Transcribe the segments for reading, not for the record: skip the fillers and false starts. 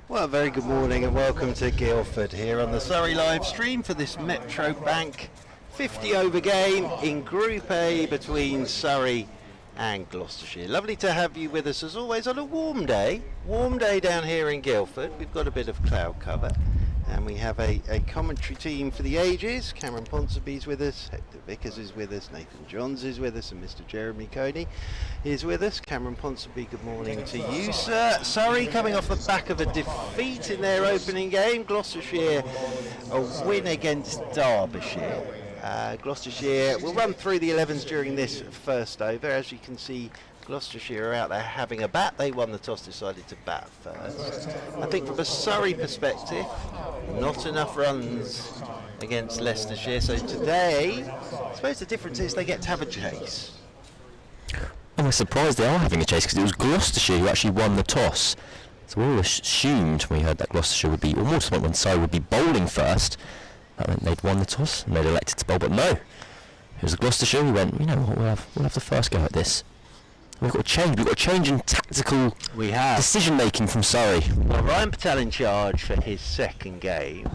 Well, a very good morning and welcome to Guildford here on the Surrey live stream for this Metro Bank 50 over game in Group A between Surrey and Gloucestershire. Lovely to have you with us as always on a warm day down here in Guildford. We've got a bit of cloud cover and we have a commentary team for the ages. Cameron Ponsonby's with us, Hector Vickers is with us, Nathan Johns is with us, and Mr. Jeremy Coney is with us. Cameron Ponsonby, good morning to you, sir. Surrey coming off the back of a defeat in their opening game. Gloucestershire a win against Derbyshire. Gloucestershire, we'll run through the 11s during this first over. As you can see, Gloucestershire are out there having a bat. They won the toss, decided to bat first. I think from a Surrey perspective, not enough runs against Leicestershire. So today, I suppose the difference is they get to have a chase. I'm surprised they are having a chase because it was Gloucestershire who actually won the toss. So we all assumed when we heard that Gloucestershire would be, or more to the point when Surrey would be bowling first, that meant they'd won the toss and they'd elected to bowl, but no. It was Gloucestershire who went, you know what, we'll have the first go at this. We've got a change in tactical decision making from Surrey. Well, Ryan Patel in charge for his second game.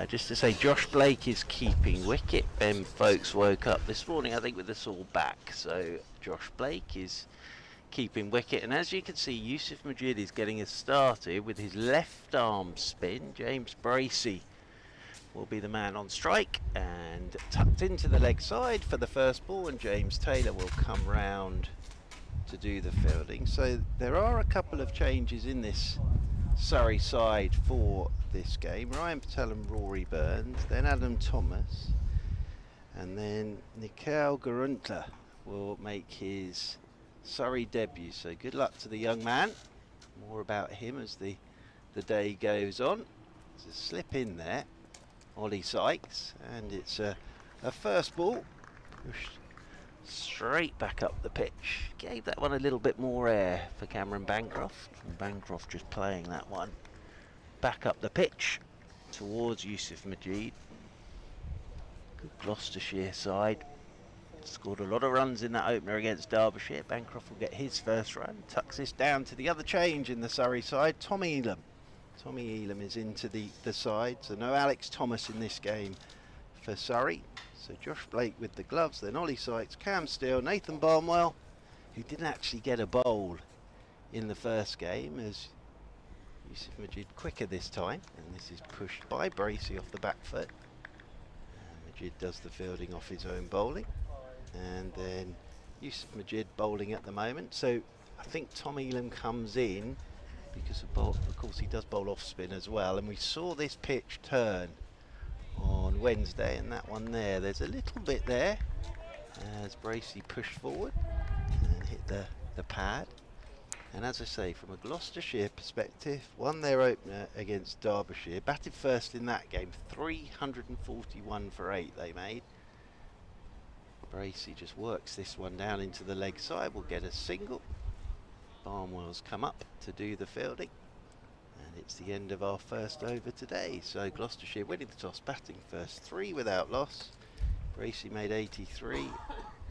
Just to say, Josh Blake is keeping wicket. Ben Folkes woke up this morning, I think, with a sore back. So Josh Blake is keeping wicket. And as you can see, Yusuf Majid is getting us started with his left arm spin. James Bracey will be the man on strike and tucked into the leg side for the first ball. And James Taylor will come round to do the fielding. So there are a couple of changes in this Surrey side for this game. Ryan Patel and Rory Burns, then Adam Thomas, and then Nikhil Garuntla will make his Surrey debut. So good luck to the young man. More about him as the day goes on. There's a slip in there, Ollie Sykes, and it's a first ball pushed straight back up the pitch. Gave that one a little bit more air for Cameron Bancroft. And Bancroft just playing that one back up the pitch towards Yusuf Majid. Good Gloucestershire side. Scored a lot of runs in that opener against Derbyshire. Bancroft will get his first run. Tucks this down to the other change in the Surrey side. Tommy Elam. Tommy Elam is into the side. So no Alex Thomas in this game for Surrey. So Josh Blake with the gloves, then Ollie Sykes, Cam Steele, Nathan Barnwell, who didn't actually get a bowl in the first game, as Yusuf Majid quicker this time, and this is pushed by Bracey off the back foot. And Majid does the fielding off his own bowling, and then Yusuf Majid bowling at the moment. So I think Tom Elam comes in because of course he does bowl off spin as well, and we saw this pitch turn on Wednesday, and that one there's a little bit there as Bracey pushed forward and hit the pad. And as I say, from a Gloucestershire perspective, won their opener against Derbyshire, batted first in that game, 341 for 8 they made. Bracey just works this one down into the leg side, will get a single. Barnwell's come up to do the fielding. And it's the end of our first over today. So Gloucestershire winning the toss, batting first, 3 without loss. Bracey made 83,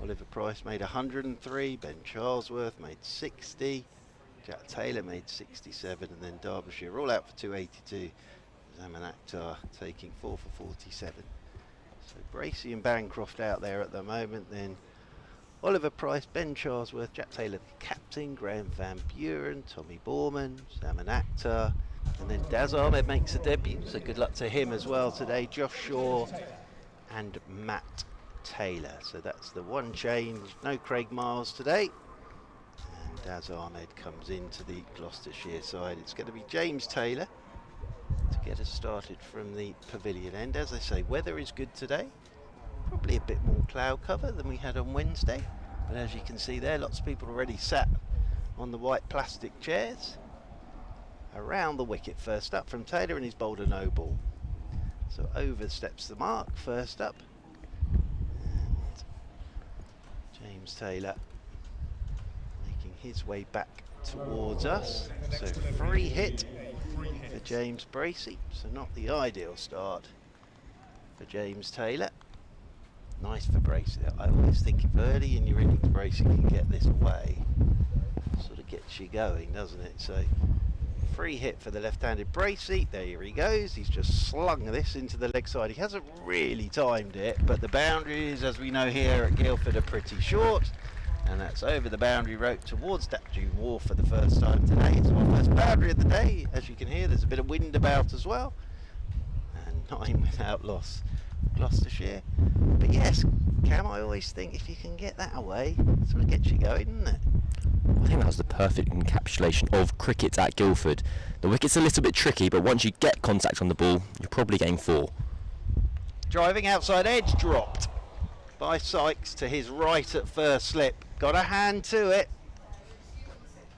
Oliver Price made 103, Ben Charlesworth made 60, Jack Taylor made 67, and then Derbyshire all out for 282. Zaman Akhtar taking 4 for 47. So Bracey and Bancroft out there at the moment, then Oliver Price, Ben Charlesworth, Jack Taylor the captain, Graham Van Buren, Tommy Borman, Zaman Akhtar, and then Daz Ahmed makes a debut, so good luck to him as well today. Josh Shaw and Matt Taylor. So that's the one change. No Craig Miles today. And Daz Ahmed comes into the Gloucestershire side. It's going to be James Taylor to get us started from the pavilion end. As I say, weather is good today. Probably a bit more cloud cover than we had on Wednesday, but as you can see there, lots of people already sat on the white plastic chairs around the wicket. First up from Taylor, and he's bowled a no ball. So over steps the mark, first up, and James Taylor making his way back towards us. So free hit for James Bracey, so not the ideal start for James Taylor. Nice for Bracey. I always think if early in your innings Bracey can get this away, sort of gets you going, doesn't it? So free hit for the left-handed Bracey. There he goes. He's just slung this into the leg side. He hasn't really timed it, but the boundaries, as we know here at Guildford, are pretty short. And that's over the boundary rope towards Dapdune Wharf for the first time today. It's our first boundary of the day. As you can hear, there's a bit of wind about as well. And 9 without loss, Gloucestershire. But yes, Cam, I always think if you can get that away, it sort of gets you going, doesn't it? I think that was the perfect encapsulation of cricket at Guildford. The wicket's a little bit tricky, but once you get contact on the ball, you're probably getting 4. Driving outside edge, dropped by Sykes to his right at first slip. Got a hand to it.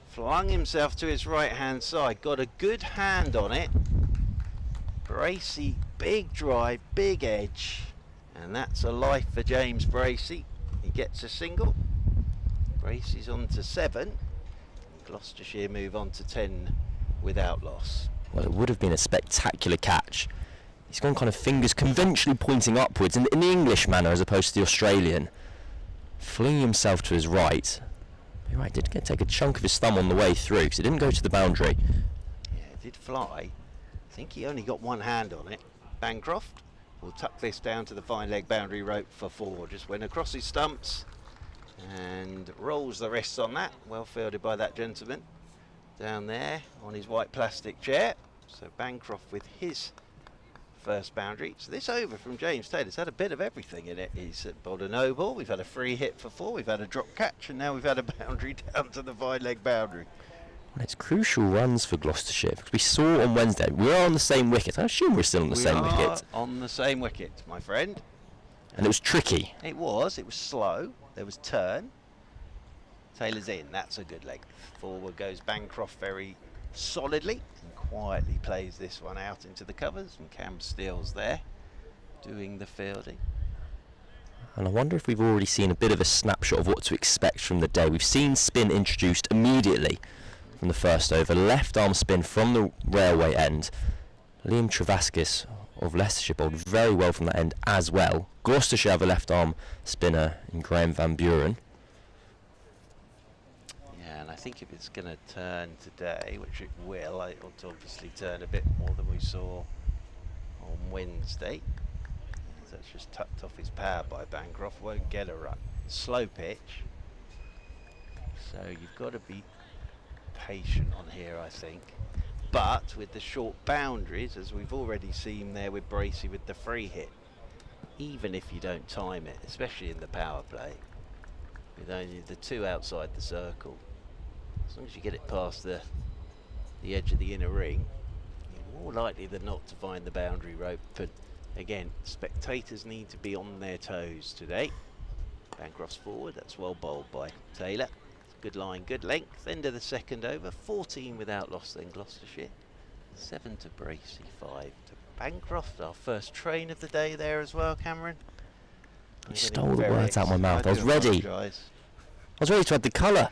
Flung himself to his right hand side. Got a good hand on it. Bracey, big drive, big edge. And that's a life for James Bracey. He gets a single. Bracey's on to 7. Gloucestershire move on to 10 without loss. Well, it would have been a spectacular catch. He's gone kind of fingers conventionally pointing upwards in the English manner as opposed to the Australian. Flinging himself to his right. You're right, did take a chunk of his thumb on the way through because it didn't go to the boundary. Yeah, it did fly. I think he only got one hand on it. Bancroft will tuck this down to the fine leg boundary rope for 4. Just went across his stumps and rolls the wrists on that. Well fielded by that gentleman down there on his white plastic chair. So Bancroft with his first boundary. So this over from James Taylor's had a bit of everything in it. He's bowled a no ball, we've had a free hit for 4, we've had a drop catch, and now we've had a boundary down to the fine leg boundary. Well, it's crucial runs for Gloucestershire because we saw on Wednesday we're on the same wicket. I assume we're still on the same wicket. On the same wicket, my friend. And it was tricky. It was slow. There was turn. Taylor's in. That's a good length. Forward goes Bancroft very solidly and quietly plays this one out into the covers, and Cam Steele's there doing the fielding. And I wonder if we've already seen a bit of a snapshot of what to expect from the day. We've seen spin introduced immediately from the first over. Left arm spin from the railway end. Liam Travaskis of Leicestershire bowled very well from that end as well. Gloucestershire have a left arm spinner in Graham Van Buren. Yeah, and I think if it's going to turn today, which it will, it ought to obviously turn a bit more than we saw on Wednesday. That's just tucked off his power by Bancroft, won't get a run. Slow pitch. So you've got to be patient on here, I think. But with the short boundaries, as we've already seen there with Bracey with the free hit, even if you don't time it, especially in the power play, with only the 2 outside the circle, as long as you get it past the edge of the inner ring, you're more likely than not to find the boundary rope. But again, spectators need to be on their toes today. Bancroft's forward, that's well bowled by Taylor. Good line, good length. End of the second over. 14 without loss then, Gloucestershire. 7 to Bracey, 5 to Bancroft. Our first train of the day there as well, Cameron. You stole the words out of my mouth. I was ready. I was ready to add the colour.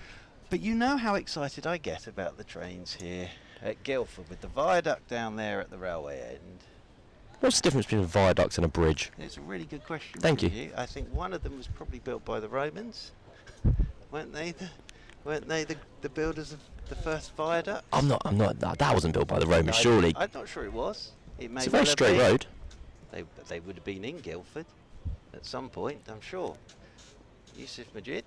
But you know how excited I get about the trains here at Guildford with the viaduct down there at the railway end. What's the difference between a viaduct and a bridge? It's a really good question. Thank you. I think one of them was probably built by the Romans. Weren't they the builders of the first viaduct? I'm not. That wasn't built by the Romans, surely. I'm not sure it was. It's a very straight road. They would have been in Guildford at some point, I'm sure. Yusuf Majid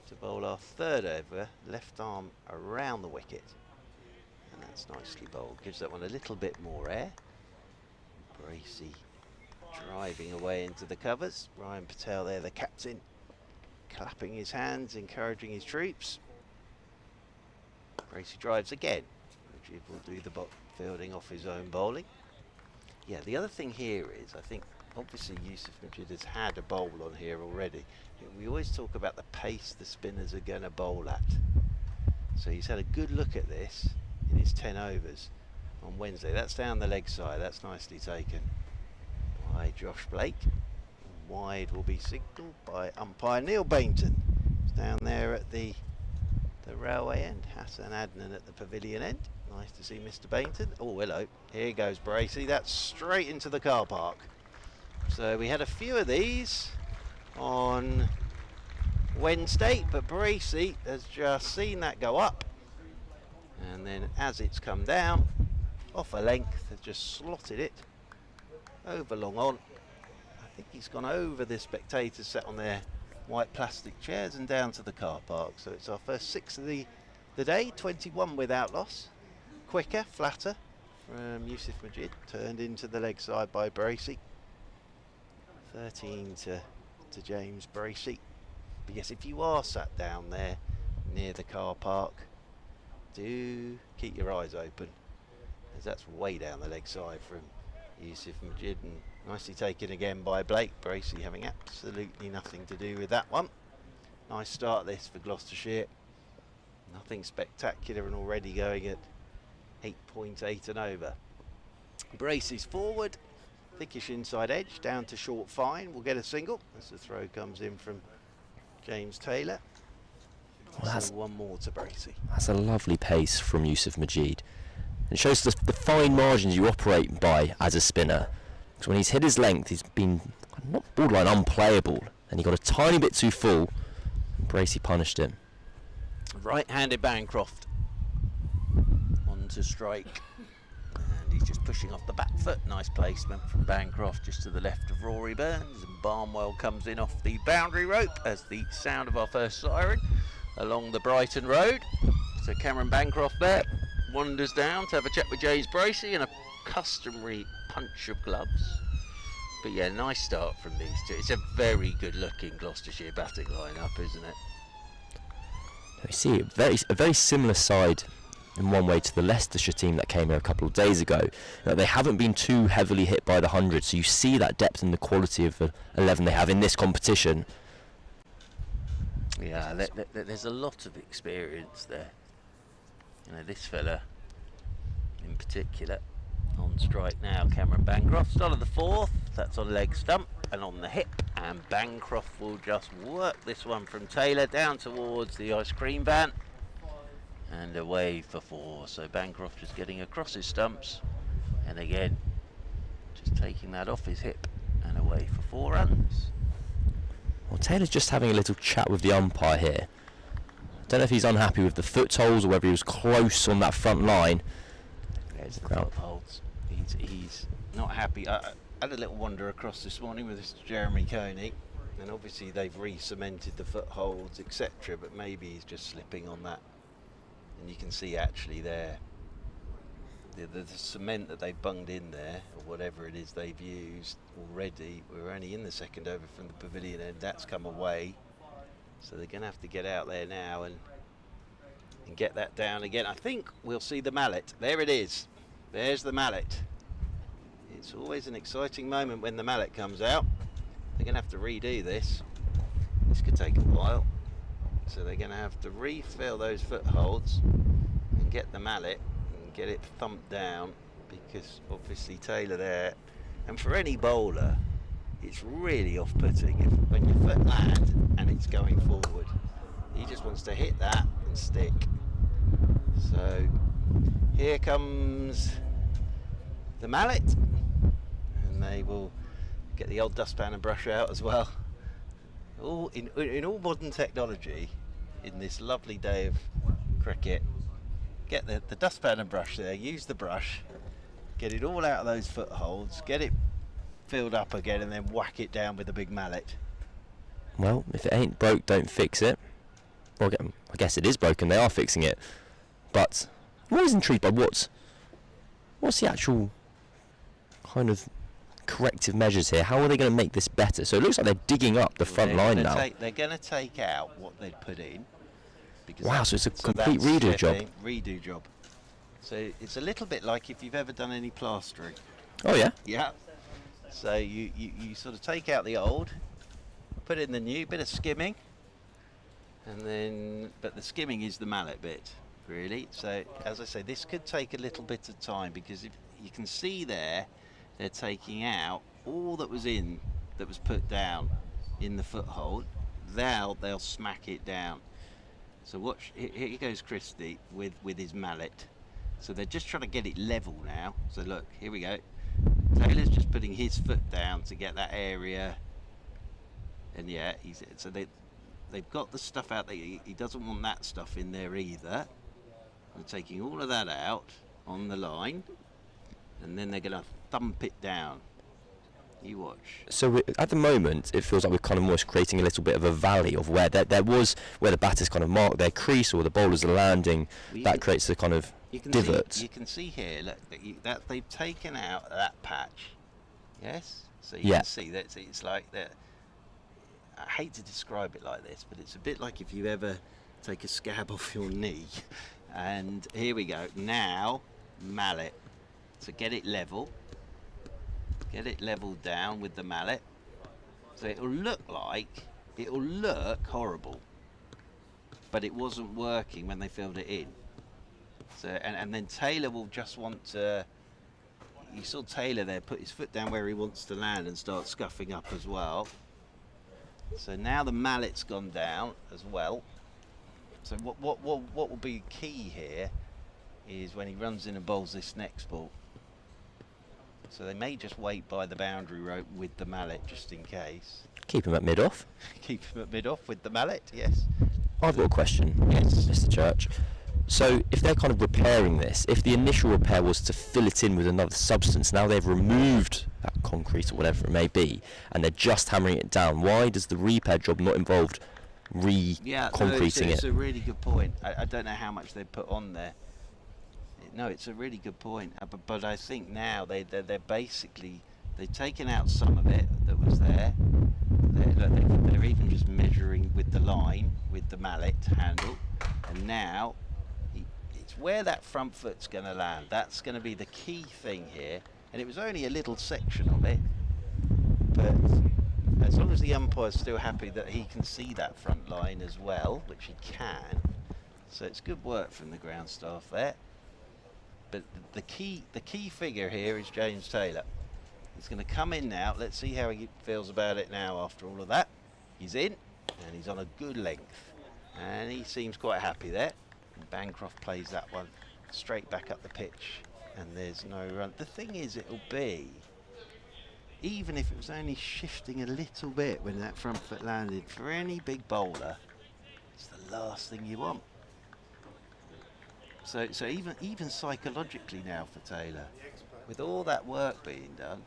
to bowl our third over, left arm around the wicket. And that's nicely bowled. Gives that one a little bit more air. Bracey driving away into the covers. Ryan Patel there, the captain, clapping his hands, encouraging his troops. Bracey drives again. Majid will do the fielding off his own bowling. Yeah, the other thing here is, I think, obviously Yusuf Majid has had a bowl on here already. We always talk about the pace the spinners are going to bowl at. So he's had a good look at this in his 10 overs on Wednesday. That's down the leg side. That's nicely taken by Josh Blake. Wide will be signalled by umpire Neil Bainton. It's down there at the railway end. Hassan Adnan at the pavilion end. Nice to see Mr. Bainton. Oh, hello. Here goes Bracey. That's straight into the car park. So we had a few of these on Wednesday, but Bracey has just seen that go up And then as it's come down, off a length, they've just slotted it over long on. I think he's gone over the spectators sat on their white plastic chairs and down to the car park. So it's our first 6 of the day, 21 without loss. Quicker, flatter from Yusuf Majid, turned into the leg side by Bracey. 13 to James Bracey. But yes, if you are sat down there near the car park, do keep your eyes open, as that's way down the leg side from Yusuf Majid, and nicely taken again by Blake. Bracey having absolutely nothing to do with that one. Nice start this for Gloucestershire. Nothing spectacular and already going at 8.8 and over. Bracey's forward, thickish inside edge, down to short fine. We'll get a single as the throw comes in from James Taylor. Well, so one more to Bracey. That's a lovely pace from Yusuf Majid. It shows the fine margins you operate by as a spinner. Because when he's hit his length, he's been not borderline unplayable, and he got a tiny bit too full. Bracey punished him. Right-handed Bancroft on to strike, and he's just pushing off the back foot. Nice placement from Bancroft just to the left of Rory Burns, and Barnwell comes in off the boundary rope as the sound of our first siren along the Brighton Road. So Cameron Bancroft there wanders down to have a chat with James Bracey and a customary punch of gloves. But yeah, nice start from these two. It's a very good looking Gloucestershire batting lineup, isn't it? We see a very similar side in one way to the Leicestershire team that came here a couple of days ago. They haven't been too heavily hit by the 100, so you see that depth and the quality of the 11 they have in this competition. Yeah, there's a lot of experience there. You know, this fella in particular on strike now, Cameron Bancroft. Start of the fourth, that's on leg stump and on the hip, and Bancroft will just work this one from Taylor down towards the ice cream van and away for 4. So Bancroft just getting across his stumps and again just taking that off his hip and away for 4 runs. Well, Taylor's just having a little chat with the umpire here. I don't know if he's unhappy with the footholds or whether he was close on that front line. There's the footholds. He's not happy. I had a little wander across this morning with Mr. Jeremy Coney, and obviously they've re-cemented the footholds, etc. But maybe he's just slipping on that, and you can see actually there the cement that they've bunged in there, or whatever it is they've used already. We're only in the second over from the pavilion end. That's come away, so they're going to have to get out there now and get that down again. I think we'll see the mallet. There it is. There's the mallet. It's always an exciting moment when the mallet comes out. They're going to have to redo this. This could take a while. So they're going to have to refill those footholds and get the mallet and get it thumped down, because obviously Taylor there, and for any bowler it's really off-putting if when your foot lands and it's going forward. He just wants to hit that and stick. So here comes the mallet, and they will get the old dustpan and brush out as well. All in all modern technology in this lovely day of cricket. Get the dustpan and brush there, use the brush, get it all out of those footholds, get it filled up again, and then whack it down with a big mallet. Well, if it ain't broke, don't fix it. Well, I guess it is broken, they are fixing it. But I'm always intrigued by what's the actual kind of corrective measures here. How are they going to make this better? So it looks like they're digging up the front line now. They're going to take out what they'd put in. Wow, so it's a complete redo job. Redo job. So it's a little bit like if you've ever done any plastering. Oh yeah? Yeah. So you sort of take out the old, put in the new, bit of skimming, and then, but the skimming is the mallet bit, really. So as I say, this could take a little bit of time, because if you can see there, they're taking out all that was put down in the foothold. They'll smack it down. So watch, here goes Christie with his mallet. So they're just trying to get it level now. So look, here we go. Taylor's just putting his foot down to get that area. And yeah, they've got the stuff out there. He doesn't want that stuff in there either. They're taking all of that out on the line, and then they're going to thump it down. You watch. So at the moment, it feels like we're kind of almost creating a little bit of a valley of where there was where the batters kind of mark their crease or the bowlers are landing. Well, that creates a kind of divot. You can see here, look, that they've taken out that patch. Yes. So you Yeah. can see that it's like that. I hate to describe it like this, but it's a bit like if you ever take a scab off your knee. And here we go. Now, mallet. So get it level. Get it leveled down with the mallet. So it'll look horrible. But it wasn't working when they filled it in. So and then Taylor will just want to. You saw Taylor there put his foot down where he wants to land and start scuffing up as well. So now the mallet's gone down as well. So what will be key here is when he runs in and bowls this next ball. So they may just wait by the boundary rope with the mallet just in case. Keep him at mid-off. Keep him at mid-off with the mallet, yes. I've got a question, Yes. Mr. Church. So if they're kind of repairing this, if the initial repair was to fill it in with another substance, now they've removed that concrete or whatever it may be, and they're just hammering it down, why does the repair job not involve Yeah, re-concreting it's it? a really good point. I don't know how much they put on there. No, it's a really good point. But I think now they're basically, they've taken out some of it that was there. They're even just measuring with the line, with the mallet handle, and now it's where that front foot's going to land. That's going to be the key thing here. And it was only a little section of it, but as long as the umpire's still happy that he can see that front line as well, which he can, so it's good work from the ground staff there. But the key figure here is James Taylor. He's going to come in now. Let's see how he feels about it now after all of that. He's in, and he's on a good length, and he seems quite happy there. And Bancroft plays that one straight back up the pitch, and there's no run. The thing is, it'll be, even if it was only shifting a little bit when that front foot landed, for any big bowler, it's the last thing you want. So even psychologically now for Taylor, with all that work being done,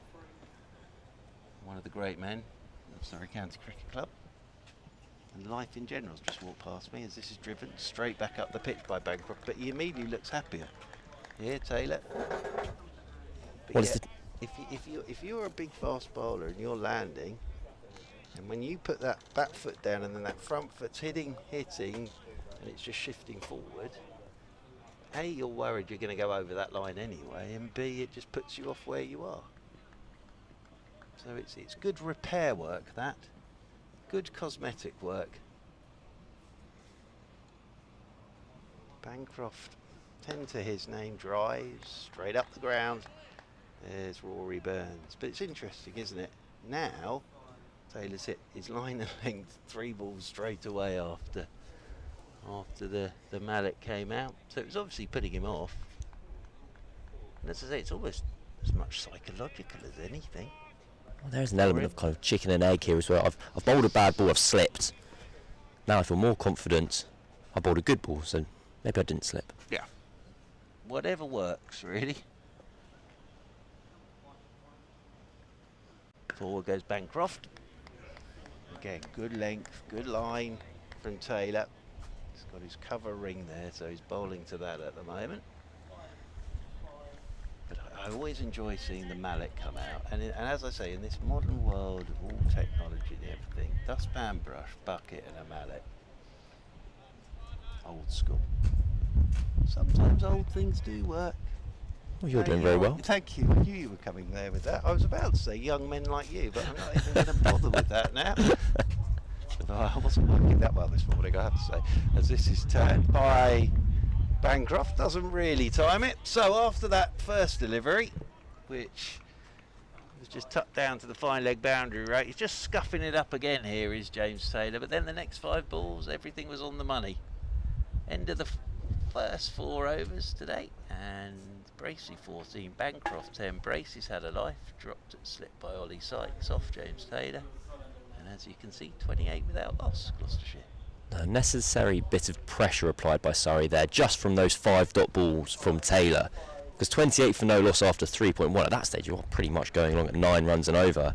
one of the great men of Surrey County Cricket Club, and life in general has just walked past me as this is driven straight back up the pitch by Bancroft, but he immediately looks happier. Here, Taylor. But yeah, if you're a big fast bowler and you're landing, and when you put that back foot down and then that front foot's hitting, and it's just shifting forward, A, you're worried you're going to go over that line anyway, and B, it just puts you off where you are. So it's good repair work, that. Good cosmetic work. Bancroft, 10 to his name, drives straight up the ground. There's Rory Burns. But it's interesting, isn't it? Now, Taylor's hit his line of length 3 balls straight away after the mallet came out. So it was obviously putting him off. And as I say, it's almost as much psychological as anything. Well, there's an element of kind of chicken and egg here as well. I've bowled a bad ball, I've slipped. Now I feel more confident. I bowled a good ball, so maybe I didn't slip. Yeah. Whatever works, really. Forward goes Bancroft. Again, good length, good line from Taylor. He's got his cover ring there, so he's bowling to that at the moment. But I always enjoy seeing the mallet come out. And as I say, in this modern world of all technology and everything, dustpan brush, bucket and a mallet. Old school. Sometimes old things do work. Well, you're doing very well. Thank you. I knew you were coming there with that. I was about to say young men like you, but I'm not even going to bother with that now. I wasn't working that well this morning, I have to say, as this is turned by Bancroft. Doesn't really time it. So after that first delivery, which was just tucked down to the fine leg boundary, right, he's just scuffing it up again. Here is James Taylor, but then the next 5 balls, everything was on the money. End of the first 4 overs today, and Bracey 14, Bancroft 10. Bracey's had a life, dropped at slip by Ollie Sykes off James Taylor, and as you can see, 28 without loss, Gloucestershire. A necessary bit of pressure applied by Surrey there, just from those 5 dot balls from Taylor. Because 28 for no loss after 3.1, at that stage you're pretty much going along at 9 runs and over.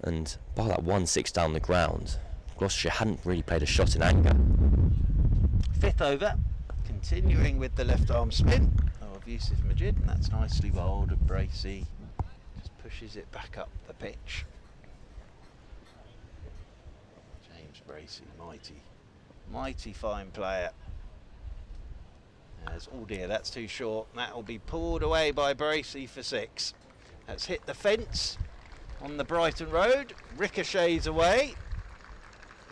And by that 1-6 down the ground, Gloucestershire hadn't really played a shot in anger. 5th over, continuing with the left arm spin of Yusuf Majid, and that's nicely bowled. Bracey just pushes it back up the pitch. James Bracey, mighty fine player. As, oh dear, that's too short. That will be pulled away by Bracey for 6. That's hit the fence on the Brighton Road, ricochets away,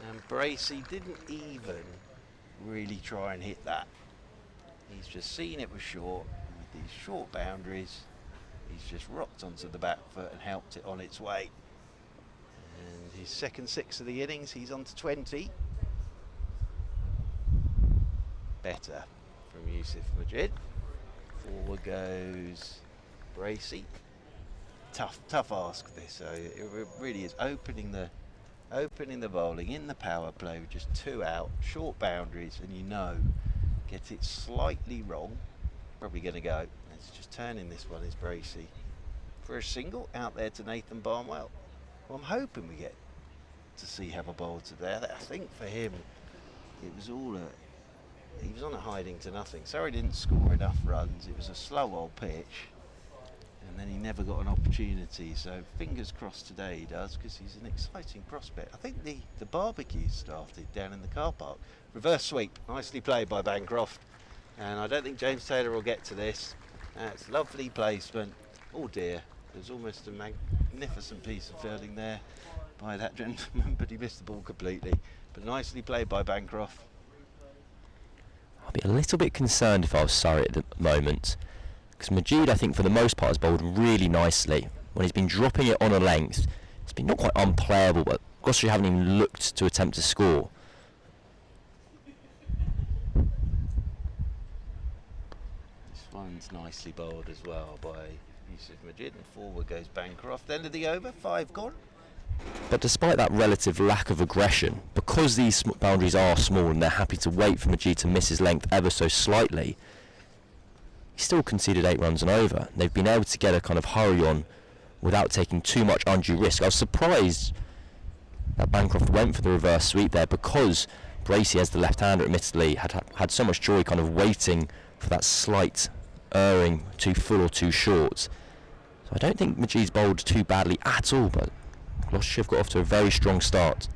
and Bracey didn't even really try and hit that. He's just seen it was short. With these short boundaries, he's just rocked onto the back foot and helped it on its way. And his second 6 of the innings, he's on to 20. Better from Yusuf Majid. Forward goes Bracey. Tough ask this. So it really is opening the bowling in the power play with just 2 out, short boundaries, and you know, get it slightly wrong, probably going to go. It's just turning this one is Bracey for a single out there to Nathan Barnwell. Well, I'm hoping we get to see have a bowl today. I think for him, it was all he was on a hiding to nothing. Surrey didn't score enough runs. It was a slow old pitch, and then he never got an opportunity. So fingers crossed today he does, because he's an exciting prospect. I think the barbecue started down in the car park. Reverse sweep, nicely played by Bancroft, and I don't think James Taylor will get to this. That's lovely placement. Oh dear, there's almost a magnificent piece of fielding there by that gentleman, but he missed the ball completely. But nicely played by Bancroft. I'll be a little bit concerned if I was Surrey at the moment, because Majid, I think, for the most part, has bowled really nicely. When he's been dropping it on a length, it's been not quite unplayable, but Gloucestershire haven't even looked to attempt to score. This one's nicely bowled as well by Yusuf Majid, and forward goes Bancroft. End of the over, 5 gone. But despite that relative lack of aggression, because these boundaries are small and they're happy to wait for Majid to miss his length ever so slightly, he still conceded 8 runs and over. They've been able to get a kind of hurry on without taking too much undue risk. I was surprised that Bancroft went for the reverse sweep there, because Bracey, as the left-hander, admittedly had so much joy kind of waiting for that slight erring, too full or too short. So I don't think Majid's bowled too badly at all, but Gloucestershire have got off to a very strong start.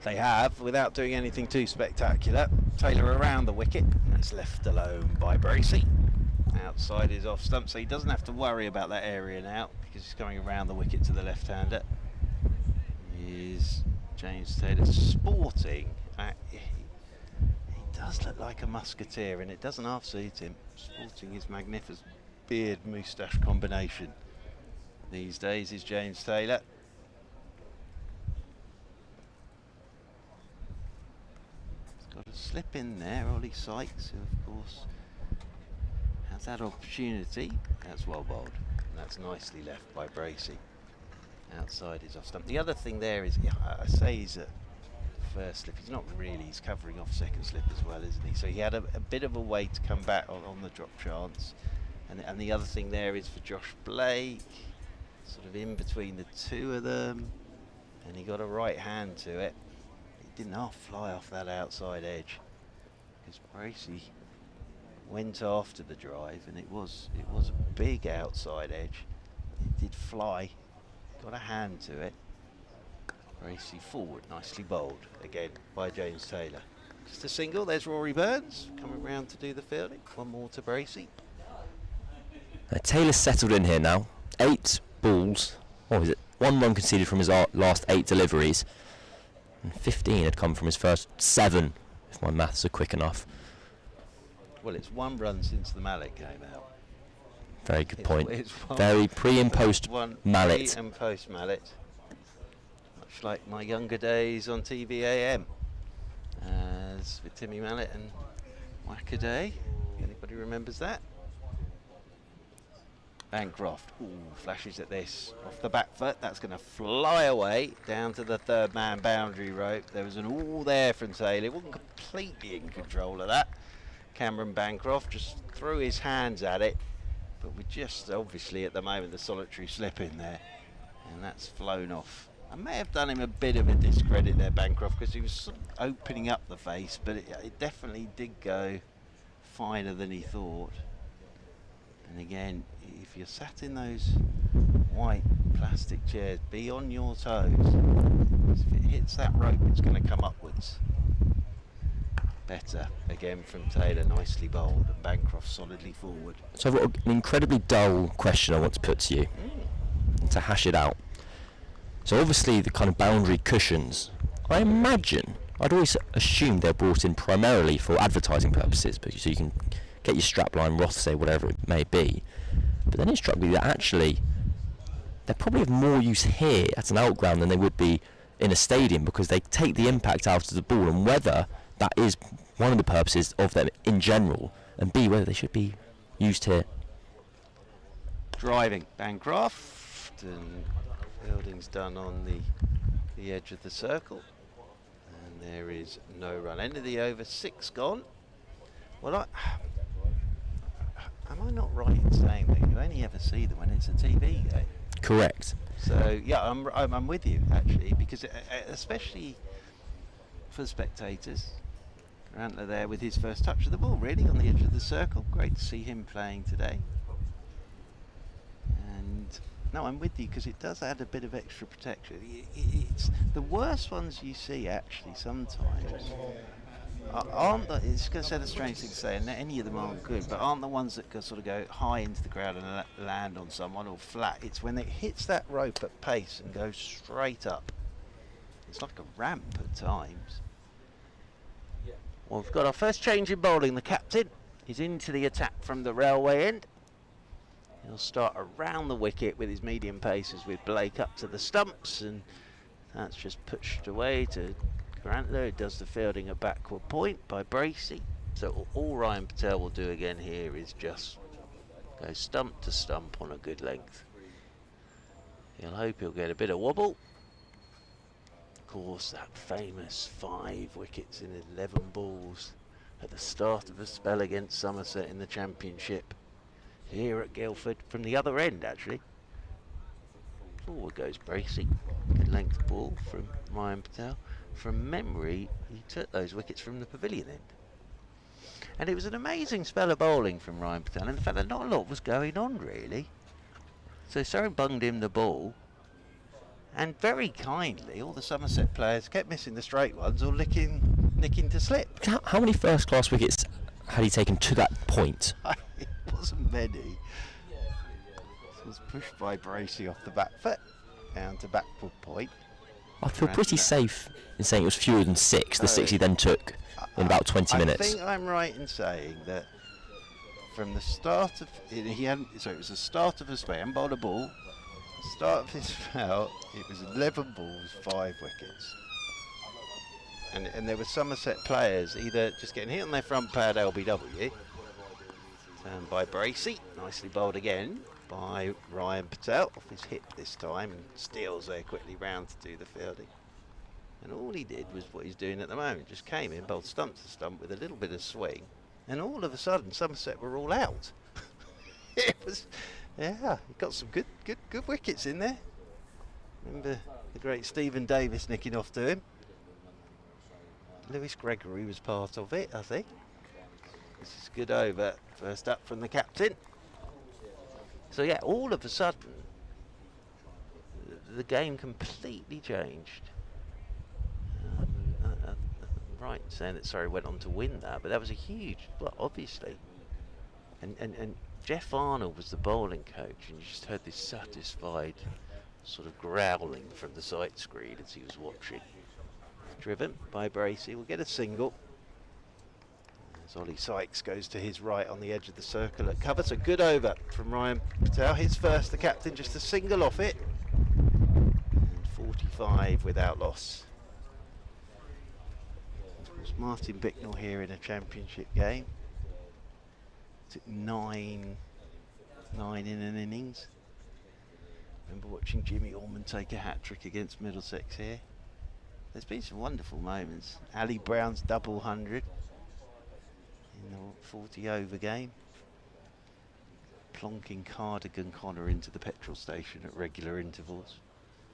They have, without doing anything too spectacular. Taylor around the wicket, that's left alone by Bracey. Outside is off stump, so he doesn't have to worry about that area now, because he's coming around the wicket to the left-hander. Is James Taylor sporting? He does look like a musketeer, and it doesn't half suit him. Sporting his magnificent beard moustache combination these days is James Taylor. He's got a slip in there, Ollie Sykes, who of course has that opportunity. That's well bowled, and that's nicely left by Bracey. Outside is off stump. The other thing there is, I say he's at first slip, he's not really, he's covering off second slip as well, isn't he? So he had a bit of a way to come back on the drop chance. And the other thing there is for Josh Blake, sort of in between the two of them, and he got a right hand to it. It didn't fly off that outside edge, because Bracey went after the drive, and it was a big outside edge. It did fly, got a hand to it. Bracey forward, nicely bowled again by James Taylor. Just a single. There's Rory Burns coming round to do the fielding. One more to Bracey. Taylor's settled in here now. 8 balls. What was it? 1 run conceded from his last 8 deliveries, and 15 had come from his first 7, if my maths are quick enough. Well, it's 1 run since the Mallet came out. Very good point. It's Very pre and post Mallet. Pre and post Mallet. Much like my younger days on TV AM, as with Timmy Mallet and Wackaday. Anybody remembers that? Bancroft, flashes at this off the back foot. That's going to fly away down to the third man boundary rope. There was an all there from Taylor. He wasn't completely in control of that. Cameron Bancroft just threw his hands at it, but we're just obviously at the moment the solitary slip in there, and that's flown off. I may have done him a bit of a discredit there, Bancroft, because he was sort of opening up the face, but it definitely did go finer than he thought. And again, if you're sat in those white plastic chairs, be on your toes. If it hits that rope, it's going to come upwards. Better again from Taylor, nicely bowled, and Bancroft solidly forward. So I've got an incredibly dull question I want to put to you, to hash it out. So obviously the kind of boundary cushions, I imagine, I'd always assumed they're brought in primarily for advertising purposes, so you can get your strapline, Rothsay, whatever it may be. But then it struck me that actually they're probably of more use here at an outground than they would be in a stadium, because they take the impact out of the ball, and whether that is one of the purposes of them in general, and B, whether they should be used here. Driving Bancroft, and fielding's done on the edge of the circle, and there is no run. End of the over, 6 gone. Well, am I not right in saying that you only ever see them when it's a TV game? Correct. So yeah, I'm with you actually, because especially for spectators, Grantler there with his first touch of the ball, really on the edge of the circle. Great to see him playing today. And no, I'm with you, because it does add a bit of extra protection. It's the worst ones you see actually sometimes aren't the, it's going to sound a strange thing to say, and any of them aren't good, but aren't the ones that sort of go high into the ground and land on someone, or flat. It's when it hits that rope at pace and goes straight up. It's like a ramp at times. Well, we've got our first change in bowling. The captain is into the attack from the railway end. He'll start around the wicket with his medium paces, with Blake up to the stumps, and that's just pushed away to Grantler, who does the fielding at backward point by Bracey. So all Ryan Patel will do again here is just go stump to stump on a good length. He'll hope he'll get a bit of wobble. Of course, that famous 5 wickets in 11 balls at the start of a spell against Somerset in the Championship here at Guildford, from the other end actually. Forward goes Bracey, good length ball from Ryan Patel. From memory, he took those wickets from the pavilion end. And it was an amazing spell of bowling from Ryan Patel, and the fact that not a lot was going on really. So Surrey bunged him the ball, and very kindly all the Somerset players kept missing the straight ones or nicking to slip. How many first class wickets had he taken to that point? It wasn't many. This was pushed by Bracey off the back foot down to backward point. I feel pretty safe in saying it was fewer than 6. The 6 he then took in about 20 minutes. I think I'm right in saying that from the start of it, it was the start of his spell. He hadn't bowled a ball. The start of his spell, it was 11 balls, 5 wickets. And there were Somerset players either just getting hit on their front pad LBW, turned by Bracey, nicely bowled again by Ryan Patel, off his hip this time, and steals there quickly round to do the fielding. And all he did was what he's doing at the moment, just came in, bowled stump to stump with a little bit of swing, and all of a sudden Somerset were all out. It was, yeah, he got some good wickets in there. Remember the great Stephen Davis nicking off to him. Lewis Gregory was part of it, I think. This is good over. First up from the captain. So yeah, all of a sudden, the game completely changed. I'm right in saying that Surrey went on to win that, but that was a huge, well, obviously. And Jeff Arnold was the bowling coach, and you just heard this satisfied sort of growling from the sight screen as he was watching. Driven by Bracey, will get a single. As Ollie Sykes goes to his right on the edge of the circle at cover. So good over from Ryan Patel. His first, the captain, just a single off it. And 45 without loss. Of course, Martin Bicknell here in a championship game. Took 9 9 in an innings. Remember watching Jimmy Orman take a hat-trick against Middlesex here. There's been some wonderful moments. Ali Brown's double 100 in the 40 over game. Plonking Cardigan Connor into the petrol station at regular intervals.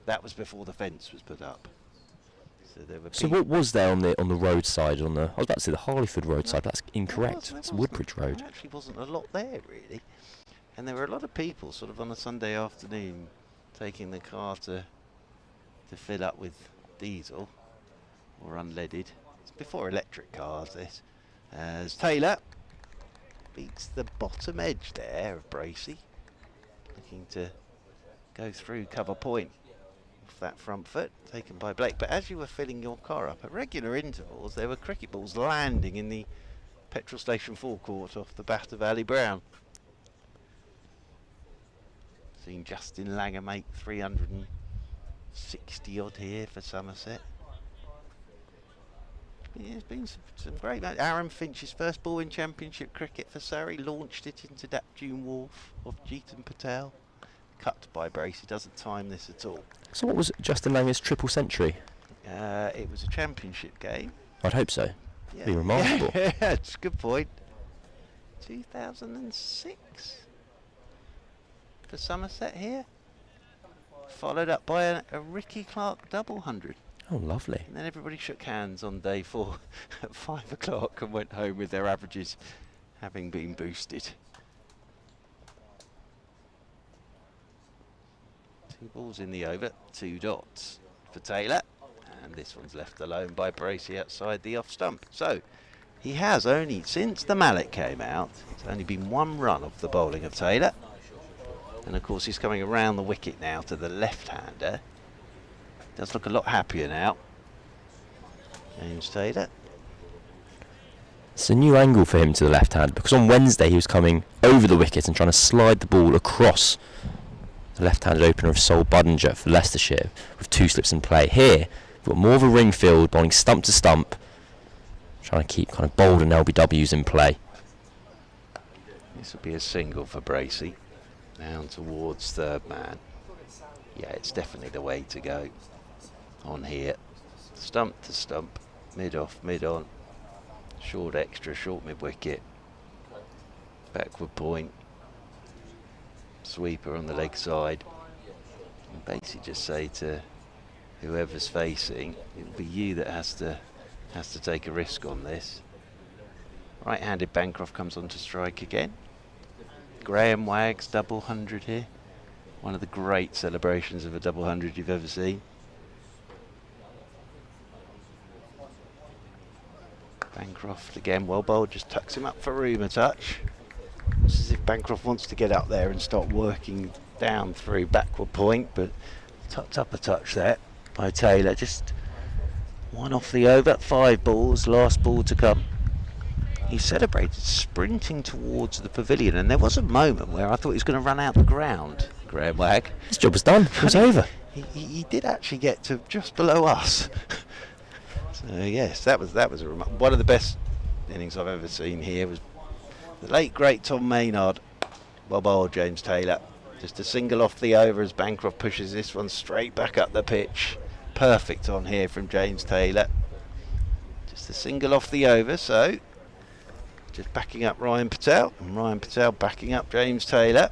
That was before the fence was put up. So there were. So what was there on the roadside? I was about to say the Harleyford roadside. That's incorrect. It's Woodbridge Road. There actually wasn't a lot there really, and there were a lot of people sort of on a Sunday afternoon taking the car to fill up with diesel or unleaded. It's before electric cars. This as Taylor beats the bottom edge there of Bracey, looking to go through cover point off that front foot, taken by Blake. But as you were filling your car up at regular intervals, there were cricket balls landing in the petrol station forecourt off the bat of Ali Brown. Seen Justin Langer make 360 odd here for Somerset. There's been some great matches. Aaron Finch's first ball in Championship cricket for Surrey, launched it into Dapjune Wharf of Jeetan Patel. Cut by Brace, he doesn't time this at all. So what was Justin Langer's triple century? It was a Championship game. I'd hope so. Yeah. Be remarkable. Yeah, it's a good point. 2006 for Somerset here. Followed up by a Ricky Clark double 100. Oh, lovely. And then everybody shook hands on day 4 at 5 o'clock and went home with their averages having been boosted. 2 balls in the over, 2 dots for Taylor. And this one's left alone by Bracey outside the off stump. So he has only, since the mallet came out, it's only been 1 run off the bowling of Taylor. And of course he's coming around the wicket now to the left-hander. Does look a lot happier now, James Taylor. It's a new angle for him to the left hand, because on Wednesday he was coming over the wicket and trying to slide the ball across the left-handed opener of Sol Budinger for Leicestershire with 2 slips in play. Here, we've got more of a ring field, bowling stump to stump, trying to keep kind of bold and LBWs in play. This will be a single for Bracey, down towards third man. Yeah, it's definitely the way to go on here. Stump to stump, mid off, mid on, short extra, short mid wicket, backward point, sweeper on the leg side, and basically just say to whoever's facing, it'll be you that has to take a risk on this. Right-handed Bancroft comes on to strike again. Graham Wagg's double 100 here. One of the great celebrations of a double 100 you've ever seen. Bancroft again, well bowled, just tucks him up for room a touch. It's as if Bancroft wants to get up there and start working down through backward point, but tucked up a touch there by Taylor. Just 1 off the over, 5 balls, last ball to come. He celebrated sprinting towards the pavilion, and there was a moment where I thought he was going to run out the ground, Graham Wagg. His job was done. It was over. He did actually get to just below us. So yes, that was one of the best innings I've ever seen here. Was the late great Tom Maynard. Well bowled, James Taylor. Just a single off the over as Bancroft pushes this one straight back up the pitch. Perfect on here from James Taylor. Just a single off the over, so just backing up Ryan Patel, and Ryan Patel backing up James Taylor.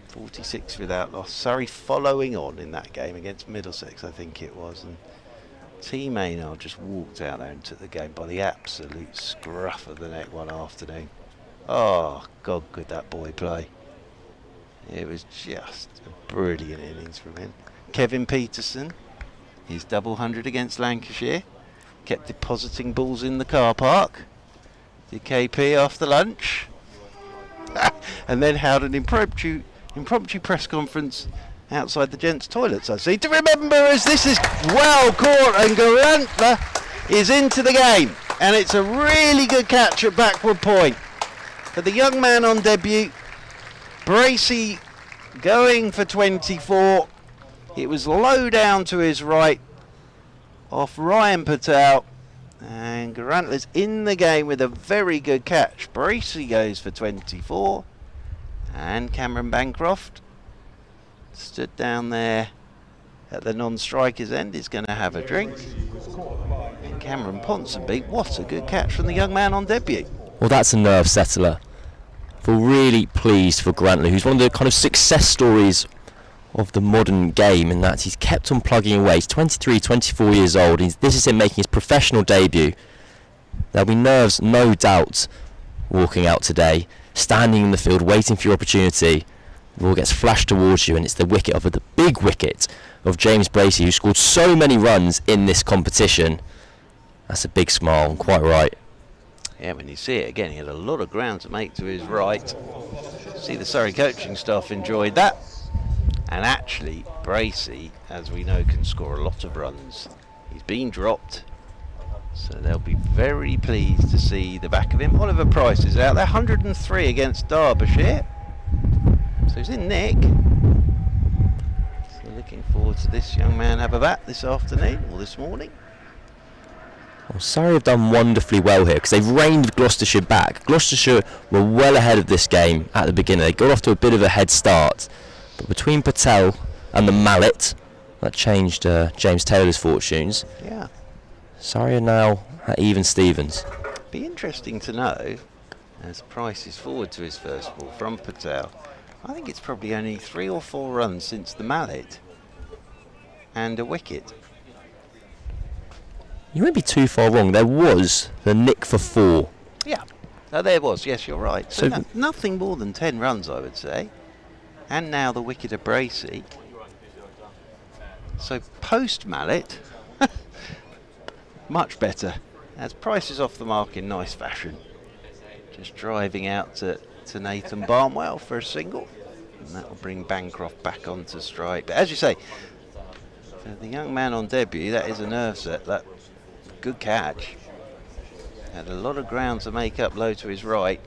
46 without loss. Surrey following on in that game against Middlesex, I think it was. And T Maynard just walked out there and took the game by the absolute scruff of the neck one afternoon. Oh, God, could that boy play. It was just a brilliant innings from him. Kevin Peterson, his double 100 against Lancashire. Kept depositing balls in the car park. Did KP after lunch. And then held an impromptu press conference outside the gents' toilets, I see. To remember as this is well caught and Garantler is into the game. And it's a really good catch at backward point. For the young man on debut, Bracey going for 24. It was low down to his right off Ryan Patel. And Garantler's in the game with a very good catch. Bracey goes for 24. And Cameron Bancroft stood down there at the non-striker's end, is going to have a drink. And Cameron Ponsonby, what a good catch from the young man on debut. Well, that's a nerve settler. I feel really pleased for Grantley, who's one of the kind of success stories of the modern game, in that he's kept on plugging away. He's 23, 24 years old. This is him making his professional debut. There'll be nerves, no doubt, walking out today, standing in the field, waiting for your opportunity. The ball gets flashed towards you, and it's the wicket of the big wicket of James Bracey, who scored so many runs in this competition. That's a big smile, and quite right. Yeah, when you see it again, he had a lot of ground to make to his right. See, the Surrey coaching staff enjoyed that. And actually, Bracey, as we know, can score a lot of runs. He's been dropped, so they'll be very pleased to see the back of him. Oliver Price is out there, 103 against Derbyshire. So he's in nick. So looking forward to this young man have a bat this afternoon, or this morning. Well, Surrey have done wonderfully well here, because they've reined Gloucestershire back. Gloucestershire were well ahead of this game at the beginning. They got off to a bit of a head start. But between Patel and the mallet, that changed James Taylor's fortunes. Yeah. Surrey are now at even Stevens. Be interesting to know, as Price is forward to his first ball from Patel. I think it's probably only 3 or 4 runs since the mallet and a wicket. You won't be too far wrong. There was the nick for 4. Yeah. Oh, there was. Yes, you're right. So So nothing more than 10 runs, I would say. And now the wicket of Bracey. So post-mallet, much better. As Price is off the mark in nice fashion. Just driving out to Nathan Barnwell for a single. And that will bring Bancroft back onto strike. But as you say, for the young man on debut, that is a nerve set. That good catch. Had a lot of ground to make up low to his right.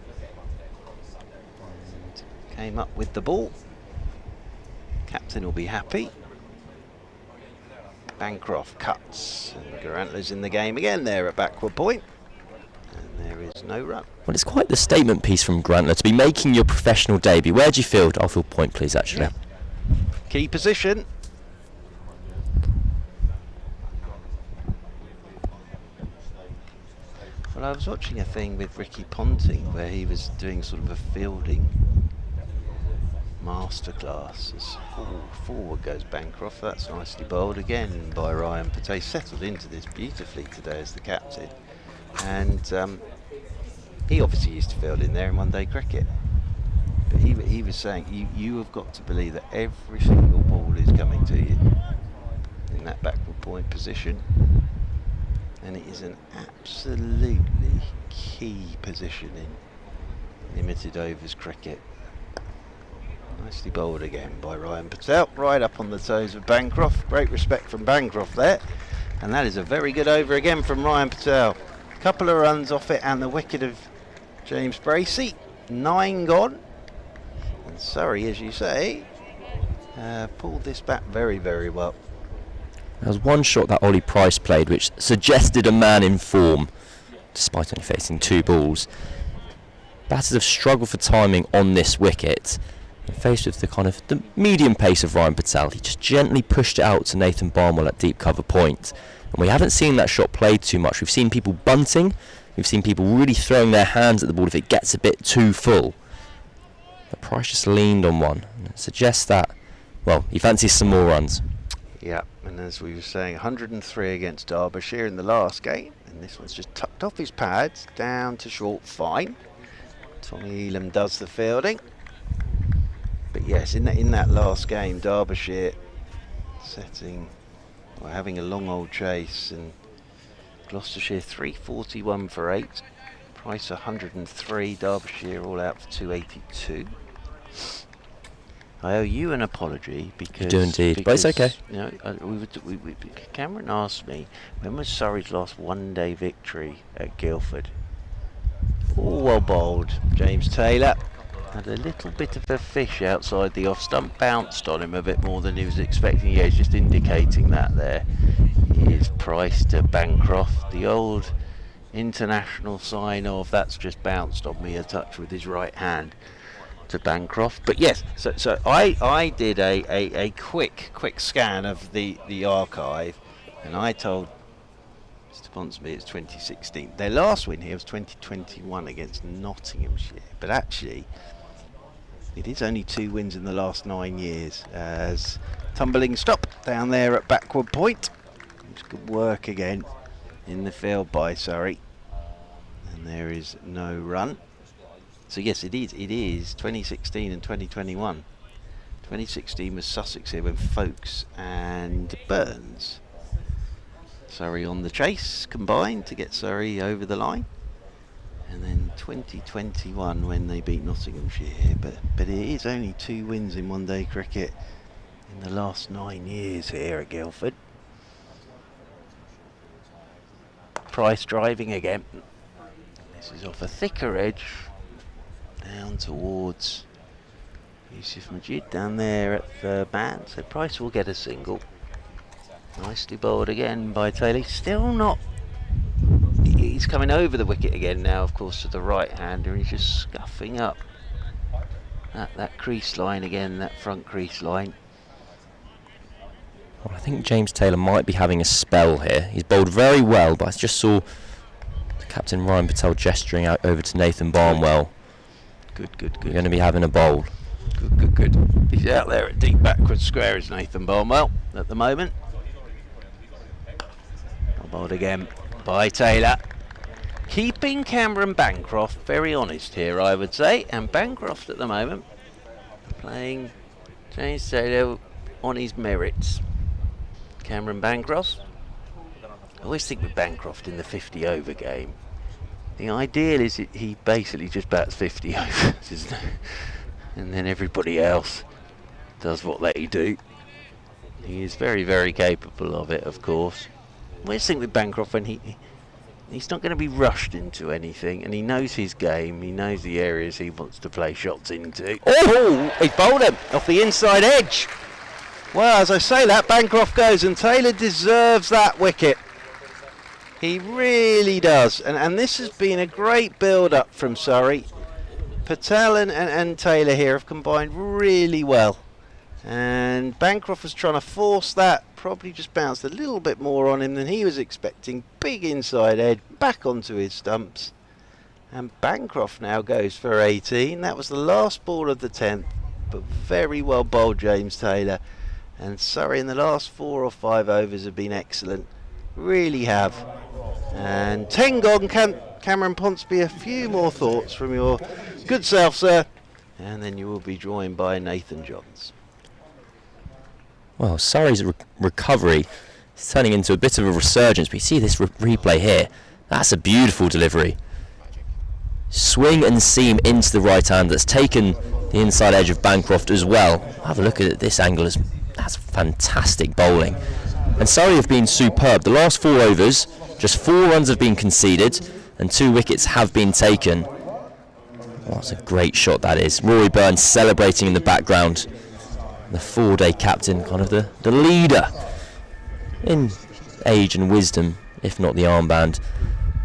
And came up with the ball. Captain will be happy. Bancroft cuts, and Garantler's in the game again there at backward point, and there is no run. Well, it's quite the statement piece from Grantler to be making your professional debut. Where do you field? I'll field point, please, actually. Yeah. Key position. Well, I was watching a thing with Ricky Ponting where he was doing sort of a fielding masterclass. Forward goes Bancroft. That's nicely bowled again by Ryan Patel. Settled into this beautifully today as the captain, and he obviously used to field in there in one-day cricket. But he was saying you have got to believe that every single ball is coming to you in that backward point position, and it is an absolutely key position in limited overs cricket. Nicely bowled again by Ryan Patel, right up on the toes of Bancroft. Great respect from Bancroft there, and that is a very good over again from Ryan Patel. Couple of runs off it and the wicket of James Bracey. 9 gone, and Surrey, as you say, pulled this back very, very well. There was one shot that Ollie Price played which suggested a man in form, despite only facing 2 balls. Batters have struggled for timing on this wicket. Faced with the medium pace of Ryan Patel, he just gently pushed it out to Nathan Barnwell at deep cover point. And we haven't seen that shot played too much. We've seen people bunting, we've seen people really throwing their hands at the ball if it gets a bit too full. But Price just leaned on one, and it suggests that, well, he fancies some more runs. Yeah, and as we were saying, 103 against Derbyshire in the last game, and this one's just tucked off his pads, down to short fine. Tommy Elam does the fielding. But yes, in that last game, Derbyshire having a long old chase, and Gloucestershire 341 for 8, Price 103, Derbyshire all out for 282. I owe you an apology because... You do indeed, but it's okay. You know, Cameron asked me, when was Surrey's last one-day victory at Guildford? All well bowled, James Taylor. Had a little bit of a fish outside the off stump, bounced on him a bit more than he was expecting. Yeah, he's just indicating that there. Here's Price to Bancroft, the old international sign of that's just bounced on me a touch with his right hand. to Bancroft. But yes, so I did a quick scan of the archive, and I told Mr. Ponsonby it's 2016. Their last win here was 2021 against Nottinghamshire, but actually it is only 2 wins in the last 9 years. As tumbling stop down there at backward point. It's good work again in the field by Surrey, and there is no run. So yes, it is 2016 and 2021. 2016 was Sussex here when Folkes and Burns. Surrey on the chase combined to get Surrey over the line. And then 2021 when they beat Nottinghamshire. But it is only 2 wins in one-day cricket in the last 9 years here at Guildford. Price driving again. This is off a thicker edge. Down towards Yusuf Majid down there at the band. So Price will get a single. Nicely bowled again by Taylor. Still not. He's coming over the wicket again now, of course, to the right-hander. He's just scuffing up that crease line again, that front crease line. Well, I think James Taylor might be having a spell here. He's bowled very well, but I just saw the captain Ryan Patel gesturing out over to Nathan Barnwell. Good. You're going to be having a bowl. Good. He's out there at deep backward square, is Nathan Barnwell at the moment. Bowled again by Taylor. Keeping Cameron Bancroft very honest here, I would say. And Bancroft at the moment playing James Taylor on his merits. Cameron Bancroft. I always think with Bancroft in the 50 over game, the ideal is he basically just bats 50 overs, isn't it? And then everybody else does what they do. He is very, very capable of it, of course. I always think with Bancroft when he's not going to be rushed into anything, and he knows his game, he knows the areas he wants to play shots into. Oh, he bowled him off the inside edge. Well, as I say that, Bancroft goes, and Taylor deserves that wicket. He really does, and this has been a great build-up from Surrey. Patel and Taylor here have combined really well, and Bancroft was trying to force that, probably just bounced a little bit more on him than he was expecting. Big inside edge, back onto his stumps, and Bancroft now goes for 18. That was the last ball of the 10th, but very well bowled James Taylor, and Surrey in the last 4 or 5 overs have been excellent, really have. And 10 gone. Cameron Ponsonby, a few more thoughts from your good self, sir, and then you will be joined by Nathan Johns. Well, Surrey's recovery is turning into a bit of a resurgence, but you see this replay here. That's a beautiful delivery. Swing and seam into the right hand that's taken the inside edge of Bancroft as well. Have a look at it, this angle. That's fantastic bowling. And Surrey have been superb. The last 4 overs, just 4 runs have been conceded and 2 wickets have been taken. Oh, that's a great shot that is. Rory Burns celebrating in the background. The 4-day captain, kind of the leader in age and wisdom, if not the armband,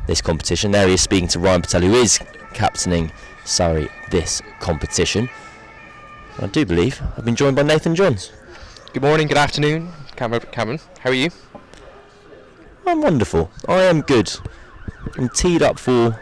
this competition. There he is speaking to Ryan Patel, who is captaining Surrey this competition. I do believe I've been joined by Nathan Johns. Good morning, good afternoon, Cameron. How are you? I'm wonderful. I am good. I'm teed up for...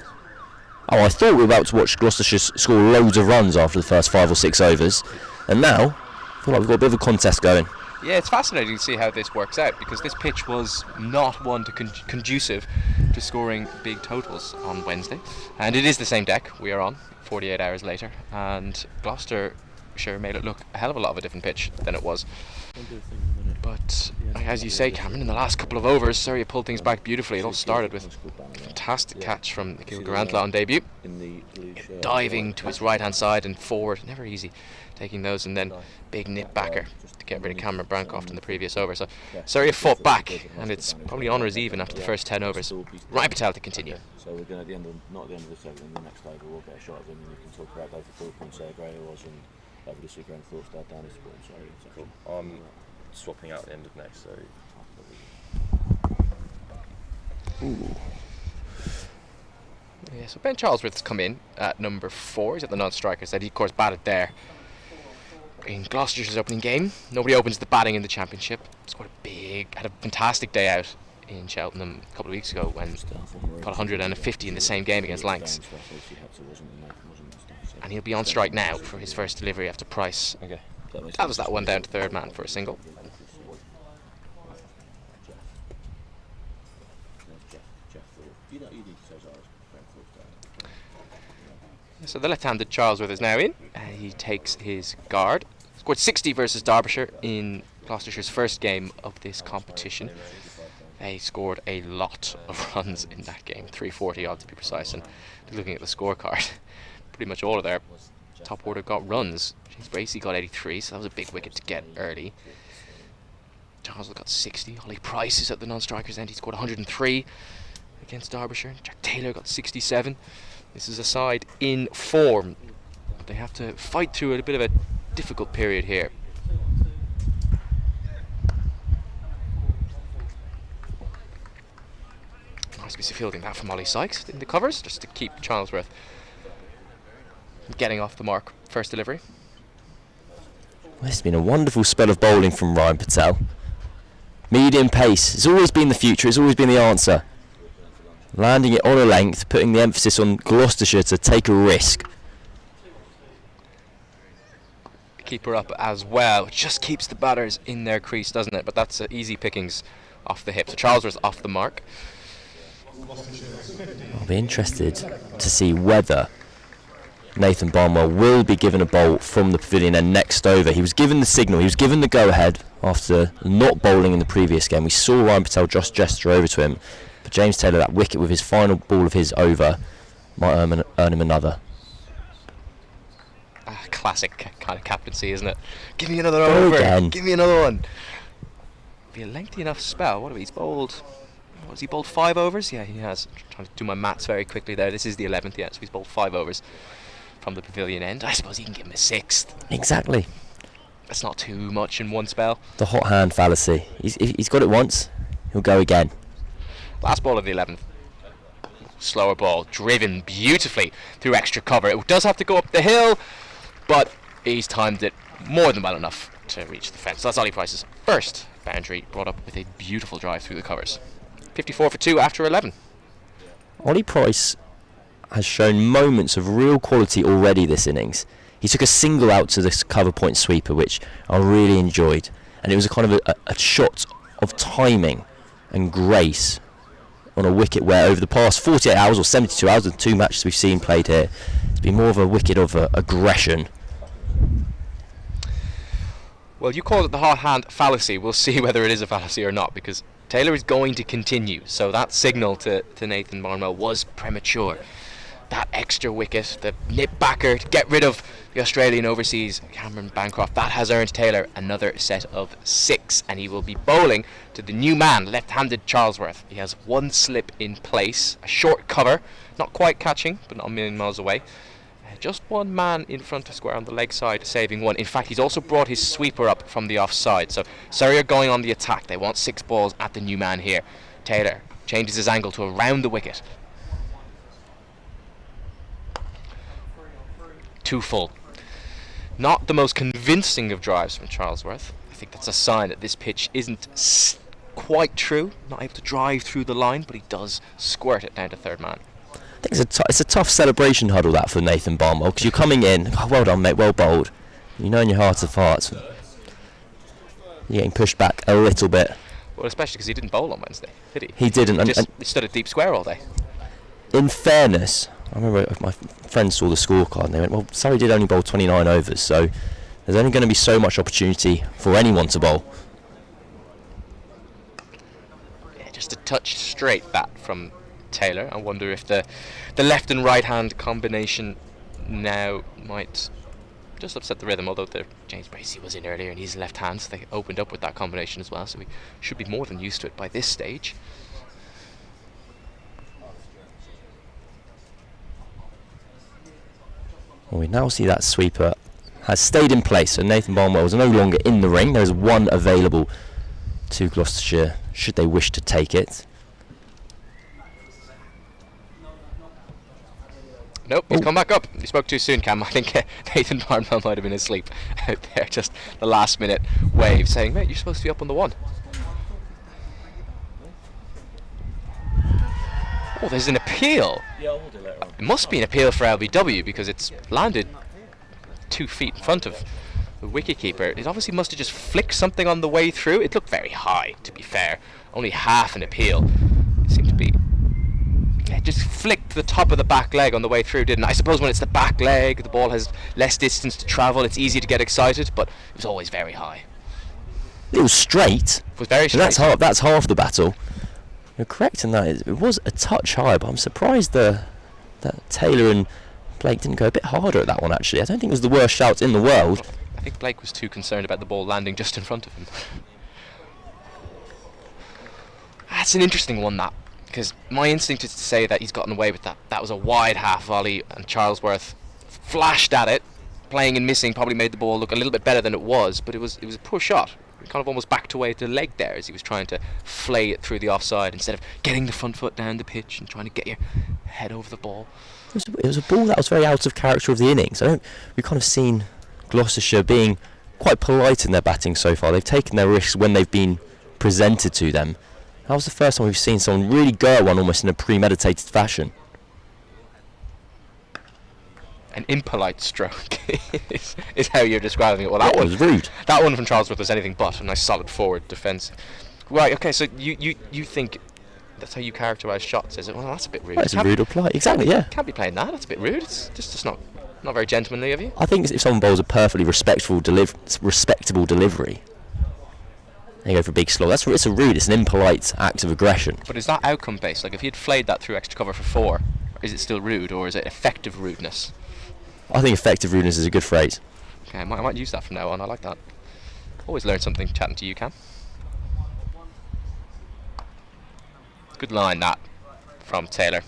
I thought we were about to watch Gloucestershire score loads of runs after the first 5 or 6 overs, and now I feel like we've got a bit of a contest going. Yeah, it's fascinating to see how this works out, because this pitch was not one to conducive to scoring big totals on Wednesday, and it is the same deck we are on 48 hours later, and Gloucestershire made it look a hell of a lot of a different pitch than it was. But as you say, Cameron, in the last couple of overs, Surrey pulled things back beautifully. It all started with a fantastic catch from Nikhil Garantla on debut, diving to his right hand side and forward, never easy taking those, and then big nip backer to get rid of Cameron Bancroft in the previous over. So Surrey have fought back, and it's probably honours even after the first 10 overs. Ryan Patel to continue. So we're going to, not at the end of the segment, the next over we'll get a shot of him, and we can talk about both the 4 points how great it was, and obviously grand thoughts about Danny's support. Sorry. Cool. I'm swapping out at the end of next, so. Ooh. Yeah, so Ben Charlesworth's come in at number 4. He's at the non-strikers. That he, of course, batted there in Gloucestershire's opening game. Nobody opens the batting in the championship. Scored had a fantastic day out in Cheltenham a couple of weeks ago when got 150 in the same game against Lancs. And he'll be on strike now for his first delivery after Price. Okay. That was that one down to third man for a single. So the left-handed Charlesworth is now in. He takes his guard. Scored 60 versus Derbyshire in Gloucestershire's first game of this competition. They scored a lot of runs in that game, 340 odd to be precise. And looking at the scorecard, pretty much all of their top order got runs. James Bracey got 83, so that was a big wicket to get early. Charlesworth got 60. Ollie Price is at the non-strikers end. He scored 103 against Derbyshire. Jack Taylor got 67. This is a side in form. They have to fight through a bit of a difficult period here. Nice piece of fielding that from Ollie Sykes in the covers, just to keep Charlesworth getting off the mark. First delivery. Well, it's been a wonderful spell of bowling from Ryan Patel. Medium pace. It's always been the future. It's always been the answer. Landing it on a length, putting the emphasis on Gloucestershire to take a risk. Keeper up as well, which just keeps the batters in their crease, doesn't it? But that's easy pickings off the hip. So Charlesworth's off the mark. I'll be interested to see whether Nathan Barnwell will be given a bowl from the pavilion end next over. He was given the signal, he was given the go-ahead after not bowling in the previous game. We saw Ryan Patel just gesture over to him, but James Taylor, that wicket with his final ball of his over, might earn him another. Classic kind of captaincy, isn't it? Give me another Go over. again. Give me another one. Be a lengthy enough spell. What have he's bowled? What has he bowled? 5 overs? Yeah, he has. I'm trying to do my maths very quickly there. This is the 11th yet, so he's bowled 5 overs from the pavilion end. I suppose he can give him a 6th. Exactly. That's not too much in one spell. The hot hand fallacy. He's got it once, he'll go again. Last ball of the 11th. Slower ball, driven beautifully through extra cover. It does have to go up the hill, but he's timed it more than well enough to reach the fence. So that's Ollie Price's first boundary, brought up with a beautiful drive through the covers. 54 for 2 after 11. Ollie Price has shown moments of real quality already this innings. He took a single out to this cover point sweeper, which I really enjoyed, and it was a kind of a shot of timing and grace on a wicket where over the past 48 hours or 72 hours, the 2 matches we've seen played here, it's been more of a wicket of aggression. Well, you called it the hot hand fallacy. We'll see whether it is a fallacy or not, because Taylor is going to continue, so that signal to Nathan Barnwell was premature. That extra wicket, the nip backer to get rid of the Australian overseas Cameron Bancroft, that has earned Taylor another set of 6, and he will be bowling to the new man, left-handed Charlesworth. He has one slip in place, a short cover, not quite catching, but not a million miles away. Just one man in front of square on the leg side, saving one. In fact, he's also brought his sweeper up from the offside. So Surrey are going on the attack. They want 6 balls at the new man here. Taylor changes his angle to around the wicket. 2 full. Not the most convincing of drives from Charlesworth. I think that's a sign that this pitch isn't quite true. Not able to drive through the line, but he does squirt it down to third man. I think it's a tough celebration huddle, that, for Nathan Barnwell, because you're coming in, oh, well done mate, well bowled. You know in your heart of hearts you're getting pushed back a little bit. Well, especially because he didn't bowl on Wednesday, did he? He didn't. He stood at deep square all day. In fairness, I remember my friends saw the scorecard and they went, well, Surrey did only bowl 29 overs, so there's only going to be so much opportunity for anyone to bowl. Yeah, just a touch straight that from Taylor. I wonder if the left and right hand combination now might just upset the rhythm, although James Bracey was in earlier and he's left hand, so they opened up with that combination as well, so we should be more than used to it by this stage. Well, we now see that sweeper has stayed in place, so Nathan Barnwell is no longer in the ring. There's one available to Gloucestershire should they wish to take it. Nope, he's come back up. You spoke too soon, Cam. I think Nathan Barnwell might have been asleep out there. Just the last minute wave saying, mate, you're supposed to be up on the 1. Oh, there's an appeal. Yeah, we'll do later on. It must be an appeal for LBW because it's landed 2 feet in front of the wicketkeeper. It obviously must have just flicked something on the way through. It looked very high, to be fair. Only half an appeal. It seemed to be... It just flicked the top of the back leg on the way through, didn't it? I suppose when it's the back leg, the ball has less distance to travel, it's easy to get excited, but it was always very high. It was straight. It was very And straight. that's half the battle. You're correct in that. It was a touch high, but I'm surprised that Taylor and Blake didn't go a bit harder at that one, actually. I don't think it was the worst shout in the world. I think Blake was too concerned about the ball landing just in front of him. That's an interesting one, that. Because my instinct is to say that he's gotten away with that. That was a wide half volley, and Charlesworth flashed at it, playing and missing, probably made the ball look a little bit better than it was, but it was a poor shot. He kind of almost backed away to the leg there as he was trying to flay it through the offside instead of getting the front foot down the pitch and trying to get your head over the ball. It was a ball that was very out of character of the innings. We've kind of seen Gloucestershire being quite polite in their batting so far. They've taken their risks when they've been presented to them. That was the first time we've seen someone really go at one almost in a premeditated fashion. An impolite stroke is how you're describing it. Well, that Yeah, one it was rude. That one from Charlesworth was anything but a nice solid forward defence. Right, okay, so you think that's how you characterise shots, is it? Well, that's a bit rude. That's a rude or polite. Exactly, yeah. Can't be playing that, that's a bit rude. It's just not very gentlemanly of you. I think if someone bowls a perfectly respectable delivery, they go for a big slog. It's a rude. It's an impolite act of aggression. But is that outcome based? Like, if he had flayed that through extra cover for 4, is it still rude, or is it effective rudeness? I think effective rudeness is a good phrase. Okay, I might use that from now on. I like that. Always learn something chatting to you, Cam. Good line, that, from Taylor.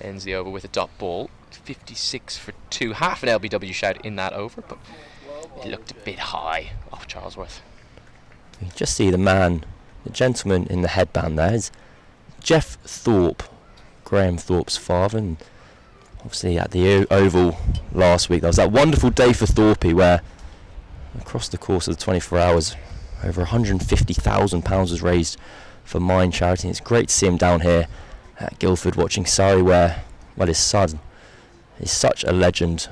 Ends the over with a dot ball. 56 for 2. Half an LBW shout in that over, but it looked a bit high off Charlesworth. You just see the gentleman in the headband there is Jeff Thorpe, Graham Thorpe's father, and obviously at the Oval last week there was that wonderful day for Thorpe where across the course of the 24 hours over £150,000 was raised for Mind Charity. And it's great to see him down here at Guildford watching Surrey where, well, his son is such a legend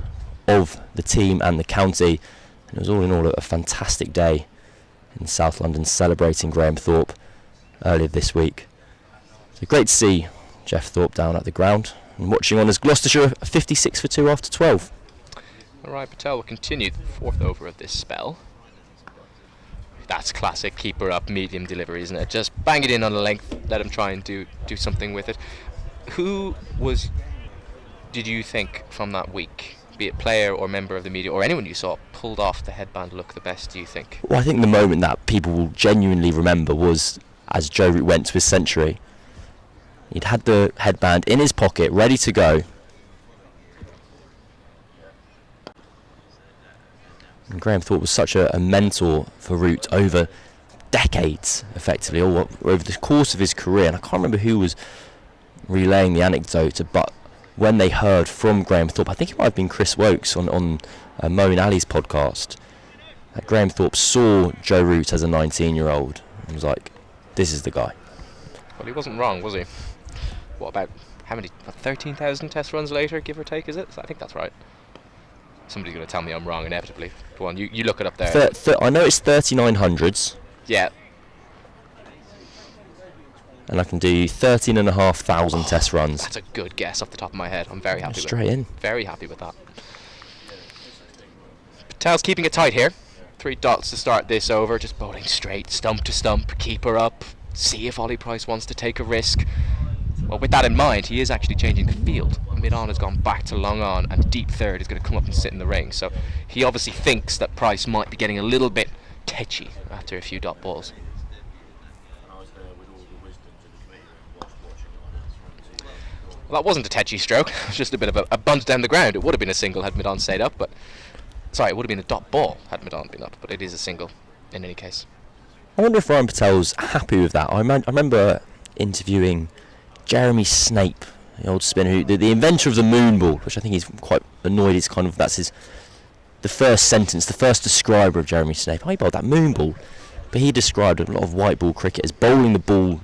of the team and the county, and it was all in all a fantastic day in South London celebrating Graham Thorpe earlier this week. So great to see Jeff Thorpe down at the ground and watching on as Gloucestershire 56 for 2 after 12. Alright, Patel will continue the 4th over of this spell. That's classic keeper up medium delivery, isn't it? Just bang it in on the length, let him try and do something with it. Who did you think from that week, be it player or member of the media or anyone you saw, pulled off the headband look the best, do you think? Well, I think the moment that people will genuinely remember was as Joe Root went to his century. He'd had the headband in his pocket, ready to go. And Graham Thorpe was such a mentor for Root over decades, effectively, or over the course of his career. And I can't remember who was relaying the anecdote, but when they heard from Graham Thorpe, I think it might have been Chris Wokes on Mo and Ali's podcast, that Graham Thorpe saw Joe Root as a 19-year-old and was like, this is the guy. Well, he wasn't wrong, was he? What about, 13,000 test runs later, give or take, is it? I think that's right. Somebody's going to tell me I'm wrong inevitably. Go on, you look it up there. I know it's 3900s. Yeah. And I can do 13,500 test runs. That's a good guess off the top of my head. I'm very happy with that. Straight in. Very happy with that. Patel's keeping it tight here. 3 dots to start this over. Just bowling straight, stump to stump, keeper up. See if Ollie Price wants to take a risk. Well, with that in mind, he is actually changing the field. Mid-on has gone back to long on, and deep third is going to come up and sit in the ring. So he obviously thinks that Price might be getting a little bit tetchy after a few dot balls. Well, that wasn't a tetchy stroke. It was just a bit of a bunt down the ground. It would have been a single had Mid-on stayed up, but... Sorry, it would have been a dot ball had Mid-on been up, but it is a single in any case. I wonder if Ryan Patel's happy with that. I remember interviewing Jeremy Snape the old spinner, the inventor of the moon ball, which I think he's quite annoyed. He's kind of the first sentence, the first describer of Jeremy Snape. Oh, he bowled that moon ball, but he described a lot of white ball cricket as bowling the ball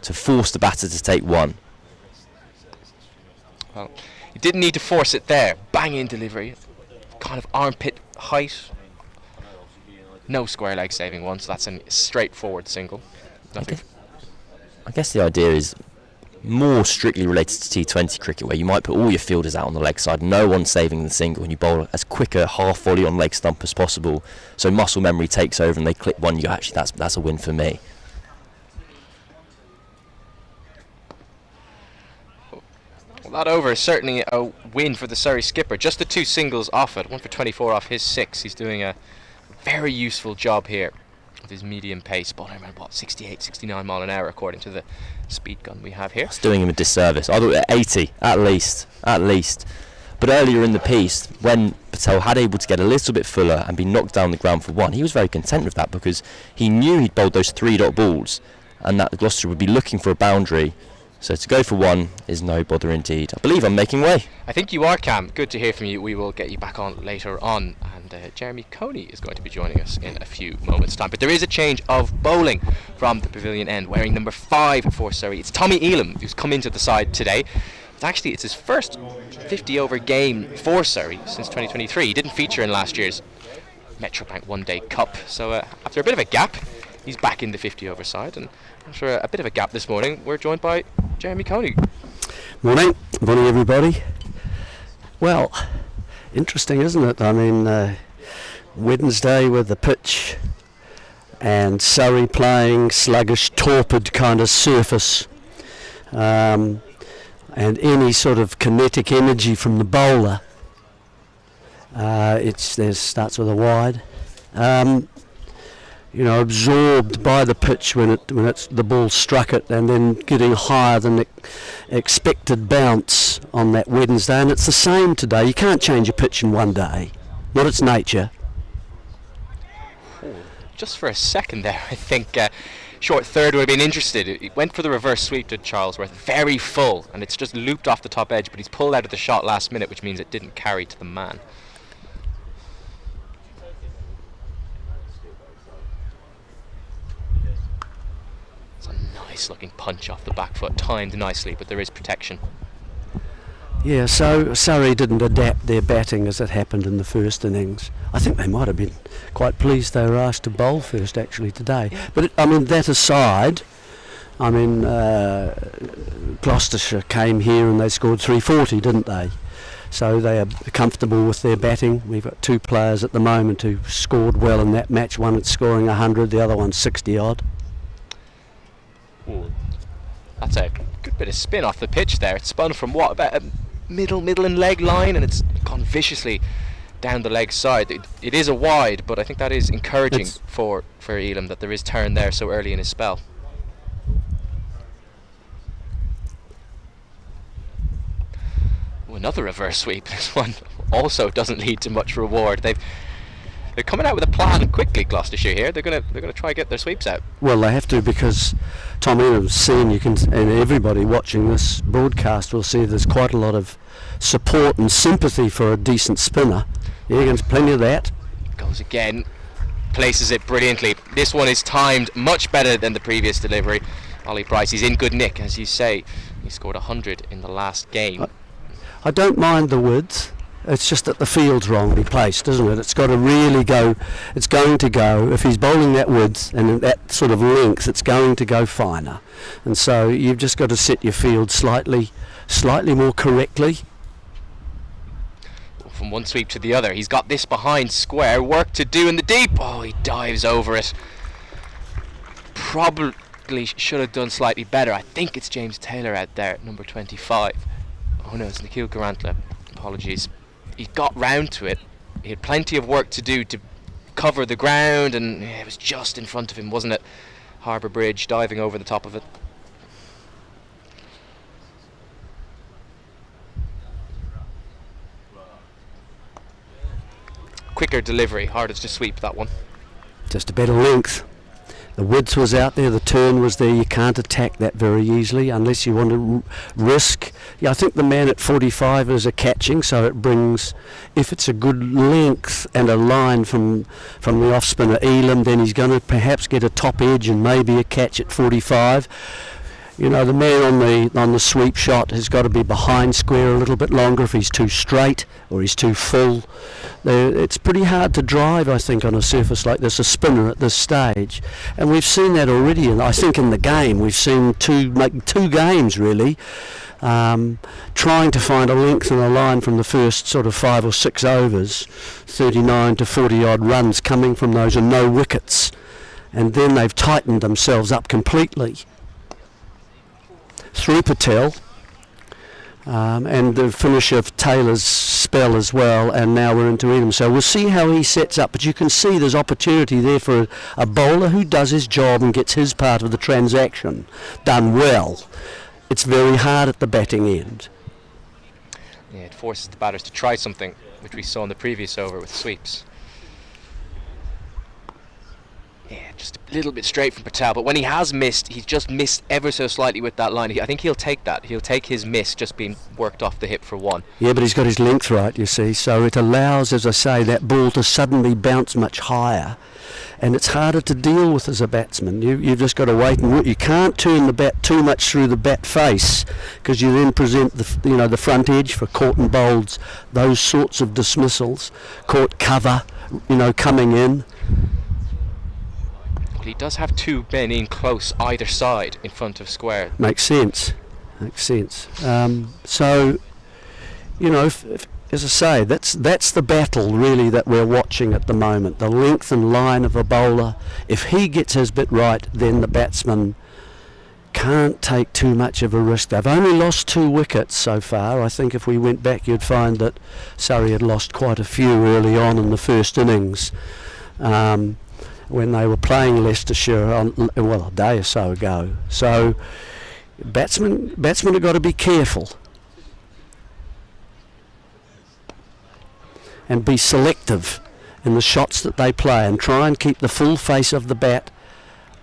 to force the batter to take one. Well, he didn't need to force it there. Bang-in delivery, kind of armpit height. No square leg saving one, so that's a straightforward single. Nothing. I guess the idea is more strictly related to T20 cricket, where you might put all your fielders out on the leg side, no one saving the single, and you bowl as quick a half volley on leg stump as possible, so muscle memory takes over and they clip one. You actually, that's a win for me. Well, that over is certainly a win for the Surrey skipper. Just the 2 singles off it, 1 for 24 off his 6. He's doing a very useful job here with his medium pace, bowling around 68, 69 mile an hour according to the speed gun we have here. It's doing him a disservice. I thought 80 at least. But earlier in the piece, when Patel had able to get a little bit fuller and be knocked down the ground for 1, he was very content with that because he knew he'd bowled those 3-dot balls and that Gloucestershire would be looking for a boundary. So to go for 1 is no bother indeed. I believe I'm making way. I think you are, Cam. Good to hear from you. We will get you back on later on, and Jeremy Coney is going to be joining us in a few moments' time. But there is a change of bowling from the pavilion end, wearing number 5 for Surrey. It's Tommy Elam, who's come into the side today. It's his first 50-over game for Surrey since 2023. He didn't feature in last year's Metrobank One Day Cup, so after a bit of a gap, he's back in the 50-over side, and after a bit of a gap this morning, we're joined by Jeremy Coney. Morning everybody. Well, interesting, isn't it? I mean, Wednesday with the pitch and Surrey playing sluggish, torpid kind of surface, and any sort of kinetic energy from the bowler. It starts with a wide. Absorbed by the pitch when the ball struck it, and then getting higher than the expected bounce on that Wednesday. And it's the same today. You can't change a pitch in one day. Not its nature. Just for a second there, I think short third would have been interested. He went for the reverse sweep to Charlesworth, very full, and it's just looped off the top edge, but he's pulled out of the shot last minute, which means it didn't carry to the man. Looking punch off the back foot, timed nicely, but there is protection. Yeah, so Surrey didn't adapt their batting as it happened in the first innings. I think they might have been quite pleased they were asked to bowl first actually today. But that aside, Gloucestershire came here and they scored 340, didn't they? So they are comfortable with their batting. We've got 2 players at the moment who scored well in that match. One is scoring 100, the other one's 60 odd. That's a good bit of spin off the pitch there. It's spun from about a middle and leg line, and it's gone viciously down the leg side. It is a wide, but I think that is encouraging for Elam that there is turn there so early in his spell. Another reverse sweep. This one also doesn't lead to much reward. They're coming out with a plan quickly, Gloucestershire here. They're gonna try to get their sweeps out. Well, they have to, because Tom Elam's seen, and everybody watching this broadcast will see there's quite a lot of support and sympathy for a decent spinner. Yeah, there's plenty of that. Goes again, places it brilliantly. This one is timed much better than the previous delivery. Ollie Price, he's in good nick, as you say. He scored 100 in the last game. I don't mind the width. It's just that the field's wrongly placed, isn't it? It's got to really go. It's going to go, if he's bowling that width and that sort of length, it's going to go finer. And so you've just got to set your field slightly more correctly. From one sweep to the other, he's got this behind square, work to do in the deep. Oh, he dives over it. Probably should have done slightly better. I think it's James Taylor out there at number 25. Oh no, it's Nikhil Garantla. Apologies. He got round to it. He had plenty of work to do to cover the ground, and it was just in front of him, wasn't it? Harbour Bridge diving over the top of it. Quicker delivery, harder to sweep that one. Just a better length. The width was out there, the turn was there. You can't attack that very easily unless you want to risk. Yeah, I think the man at 45 is a catching, so it brings, if it's a good length and a line from the off spinner Elam, then he's going to perhaps get a top edge and maybe a catch at 45. You know, the man on the sweep shot has got to be behind square a little bit longer if he's too straight or he's too full. It's pretty hard to drive, I think, on a surface like this, a spinner at this stage. And we've seen that already, and I think in the game we've seen two games really, trying to find a length and a line from the first sort of 5 or 6 overs, 39 to 40 odd runs coming from those and no wickets. And then they've tightened themselves up completely through Patel, and the finish of Taylor's spell as well, and now we're into Elam. So we'll see how he sets up, but you can see there's opportunity there for a bowler who does his job and gets his part of the transaction done well. It's very hard at the batting end. Yeah, it forces the batters to try something, which we saw in the previous over with sweeps. Yeah, just a little bit straight from Patel, but when he has missed, he's just missed ever so slightly with that line. I think he'll take that. He'll take his miss just being worked off the hip for one. Yeah, but he's got his length right, you see, so it allows, as I say, that ball to suddenly bounce much higher, and it's harder to deal with as a batsman. You've just got to wait, and you can't turn the bat too much through the bat face, because you then present the front edge for caught and bowled, those sorts of dismissals, caught cover, coming in. He does have 2 men in close either side in front of square. Makes sense. So, as I say, that's the battle really that we're watching at the moment. The length and line of a bowler. If he gets his bit right, then the batsman can't take too much of a risk. They've only lost 2 wickets so far. I think if we went back, you'd find that Surrey had lost quite a few early on in the first innings. When they were playing Gloucestershire a day or so ago. So batsmen have got to be careful and be selective in the shots that they play and try and keep the full face of the bat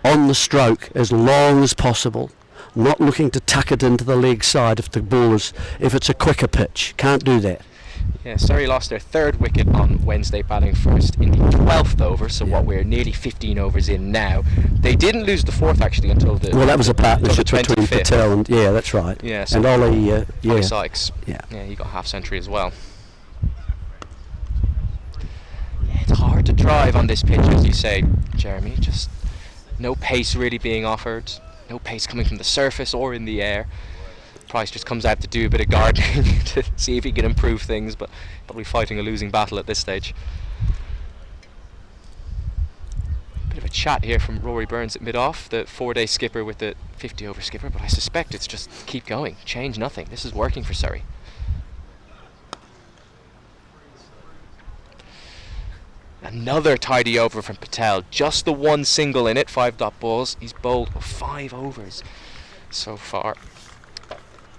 on the stroke as long as possible, not looking to tuck it into the leg side if it's a quicker pitch. Can't do that. Yeah, Surrey lost their 3rd wicket on Wednesday, batting first in the 12th over, so what we're nearly 15 overs in now. They didn't lose the 4th actually until the... Well, that was a partnership between 25th. Patel and... Yeah, that's right. Yeah, so and Ollie... Ollie Sykes. Yeah, he got half century as well. Yeah, it's hard to drive on this pitch, as you say, Jeremy. Just no pace really being offered, no pace coming from the surface or in the air. Price just comes out to do a bit of gardening to see if he can improve things, but probably fighting a losing battle at this stage. Bit of a chat here from Rory Burns at mid-off, the 4-day skipper with the 50-over skipper, but I suspect it's just keep going, change nothing. This is working for Surrey. Another tidy over from Patel, just the 1 single in it, 5 dot balls. He's bowled 5 overs so far.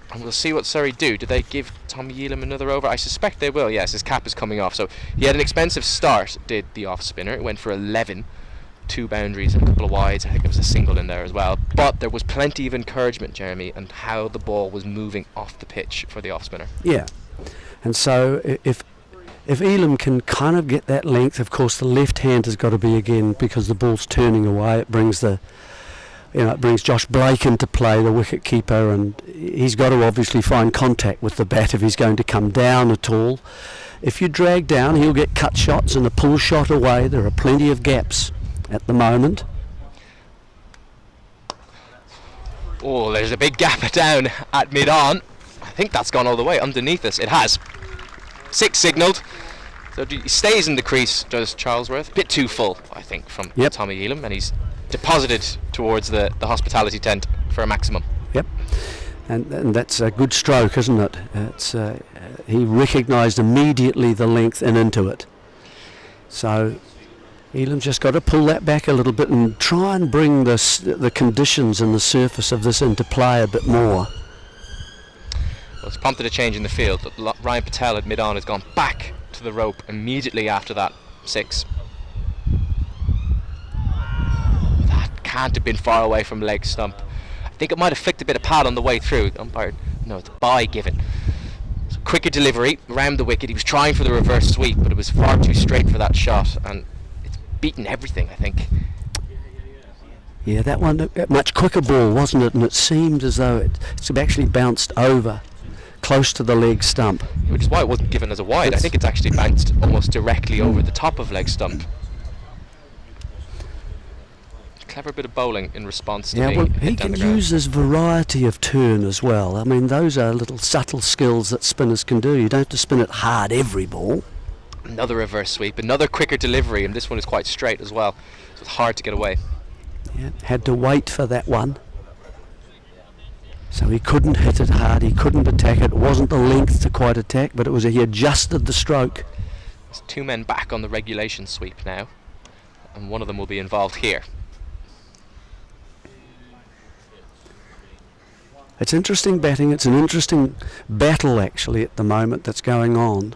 And we'll see what Surrey do. Do they give Tommy Elam another over? I suspect they will, yes. His cap is coming off. So he had an expensive start, did the off-spinner. It went for 11. 2 boundaries and a couple of wides. I think there was a single in there as well. But there was plenty of encouragement, Jeremy, and how the ball was moving off the pitch for the off-spinner. Yeah. And so if Elam can kind of get that length, of course the left hand has got to be again, because the ball's turning away, it brings Josh Blake into play, the wicket keeper, and he's got to obviously find contact with the bat if he's going to come down at all. If you drag down, he'll get cut shots and a pull shot away. There are plenty of gaps at the moment. Oh, there's a big gap down at mid-on. I think that's gone all the way underneath us. It has. 6 signalled. So he stays in the crease, does Charlesworth. A bit too full, I think, from Tommy Elam, and he's deposited towards the hospitality tent for a maximum. Yep, and that's a good stroke, isn't it? It's he recognised immediately the length and into it. So Elam's just got to pull that back a little bit and try and bring the conditions and the surface of this into play a bit more. Well, it's prompted a change in the field. Ryan Patel at mid-on has gone back to the rope immediately after that 6. can't have been far away from leg stump. I think it might have flicked a bit of pad on the way through. The umpire, no, it's a bye given. So quicker delivery, round the wicket. He was trying for the reverse sweep, but it was far too straight for that shot, and it's beaten everything, I think. Yeah, that one, a much quicker ball, wasn't it? And it seemed as though it's actually bounced over, close to the leg stump. Which is why it wasn't given as a wide. I think it's actually bounced almost directly over the top of leg stump. Clever bit of bowling in response to being he hit down can the ground. use his variety of turn as well. I mean, those are little subtle skills that spinners can do. You don't have to spin it hard every ball. Another reverse sweep, another quicker delivery, and this one is quite straight as well, so it's hard to get away. Yeah, had to wait for that one. So he couldn't hit it hard, he couldn't attack it. It wasn't the length to quite attack, but it was he adjusted the stroke. There's 2 men back on the regulation sweep now, and one of them will be involved here. It's interesting batting. It's an interesting battle actually at the moment that's going on.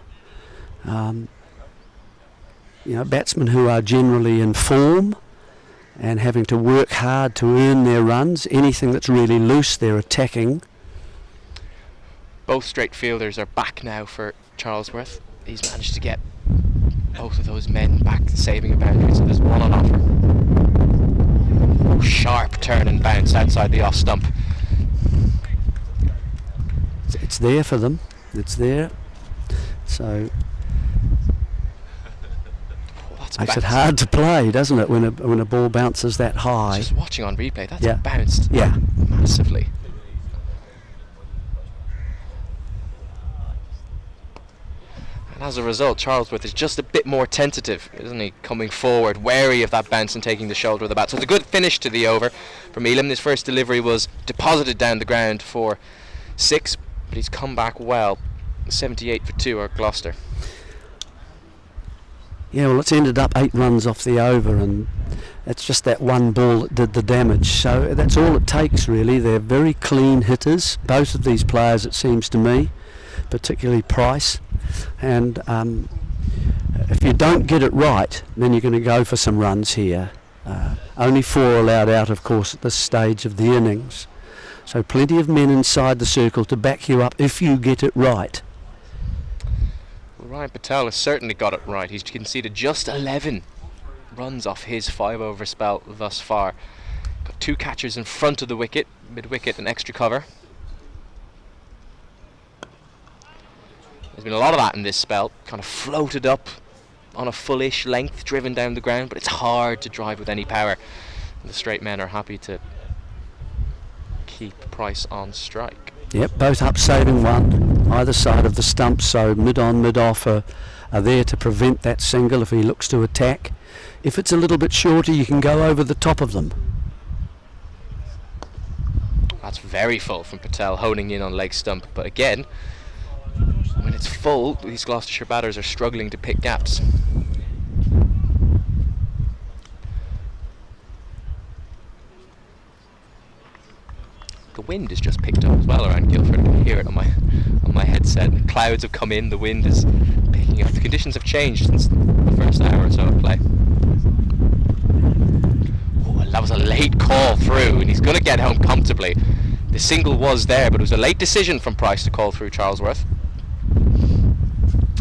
Batsmen who are generally in form and having to work hard to earn their runs. Anything that's really loose, they're attacking. Both straight fielders are back now for Charlesworth. He's managed to get both of those men back saving a boundary, so there's one on offer. Oh, sharp turn and bounce outside the off stump. It's there for them. It's there. So makes it hard to play, doesn't it, when a ball bounces that high? Just watching on replay, that's bounced Yeah. massively. And as a result, Charlesworth is just a bit more tentative, isn't he? Coming forward, wary of that bounce and taking the shoulder of the bat. So it's a good finish to the over from Elam. His first delivery was deposited down the ground for 6, but he's come back well. 78 for 2 are Gloucester. Yeah, well, it's ended up 8 runs off the over, and it's just that one ball that did the damage. So that's all it takes, really. They're very clean hitters, both of these players, it seems to me, particularly Price. And if you don't get it right, then you're going to go for some runs here. Only 4 allowed out, of course, at this stage of the innings. So plenty of men inside the circle to back you up if you get it right. Ryan Patel has certainly got it right. He's conceded just 11 runs off his 5-over spell thus far. Got 2 catchers in front of the wicket, mid-wicket and extra cover. There's been a lot of that in this spell, kind of floated up on a fullish length, driven down the ground, but it's hard to drive with any power. And the straight men are happy to keep Price on strike. Yep, both up saving one, either side of the stump, so mid-on, mid-off are there to prevent that single if he looks to attack. If it's a little bit shorter, you can go over the top of them. That's very full from Patel, honing in on leg stump, but again, when it's full, these Gloucestershire batters are struggling to pick gaps. The wind is just picked up as well around Guildford. I can hear it on my headset. The clouds have come in, the wind is picking up. The conditions have changed since the first hour or so of play. Oh, that was a late call through, and he's going to get home comfortably. The single was there, but it was a late decision from Price to call through Charlesworth.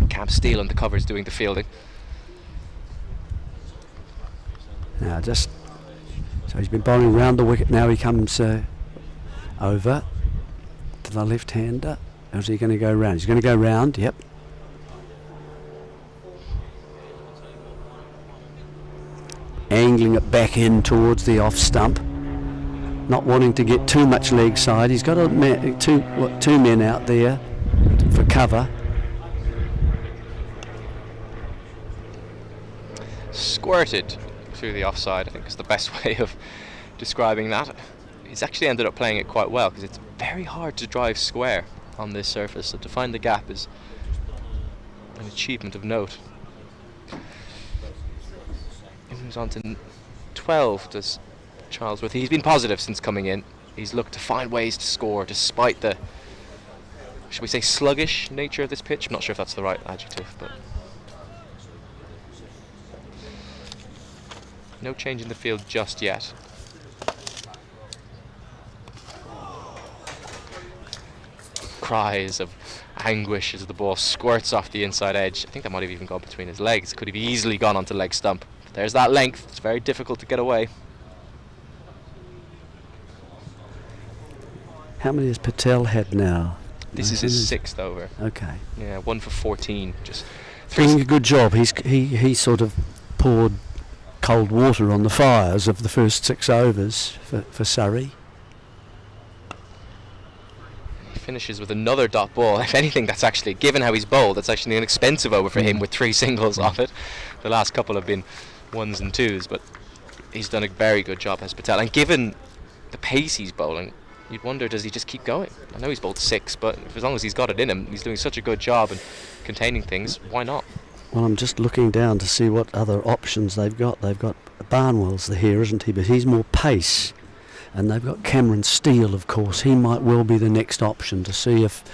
Cam Steele on the covers doing the fielding. Now so he's been bowling round the wicket. Now he comes over to the left-hander. How's he going to go round? He's going to go round, yep. Angling it back in towards the off stump. Not wanting to get too much leg side. He's got two men out there for cover. Squirted through the offside, I think is the best way of describing that. He's actually ended up playing it quite well because it's very hard to drive square on this surface, so to find the gap is an achievement of note. He moves on to 12, does Charlesworth. He's been positive since coming in. He's looked to find ways to score despite the, should we say, sluggish nature of this pitch? I'm not sure if that's the right adjective, but no change in the field just yet. cries of anguish as the ball squirts off the inside edge. I think that might have even gone between his legs. Could have easily gone onto leg stump. But there's that length. It's very difficult to get away. How many has Patel had now? This is his 6th over. Okay. Yeah, 1 for 14. Just Doing a good job. He sort of poured cold water on the fires of the first 6 overs for Surrey. He finishes with another dot ball. If anything, that's actually, given how he's bowled, that's actually an expensive over for him with 3 singles off it. The last couple have been 1s and 2s, but he's done a very good job as Patel. And given the pace he's bowling, you'd wonder, does he just keep going? I know he's bowled 6, but as long as he's got it in him, he's doing such a good job and containing things, why not? Well, I'm just looking down to see what other options they've got. They've got Barnwell's here, isn't he? But he's more pace. And they've got Cameron Steele, of course. He might well be the next option to see if,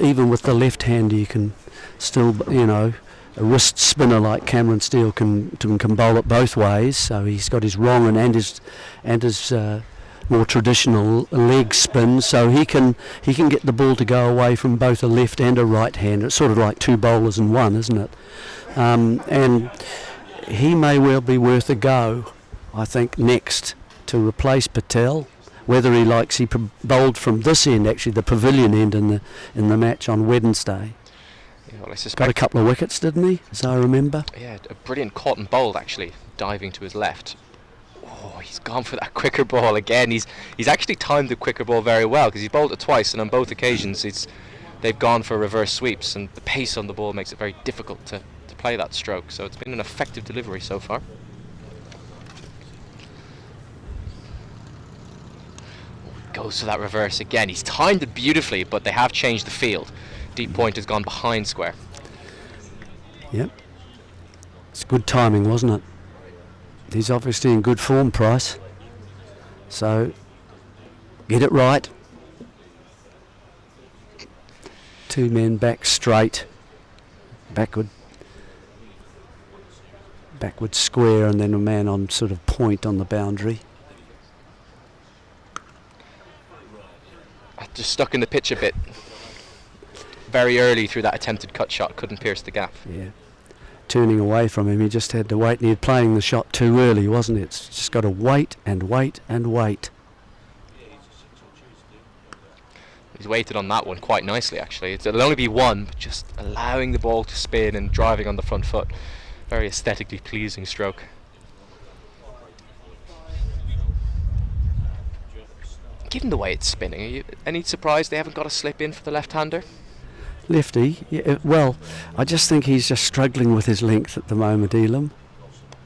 even with the left hand, you can still, a wrist spinner like Cameron Steele can bowl it both ways. So he's got his wrong and his more traditional leg spin, so he can get the ball to go away from both a left and a right hand. It's sort of like 2 bowlers in one, isn't it? And he may well be worth a go, I think, next to replace Patel. Whether he likes, he bowled from this end, actually the pavilion end in the match on Wednesday. Yeah, well, I suspect Got a couple of wickets, didn't he, as I remember? Yeah, a brilliant caught and bowled, actually, diving to his left. Oh, he's gone for that quicker ball again. He's actually timed the quicker ball very well, because he bowled it twice, and on both occasions they've gone for reverse sweeps, and the pace on the ball makes it very difficult to play that stroke. So it's been an effective delivery so far. Goes for that reverse again. He's timed it beautifully, but they have changed the field. Deep point has gone behind square. Yep. It's good timing, wasn't it? He's obviously in good form, Price. So, get it right. 2 men back straight. Backward square, and then a man on sort of point on the boundary. Just stuck in the pitch a bit. Very early through that attempted cut shot, couldn't pierce the gap. Yeah. Turning away from him, he just had to wait, and he had playing the shot too early, wasn't it? It's just got to wait and wait and wait. He's waited on that one quite nicely, actually. It'll only be 1, but just allowing the ball to spin and driving on the front foot. Very aesthetically pleasing stroke. Given the way it's spinning, are you any surprised they haven't got a slip in for the left-hander? Lefty, yeah, well, I just think he's just struggling with his length at the moment, Elam.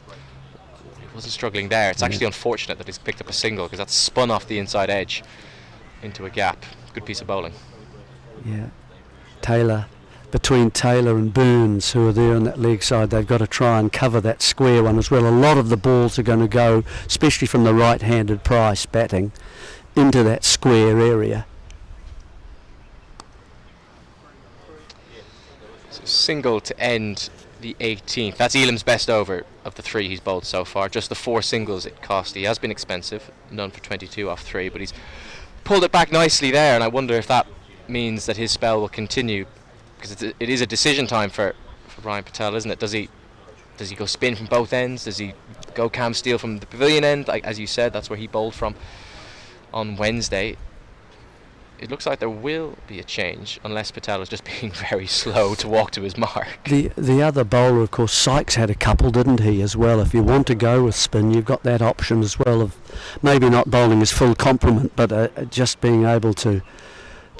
He wasn't struggling there. It's actually unfortunate that he's picked up a single, because that's spun off the inside edge into a gap. Good piece of bowling. Yeah. Taylor, between Taylor and Burns, who are there on that leg side, they've got to try and cover that square one as well. A lot of the balls are going to go, especially from the right-handed Price batting, into that square area. So single to end the 18th. That's Elam's best over of the 3 he's bowled so far. Just the 4 singles it cost. He has been expensive, none for 22 off 3, but he's pulled it back nicely there, and I wonder if that means that his spell will continue, because it is a decision time for Ryan Patel, isn't it? Does he go spin from both ends? Does he go Cam Steele from the pavilion end? Like, as you said, that's where he bowled from on Wednesday. It looks like there will be a change, unless Patel is just being very slow to walk to his mark. The other bowler, of course, Sykes had a couple, didn't he, as well? If you want to go with spin, you've got that option as well of maybe not bowling his full complement, but just being able to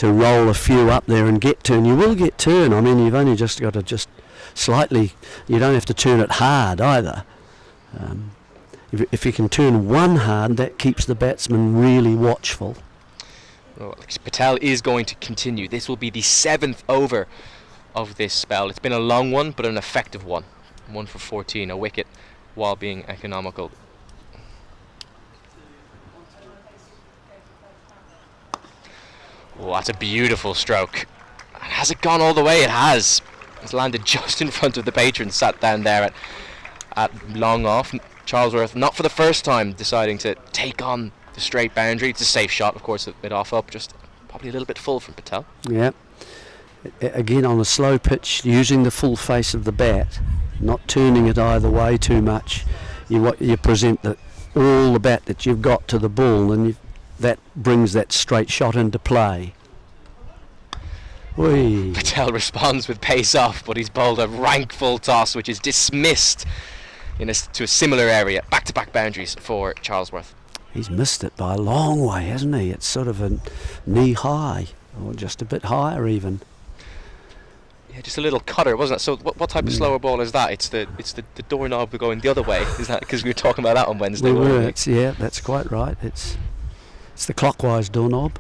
roll a few up there and get turn. You will get turn. I mean, you've only just got to just slightly, you don't have to turn it hard either. If you can turn one hard, that keeps the batsman really watchful. Well, Patel is going to continue. This will be the 7th over of this spell. It's been a long one, but an effective one. 1 for 14, a wicket, while being economical. Oh, that's a beautiful stroke. Has it gone all the way? It has. It's landed just in front of the patron, sat down there at long off. Charlesworth, not for the first time, deciding to take on the straight boundary. It's a safe shot, of course, a bit off up, just probably a little bit full from Patel. Yeah. Again, on a slow pitch, using the full face of the bat, not turning it either way too much. You present all the bat that you've got to the ball, and that brings that straight shot into play. Whee. Patel responds with pace off, but he's bowled a rank full toss, which is dismissed to a similar area. Back-to-back boundaries for Charlesworth. He's missed it by a long way, hasn't he? It's sort of a knee high, or just a bit higher even. Yeah, just a little cutter, wasn't it? So what type of slower ball is that? It's the doorknob going the other way. Is that because we were talking about that on Wednesday? We were. weren't Yeah, that's quite right. It's the clockwise doorknob.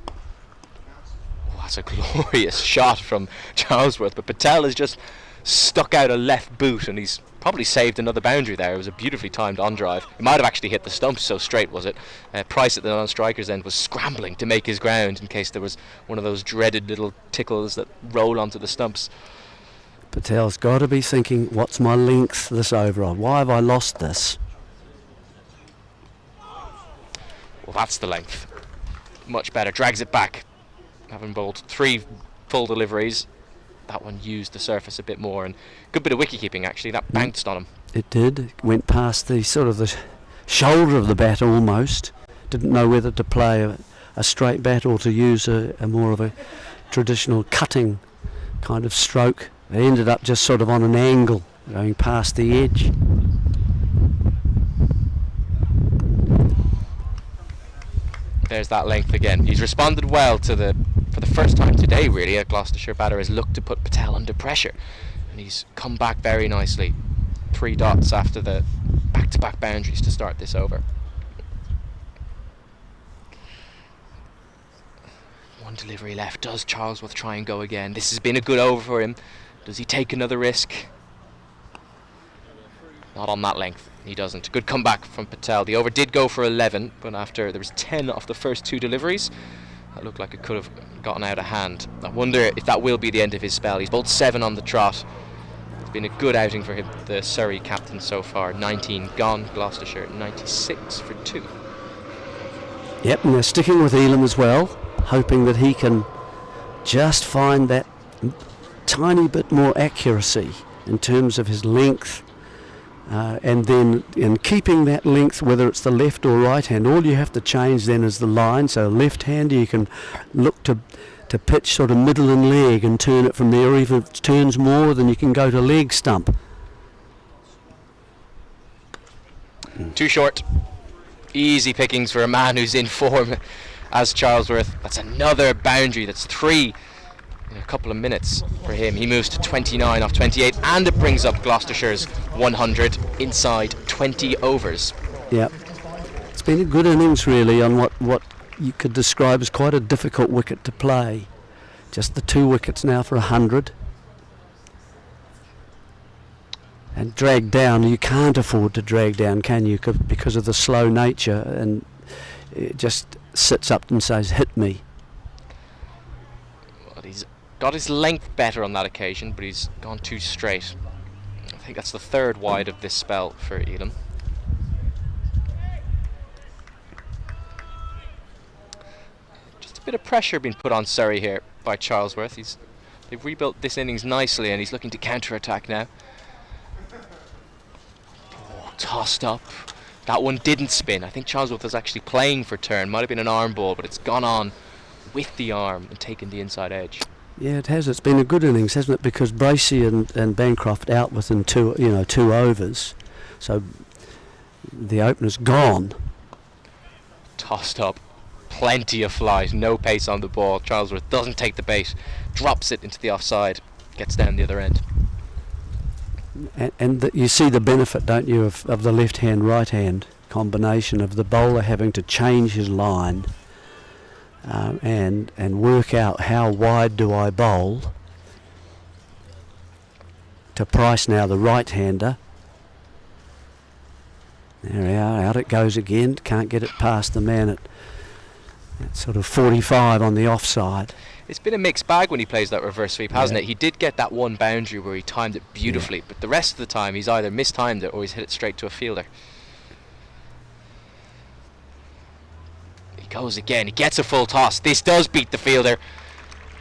Oh, that's a glorious shot from Charlesworth, but Patel has just stuck out a left boot, and he's probably saved another boundary there. It was a beautifully timed on drive. It might have actually hit the stumps, so straight was it. Price at the non-striker's end was scrambling to make his ground in case there was one of those dreaded little tickles that roll onto the stumps. Patel's got to be thinking, what's my length this over on? Why have I lost this? Well, that's the length. Much better. Drags it back. Having bowled 3 full deliveries, that one used the surface a bit more, and good bit of wicket keeping actually. That bounced on him. It did. It went past the sort of the shoulder of the bat almost. Didn't know whether to play a straight bat or to use a more of a traditional cutting kind of stroke. They ended up just sort of on an angle, going past the edge. There's that length again. He's responded well to for the first time today, really. A Gloucestershire batter has looked to put Patel under pressure, and he's come back very nicely. 3 dots after the back-to-back boundaries to start this over. One delivery left. Does Charlesworth try and go again? This has been a good over for him. Does he take another risk? Not on that length. He doesn't. Good comeback from Patel. The over did go for 11, but after there was 10 off the first 2 deliveries, that looked like it could have gotten out of hand. I wonder if that will be the end of his spell. He's bowled 7 on the trot. It's been a good outing for him, the Surrey captain so far. 19 gone. Gloucestershire 96 for 2. Yep, and they're sticking with Elam as well, hoping that he can just find that tiny bit more accuracy in terms of his length. And then in keeping that length, whether it's the left or right hand, all you have to change then is the line. So left hander, you can look to pitch sort of middle and leg and turn it from there, or even if it turns more, then you can go to leg stump. Too short. Easy pickings for a man who's in form as Charlesworth. That's another boundary. That's 3 in a couple of minutes for him. He moves to 29 off 28, and it brings up Gloucestershire's 100 inside 20 overs. Yeah, it's been a good innings really on what you could describe as quite a difficult wicket to play. Just the 2 wickets now for 100. And drag down, you can't afford to drag down, can you? Because of the slow nature, and it just sits up and says, hit me. Well, he's got his length better on that occasion, but he's gone too straight. I think that's the 3rd wide of this spell for Elam. Just a bit of pressure being put on Surrey here by Charlesworth. They've rebuilt this innings nicely, and he's looking to counter-attack now. Oh, tossed up. That one didn't spin. I think Charlesworth was actually playing for turn. Might have been an arm ball, but it's gone on with the arm and taken the inside edge. Yeah, it has. It's been a good innings, hasn't it? Because Bracey and Bancroft out within 2 overs, so the opener's gone. Tossed up, plenty of flight, no pace on the ball. Charlesworth doesn't take the bait, drops it into the offside, gets down the other end. And you see the benefit, don't you, of the left hand right hand combination of the bowler having to change his line. And work out how wide do I bowl to Price now, the right-hander. There we are, out it goes again. Can't get it past the man at sort of 45 on the offside. It's been a mixed bag when he plays that reverse sweep, hasn't it? He did get that one boundary where he timed it beautifully, but the rest of the time he's either mistimed it or he's hit it straight to a fielder. He goes again. He gets a full toss. This does beat the fielder.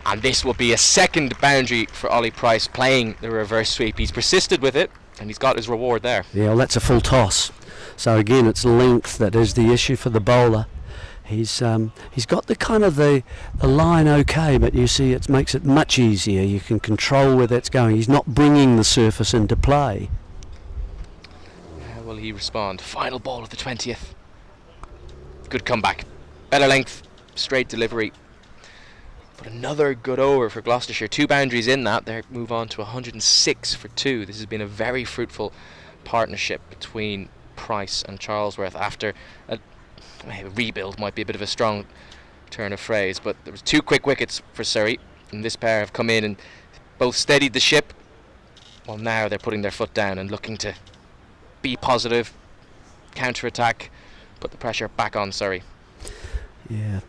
And this will be a second boundary for Ollie Price playing the reverse sweep. He's persisted with it, and he's got his reward there. Yeah, well, that's a full toss. So again, it's length that is the issue for the bowler. He's got the kind of the line okay, but you see it makes it much easier. You can control where that's going. He's not bringing the surface into play. How will he respond? Final ball of the 20th. Good comeback. Better length, straight delivery. But another good over for Gloucestershire. 2 boundaries in that. They move on to 106 for 2. This has been a very fruitful partnership between Price and Charlesworth after a rebuild might be a bit of a strong turn of phrase, but there was 2 quick wickets for Surrey, and this pair have come in and both steadied the ship. Well, now they're putting their foot down and looking to be positive, counter-attack, put the pressure back on Surrey. Yeah.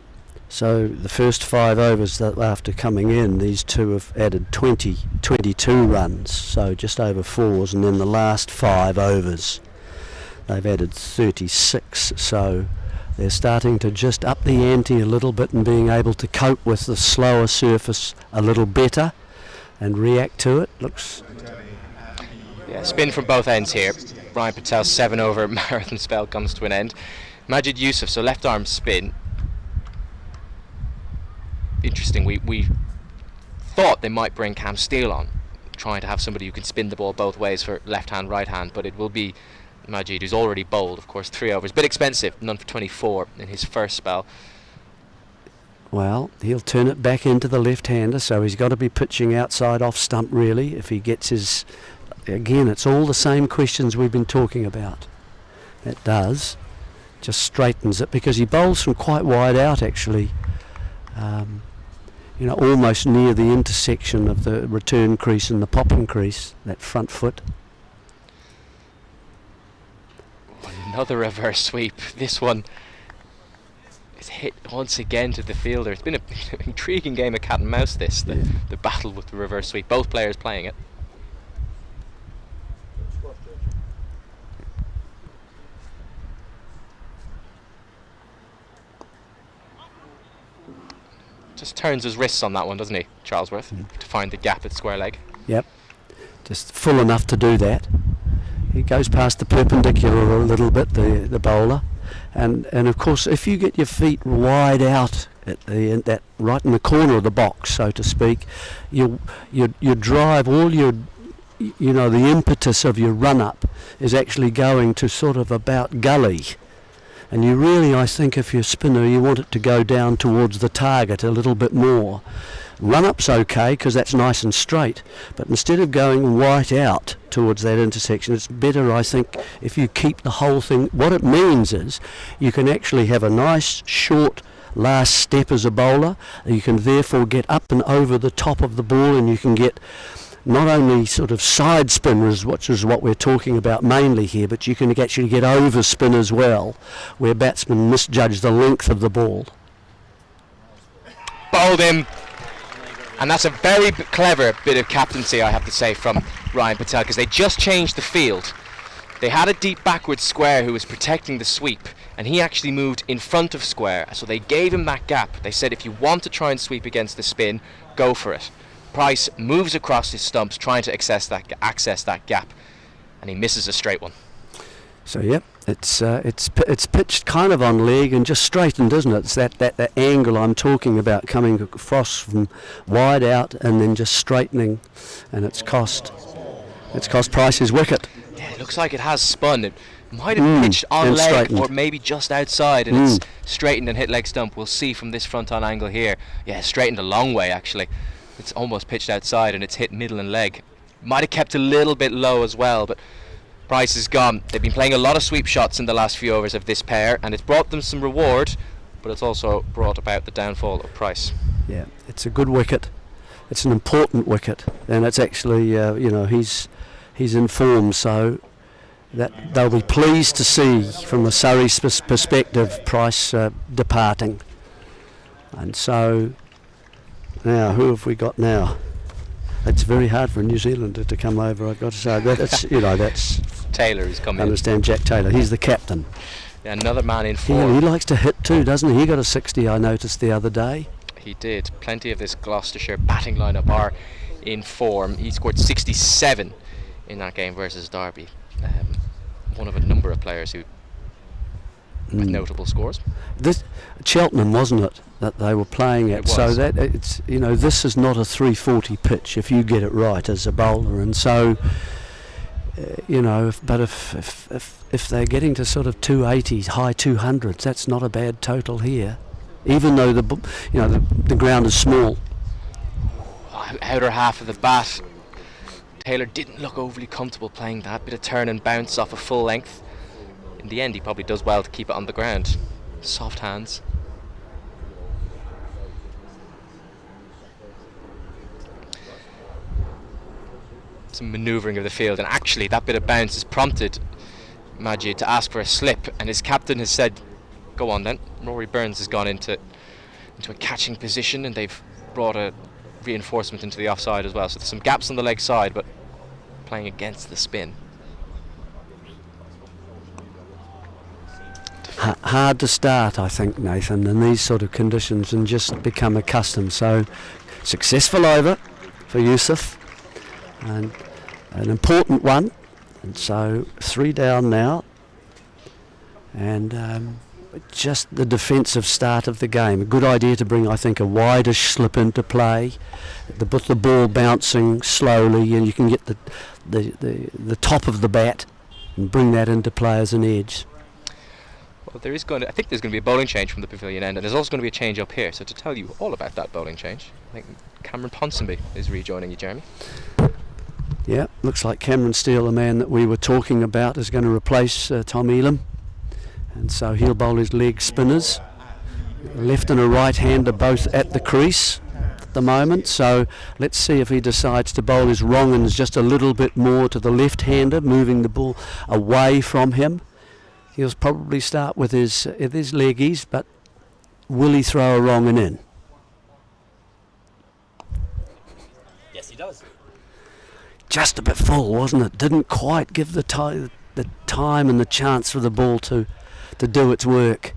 So the first 5 overs that after coming in, these two have added 22 runs, so just over 4s, and then the last 5 overs they've added 36, so they're starting to just up the ante a little bit and being able to cope with the slower surface a little better and react to it. Looks. Yeah, spin from both ends here. Ryan Patel's 7-over marathon spell comes to an end. Majid Yusuf, so left arm spin. Interesting, we thought they might bring Cam Steele on, trying to have somebody who can spin the ball both ways for left hand, right hand, but it will be Majid, who's already bowled, of course, 3 overs. Bit expensive, none for 24 in his first spell. Well, he'll turn it back into the left-hander, so he's got to be pitching outside off stump, really, if he gets his... Again, it's all the same questions we've been talking about. It does. Just straightens it, because he bowls from quite wide out, actually. Almost near the intersection of the return crease and the popping crease, that front foot. Another reverse sweep. This one is hit once again to the fielder. It's been an intriguing game of cat and mouse, this, the battle with the reverse sweep. Both players playing it. Just turns his wrists on that one, doesn't he, Charlesworth, to find the gap at square leg. Yep, just full enough to do that. He goes past the perpendicular a little bit, the bowler, and of course if you get your feet wide out at that right in the corner of the box, so to speak, you drive all your, the impetus of your run up is actually going to sort of about gully. And you really, I think, if you're a spinner, you want it to go down towards the target a little bit more. Run-up's okay, because that's nice and straight, but instead of going right out towards that intersection, it's better, I think, if you keep the whole thing. What it means is you can actually have a nice, short last step as a bowler. You can therefore get up and over the top of the ball, and you can get not only sort of side spinners, which is what we're talking about mainly here, but you can actually get over spin as well, where batsmen misjudge the length of the ball. Bowled him, and that's a very clever bit of captaincy, I have to say, from Ryan Patel, because they just changed the field. They had a deep backward square who was protecting the sweep, and he actually moved in front of square, so they gave him that gap. They said, if you want to try and sweep against the spin, go for it. Price moves across his stumps trying to access that gap, and he misses a straight one. So yep, it's pitched kind of on leg and just straightened, isn't it? It's that angle I'm talking about, coming across from wide out and then just straightening, and it's cost Price his wicket. Yeah, it looks like it has spun. It might have pitched on leg straightened, or maybe just outside, and it's straightened and hit leg stump. We'll see from this front on angle here. Yeah, straightened a long way actually. It's almost pitched outside and it's hit middle and leg. Might have kept a little bit low as well, but Price is gone. They've been playing a lot of sweep shots in the last few overs of this pair, and it's brought them some reward, but it's also brought about the downfall of Price. Yeah, it's a good wicket. It's an important wicket, and it's actually, he's in form, so that they'll be pleased to see from the Surrey perspective Price departing. And so now, who have we got now? It's very hard for a New Zealander to come over, I've got to say. That's Taylor who's come in. I understand Jack Taylor. He's the captain. Yeah, another man in He form. likes to hit too, doesn't he? He got a 60, I noticed the other day. He did. Plenty of this Gloucestershire batting lineup are in form. He scored 67 in that game versus Derby. One of a number of players who with notable scores. This Cheltenham, wasn't it, that they were playing at? It was. So that it's, you know, this is not a 340 pitch if you get it right as a bowler, and so you know, if they're getting to sort of 280s, high 200s, that's not a bad total here, even though the ground is small. Outer half of the bat, Taylor didn't look overly comfortable playing that bit of turn and bounce off a full length. In the end, he probably does well to keep it on the ground. Soft hands. Some manoeuvring of the field, and actually that bit of bounce has prompted Majid to ask for a slip, and his captain has said, go on then. Rory Burns has gone into a catching position, and they've brought a reinforcement into the offside as well, so there's some gaps on the leg side, but playing against the spin. Hard to start, I think, Nathan, in these sort of conditions and just become accustomed. So successful over for Yusuf, and an important one, and so 3 down now, and just the defensive start of the game. A good idea to bring, I think, a wideish slip into play, with the ball bouncing slowly, and you can get the top of the bat and bring that into play as an edge. Well, I think there's going to be a bowling change from the pavilion end, and there's also going to be a change up here. So to tell you all about that bowling change, I think Cameron Ponsonby is rejoining you, Jeremy. Yeah, looks like Cameron Steele, the man that we were talking about, is going to replace Tom Elam, and so he'll bowl his leg spinners. Left and a right hander both at the crease at the moment, so let's see if he decides to bowl his wrong-uns just a little bit more to the left hander, moving the ball away from him. He'll probably start with his leggies, but will he throw a wrong and in? Yes, he does. Just a bit full, wasn't it? Didn't quite give the time and the chance for the ball to do its work.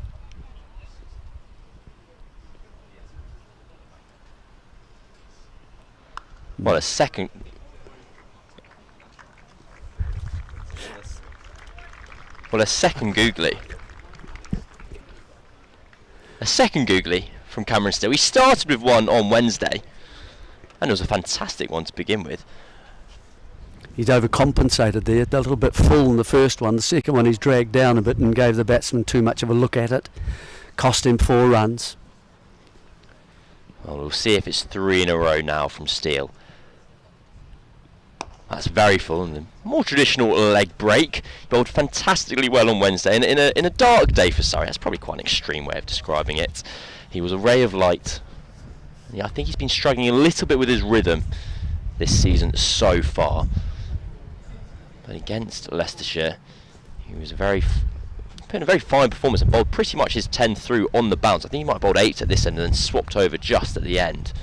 Well, a second googly. A second googly from Cameron Steele. He started with one on Wednesday, and it was a fantastic one to begin with. He's overcompensated there, a little bit full in the first one. The second one he's dragged down a bit and gave the batsman too much of a look at it. Cost him 4 runs. Well, we'll see if it's 3 in a row now from Steele. That's very full, and a more traditional leg break. He bowled fantastically well on Wednesday, and in a dark day for Surrey. That's probably quite an extreme way of describing it. He was a ray of light. Yeah, I think he's been struggling a little bit with his rhythm this season so far. But against Leicestershire, he was put in a very fine performance and bowled pretty much his 10 through on the bounce. I think he might have bowled 8 at this end and then swapped over just at the end.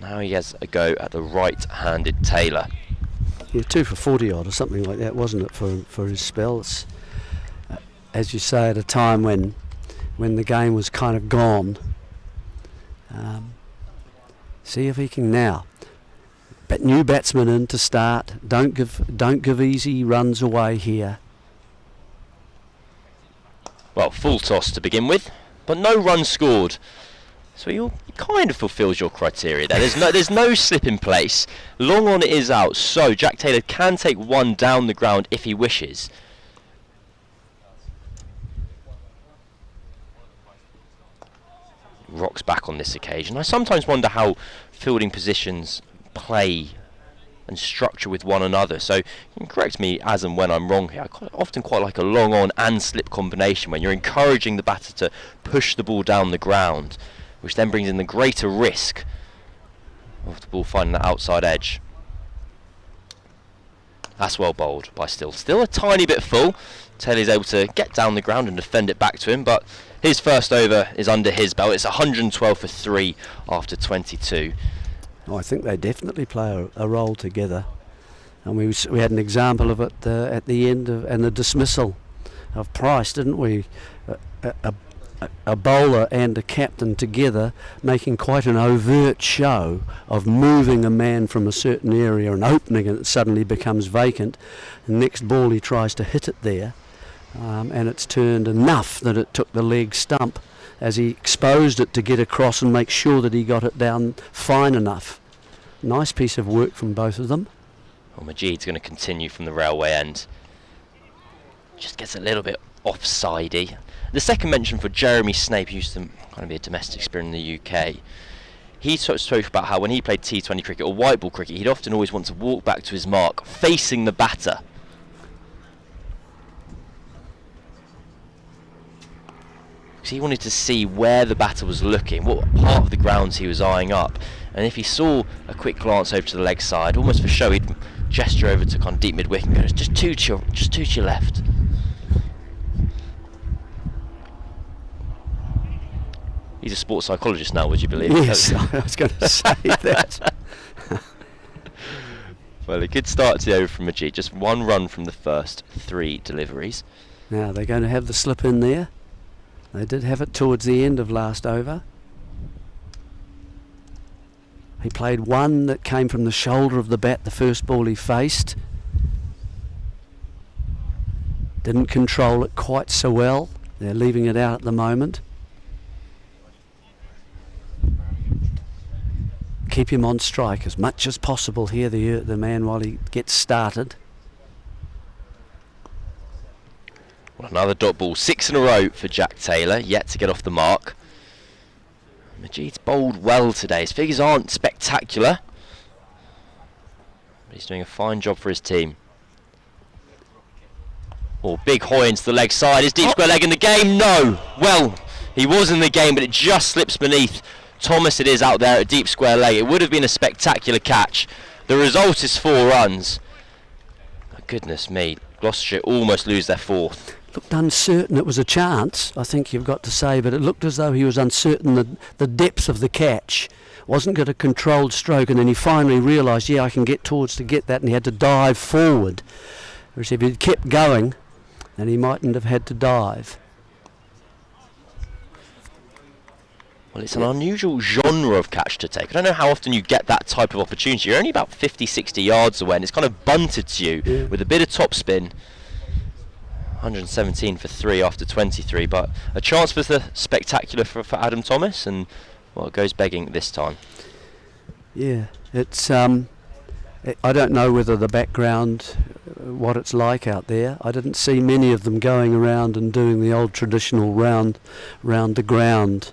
Now he has a go at the right-handed Taylor. Yeah, 2 for 40 odd or something like that, wasn't it, for his spell? It's, as you say, at a time when the game was kind of gone. See if he can now. But new batsman in to start. Don't give easy runs away here. Well, full toss to begin with, but no run scored. So he kind of fulfills your criteria there. There's no slip in place. Long on is out, so Jack Taylor can take one down the ground if he wishes. Rocks back on this occasion. I sometimes wonder how fielding positions play and structure with one another, so you can correct me as and when I'm wrong here. I often quite like a long on and slip combination when you're encouraging the batter to push the ball down the ground, which then brings in the greater risk of the ball finding that outside edge. That's well bowled by Steele. Still a tiny bit full. Taylor's able to get down the ground and defend it back to him, but his first over is under his belt. It's 112 for 3 after 22. Oh, I think they definitely play a role together, and we had an example of it at the end and the dismissal of Price, didn't we? A bowler and a captain together making quite an overt show of moving a man from a certain area and opening it, suddenly becomes vacant. The next ball he tries to hit it there, and it's turned enough that it took the leg stump as he exposed it to get across and make sure that he got it down fine enough. Nice piece of work from both of them. Well, Majid's going to continue from the railway end. Just gets a little bit offsidey. The second mention for Jeremy Snape, who used to kind of be a domestic spirit in the UK. He spoke about how when he played T20 cricket or white ball cricket, he'd often always want to walk back to his mark, facing the batter. Because he wanted to see where the batter was looking, what part of the grounds he was eyeing up. And if he saw a quick glance over to the leg side, almost for show, he'd gesture over to kind of deep mid-wicket and go, just two to your left. He's a sports psychologist now, would you believe? Yes, I was going to say that. Well, a good start to the over from Majid. Just one run from the first 3 deliveries. Now they're going to have the slip in there. They did have it towards the end of last over. He played one that came from the shoulder of the bat, the first ball he faced. Didn't control it quite so well. They're leaving it out at the moment. Keep him on strike as much as possible here, the man, while he gets started. Well, another dot ball, 6 in a row for Jack Taylor, yet to get off the mark. Majid's bowled well today. His figures aren't spectacular, but he's doing a fine job for his team. Oh, big hoy into the leg side. Is deep square leg in the game? No. Well, he was in the game, but it just slips beneath Thomas. It is out there at deep square leg. It would have been a spectacular catch. The result is 4 runs. Oh, goodness me. Gloucestershire almost lose their 4th. Looked uncertain. It was a chance, I think you've got to say, but it looked as though he was uncertain the depth of the catch. Wasn't got a controlled stroke, and then he finally realised, yeah, I can get towards to get that, and he had to dive forward. Whereas if he'd kept going, then he mightn't have had to dive. Well, it's an unusual genre of catch to take. I don't know how often you get that type of opportunity. You're only about 50, 60 yards away, and it's kind of bunted to you with a bit of top spin. 117 for 3 after 23, but a chance for the spectacular for Adam Thomas, and well, it goes begging this time. Yeah, it's I don't know whether the background, what it's like out there. I didn't see many of them going around and doing the old traditional round the ground,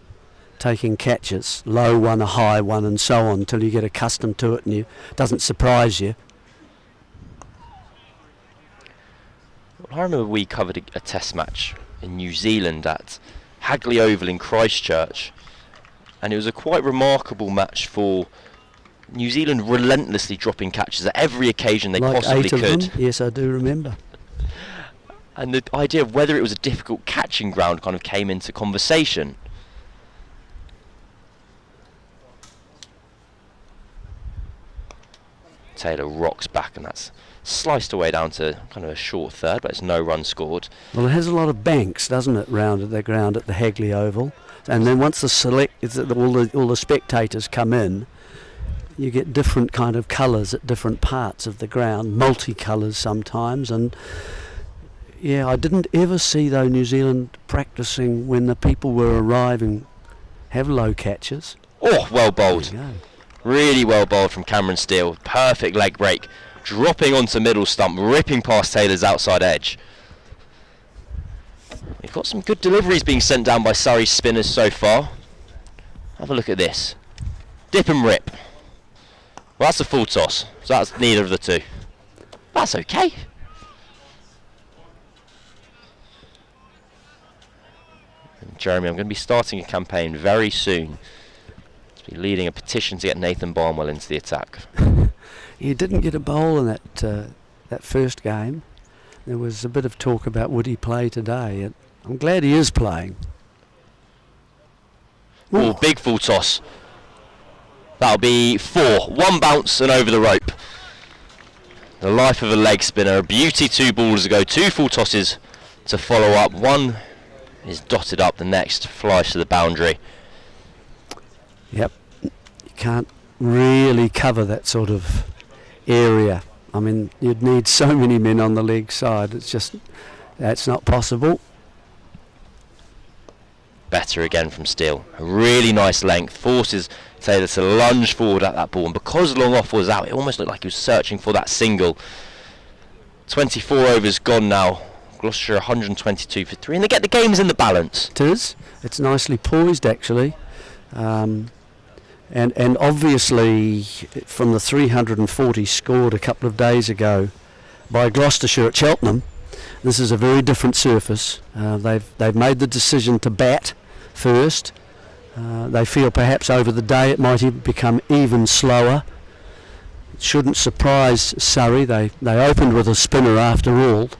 taking catches, low one, a high one, and so on, until you get accustomed to it and it doesn't surprise you. I remember we covered a test match in New Zealand at Hagley Oval in Christchurch, and it was a quite remarkable match for New Zealand relentlessly dropping catches at every occasion they possibly 8 of could. them. Yes, I do remember. And the idea of whether it was a difficult catching ground kind of came into conversation. Taylor rocks back, and that's sliced away down to kind of a short third, but it's no run scored. Well, it has a lot of banks, doesn't it, round at the ground at the Hagley Oval, and then once all the spectators come in, you get different kind of colours at different parts of the ground, multicolours sometimes, and yeah, I didn't ever see though New Zealand practising when the people were arriving have low catches. Oh, well bowled. There you go. Really well bowled from Cameron Steele. Perfect leg break. Dropping onto middle stump, ripping past Taylor's outside edge. We've got some good deliveries being sent down by Surrey spinners so far. Have a look at this. Dip and rip. Well, that's a full toss, so that's neither of the two. That's okay. And Jeremy, I'm going to be starting a campaign very soon. To be leading a petition to get Nathan Barnwell into the attack. He didn't get a bowl in that first game. There was a bit of talk about would he play today, and I'm glad he is playing. Oh, big full toss. That'll be 4. 1 bounce and over the rope. The life of a leg spinner. A beauty 2 balls ago. 2 full tosses to follow up. One is dotted up, the next flies to the boundary. Yep. You can't really cover that sort of area. I mean, you'd need so many men on the leg side. That's not possible. Better again from Steele. A really nice length. Forces Taylor to lunge forward at that ball, and because long off was out, it almost looked like he was searching for that single. 24 overs gone now. Gloucestershire 122 for 3, and they get the games in the balance. It is. It's nicely poised, actually. And obviously, from the 340 scored a couple of days ago by Gloucestershire at Cheltenham, this is a very different surface. They've made the decision to bat first. They feel perhaps over the day it might even become even slower. It shouldn't surprise Surrey. They opened with a spinner after all.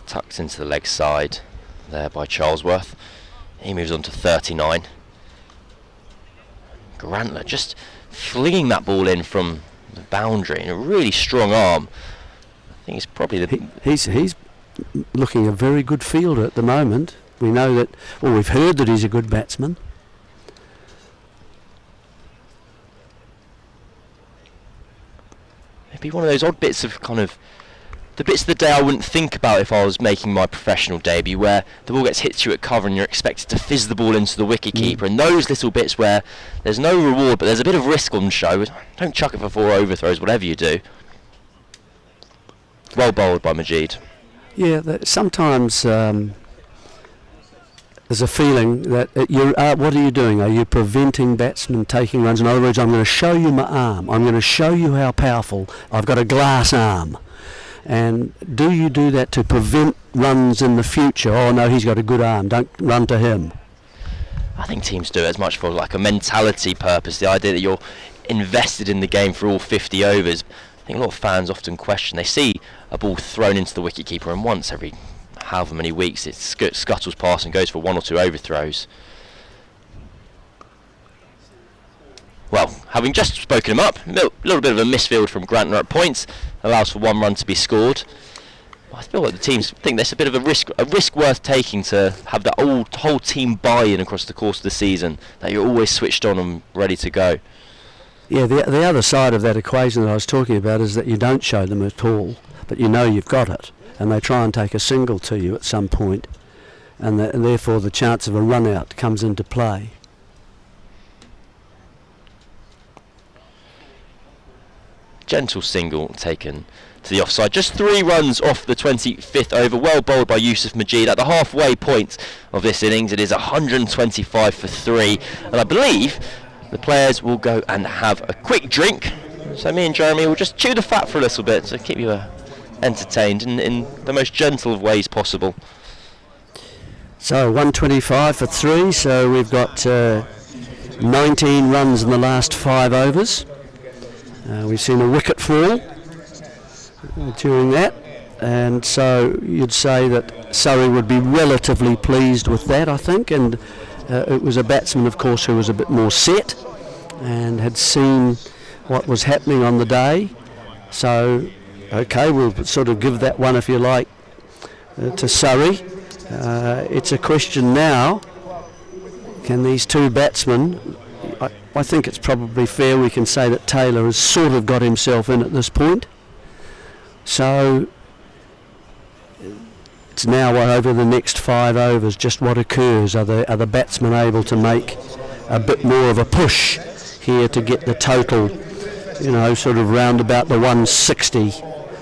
Tucked into the leg side there by Charlesworth. He moves on to 39. Grantler just flinging that ball in from the boundary in a really strong arm. I think it's probably the... He's looking a very good fielder at the moment. We know that, well, we've heard that he's a good batsman. It'd be one of those odd bits of kind of... the bits of the day I wouldn't think about if I was making my professional debut, where the ball gets hit to you at cover and you're expected to fizz the ball into the wicket keeper, and those little bits where there's no reward but there's a bit of risk on show. Don't chuck it for 4 overthrows, whatever you do. Well bowled by Majid. Yeah, sometimes there's a feeling that what are you doing? Are you preventing batsmen taking runs? In other words, I'm going to show you my arm. I'm going to show you how powerful. I've got a glass arm. And do you do that to prevent runs in the future? Oh no, he's got a good arm, don't run to him. I think teams do it as much for like a mentality purpose, the idea that you're invested in the game for all 50 overs. I think a lot of fans often question, they see a ball thrown into the wicketkeeper and once every however many weeks it scuttles past and goes for 1 or 2 overthrows. Well, having just spoken him up, a little bit of a misfield from Grantner at points, allows for 1 run to be scored. I feel like the teams think that's a bit of a risk worth taking to have that whole team buy-in across the course of the season, that you're always switched on and ready to go. Yeah, the other side of that equation that I was talking about is that you don't show them at all, but you know you've got it, and they try and take a single to you at some point, and therefore the chance of a run out comes into play. Gentle single taken to the offside. Just 3 runs off the 25th over. Well bowled by Yusuf Majid at the halfway point of this innings. It is 125 for 3. And I believe the players will go and have a quick drink. So me and Jeremy will just chew the fat for a little bit to keep you entertained in the most gentle of ways possible. So 125 for 3. So we've got 19 runs in the last 5 overs. We've seen a wicket fall during that, and so you'd say that Surrey would be relatively pleased with that, I think, and it was a batsman, of course, who was a bit more set and had seen what was happening on the day. So, okay, we'll sort of give that one, if you like, to Surrey. It's a question now, can these 2 batsmen... I think it's probably fair we can say that Taylor has sort of got himself in at this point. So it's now over the next 5 overs, just what occurs. Are the batsmen able to make a bit more of a push here to get the total, sort of round about the 160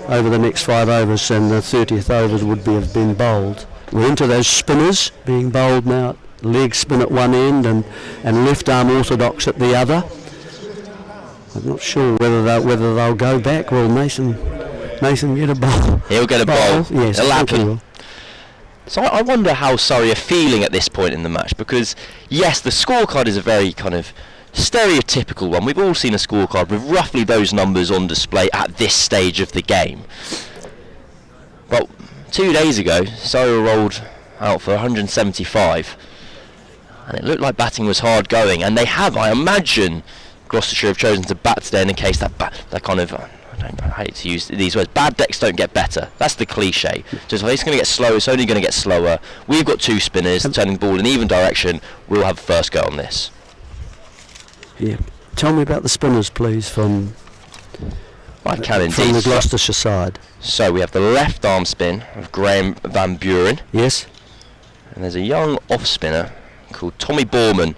over the next 5 overs, and the 30th overs would have been bowled. We're into those spinners being bowled now. Leg spin at one end and left arm orthodox at the other. I'm not sure whether they'll go back. Will Mason get a bowl? He'll get a bowl. Yes, it'll I think he happen. will. So I wonder how Surrey are feeling at this point in the match, because yes, the scorecard is a very kind of stereotypical one. We've all seen a scorecard with roughly those numbers on display at this stage of the game. But 2 days ago, Surrey rolled out for 175. And it looked like batting was hard going, and they have, I imagine, Gloucestershire have chosen to bat today in the case that kind of I hate to use these words. Bad decks don't get better. That's the cliche. So if it's going to get slow, it's only going to get slower. We've got 2 spinners turning the ball in even direction. We'll have first go on this. Yeah. Tell me about the spinners, please, from I can from indeed. the Gloucestershire side. So we have the left arm spin of Graham Van Buren, Yes. and there's a young off spinner called Tommy Borman.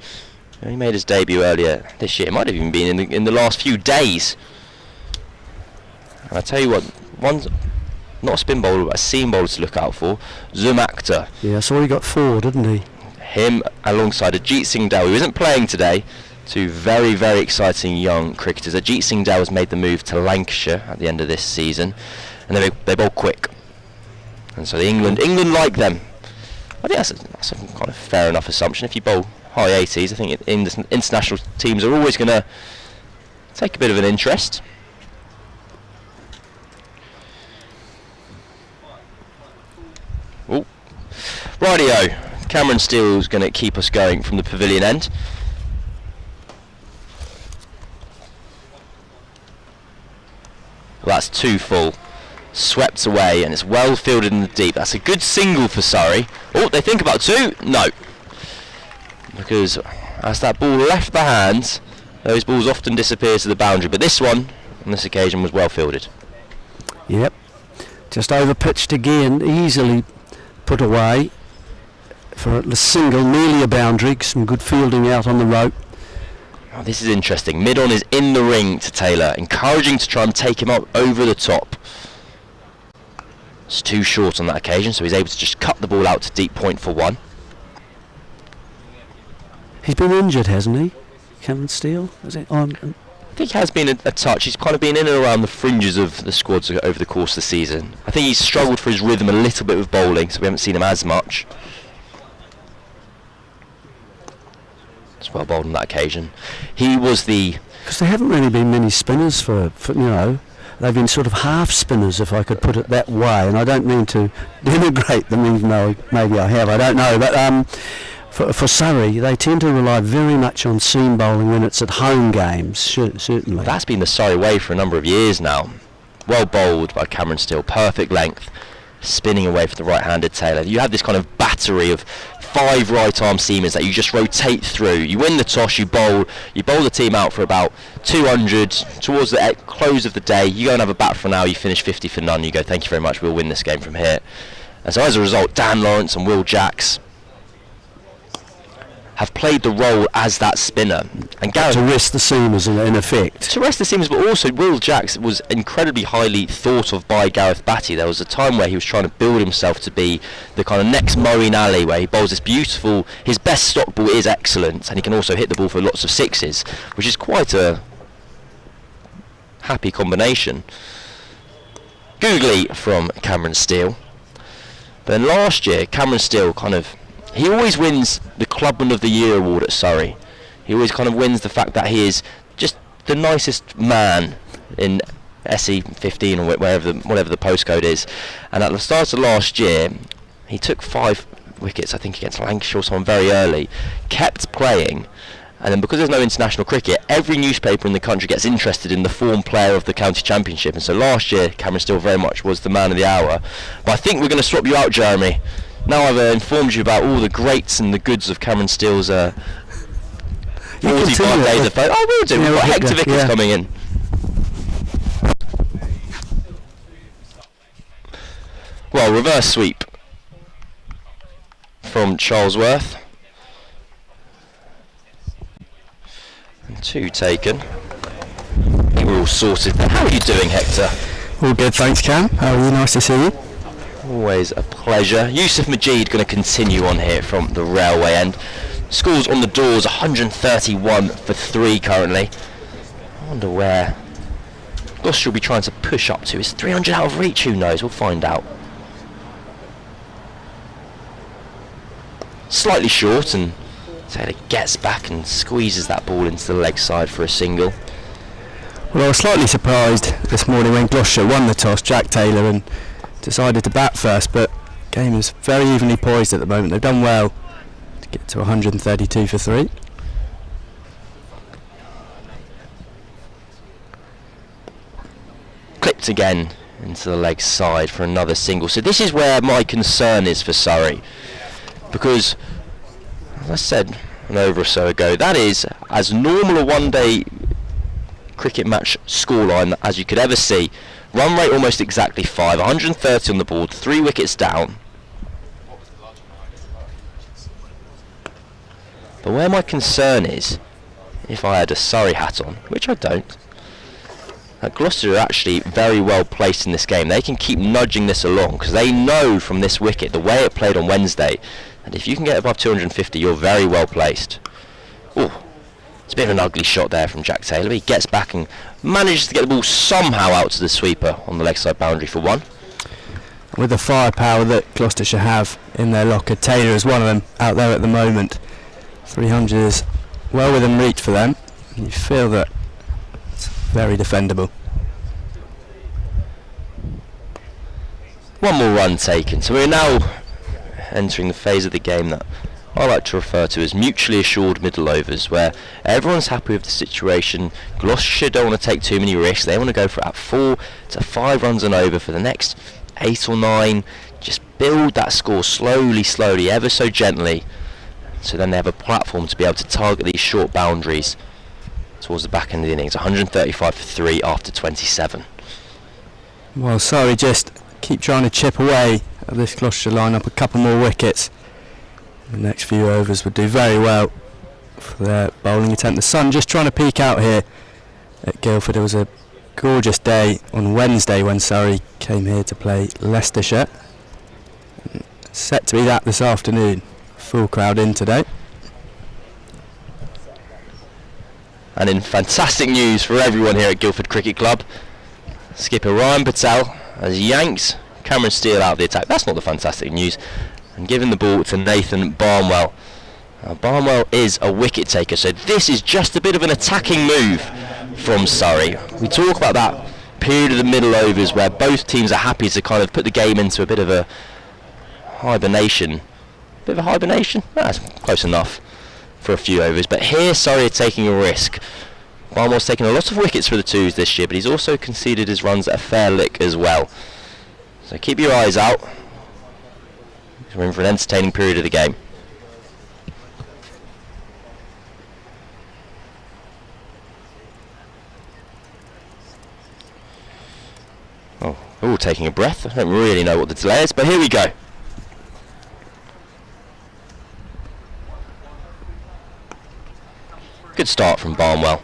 He made his debut earlier this year. It might have even been in the last few days. And I tell you what, one's not a spin bowler, but a seam bowler to look out for. Zum Akhtar. Yeah, I saw he got 4, didn't he? Him alongside Ajit Singh Dell, who isn't playing today. 2 very, very exciting young cricketers. Ajit Singh Dell has made the move to Lancashire at the end of this season, and they bowl quick. And so England like them. I think that's a kind of fair enough assumption. If you bowl high 80s, I think international teams are always going to take a bit of an interest. Oh, rightio. Cameron Steele's going to keep us going from the pavilion end. Well, that's 2 full. Swept away, and it's well fielded in the deep. That's a good single for Surrey. Oh, they think about 2? No. Because as that ball left the hands, those balls often disappear to the boundary. But this one, on this occasion, was well fielded. Yep. Just over pitched again, easily put away for a single, nearly a boundary. Some good fielding out on the rope. Oh, this is interesting. Mid-on is in the ring to Taylor, encouraging to try and take him up over the top. It's too short on that occasion, so he's able to just cut the ball out to deep point for 1. He's been injured, hasn't he? Cameron Steele? Is it? I think he has been a touch. He's kind of been in and around the fringes of the squads over the course of the season. I think he's struggled for his rhythm a little bit with bowling, so we haven't seen him as much. It's well bowled on that occasion. He was the... Because there haven't really been many spinners for they've been sort of half spinners, if I could put it that way, and I don't mean to denigrate them, even though maybe I have, I don't know, but for Surrey, they tend to rely very much on seam bowling when it's at home games, certainly. That's been the Surrey way for a number of years now. Well bowled by Cameron Steele, perfect length, spinning away for the right-handed Taylor. You have this kind of battery of 5 right-arm seamers that you just rotate through. You win the toss, you bowl the team out for about 200 towards the close of the day. You go and have a bat for an hour, you finish 50 for none, you go, thank you very much, we'll win this game from here. And so as a result, Dan Lawrence and Will Jacks have played the role as that spinner. And Gareth, to rest the seamers in effect. to rest the seamers, but also Will Jacks was incredibly highly thought of by Gareth Batty. There was a time where he was trying to build himself to be the kind of next Moeen Ali, where he bowls this beautiful, his best stock ball is excellent, and he can also hit the ball for lots of 6s, which is quite a happy combination. Googly from Cameron Steele. But then last year, Cameron Steele he always wins the Clubman of the Year award at Surrey. He always kind of wins the fact that he is just the nicest man in SE15 or whatever the postcode is. And at the start of last year, he took 5 wickets, I think, against Lancashire or someone very early, kept playing, and then because there's no international cricket, every newspaper in the country gets interested in the form player of the county championship. And so last year, Cameron Steele very much was the man of the hour. But I think we're going to swap you out, Jeremy. Now I've informed you about all the greats and the goods of Cameron Steele's 45 days of fame. I will do. We've got Hector Vickers coming in. Well, reverse sweep from Charlesworth. And 2 taken. I think we're all sorted. How are you doing, Hector? All good, thanks Cam. How are you? Nice to see you. Always a pleasure. Yusuf Majid going to continue on here from the railway end. Scores on the doors, 131 for 3 currently. I wonder where Gloucestershire will be trying to push up to. Is 300 out of reach? Who knows? We'll find out. Slightly short, and Taylor gets back and squeezes that ball into the leg side for a single. Well, I was slightly surprised this morning when Gloucestershire won the toss, Jack Taylor, and decided to bat first, but the game is very evenly poised at the moment. They've done well to get to 132 for 3. clipped again into the leg side for another single. So this is where my concern is for Surrey, because as I said an over or so ago, that is as normal a one-day cricket match scoreline as you could ever see. Run rate almost exactly 5, 130 on the board, 3 wickets down. But where my concern is, if I had a Surrey hat on, which I don't, Gloucester are actually very well placed in this game. They can keep nudging this along because they know from this wicket, the way it played on Wednesday, and if you can get above 250, you're very well placed. Oh, it's a bit of an ugly shot there from Jack Taylor. He gets back and manages to get the ball somehow out to the sweeper on the leg side boundary for 1. With the firepower that Gloucestershire have in their locker, Taylor is one of them out there at the moment. 300 is well within reach for them. You feel that it's very defendable. One more run taken. So we're now entering the phase of the game that I like to refer to as mutually assured middle overs, where everyone's happy with the situation. Gloucestershire don't want to take too many risks. They want to go for about 4 to 5 runs and over for the next 8 or 9. Just build that score slowly, ever so gently, so then they have a platform to be able to target these short boundaries towards the back end of the innings. 135 for 3 after 27. Well, sorry, just keep trying to chip away at this Gloucestershire line-up. A couple more wickets. The next few overs would do very well for their bowling attempt. The sun just trying to peek out here at Guildford. It was a gorgeous day on Wednesday when Surrey came here to play Leicestershire. Set to be that this afternoon. Full crowd in today. And in fantastic news for everyone here at Guildford Cricket Club, skipper Ryan Patel has yanks Cameron Steele out of the attack. That's not the fantastic news. And giving the ball to Nathan Barnwell. Barnwell is a wicket taker, so this is just a bit of an attacking move from Surrey. We talk about that period of the middle overs where both teams are happy to kind of put the game into a bit of a hibernation. That's close enough for a few overs. But here Surrey are taking a risk. Barnwell's taken a lot of wickets for the twos this year, but he's also conceded his runs at a fair lick as well. So keep your eyes out. We're in for an entertaining period of the game. Oh, we're all taking a breath. I don't really know what the delay is, but here we go. Good start from Barnwell.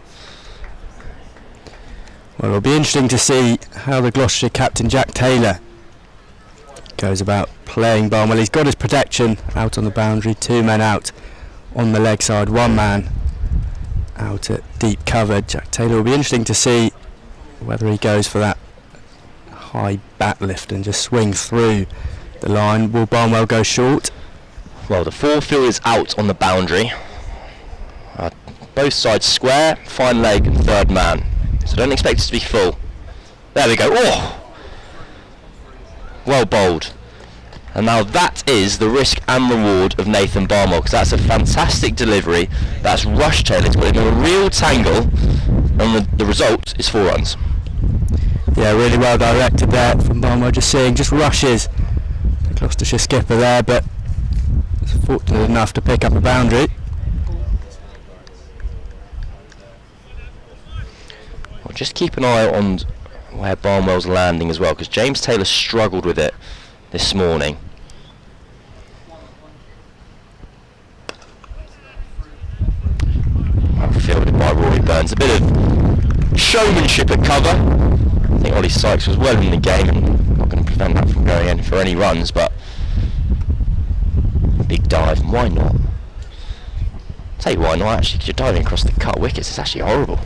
Well, it'll be interesting to see how the Gloucestershire captain Jack Taylor goes about playing Barnwell. He's got his protection out on the boundary, 2 men out on the leg side, 1 man out at deep cover. Jack Taylor will be interesting to see whether he goes for that high bat lift and just swing through the line. Will Barnwell go short? Well, the 4 field is out on the boundary. Both sides square, fine leg and 3rd man. So don't expect it to be full. There we go. Oh! Well bowled. And now that is the risk and reward of Nathan Barnwell, because that's a fantastic delivery. That's rushed Taylor to put him in a real tangle, and the result is 4 runs. Yeah, really well directed there from Barnwell. Just rushes the Gloucestershire skipper there, but was fortunate enough to pick up a boundary. Well, just keep an eye on where Barnwell's landing as well, because James Taylor struggled with it this morning. Well fielded by Rory Burns. A bit of showmanship at cover. I think Ollie Sykes was well in the game and not going to prevent that from going in for any runs, but big dive, why not? Tell you why not actually, because you're diving across the cut wickets, it's actually horrible.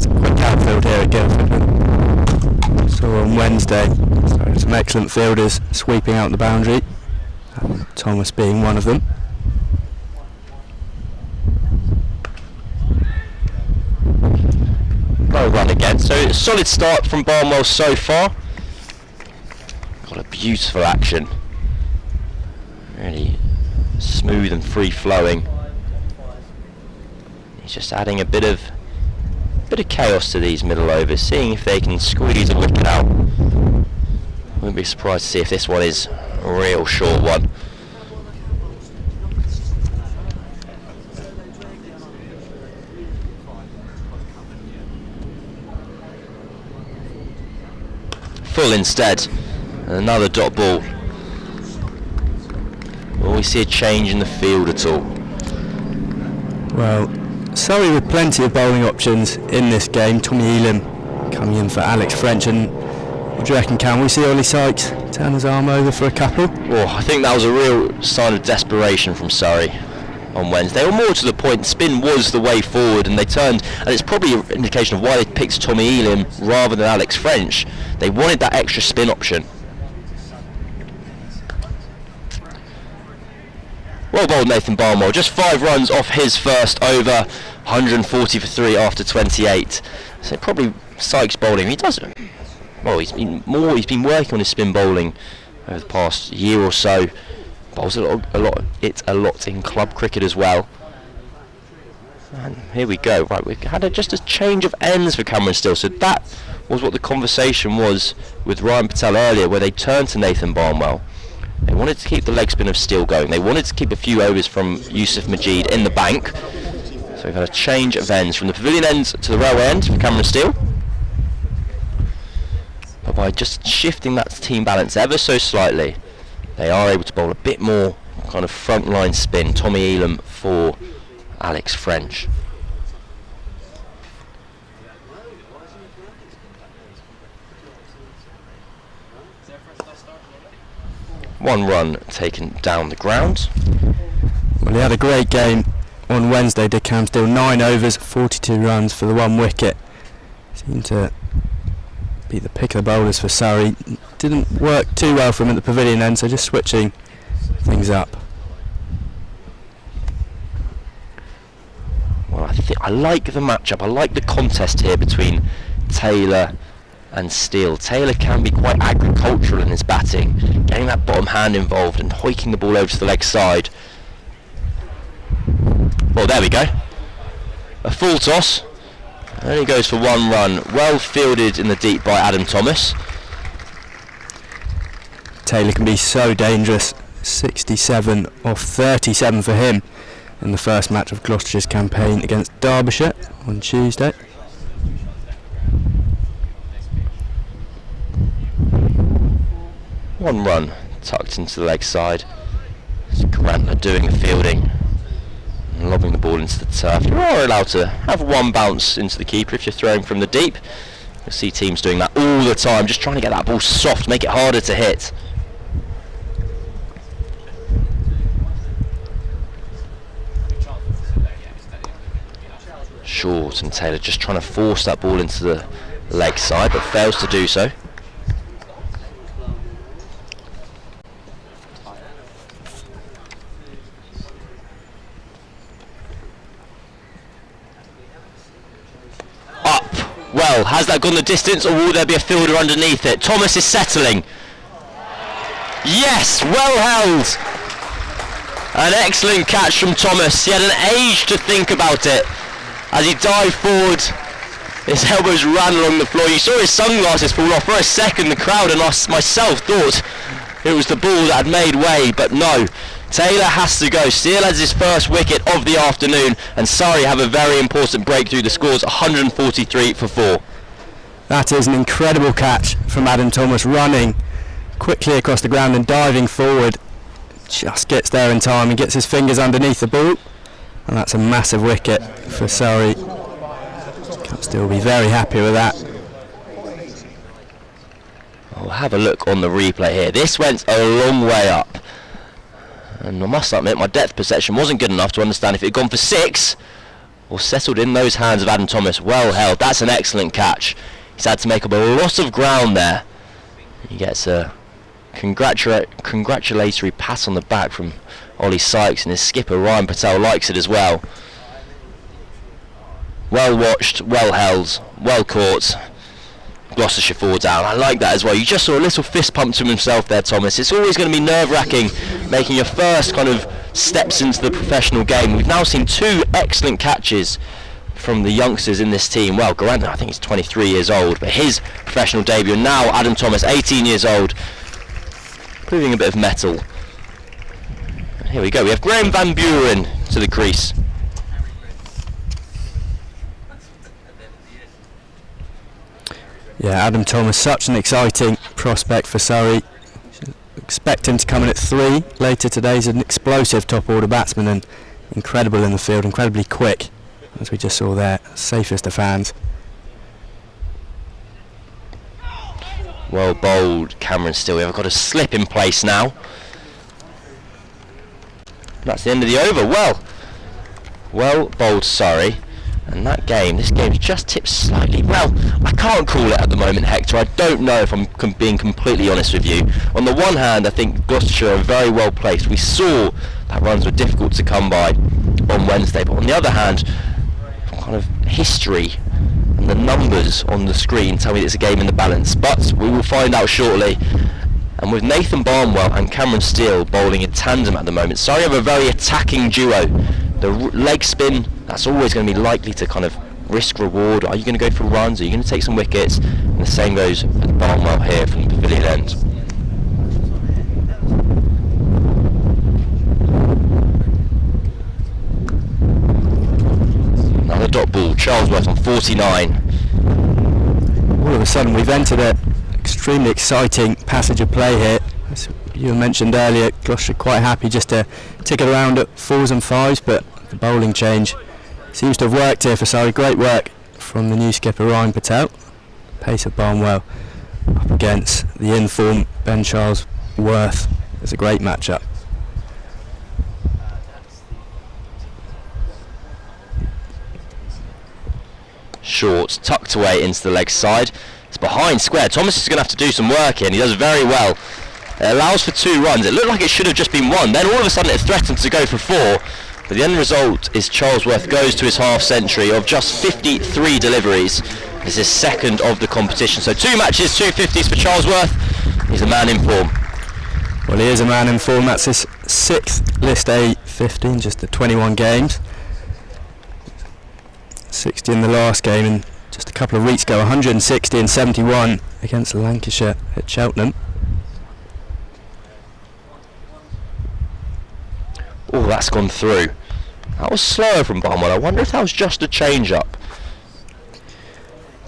Quick outfield here at Guildford. So on Wednesday, some excellent fielders sweeping out the boundary. Thomas being one of them. No run again, so a solid start from Barnwell so far. Got a beautiful action. Really smooth and free flowing. He's just adding a bit of bit of chaos to these middle overs, seeing if they can squeeze a wicket out. Wouldn't be surprised to see if this one is a real short one. Full instead, and another dot ball. Will we see a change in the field at all? Well, Surrey with plenty of bowling options in this game. Tommy Elam coming in for Alex French, and what do you reckon, can we see Ollie Sykes turn his arm over for a couple? Oh, I think that was a real sign of desperation from Surrey on Wednesday, or more to the point, spin was the way forward, and they turned, and it's probably an indication of why they picked Tommy Elam rather than Alex French. They wanted that extra spin option. Well bowled Nathan Barnwell, just 5 runs off his first over, 140 for 3 after 28. So probably Sykes bowling, he doesn't. Well, he's been working on his spin bowling over the past year or so. Bowls a lot in club cricket as well. And here we go. Right, we had just a change of ends for Cameron Steele. So that was what the conversation was with Ryan Patel earlier, where they turned to Nathan Barnwell. They wanted to keep the leg spin of Steele going. They wanted to keep a few overs from Yusuf Majid in the bank. So we've had a change of ends from the pavilion end to the railway end for Cameron Steele. But by just shifting that team balance ever so slightly, they are able to bowl a bit more kind of frontline spin. Tommy Elam for Alex French. One run taken down the ground. Well, he had a great game on Wednesday, did Cam Steele. 9 overs, 42 runs for the 1 wicket. Seemed to be the pick of the bowlers for Surrey. Didn't work too well for him at the pavilion end, so just switching things up. Well, I like the matchup. I like the contest here between Taylor and Steele. Taylor can be quite agricultural in his batting, getting that bottom hand involved and hoiking the ball over to the leg side. Well, there we go. A full toss. Only goes for 1 run. Well fielded in the deep by Adam Thomas. Taylor can be so dangerous. 67 off 37 for him in the first match of Gloucestershire's campaign against Derbyshire on Tuesday. One run tucked into the leg side. Grantler doing the fielding and lobbing the ball into the turf. You are allowed to have 1 bounce into the keeper if you're throwing from the deep. You'll see teams doing that all the time, just trying to get that ball soft, make it harder to hit. Short, and Taylor just trying to force that ball into the leg side, but fails to do so. Well, has that gone the distance, or will there be a fielder underneath it? Thomas is settling. Yes, well held. An excellent catch from Thomas. He had an age to think about it. As he dived forward, his elbows ran along the floor. You saw his sunglasses fall off. For a second, the crowd and myself thought it was the ball that had made way, but no. Taylor has to go. Steele has his first wicket of the afternoon, and Surrey have a very important breakthrough. The score's 143 for 4. That is an incredible catch from Adam Thomas, running quickly across the ground and diving forward. Just gets there in time and gets his fingers underneath the ball, and that's a massive wicket for Surrey. Can still be very happy with that. I'll have a look on the replay here. This went a long way up. And I must admit, my depth perception wasn't good enough to understand if it had gone for 6 or settled in those hands of Adam Thomas. Well held. That's an excellent catch. He's had to make up a lot of ground there. He gets a congratulatory pat on the back from Ollie Sykes, and his skipper Ryan Patel likes it as well. Well watched, well held, well caught. Gloucestershire 4 down. I like that as well. You just saw a little fist pump to himself there, Thomas. It's always going to be nerve-wracking making your first kind of steps into the professional game. We've now seen 2 excellent catches from the youngsters in this team. Well, Grant, I think he's 23 years old, but his professional debut. And now Adam Thomas, 18 years old, proving a bit of mettle. And here we go. We have Graham Van Buren to the crease. Yeah, Adam Thomas, such an exciting prospect for Surrey. Expect him to come in at 3 later today. He's an explosive top order batsman and incredible in the field, incredibly quick, as we just saw there, safest of hands. Well bowled, Cameron Steele. We've got a slip in place now. That's the end of the over. Well bowled Surrey. And this game's just tipped slightly. Well, I can't call it at the moment, Hector. I don't know if I'm being completely honest with you. On the one hand, I think Gloucestershire are very well placed. We saw that runs were difficult to come by on Wednesday. But on the other hand, kind of history and the numbers on the screen tell me it's a game in the balance. But we will find out shortly. And with Nathan Barnwell and Cameron Steele bowling in tandem at the moment, Surrey have a very attacking duo. The leg spin, that's always going to be likely to kind of risk reward. Are you going to go for runs? Are you going to take some wickets? And the same goes with Barnwell here from the pavilion end. Another dot ball, Charlesworth on 49. All of a sudden we've entered an extremely exciting passage of play here. As you mentioned earlier, Gloucestershire quite happy just to tick it around at 4s and 5s, but the bowling change seems to have worked here for Surrey. Great work from the new skipper Ryan Patel. Pace of Barnwell up against the in-form Ben Charlesworth. It's a great matchup. Short, tucked away into the leg side. It's behind square. Thomas is going to have to do some work here, and he does very well. It allows for 2 runs. It looked like it should have just been 1. Then all of a sudden it threatened to go for 4. But the end result is Charlesworth goes to his half century of just 53 deliveries. This is second of the competition. So 2 matches, 2 50s for Charlesworth. He's a man in form. Well, he is a man in form. That's his 6th List A 15, just the 21 games. 60 in the last game, and just a couple of weeks ago 160 and 71 against Lancashire at Cheltenham. Oh, that's gone through. That was slower from Barnwell. I wonder if that was just a change-up.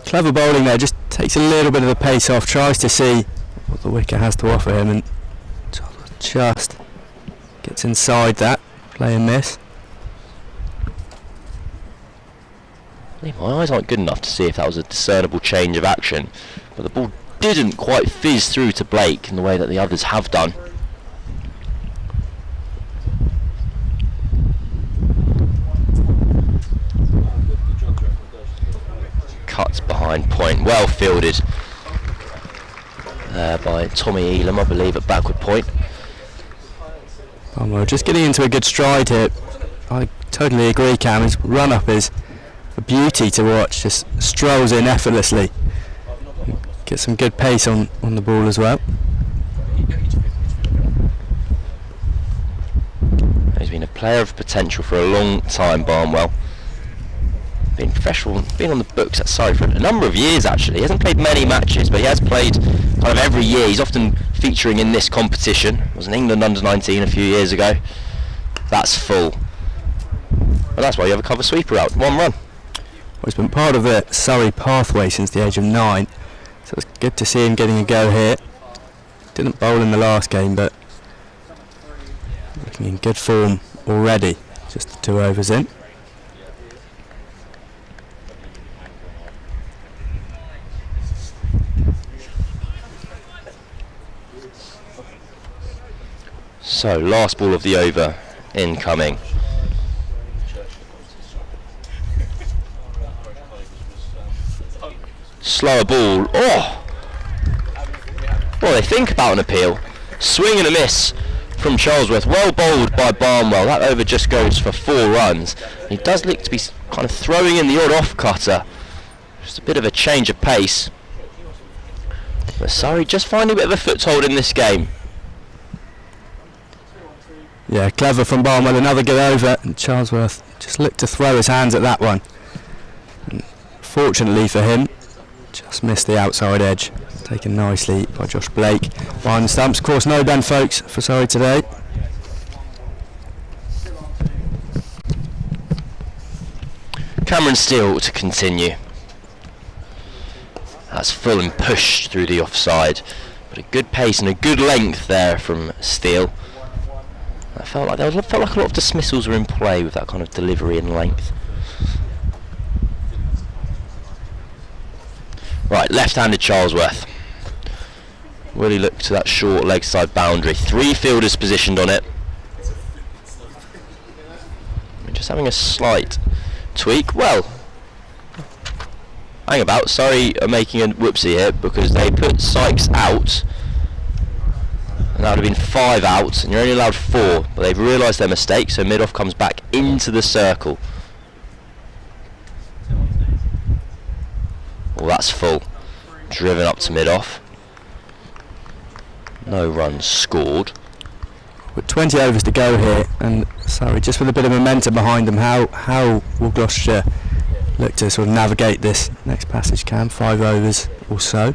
Clever bowling there, just takes a little bit of the pace off, tries to see what the wicket has to offer him, and just gets inside that, play and miss. My eyes aren't good enough to see if that was a discernible change of action, but the ball didn't quite fizz through to Blake in the way that the others have done. Cuts behind point, well fielded by Tommy Elam, I believe, at backward point. Barnwell just getting into a good stride here. I totally agree, Cam. His run-up is a beauty to watch, just strolls in effortlessly. Gets some good pace on the ball as well. He's been a player of potential for a long time, Barnwell. Been professional, been on the books at Surrey for a number of years actually. He hasn't played many matches, but he has played kind of every year. He's often featuring in this competition. Was in England under-19 a few years ago. That's full. But that's why you have a cover sweeper out. 1 run. Well, he's been part of the Surrey pathway since the age of 9, so it's good to see him getting a go here. Didn't bowl in the last game, but looking in good form already. Just the 2 overs in. So, last ball of the over incoming. Slower ball. Oh! Well, they think about an appeal. Swing and a miss from Charlesworth. Well bowled by Barnwell. That over just goes for 4 runs. He does look to be kind of throwing in the odd off-cutter. Just a bit of a change of pace. But Surrey just finding a bit of a foothold in this game. Yeah, clever from Barnwell, another good over, and Charlesworth just looked to throw his hands at that one. Fortunately for him, just missed the outside edge. Taken nicely by Josh Blake behind the stumps. Of course, no Ben Folks for Surrey today. Cameron Steele to continue. That's full and pushed through the offside. But a good pace and a good length there from Steele. I felt like a lot of dismissals were in play with that kind of delivery and length. Right, left-handed Charlesworth. Really look to that short leg side boundary. 3 fielders positioned on it. Just having a slight tweak. Well, hang about. Surrey are making a whoopsie here because they put Sykes out. And that would have been 5 outs, and you're only allowed 4. But they've realised their mistake, so mid-off comes back into the circle. Well, that's full. Driven up to mid-off. No runs scored. With 20 overs to go here, and Surrey just with a bit of momentum behind them. How will Gloucestershire look to sort of navigate this next passage, Cam? 5 overs or so.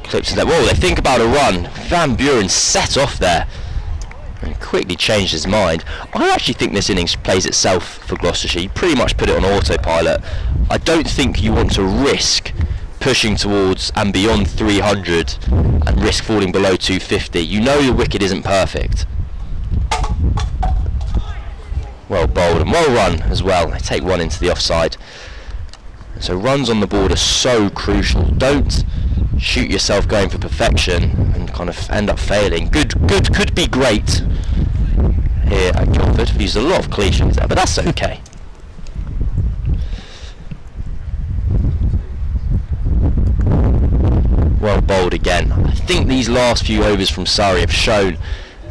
Clips in there. Whoa, they think about a run. Van Buren set off there and quickly changed his mind. I actually think this innings plays itself for Gloucestershire. You pretty much put it on autopilot. I don't think you want to risk pushing towards and beyond 300 and risk falling below 250. You know your wicket isn't perfect. Well bowled and well run as well. They take 1 into the offside. So runs on the board are so crucial. Don't shoot yourself going for perfection and kind of end up failing. Good could be great here at Guildford. We've used a lot of cliches there, but that's okay. Well bowled again. I think these last few overs from Surrey have shown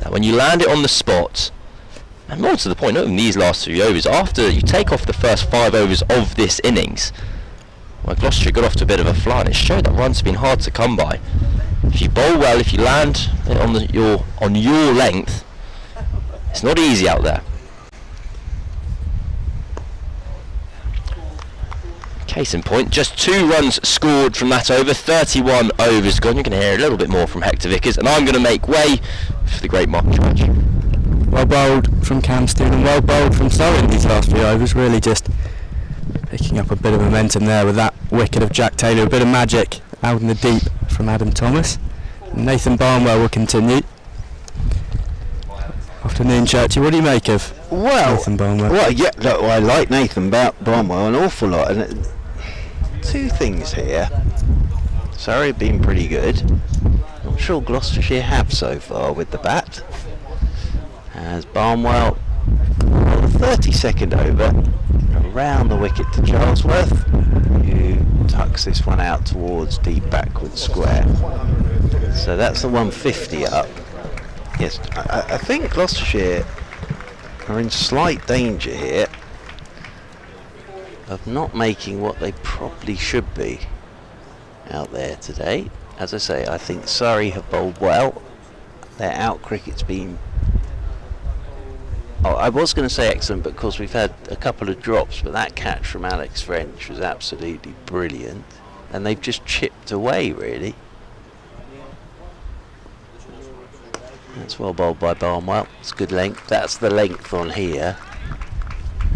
that when you land it on the spot, and more to the point, not even these last 3 overs, after you take off the first 5 overs of this innings, well, Gloucestershire got off to a bit of a fly, and it showed that runs have been hard to come by. If you bowl well, if you land it on your length, it's not easy out there. Case in point, just 2 runs scored from that over, 31 overs gone. You're going to hear a little bit more from Hector Vickers, and I'm going to make way for the great Mark George. Well bowled from Cam Steele and well bowled from Surrey in these last few overs. Really just picking up a bit of momentum there with that wicket of Jack Taylor. A bit of magic out in the deep from Adam Thomas. Nathan Barnwell will continue. Afternoon, Churchy. What do you make of Nathan Barnwell? Well, yeah, look, I like Nathan Barnwell an awful lot. And 2 things here. Surrey have been pretty good. Not sure Gloucestershire have so far with the bat. As Barnwell, the 32nd over, around the wicket to Charlesworth, who tucks this one out towards deep backward square. So that's the 150 up. Yes, I think Gloucestershire are in slight danger here of not making what they probably should be out there today. As I say, I think Surrey have bowled well. Their out cricket's been, I was going to say excellent because we've had a couple of drops, but that catch from Alex French was absolutely brilliant, and they've just chipped away really. That's well bowled by Barnwell. It's good length. That's the length on here,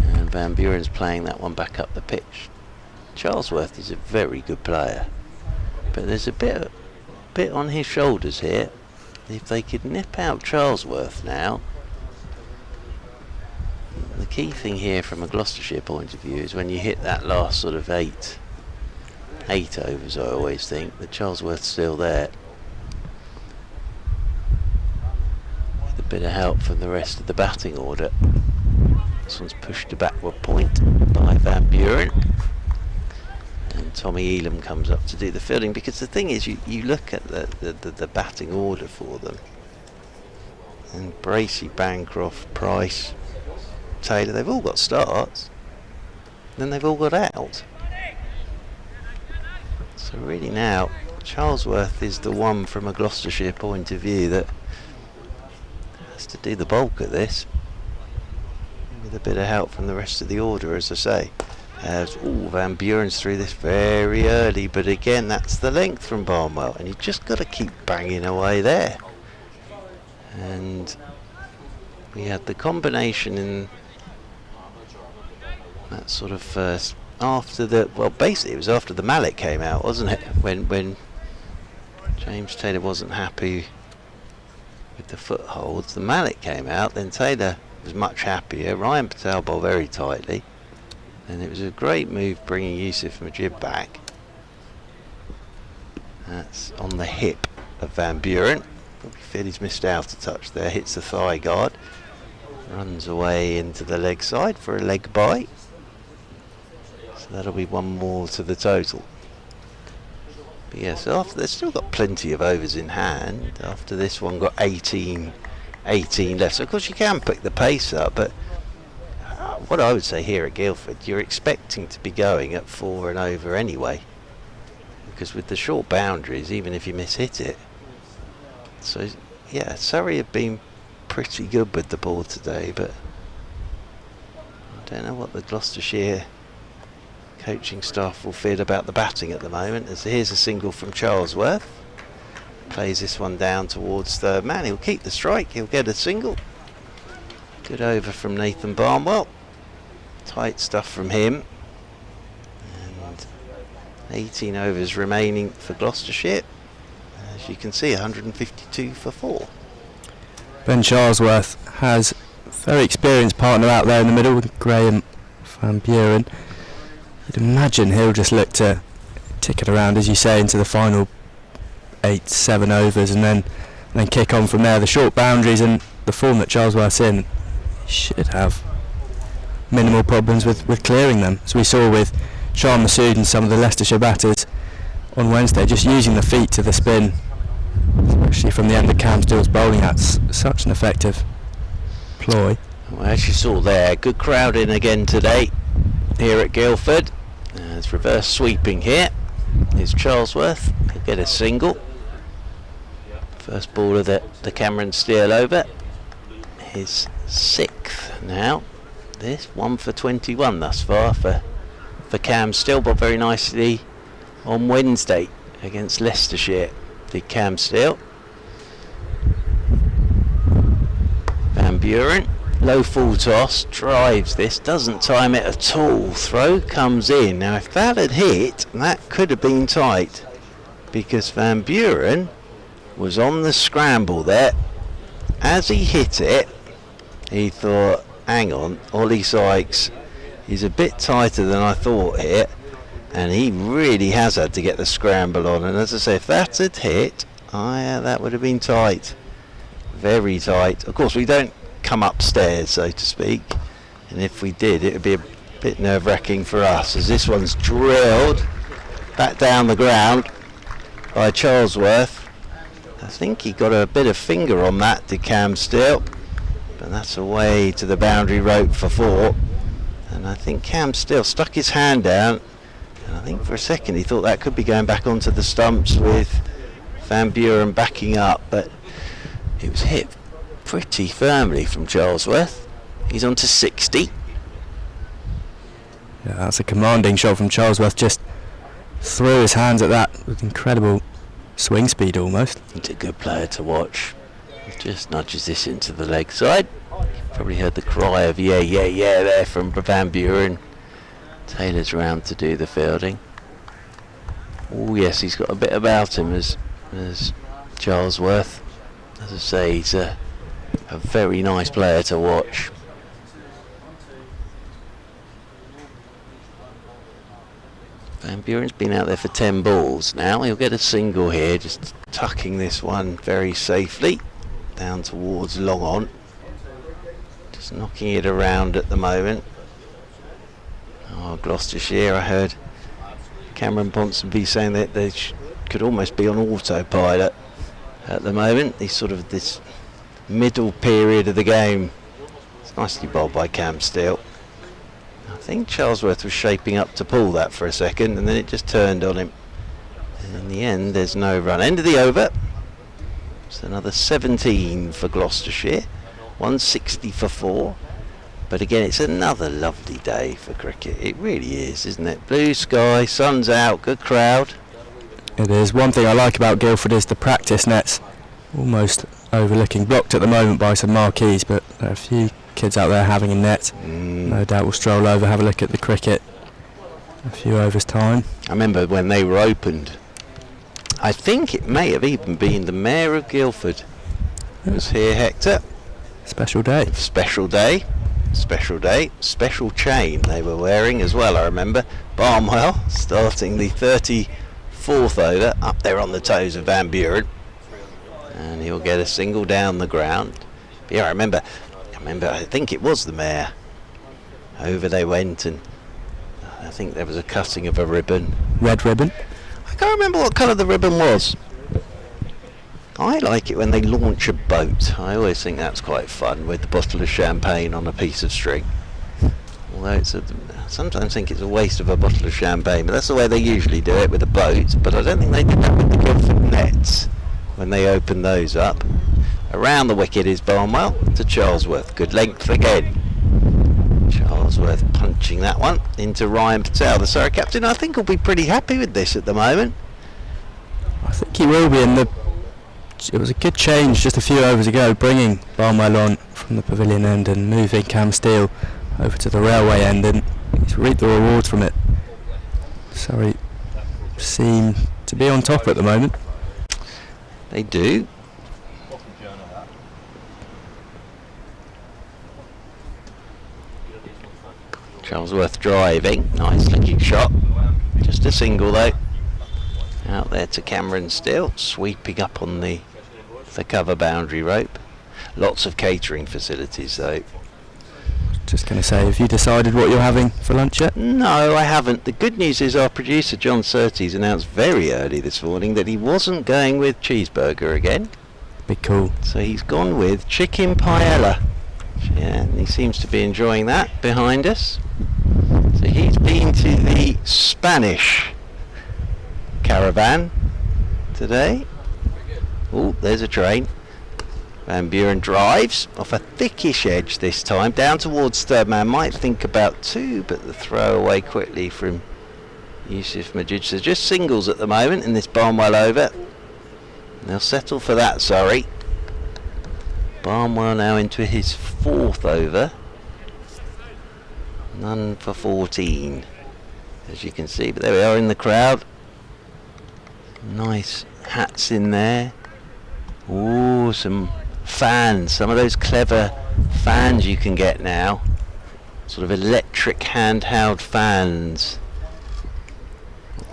and Van Buren's playing that one back up the pitch. Charlesworth is a very good player, but there's a bit on his shoulders here. If they could nip out Charlesworth now. The key thing here from a Gloucestershire point of view is when you hit that last sort of 8 overs, I always think that Charlesworth's still there. With a bit of help from the rest of the batting order. This one's pushed to backward point by Van Buren. And Tommy Elam comes up to do the fielding, because the thing is, you look at the batting order for them. And Bracey, Bancroft, Price, Taylor, they've all got starts, then they've all got out. So really now Charlesworth is the one from a Gloucestershire point of view that has to do the bulk of this. with a bit of help from the rest of the order, as I say. Van Buren's through this very early, but again, that's the length from Barnwell, and you've just got to keep banging away there. And we had the combination in that sort of first, after the, well, basically it was after the mallet came out, wasn't it? When James Taylor wasn't happy with the footholds, the mallet came out, then Taylor was much happier. Ryan Patel bowled very tightly, and it was a great move bringing Yusuf Majid back. That's on the hip of Van Buren. Probably feel he's missed out a touch there. Hits the thigh guard, runs away into the leg side for a leg bite. So that'll be one more to the total. But yes, after they've still got plenty of overs in hand. After this one, got 18 left. So of course you can pick the pace up, but what I would say here at Guildford, you're expecting to be going at 4 and over anyway, because with the short boundaries, even if you miss-hit it. So yeah, Surrey have been pretty good with the ball today, but I don't know what the Gloucestershire coaching staff will feel about the batting at the moment. As here's a single from Charlesworth, plays this one down towards third man. He'll keep the strike, he'll get a single. Good over from Nathan Barnwell, tight stuff from him, and 18 overs remaining for Gloucestershire. As you can see, 152 for 4. Ben Charlesworth has a very experienced partner out there in the middle with Graham Van Buren. You'd imagine he'll just look to tick it around, as you say, into the final 8-7 overs, and then kick on from there. The short boundaries and the form that Charlesworth's in, should have minimal problems with clearing them, as we saw with Sean Masood and some of the Leicestershire batters on Wednesday, just using the feet to the spin, especially from the end of Cam Steele's bowling. That's such an effective ploy. Well, as you saw there, good crowd in again today here at Guildford. It's reverse sweeping here. Here's Charlesworth, he'll get a single. First ball of the Cameron Steele over. His 6th now. This 1 for 21 thus far for Cam Steele, but very nicely on Wednesday against Leicestershire did Cam Steele. Van Buren, low full toss, drives this, doesn't time it at all. Throw comes in. Now if that had hit, that could have been tight, because Van Buren was on the scramble there. As he hit it, he thought, hang on, Ollie Sykes, he's a bit tighter than I thought here, and he really has had to get the scramble on. And as I say, if that had hit, that would have been tight, very tight. Of course we don't come upstairs, so to speak, and if we did, it would be a bit nerve-wracking for us, as this one's drilled back down the ground by Charlesworth. I think he got a bit of finger on that, did Cam Steele, but that's away to the boundary rope for 4. And I think Cam Steele stuck his hand down, and I think for a second he thought that could be going back onto the stumps with Van Buren backing up, but it was hit pretty firmly from Charlesworth. He's on to 60. Yeah, that's a commanding shot from Charlesworth. Just threw his hands at that with incredible swing speed almost. He's a good player to watch. He just nudges this into the leg side. Probably heard the cry of yeah there from Van Buren. Taylor's round to do the fielding. Oh yes, he's got a bit about him as Charlesworth. As I say, he's a very nice player to watch. Van Buren's been out there for 10 balls now. He'll get a single here, just tucking this one very safely down towards long on. Just knocking it around at the moment. Oh, Gloucestershire, I heard Cameron Ponsonby saying that they could almost be on autopilot at the moment. He's sort of this middle period of the game. It's nicely bowled by Cam Steele. I think Charlesworth was shaping up to pull that for a second, and then it just turned on him. And in the end, there's no run. End of the over. It's another 17 for Gloucestershire. 160 for 4. But again, it's another lovely day for cricket. It really is, isn't it? Blue sky, sun's out, good crowd. It is. One thing I like about Guildford is the practice nets, almost overlooking, blocked at the moment by some marquees, but there are a few kids out there having a net. No doubt we'll stroll over, have a look at the cricket a few overs time. I remember when they were opened, I think it may have even been the Mayor of Guildford was here, Hector. Special day. Special day, special chain they were wearing as well, I remember. Barnwell starting the 34th over, up there on the toes of Van Buren, and he'll get a single down the ground. But yeah, I remember, I think it was the Mayor. Over they went, and I think there was a cutting of a ribbon. Red ribbon. I can't remember what colour the ribbon was. I like it when they launch a boat. I always think that's quite fun, with the bottle of champagne on a piece of string. Although I sometimes think it's a waste of a bottle of champagne, but that's the way they usually do it with a boat. But I don't think they did that with the Guildford nets when they opened those up. Around the wicket is Barnwell to Charlesworth. Good length again. Charlesworth punching that one into Ryan Patel, the Surrey captain. I think will be pretty happy with this at the moment. I think he will be. It was a good change just a few overs ago, bringing Barnwell on from the pavilion end and moving Cam Steele over to the railway end, and he's reaped the rewards from it. Surrey seem to be on top at the moment. They do. Charlesworth driving, nice looking shot, just a single though. Out there to Cameron Steele, sweeping up on the cover boundary rope. Lots of catering facilities though. Just going to say, have you decided what you're having for lunch yet? No, I haven't. The good news is our producer John Surtees announced very early this morning that he wasn't going with cheeseburger again. Be cool. So he's gone with chicken paella. Yeah, and he seems to be enjoying that behind us. So he's been to the Spanish caravan today. Oh, there's a train. Van Buren drives off a thickish edge this time, down towards third man. Might think about two, but the throw away quickly from Yusuf Majid. So just singles at the moment in this Barnwell over. They'll settle for that, sorry. Barnwell now into his 4th over. None for 14, as you can see. But there we are in the crowd. Nice hats in there. Ooh, some fans. Some of those clever fans you can get now. Sort of electric handheld fans.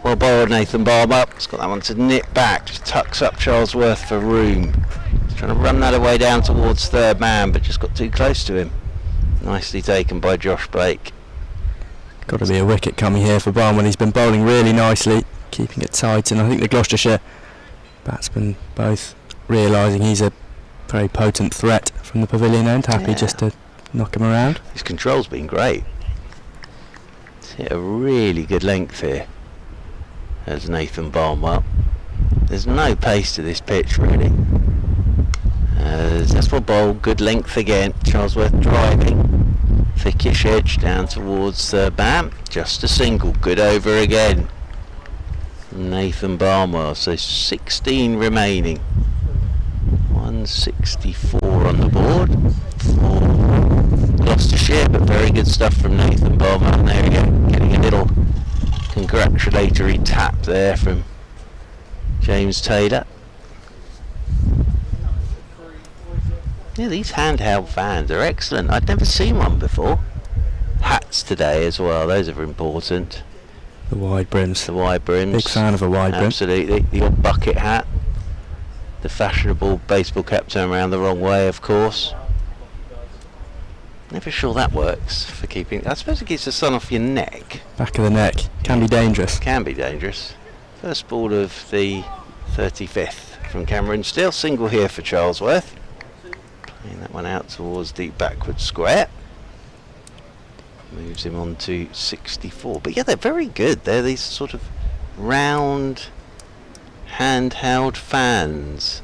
Well bowled Nathan Barber. He's got that one to nip back. Just tucks up Charlesworth for room. He's trying to run that away down towards third man, but just got too close to him. Nicely taken by Josh Blake. Got to be a wicket coming here for Barnwell. He's been bowling really nicely, keeping it tight, and I think the Gloucestershire batsmen both realising he's a very potent threat from the pavilion end. Happy just to knock him around. His control's been great. He's hit a really good length here. There's Nathan Barnwell. There's no pace to this pitch really. That's for bowl, good length again. Charlesworth driving. Thickish edge down towards Bam. Just a single, good over again. Nathan Barnwell, so 16 remaining. 164 on the board for Gloucestershire, but very good stuff from Nathan Barnwell. And there we go, getting a little congratulatory tap there from James Taylor. Yeah, these handheld fans are excellent. I'd never seen one before. Hats today as well, those are important. The wide brims. The wide brims. Big fan of a wide brim. Absolutely. The old bucket hat. The fashionable baseball cap turned around the wrong way, of course. Never sure that works for keeping. I suppose it keeps the sun off your neck. Back of the neck. Can be dangerous. Can be dangerous. First ball of the 35th from Cameron Steele. Single here for Charlesworth. Playing that one out towards the backward square. Moves him on to 64. But yeah, they're very good. They're these sort of round handheld fans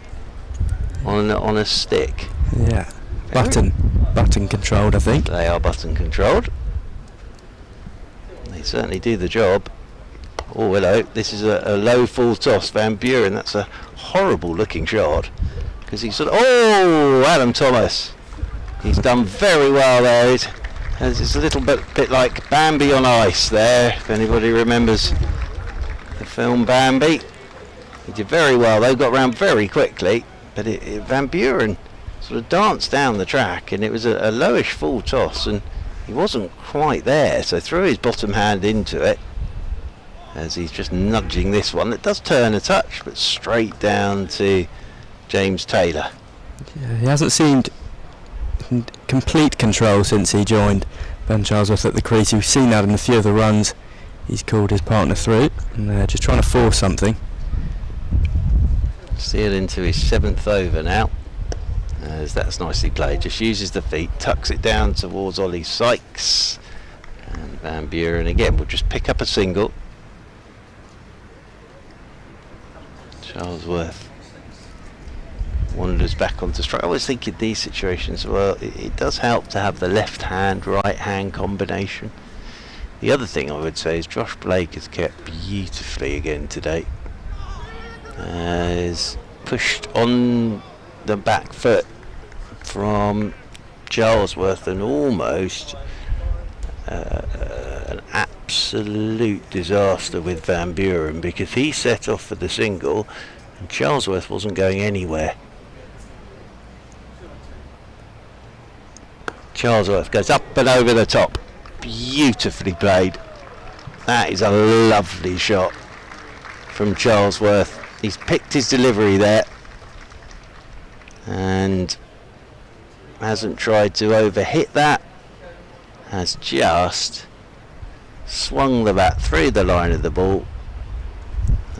on a stick. Yeah. Button. button controlled, I think. They are button controlled. They certainly do the job. Oh, hello. This is a low full toss. Van Buren. That's a horrible looking shot. Because he's sort of... Oh, Adam Thomas. He's done very well there. It's a little bit like Bambi on ice there. If anybody remembers the film Bambi. He did very well. They got round very quickly. But Van Buren sort of danced down the track. And it was a lowish full toss. And he wasn't quite there. So threw his bottom hand into it. As he's just nudging this one. It does turn a touch, but straight down to James Taylor. Yeah, he hasn't seemed in complete control since he joined Ben Charlesworth at the crease. We've seen that in a few of the runs he's called his partner through, and they're just trying to force something. Steered into his 7th over now. As that's nicely played. Just uses the feet, tucks it down towards Ollie Sykes. And Van Buren again will just pick up a single. Charlesworth wanders back onto strike. I always think in these situations, well, it does help to have the left hand, right hand combination. The other thing I would say is Josh Blake has kept beautifully again today. Is pushed on the back foot from Charlesworth and almost an absolute disaster with Van Buren, because he set off for the single and Charlesworth wasn't going anywhere. Charlesworth goes up and over the top. Beautifully played. That is a lovely shot from Charlesworth. He's picked his delivery there and hasn't tried to overhit that. Has just swung the bat through the line of the ball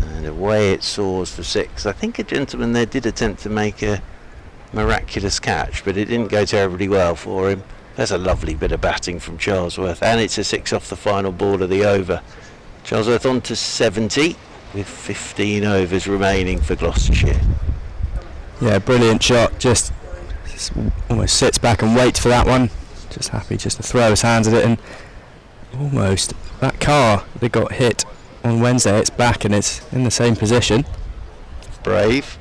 and away it soars for 6. I think a gentleman there did attempt to make a miraculous catch, but it didn't go terribly well for him. That's a lovely bit of batting from Charlesworth, and it's a 6 off the final ball of the over. Charlesworth on to 70 with 15 overs remaining for Gloucestershire. Yeah, brilliant shot. Just almost sits back and waits for that one. Just happy just to throw his hands at it, and almost that car that got hit on Wednesday, it's back and it's in the same position. Brave.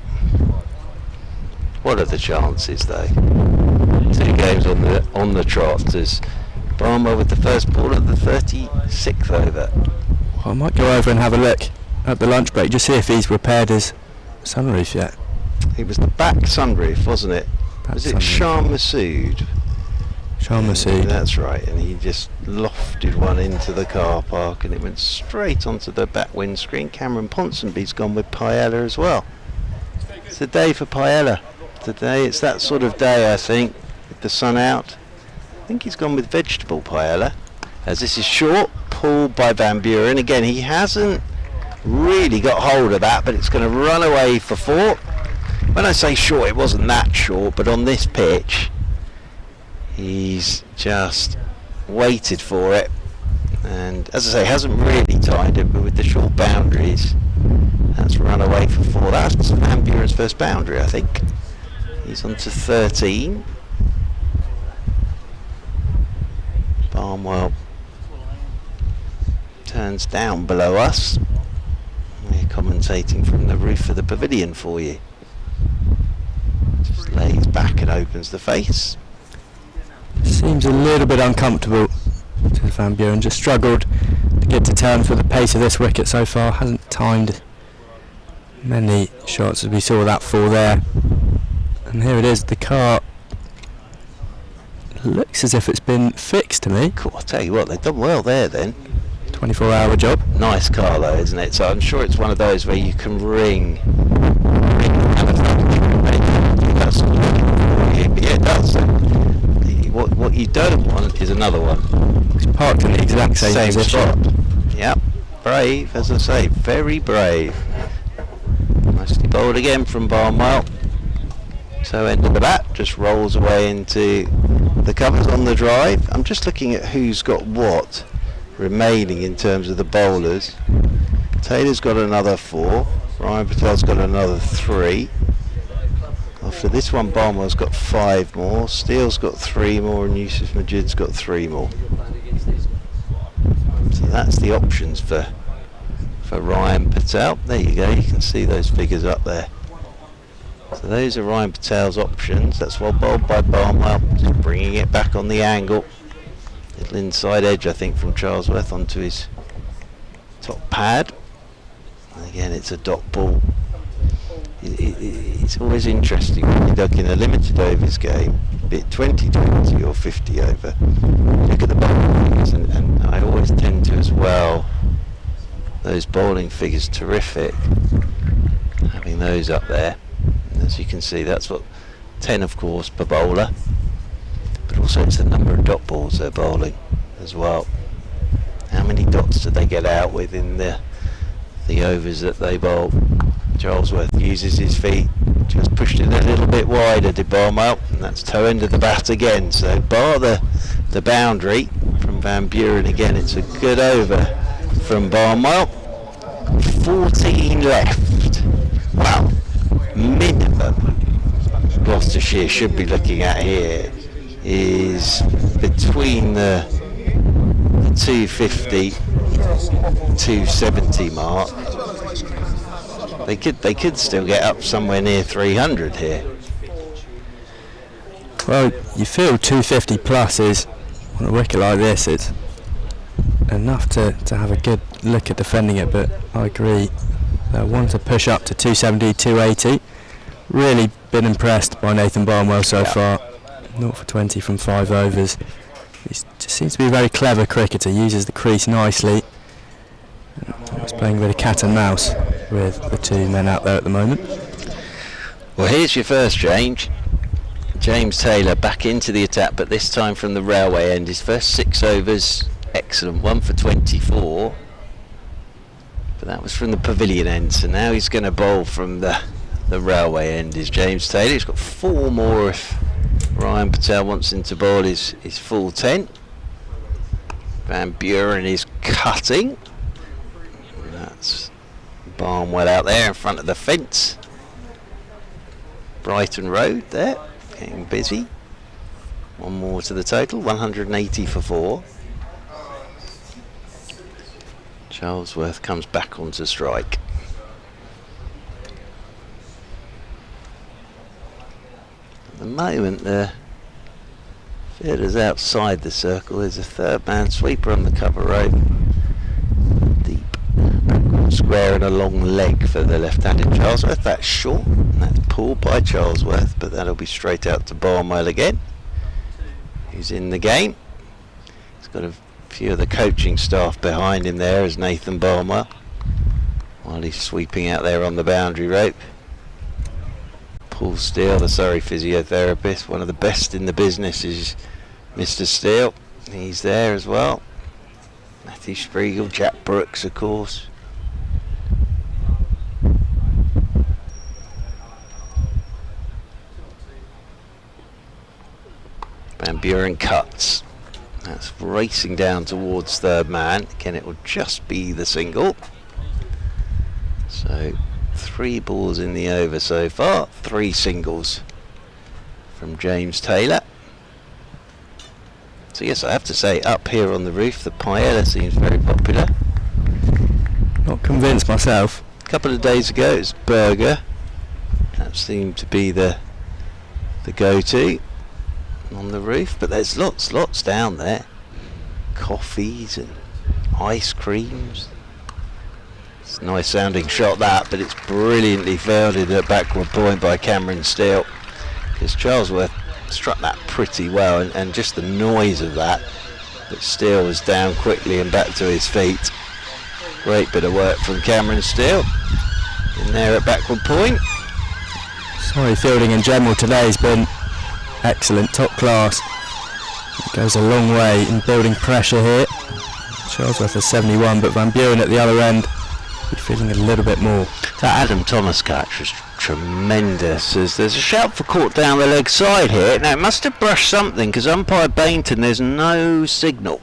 What are the chances though? 2 games on the trot as Barnwell with the first ball of the 36th over. Well, I might go over and have a look at the lunch break, just see if he's repaired his sunroof yet. It was the back sunroof, wasn't it? Back was it sunroof. Shah Massoud? Shah Massoud. That's right, and he just lofted one into the car park and it went straight onto the back windscreen. Cameron Ponsonby's gone with paella as well. It's a day for paella. Today it's that sort of day, I think, with the sun out. I think he's gone with vegetable paella. As this is short, pulled by Van Buren. Again, he hasn't really got hold of that, but it's going to run away for 4. When I say short, it wasn't that short, but on this pitch he's just waited for it, and as I say, hasn't really timed it, but with the short boundaries, that's run away for 4. That's Van Buren's first boundary, I think. He's on to 13. Barnwell turns down below us. We're commentating from the roof of the pavilion for you. Just lays back and opens the face. Seems a little bit uncomfortable to Van Buren. Just struggled to get to terms with the pace of this wicket so far. Hasn't timed many shots as we saw that fall there. And here it is, the car looks as if it's been fixed to me. Cool, I'll tell you what, they've done well there then. 24-hour job. Nice car though, isn't it? So I'm sure it's one of those where you can ring the manufacturer and make that's what you're looking for here. But yeah, it does. What you don't want is another one. It's parked in the exact same position. spot. Yep, brave, as I say, very brave. Nicely bowled again from Barnwell. So end of the bat, just rolls away into the covers on the drive. I'm just looking at who's got what remaining in terms of the bowlers. Taylor's got another 4. Ryan Patel's got another 3. Off after this one, Barnwell's got 5 more, Steele's got 3 more, and Yusuf Majid's got 3 more. So that's the options for Ryan Patel. There you go, you can see those figures up there. So those are Ryan Patel's options. That's well bowled by Barnwell, just bringing it back on the angle. Little inside edge, I think, from Charlesworth onto his top pad. And again, it's a dot ball. It's always interesting when you look in a limited overs game, be it 20-20 or 50 over. Look at the bowling figures, and I always tend to as well. Those bowling figures terrific. Having those up there. As you can see, that's what 10, of course, per bowler, but also it's the number of dot balls they're bowling as well. How many dots do they get out with in the overs that they bowl? Charlesworth uses his feet, just pushed it a little bit wider, did Barnwell, and that's toe end of the bat again. So bar the boundary from Van Buren again, it's a good over from Barnwell. 14 left. Wow. Minimum Gloucestershire should be looking at here is between the 250 270 mark. They could still get up somewhere near 300 here. Well, you feel 250 plus is, on a wicket like this, it's enough to have a good look at defending it, but I agree. Want to push up to 270, 280. Really been impressed by Nathan Barnwell so far. 0 for 20 from 5 overs. He just seems to be a very clever cricketer, uses the crease nicely. He's playing a bit of cat and mouse with the 2 men out there at the moment. Well, here's your first change. James Taylor back into the attack, but this time from the railway end. His first 6 overs, excellent, 1 for 24. But that was from the pavilion end, so now he's going to bowl from the railway end is James Taylor. He's got 4 more if Ryan Patel wants him to bowl his full 10. Van Buren is cutting. And that's Barnwell out there in front of the fence. Brighton Road there, getting busy. 1 more to the total, 180 for 4. Charlesworth comes back onto strike. At the moment, the fielder's outside the circle. There's a 3rd man sweeper on the cover row. Deep backward square and a long leg for the left-handed Charlesworth. That's short, and that's pulled by Charlesworth, but that'll be straight out to Barnwell again, who's in the game. He's got a few of the coaching staff behind him there as Nathan Barnwell, while he's sweeping out there on the boundary rope. Paul Steele, the Surrey physiotherapist, one of the best in the business, is Mr. Steele. He's there as well. Matthew Spriegel, Jack Brooks, of course. Van Buren cuts. That's racing down towards 3rd man. Again, it will just be the single. So 3 balls in the over so far. 3 singles from James Taylor. So yes, I have to say, up here on the roof, the paella seems very popular. Not convinced myself. A couple of days ago, it was burger. That seemed to be the go-to on the roof, but there's lots down there. Coffees and ice creams. It's a nice sounding shot that, but it's brilliantly fielded at backward point by Cameron Steele, because Charlesworth struck that pretty well, and just the noise of that, but Steele was down quickly and back to his feet. Great bit of work from Cameron Steele in there at backward point. Sorry, fielding in general today has been excellent, top class. It goes a long way in building pressure here. Charlesworth has 71, but Van Buren at the other end be feeling a little bit more. That Adam Thomas catch was tremendous. There's a shout for caught down the leg side here. Now it must have brushed something, because umpire Bainton, there's no signal.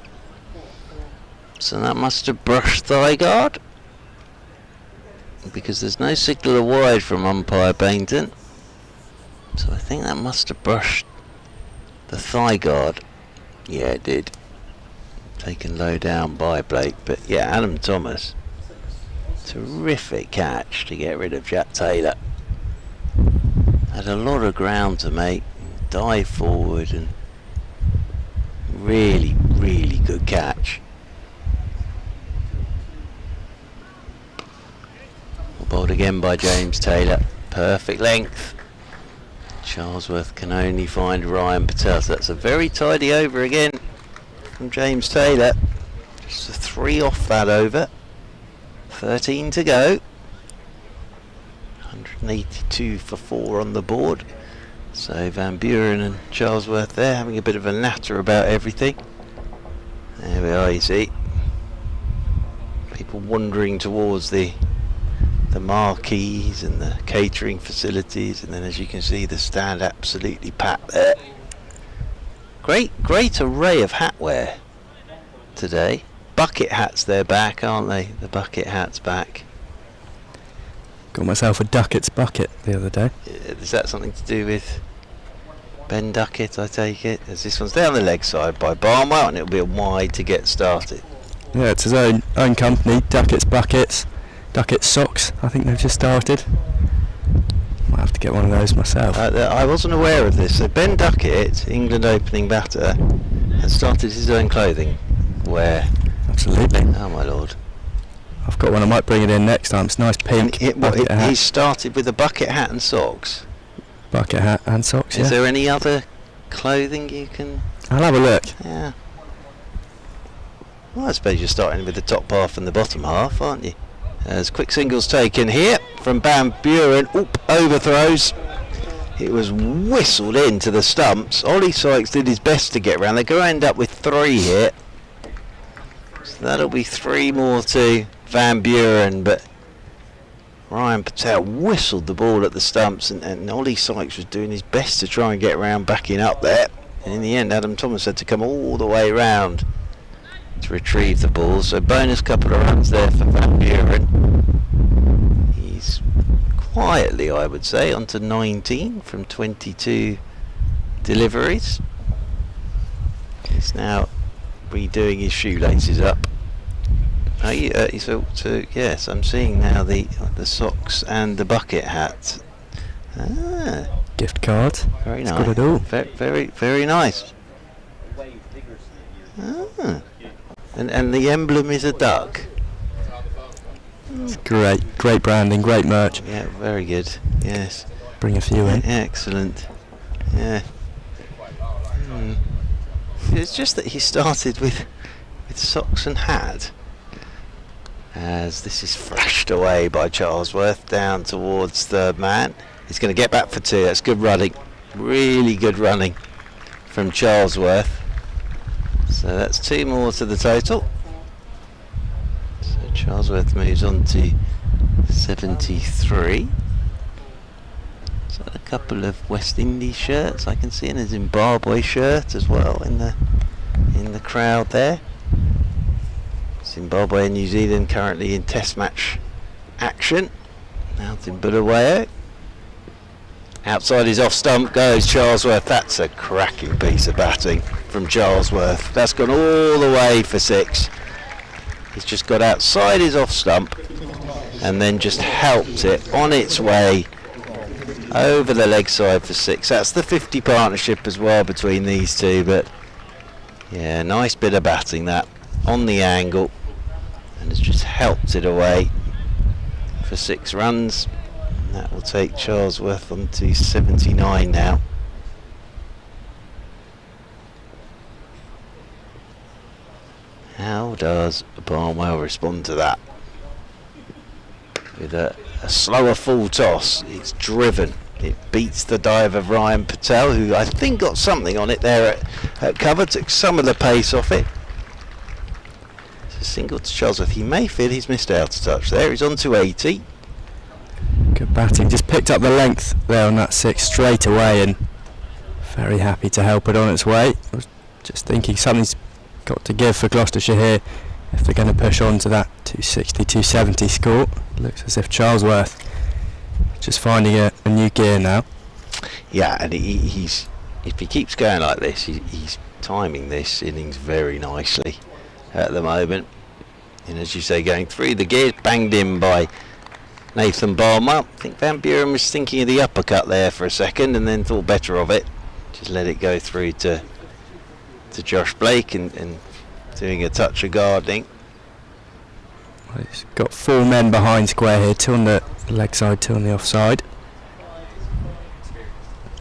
So that must have brushed thigh guard, because there's no signal wide from umpire Bainton. So I think that must have brushed the thigh guard. Yeah, it did. Taken low down by Blake. But yeah, Adam Thomas, terrific catch to get rid of Jack Taylor. Had a lot of ground to make, dive forward, and really, really good catch. Bowled again by James Taylor. Perfect length. Charlesworth can only find Ryan Patel. So that's a very tidy over again from James Taylor. Just a 3 off that over. 13 to go. 182 for 4 on the board. So Van Buren and Charlesworth there having a bit of a natter about everything. There we are, you see. People wandering towards the marquees and the catering facilities, and then as you can see the stand absolutely packed there. Great array of hatwear today. Bucket hats, they're back, aren't they? The bucket hats back. Got myself a Duckett's bucket the other day. Is that something to do with Ben Duckett, I take it? As this one's down the leg side by Barnwell, and it'll be a wide to get started. Yeah, it's his own company, Duckett's Buckets. Duckett's Socks, I think they've just started. Might have to get one of those myself. I wasn't aware of this. So Ben Duckett, England opening batter, has started his own clothing wear. Absolutely. Oh my lord. I've got one, I might bring it in next time. It's nice pink. Bucket hat. He started with a bucket hat and socks. Bucket hat and socks, yeah. Is there any other clothing you can... I'll have a look. Yeah. Well, I suppose you're starting with the top half and the bottom half, aren't you? As quick singles taken here from Van Buren. Oop, overthrows. It was whistled into the stumps. Ollie Sykes did his best to get around. They're going to end up with 3 here. So that'll be 3 more to Van Buren, but Ryan Patel whistled the ball at the stumps, and Ollie Sykes was doing his best to try and get around backing up there. And in the end, Adam Thomas had to come all the way round to retrieve the ball. So bonus couple of runs there for Van Buren. He's quietly, I would say, onto 19 from 22 deliveries. He's now redoing his shoelaces up. Yes, I'm seeing now the socks and the bucket hat. Gift card. Very It's nice. got it all. Very, very nice. And the emblem is a duck. It's great branding, great merch. Yeah, very good. Yes. Bring a few in. Excellent. Yeah. It's just that he started with socks and hat. As this is flashed away by Charlesworth down towards the man. He's going to get back for 2. That's good running. Really good running from Charlesworth. So that's 2 more to the total. So Charlesworth moves on to 73. So a couple of West Indies shirts I can see, and a Zimbabwe shirt as well in the crowd there. Zimbabwe and New Zealand currently in test match action. Out in Bulawayo. Outside his off stump goes Charlesworth. That's a cracking piece of batting from Charlesworth. That's gone all the way for 6. He's just got outside his off stump and then just helped it on its way over the leg side for 6. That's the 50 partnership as well between these two, but yeah, nice bit of batting that on the angle, and has just helped it away for 6 runs. And that will take Charlesworth on to 79 now. How does Barnwell respond to that? With a slower full toss, it's driven. It beats the dive of Ryan Patel, who I think got something on it there at cover, took some of the pace off it. It's a single to Charlesworth. He may feel he's missed out a touch there. He's on to 80. Good batting. Just picked up the length there on that 6 straight away, and very happy to help it on its way. I was just thinking something's got to give for Gloucestershire here if they're going to push on to that 260, 270 score. Looks as if Charlesworth just finding a new gear now. Yeah, and he's if he keeps going like this, he's timing this innings very nicely at the moment. And as you say, going through the gears, banged in by Nathan Barmer. I think Van Buren was thinking of the uppercut there for a second and then thought better of it. Just let it go through to Josh Blake and doing a touch of guarding. He's got 4 men behind square here, 2 on the leg side, 2 on the offside.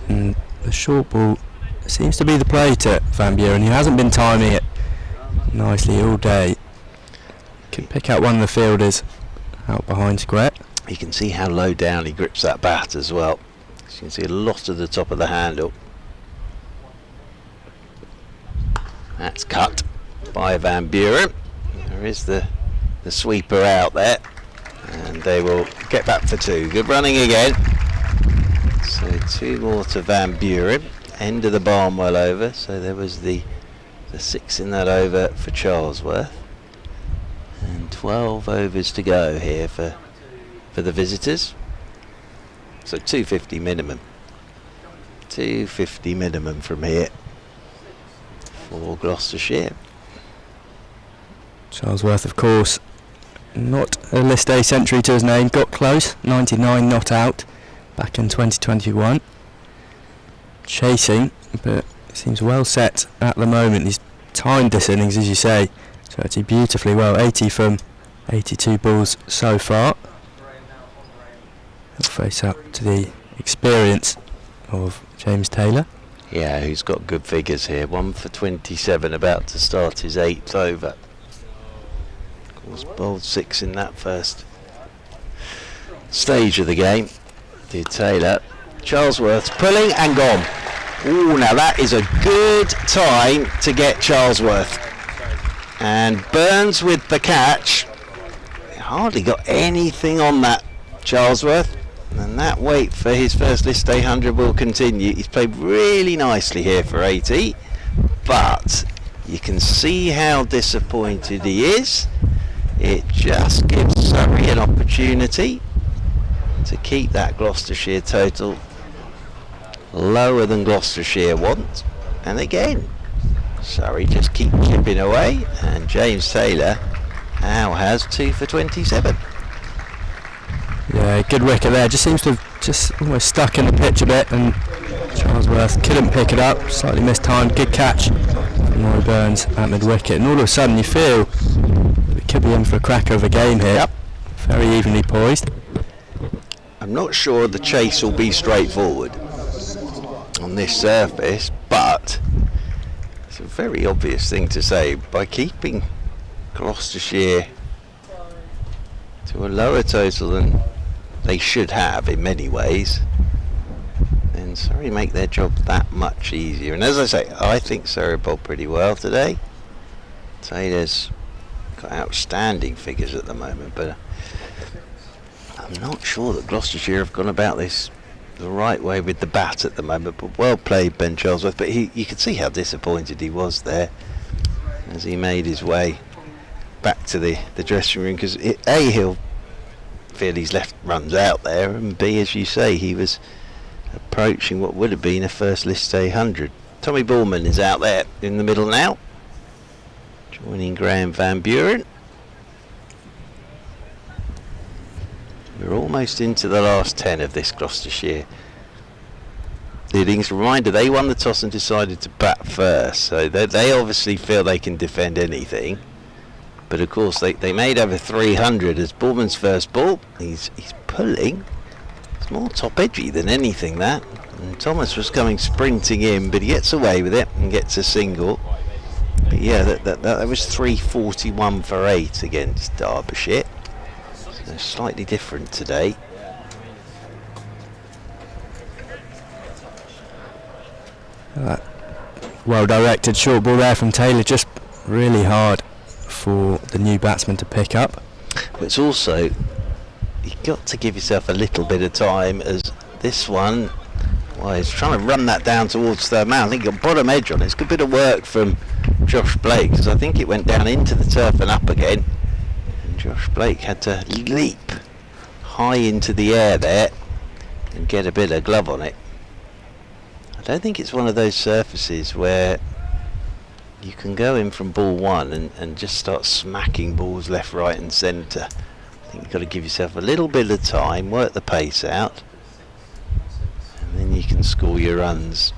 And the short ball seems to be the play to Van Buren. He hasn't been timing it nicely all day. Can pick out one of the fielders out behind square. You can see how low down he grips that bat as well. So you can see a lot of the top of the handle. That's cut by Van Buren. There is the sweeper out there, and they will get back for 2. Good running again. So 2 more to Van Buren. End of the Barnwell over. So there was the 6 in that over for Charlesworth, and 12 overs to go here for the visitors. So 250 minimum. 250 minimum from here for Gloucestershire. Charlesworth, of course, not a list A century to his name. Got close, 99 not out back in 2021. Chasing, but seems well set at the moment. He's timed this innings, as you say, so actually beautifully well. 80 from 82 balls so far. He'll face up to the experience of James Taylor. Yeah, who's got good figures here. 1 for 27, about to start his 8th over. Of course, bowled 6 in that first stage of the game. Did Taylor. Charlesworth's pulling and gone. Ooh, now that is a good time to get Charlesworth. And Burns with the catch. Hardly got anything on that, Charlesworth. And that wait for his first list 800 will continue. He's played really nicely here for 80, but you can see how disappointed he is. It just gives Surrey an opportunity to keep that Gloucestershire total lower than Gloucestershire want. And again, Surrey just keep chipping away, and James Taylor now has 2 for 27. Yeah, good wicket there. Just seems to have just almost stuck in the pitch a bit, and Charlesworth couldn't pick it up. Slightly mistimed. Good catch from Roy Burns at mid-wicket, and all of a sudden you feel we could be in for a cracker of a game here. Yep. Very evenly poised. I'm not sure the chase will be straightforward on this surface, but it's a very obvious thing to say. By keeping Gloucestershire to a lower total than they should have in many ways, then Surrey make their job that much easier. And as I say, I think Surrey bowled pretty well today. Taylor's got outstanding figures at the moment, but I'm not sure that Gloucestershire have gone about this the right way with the bat at the moment. But well played, Ben Charlesworth. But you could see how disappointed he was there as he made his way back to the dressing room, because A, he'll feel he's left runs out there, and B, as you say, he was approaching what would have been a first list 800. Tommy Bullman is out there in the middle now, joining Graham Van Buren. We're almost into the last 10 of this Gloucestershire innings. Reminder, they won the toss and decided to bat first, so they obviously feel they can defend anything. But of course they made over 300 as Bullman's first ball. He's pulling. It's more top edgy than anything, that. And Thomas was coming sprinting in, but he gets away with it and gets a single. But yeah, that was 341 for 8 against Derbyshire. So slightly different today. Well directed short ball there from Taylor, just really hard for the new batsman to pick up. But it's also, you've got to give yourself a little bit of time, as this one, well, he's trying to run that down towards third man. I think he got bottom edge on it. It's a good bit of work from Josh Blake, because I think it went down into the turf and up again. And Josh Blake had to leap high into the air there and get a bit of glove on it. I don't think it's one of those surfaces where you can go in from ball one and just start smacking balls left, right and centre. I think you've got to give yourself a little bit of time, work the pace out, and then you can score your runs.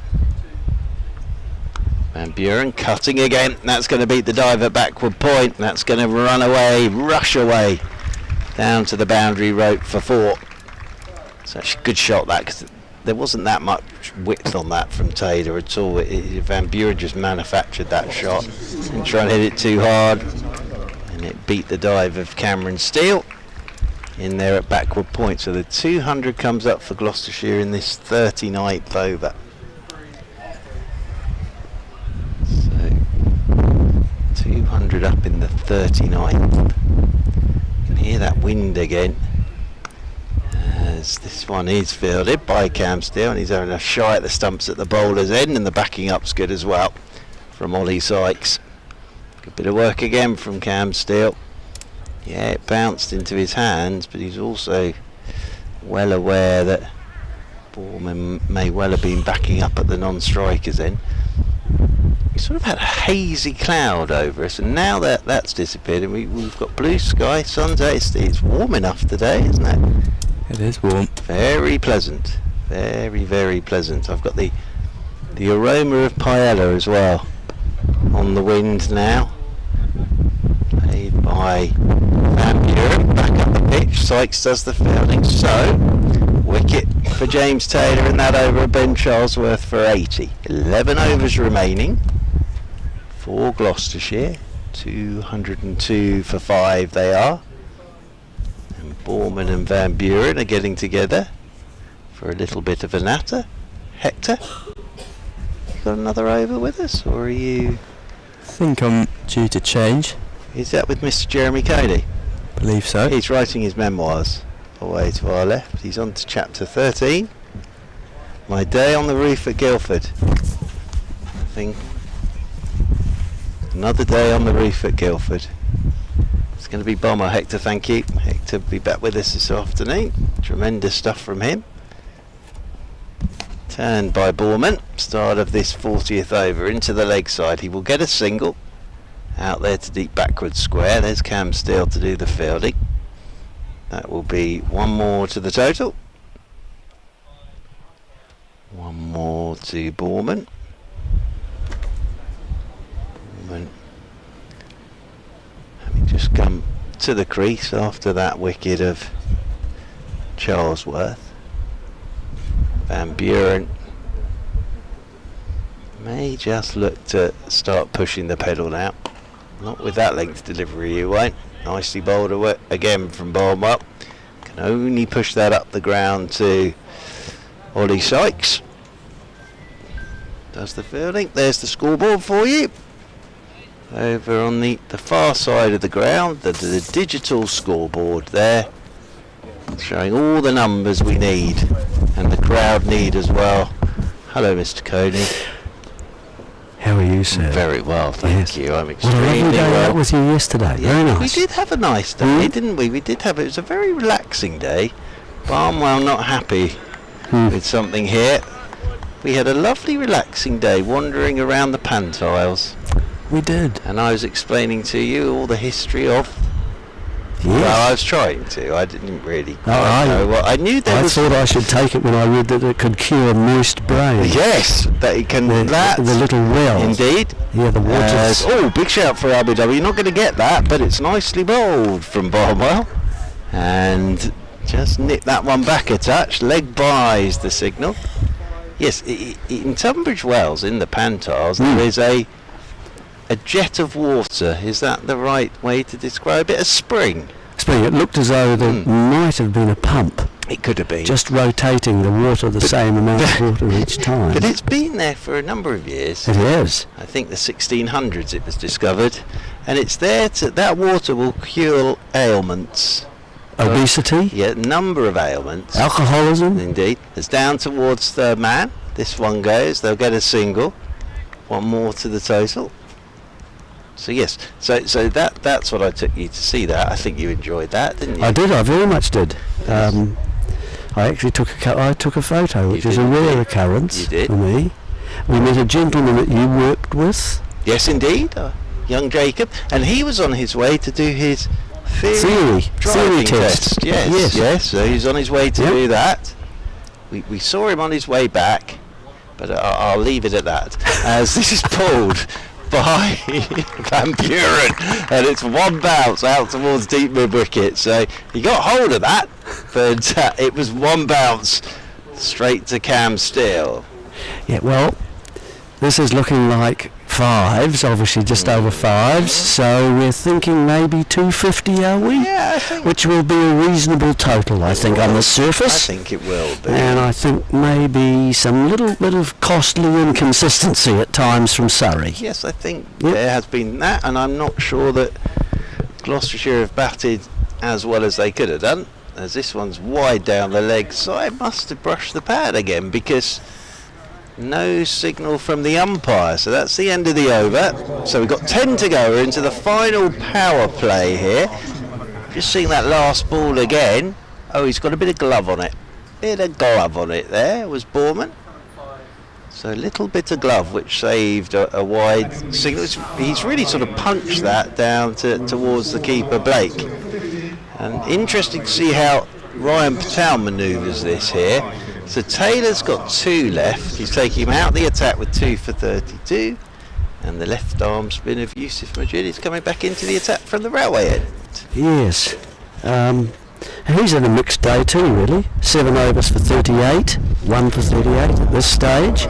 Van Buren cutting again. That's going to beat the diver backward point. That's going to run away, rush away down to the boundary rope for 4. It's actually a good shot that, because there wasn't that much width on that from Taylor at all. Van Buren just manufactured that shot. Didn't try and hit it too hard, and it beat the dive of Cameron Steele in there at backward point. So the 200 comes up for Gloucestershire in this 39th over. So 200 up in the 39th. You can hear that wind again, as this one is fielded by Cam Steele, and he's having a shy at the stumps at the bowler's end, and the backing up's good as well from Ollie Sykes. Good bit of work again from Cam Steele. Yeah, it bounced into his hands, but he's also well aware that Borman may well have been backing up at the non-strikers end. We sort of had a hazy cloud over us, and now that's disappeared, and we've got blue sky, sun's out. It's warm enough today, isn't it? It is warm. Very pleasant, very, very pleasant. I've got the aroma of paella as well on the wind now. Played by Van Buren, back up the pitch. Sykes does the fielding. So, wicket for James Taylor, and that over Ben Charlesworth for 80. 11 overs remaining for Gloucestershire. 202 for 5 they are. Borman and Van Buren are getting together for a little bit of a natter. Hector, you got another over with us, or are you? I think I'm due to change. Is that with Mr. Jeremy Cody? Believe so. He's writing his memoirs away to our left. He's on to chapter 13. My day on the roof at Guildford. I think another day on the roof at Guildford. It's going to be Bomber. Hector, thank you. Hector will be back with us this afternoon. Tremendous stuff from him. Turned by Borman. Start of this 40th over into the leg side. He will get a single. Out there to deep backward square. There's Cam Steele to do the fielding. That will be one more to the total. One more to Borman. Borman having just come to the crease after that wicket of Charlesworth. Van Buren may just look to start pushing the pedal now. Not with that length delivery, you won't. Nicely bowled away again from Barnwell. Can only push that up the ground to Ollie Sykes. Does the fielding. There's the scoreboard for you. Over on the far side of the ground, the digital scoreboard there, showing all the numbers we need, and the crowd need as well. Hello, Mr. Coney. How are you, sir? Very well, thank you. I'm What a lovely extremely day well. that was here yesterday. Yeah, Very nice. we did have a nice day, didn't we? We did have it. Was a very relaxing day. Barnwell not happy with something here. We had a lovely relaxing day wandering around the Pantiles, We did. and I was explaining to you all the history of. Yes. Well, I was trying to. I didn't really No, quite know what. I knew there I was. thought I should take it when I read that it could cure moist brain. Yes, that it can. The little well. Indeed. Yeah, the water. Oh, big shout for Abu Dhabi. You're not going to get that, but it's nicely bowled from Barnwell. And just nip that one back a touch. Leg by is the signal. Yes, in Tunbridge Wells, in the Pantiles, there is a jet of water. Is that the right way to describe it? A spring. Spring. It looked as though there might have been a pump, It could have been. just rotating the water the same amount of water each time. But it's been there for a number of years. It is. I think the 1600s it was discovered, and it's there to. That water will cure ailments. Obesity, Yeah, a number of ailments. alcoholism. Indeed. It's down towards third man. This one goes. They'll get a single. One more to the total. So yes. So that's what I took you to see. That I think you enjoyed that, didn't you? I did. I very much did. I actually took a photo, which You is a did rare indeed. occurrence You did. for me. We met a gentleman that you worked with. Yes, indeed, young Jacob, and he was on his way to do his Theory driving test. Yes. So he's on his way to Yep. do that. We saw him on his way back, but I'll leave it at that, as this is pulled by Van Buren, and it's one bounce out towards deep mid wicket. So he got hold of that, but it was one bounce straight to Cam Steele. Yeah, well, this is looking like fives, obviously just over fives, so we're thinking maybe 250, are we? Yeah, I think. Which will be a reasonable total, I think, on the I surface. think it will be. And I think maybe some little bit of costly inconsistency at times from Surrey. Yes, I think Yep. there has been that, and I'm not sure that Gloucestershire have batted as well as they could have done, as this one's wide down the leg, so I must have brushed the pad again, because no signal from the umpire. So that's the end of the over. So we've got 10 to go. We're into the final power play here. Just seeing that last ball again. Oh, he's got a bit of glove on it. Bit of glove on it there was Borman. So a little bit of glove, which saved a wide signal. He's really sort of punched that down towards the keeper, Blake. And interesting to see how Ryan Patel manoeuvres this here. So Taylor's got 2 left. He's taking him out the attack with 2 for 32. And the left arm spin of Yusuf Majid is coming back into the attack from the railway end. Yes. And he's had a mixed day too, really. 7 overs for 38, 1 for 38 at this stage.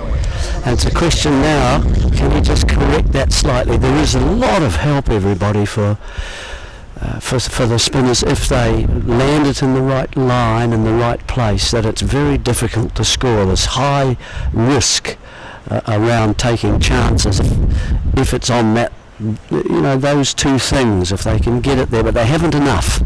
And it's a question now, can he just correct that slightly? There is a lot of help, everybody, for the spinners if they land it in the right line in the right place, that it's very difficult to score. There's high risk around taking chances if it's on that, those two things, if they can get it there, but they haven't enough.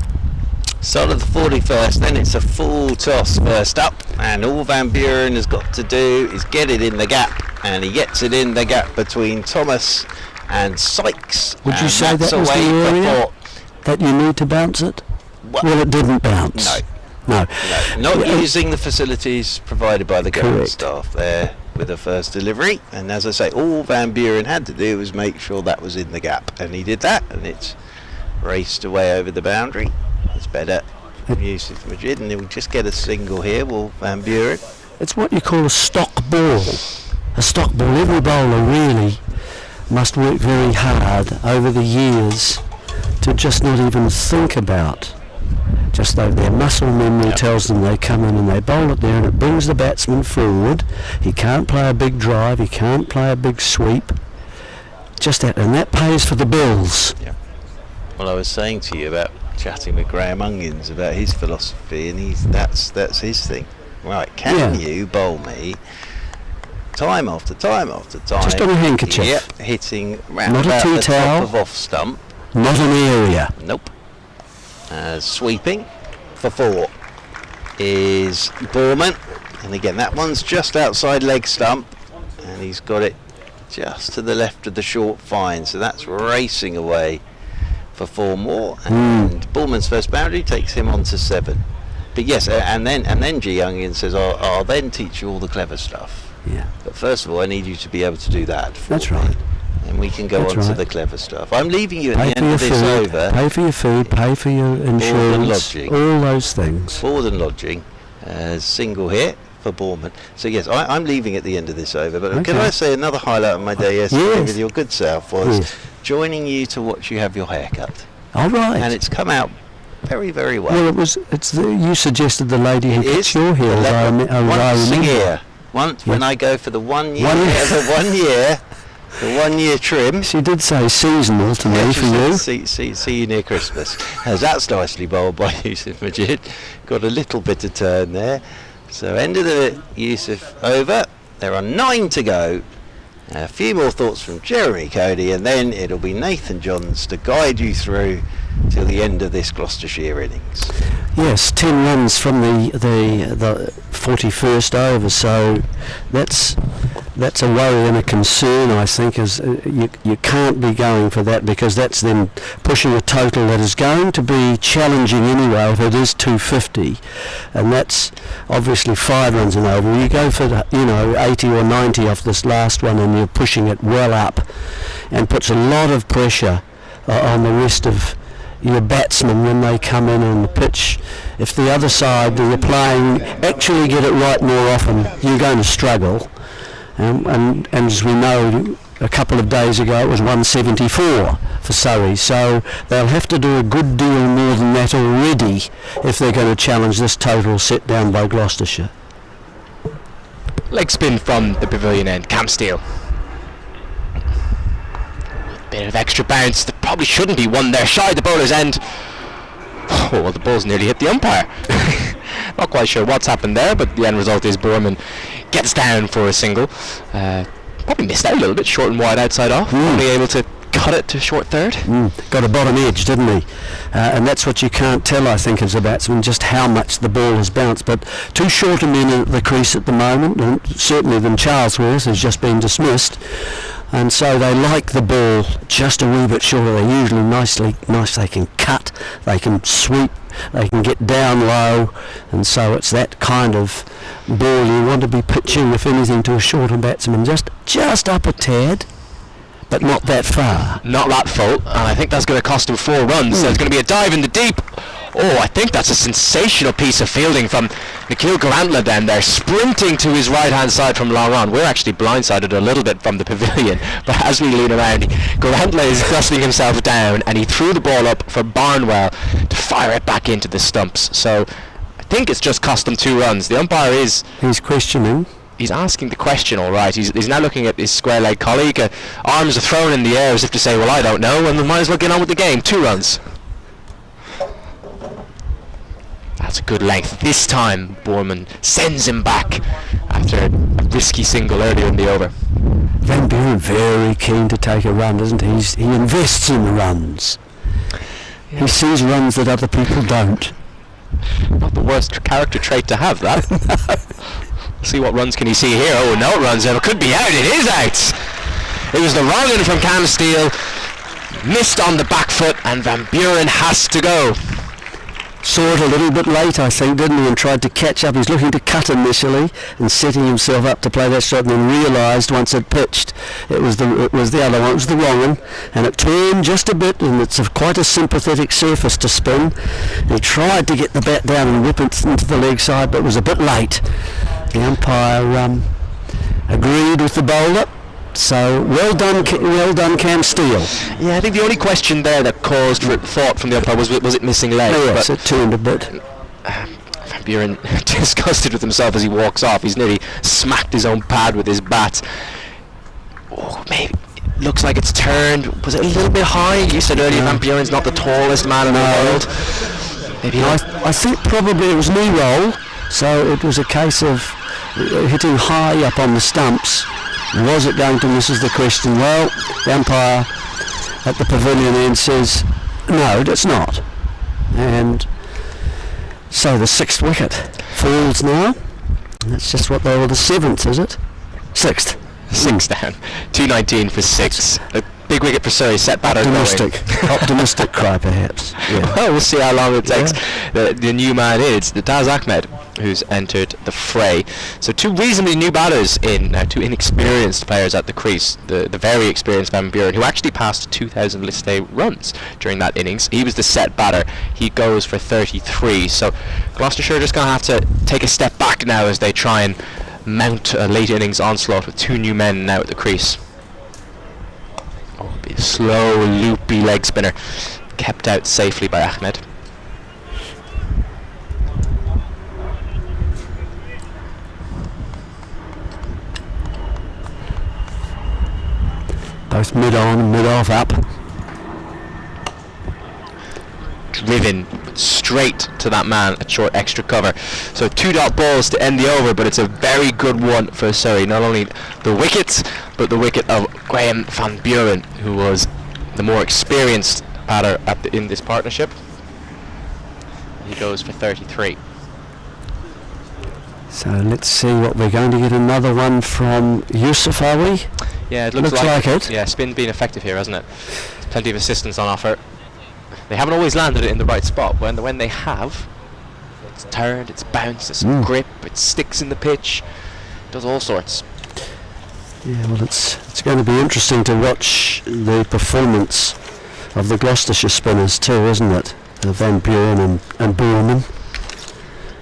Start of the 41st, then it's a full toss first up, and all Van Buren has got to do is get it in the gap, and he gets it in the gap between Thomas and Sykes. Would you and say that's that was the away for area 4. that you need to bounce it? Well, it didn't bounce. No. Not using the facilities provided by the ground Correct. staff there with the first delivery, and as I say, all Van Buren had to do was make sure that was in the gap, and he did that, and it's raced away over the boundary. It's better from Yusuf Majid, and he'll just get a single here, Will Van Buren. It's what you call a stock ball. A stock ball. Every bowler really must work very hard over the years to just not even think about. Just though their muscle memory tells them they come in and they bowl it there, and it brings the batsman forward. He can't play a big drive, he can't play a big sweep. Just that, and that pays for the bills. Well, I was saying to you about chatting with Graham Onions about his philosophy, and that's his thing. Right, can you bowl me time after time after time? Just on a handkerchief. Yep, hitting round Not a about tea the towel. top of off stump. Not an area. Nope. Sweeping for 4 is Borman, and again that one's just outside leg stump, and he's got it just to the left of the short fine, so that's racing away for 4 more, and Borman's first boundary takes him on to 7. But yes, and then G. Youngin says, I'll then teach you all the clever stuff. Yeah. But first of all, I need you to be able to do that for That's me. right. And we can go That's on to right. the clever stuff. I'm leaving you at Pay the for end your of this food, over. pay for your food, pay for your insurance, lodging. all those things. Board and lodging, single hit for Bournemouth. So yes, I'm leaving at the end of this over. But can Okay. I say another highlight of my day yesterday Yes. with your good self was Yes. joining you to watch you have your hair cut, All right. and it's come out very, very well. Well, you suggested the lady who It cuts is your hair, as I once a remember. year. Once when I go for the 1 year, 1 year. the 1 year trim. She did say seasonal to me for you. See you near Christmas. As that's nicely bowled by Yusuf Majid. Got a little bit of turn there. So end of the Yusuf over. There are 9 to go. A few more thoughts from Jeremy Cody, and then it'll be Nathan Johns to guide you through till the end of this Gloucestershire innings. Yes, 10 runs from the 41st over, so that's that's a worry and a concern, I think, is you can't be going for that, because that's then pushing a total that is going to be challenging anyway if it is 250, and that's obviously 5 runs and over. You go for 80 or 90 off this last one, and you're pushing it well up, and puts a lot of pressure on the rest of your batsmen when they come in on the pitch. If the other side that you're playing actually get it right more often, you're going to struggle. And as we know, a couple of days ago it was 174 for Surrey, so they'll have to do a good deal more than that already if they're going to challenge this total set down by Gloucestershire. Leg spin from the pavilion end, Cam Steele. Bit of extra bounce that probably shouldn't be one there, shy the bowler's end. Oh, well, the ball's nearly hit the umpire. Not quite sure what's happened there, but the end result is Boorman gets down for a single. Probably missed out a little bit, short and wide outside off. Only able to cut it to short third. Got a bottom edge, didn't he? And that's what you can't tell, I think, as a batsman, just how much the ball has bounced. But two shorter men at the crease at the moment, and certainly than Charlesworth, has just been dismissed. And so they like the ball just a wee bit shorter. They're usually nice. They can cut, they can sweep, they can get down low, and so it's that kind of ball you want to be pitching, if anything, to a shorter batsman, just up a tad, but not that far. Not that full, and I think that's going to cost him 4 runs. So it's going to be a dive in the deep. Oh, I think that's a sensational piece of fielding from Nikhil Garantla down there, sprinting to his right-hand side from long on. We're actually blindsided a little bit from the pavilion, but as we lean around, Garantla is dusting himself down, and he threw the ball up for Barnwell to fire it back into the stumps. So I think it's just cost him 2 runs. The umpire is... He's questioning. He's asking the question, all right. He's now looking at his square-leg colleague. Arms are thrown in the air as if to say, well, I don't know, and we might as well get on with the game. 2 runs. That's a good length. This time, Boorman sends him back after a risky single earlier in the over. Van Buren very keen to take a run, isn't he? He invests in runs. Yeah. He sees runs that other people don't. Not the worst character trait to have, that. See what runs can he see here. Oh, no runs. It could be out. It is out. It was the wrong one from Cam Steele. Missed on the back foot, and Van Buren has to go. Saw it a little bit late, I think, didn't he, and tried to catch up. He's looking to cut initially and setting himself up to play that shot, and then realised once it pitched it was the other one, it was the wrong one, and it turned just a bit, and it's quite a sympathetic surface to spin. He tried to get the bat down and whip it into the leg side, but was a bit late. The umpire agreed with the bowler. So well done Cam Steele. Yeah, I think the only question there that caused thought from the umpire was it missing leg. Oh, yes, it turned a bit. Van Buren, disgusted with himself as he walks off. He's nearly smacked his own pad with his bat. Oh, maybe it looks like it's turned. Was it a little bit high? You said earlier Van Buren's not the tallest man in the world. Maybe I think probably it was knee roll, so it was a case of hitting high up on the stumps. Was it going to miss is the question. Well, the umpire at the pavilion end says, no, it's not. And so the 6th wicket falls now. That's just what they were, the 7th, is it? 6th. 6 down. 219 for 6. A big wicket for Surrey, set batter. Optimistic cry, perhaps. Yeah. Well, we'll see how long it takes. The new man is the Daz Ahmed, who's entered the fray. So 2 reasonably new batters in, 2 inexperienced players at the crease. The very experienced Van Buren, who actually passed 2,000 list day runs during that innings. He was the set batter. He goes for 33. So Gloucestershire just going to have to take a step back now as they try and mount a late innings onslaught with 2 new men now at the crease. Oh, be a slow, loopy leg spinner, kept out safely by Ahmed. Both mid on and mid off up. Driven straight to that man at short extra cover. So 2 dot balls to end the over, but it's a very good one for Surrey. Not only the wickets, but the wicket of Graham Van Buren, who was the more experienced batter in this partnership. He goes for 33. So let's see what we're going to get. Another one from Yusuf, are we? Yeah, it looks, Looks like it. Yeah, spin being effective here, hasn't it? There's plenty of assistance on offer. They haven't always landed it in the right spot. When they have, it's turned, it's bounced, it's grip, it sticks in the pitch, does all sorts. Yeah, well, it's going to be interesting to watch the performance of the Gloucestershire spinners too, isn't it? Van Buren and Boorman.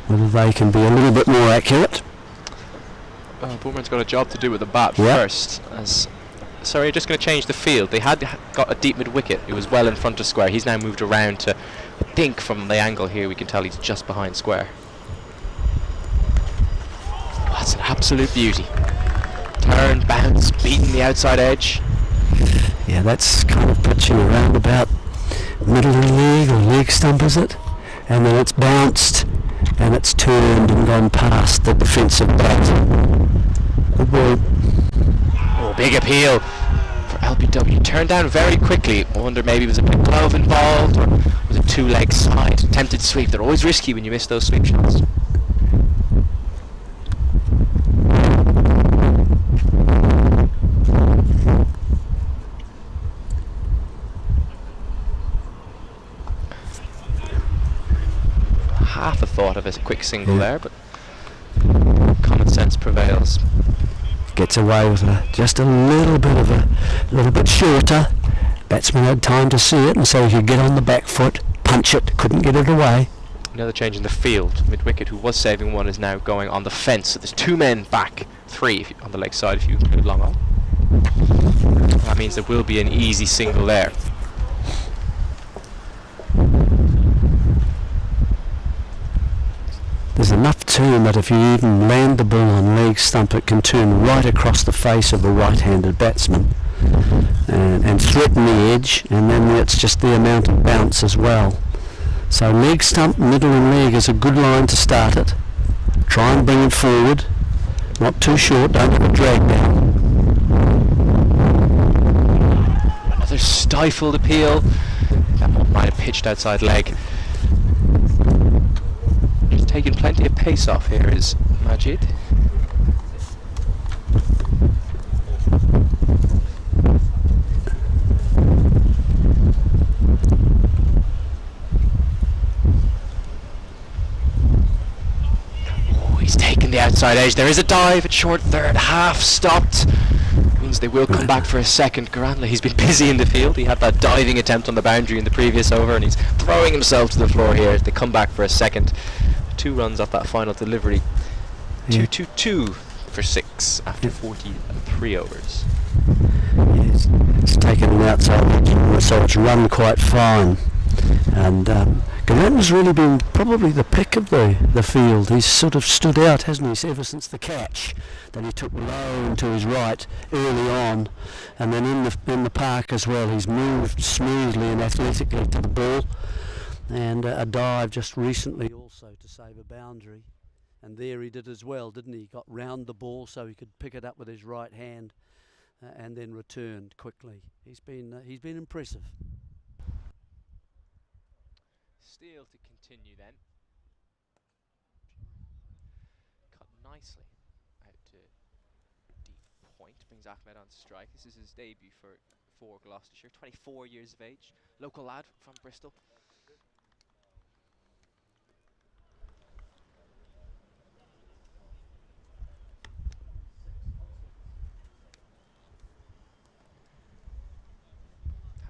Whether they can be a little bit more accurate. Boorman's got a job to do with the bat first. Sorry, just going to change the field. They had got a deep mid wicket. It was well in front of square. He's now moved around to, I think from the angle here we can tell he's just behind square. Oh, that's an absolute beauty. Turn, bounce, beating the outside edge. Yeah, that's kind of pitching around about middle of the leg or leg stump, is it? And then it's bounced and it's turned and gone past the defensive bat. Good ball. Oh, big appeal for LBW. Turned down very quickly. I wonder maybe was a bit glove involved or was it two leg side? Attempted sweep. They're always risky when you miss those sweep shots. Half a thought of as a quick single there, but common sense prevails. Gets away with just a little bit shorter. Batsman had time to see it, and so he could get on the back foot, punch it, couldn't get it away. Another change in the field. Mid-wicket, who was saving one, is now going on the fence. So there's two men back, three if on the leg side if you include long on. That means there will be an easy single there. There's enough turn that if you even land the ball on leg stump, it can turn right across the face of the right-handed batsman and threaten the edge, and then it's just the amount of bounce as well. So leg stump, middle and leg is a good line to start it. Try and bring it forward, not too short, don't have it drag down. Another stifled appeal. That one might have pitched outside leg. Taking plenty of pace off here is Majid. Oh, he's taken the outside edge. There is a dive at short third, half stopped. Means they will come back for a second. Garanley, he's been busy in the field. He had that diving attempt on the boundary in the previous over, and he's throwing himself to the floor here. They come back for a second. 2 runs off that final delivery. 2-2-2 for 6 after 43 overs. Yes, it's taken an outside edge, so it's run quite fine. And Galan's really been probably the pick of the field. He's sort of stood out, hasn't he, ever since the catch that he took low and to his right early on, and then in the park as well. He's moved smoothly and athletically to the ball. And a dive just recently also to save a boundary, and there he did as well, didn't he? Got round the ball so he could pick it up with his right hand and then returned quickly. He's been impressive. Steele to continue then. Cut nicely out to deep point, brings Ahmed on strike. This is his debut for Gloucestershire, 24 years of age, local lad from Bristol.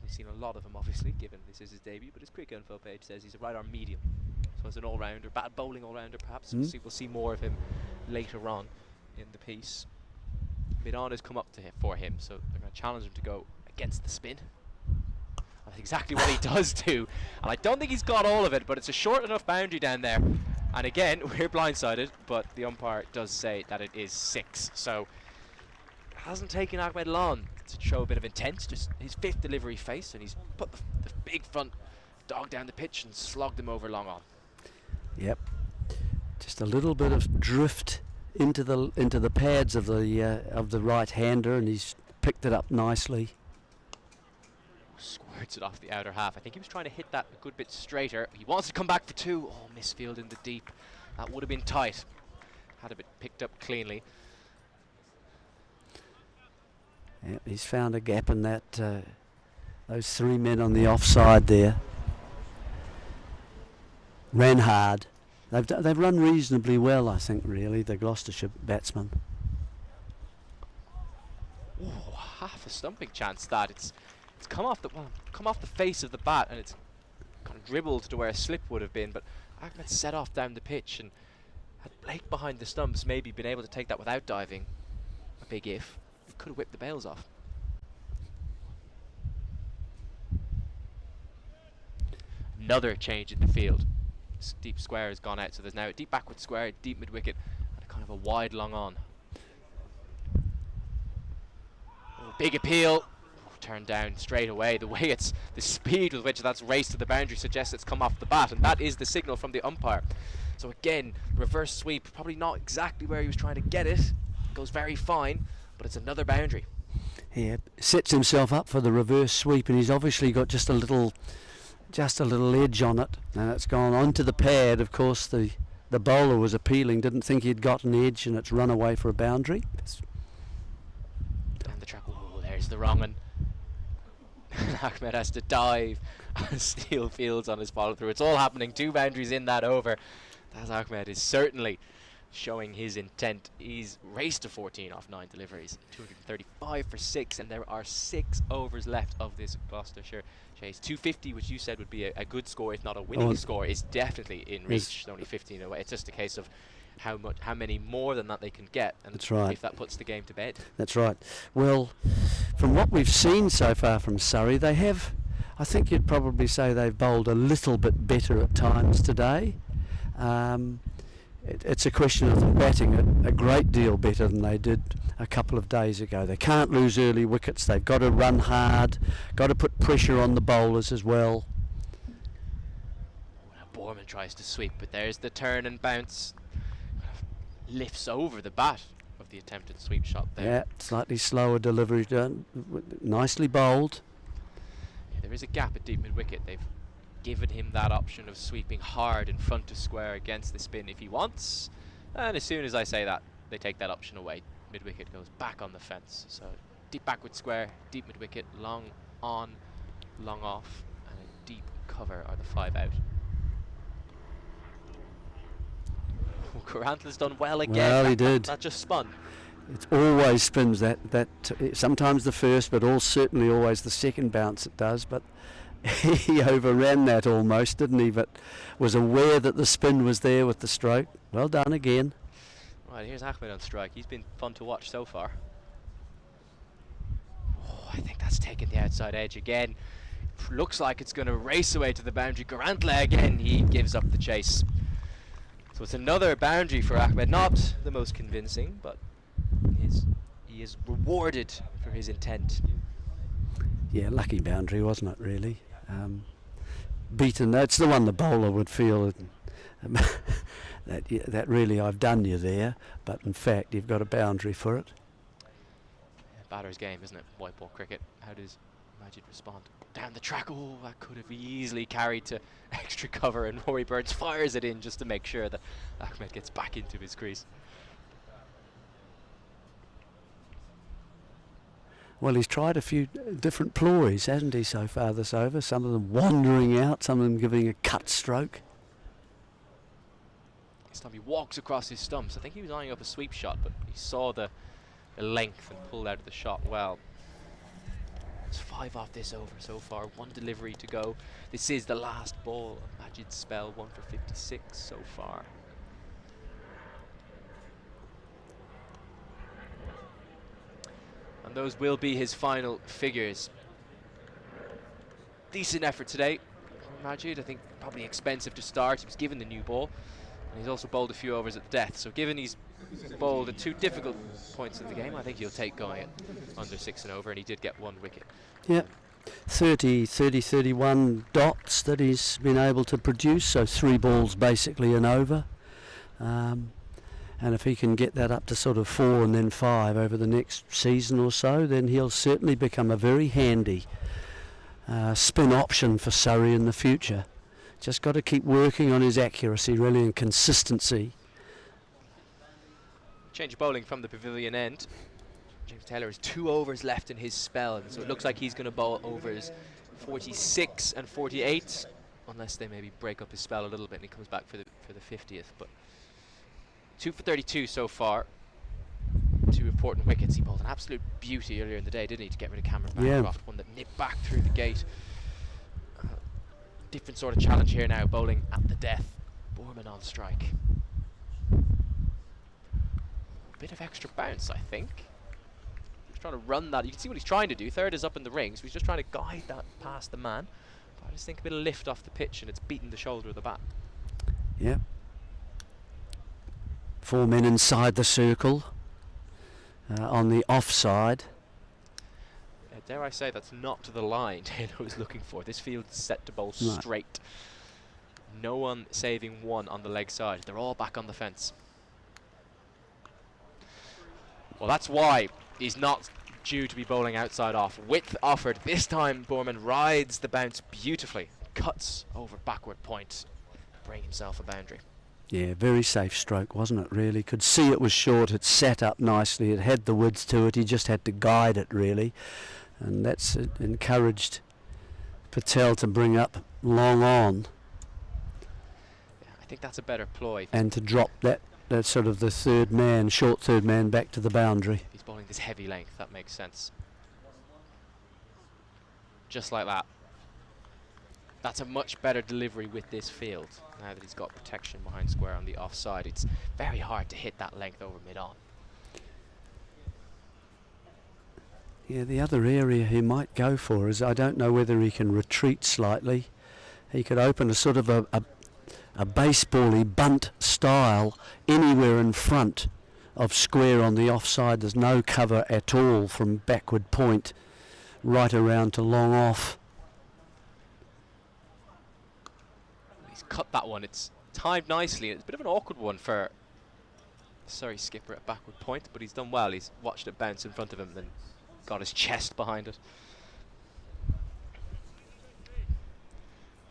Seen a lot of him obviously, given this is his debut, but his quick info page says he's a right arm medium, so it's an all-rounder, bowling all-rounder perhaps. We'll see more of him later on in the piece. Mid-on has come up to for him, so they're going to challenge him to go against the spin. That's exactly what he does do, and I don't think he's got all of it, but it's a short enough boundary down there, and again we're blindsided, but the umpire does say that it is 6, so it hasn't taken Ahmed long to show a bit of intent. Just his 5th delivery face, and he's put the big front dog down the pitch and slogged him over long on. Yep, just a little bit of drift into the pads of the right-hander, and he's picked it up nicely. Squirts it off the outer half. I think he was trying to hit that a good bit straighter. He wants to come back for 2. Oh, misfield in the deep. That would have been tight had it picked up cleanly. Yep, he's found a gap in that. Those 3 men on the offside there ran hard. They've run reasonably well, I think, really, the Gloucestershire batsmen. Oh, half a stumping chance that. It's come off the face of the bat, and it's kind of dribbled to where a slip would have been, but Ahmed set off down the pitch, and had Blake behind the stumps maybe been able to take that without diving, a big if, he could have whipped the bails off. Another change in the field. Deep square has gone out, so there's now a deep backward square, deep mid wicket, and a kind of a wide long on. Oh, big appeal. Oh, turned down straight away. The way it's, the speed with which that's raced to the boundary suggests it's come off the bat, and that is the signal from the umpire. So again, reverse sweep, probably not exactly where he was trying to get it. Goes very fine, but it's another boundary. Yeah, sets himself up for the reverse sweep, and he's obviously got just a little edge on it, and it's gone onto the pad. Of course, the bowler was appealing, didn't think he'd got an edge, and it's run away for a boundary. Down the track. Oh, there's the wrong one. Ahmed has to dive and steal fields on his follow through. It's all happening. 2 boundaries in that over. Taz Ahmed is certainly showing his intent. He's raced to 14 off 9 deliveries, 235 for 6, and there are 6 overs left of this Gloucestershire chase. 250, which you said would be a good score, if not a winning score, is definitely in reach. It's only 15 away. It's just a case of how many more than that they can get, and that's right, if that puts the game to bed. That's right. Well, from what we've seen so far from Surrey, they have, I think you'd probably say they've bowled a little bit better at times today. It's a question of them batting a great deal better than they did a couple of days ago. They can't lose early wickets. They've got to run hard, got to put pressure on the bowlers as well. Borman tries to sweep, but there's the turn and bounce. Lifts over the bat of the attempted sweep shot there. Yeah, slightly slower delivery done. Nicely bowled. Yeah, there is a gap at deep mid wicket. They've given him that option of sweeping hard in front of square against the spin if he wants, and as soon as I say that, they take that option away. Mid wicket goes back on the fence, so deep backward square, deep mid wicket, long on, long off, and a deep cover are the 5 out. Carantla's done well again. Well, he did. That just spun. It always spins that sometimes the first, but certainly always the second bounce it does, but he overran that almost, didn't he? But was aware that the spin was there with the stroke. Well done again. Right, here's Ahmed on strike. He's been fun to watch so far. Oh, I think that's taken the outside edge again. Looks like it's going to race away to the boundary. Garantla again, he gives up the chase. So it's another boundary for Ahmed. Not the most convincing, but he is rewarded for his intent. Yeah, lucky boundary, wasn't it, really? Beaten, that's the one the bowler would feel that really I've done you there, but in fact you've got a boundary for it. Yeah, batter's game, isn't it? White ball cricket. How does Majid respond? Down the track. Oh, that could have easily carried to extra cover, and Rory Burns fires it in just to make sure that Ahmed gets back into his crease. Well, he's tried a few different ploys, hasn't he, so far this over? Some of them wandering out, some of them giving a cut stroke. This time he walks across his stumps. I think he was eyeing up a sweep shot, but he saw the length and pulled out of the shot well. It's 5 off this over so far, 1 delivery to go. This is the last ball of Majid's spell, 1 for 56 so far. And those will be his final figures. Decent effort today from Majid. I think probably expensive to start. He was given the new ball, and he's also bowled a few overs at the death. So given he's bowled at 2 difficult points of the game, I think he'll take going at under 6 and over, and he did get 1 wicket. Yeah, 31 dots that he's been able to produce, so 3 balls basically an over. And if he can get that up to sort of 4 and then 5 over the next season or so, then he'll certainly become a very handy spin option for Surrey in the future. Just got to keep working on his accuracy really and consistency. Change of bowling from the pavilion end. James Taylor has 2 overs left in his spell, and so it looks like he's going to bowl overs 46 and 48, unless they maybe break up his spell a little bit and he comes back for the 50th. But 2 for 32 so far. 2 important wickets. He bowled an absolute beauty earlier in the day, didn't he, to get rid of Cameron Bancroft, one that nipped back through the gate. Different sort of challenge here now, bowling at the death. Borman on strike. Bit of extra bounce, I think. He's trying to run that. You can see what he's trying to do. Third is up in the ring, so he's just trying to guide that past the man. But I just think a bit of lift off the pitch and it's beaten the shoulder of the bat. Yeah. 4 men inside the circle. On the offside. Dare I say, that's not to the line Taylor was looking for. This field's set to bowl straight. No one saving one on the leg side. They're all back on the fence. Well, that's why he's not due to be bowling outside off. Width offered. This time Borman rides the bounce beautifully. Cuts over backward point. Bring himself a boundary. Yeah, very safe stroke, wasn't it, really? Could see it was short, it sat up nicely, it had the width to it, he just had to guide it, really. And that's encouraged Patel to bring up long on. Yeah, I think that's a better ploy. And to drop that sort of the third man, short third man, back to the boundary. If he's bowling this heavy length, that makes sense. Just like that. That's a much better delivery with this field, now that he's got protection behind square on the offside. It's very hard to hit that length over mid-on. Yeah, the other area he might go for is, I don't know whether he can retreat slightly. He could open a sort of a baseball-y bunt style anywhere in front of square on the offside. There's no cover at all from backward point right around to long off. He's cut that one. It's timed nicely. It's a bit of an awkward one for Surrey skipper at backward point, but he's done well. He's watched it bounce in front of him, then got his chest behind it.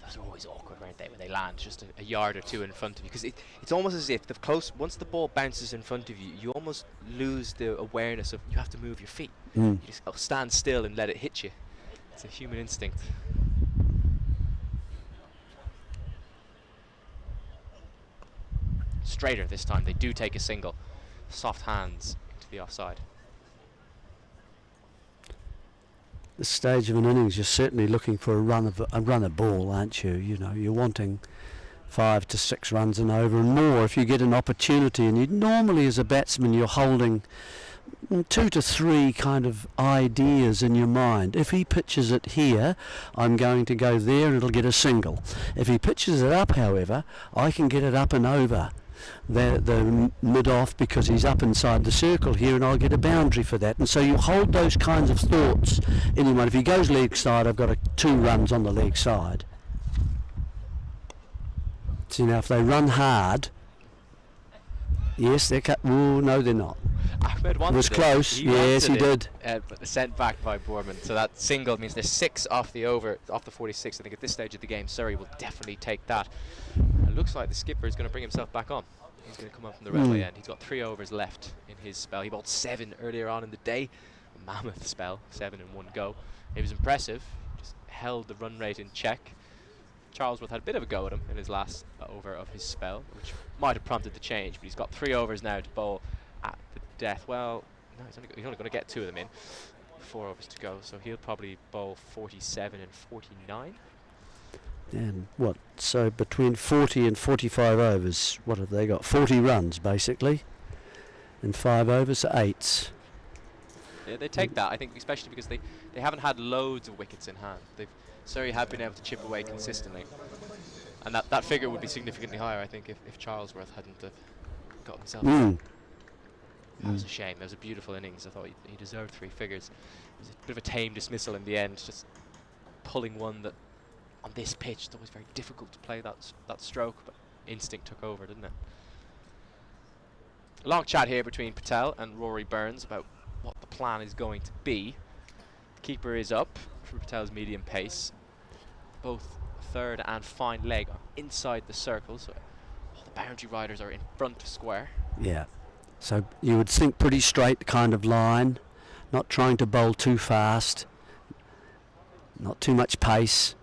Those are always awkward, aren't they, when they land just a yard or two in front of you, because it's almost as if once the ball bounces in front of you, you almost lose the awareness of you have to move your feet. You just stand still and let it hit you. It's a human instinct. Straighter this time. They do take a single. Soft hands into the offside. This stage of an innings, you're certainly looking for a run of ball, aren't you? You know, you're wanting 5 to 6 runs and over and more if you get an opportunity. And you normally, as a batsman, you're holding 2 to 3 kind of ideas in your mind. If he pitches it here, I'm going to go there and it'll get a single. If he pitches it up, however, I can get it up and over the mid-off because he's up inside the circle here and I'll get a boundary for that. And so you hold those kinds of thoughts in your mind. If he goes leg side, I've got 2 runs on the leg side. See, now if they run hard, yes, they're cut. Oh, no, they're not. Ahmed wanted it was close. Yes, he did. But sent back by Borman. So that single means there's 6 off the over, off the 46. I think at this stage of the game, Surrey will definitely take that. It looks like the skipper is going to bring himself back on. He's going to come up from the red end. He's got 3 overs left in his spell. He bowled 7 earlier on in the day. A mammoth spell, 7 in 1 go. It was impressive. Just held the run rate in check. Charlesworth had a bit of a go at him in his last over of his spell, which might have prompted the change, but he's got 3 overs now to bowl at the death. Well, no, he's only going to get 2 of them in. 4 overs to go, so he'll probably bowl 47 and 49. And what? So between 40 and 45 overs, what have they got? 40 runs, basically. And 5 overs, 8s. Yeah, they take that, I think, especially because they haven't had loads of wickets in hand. Surrey have been able to chip away consistently. And that figure would be significantly higher, I think, if Charlesworth hadn't got himself. That was a shame. It was a beautiful innings. I thought he deserved 3 figures. It was a bit of a tame dismissal in the end, just pulling one that on this pitch it's always very difficult to play that stroke, but instinct took over, didn't it? A long chat here between Patel and Rory Burns about what the plan is going to be. The keeper is up for Patel's medium pace. Both third and fine leg are inside the circle, so all the boundary riders are in front of square. Yeah. So you would think pretty straight kind of line, not trying to bowl too fast, not too much pace.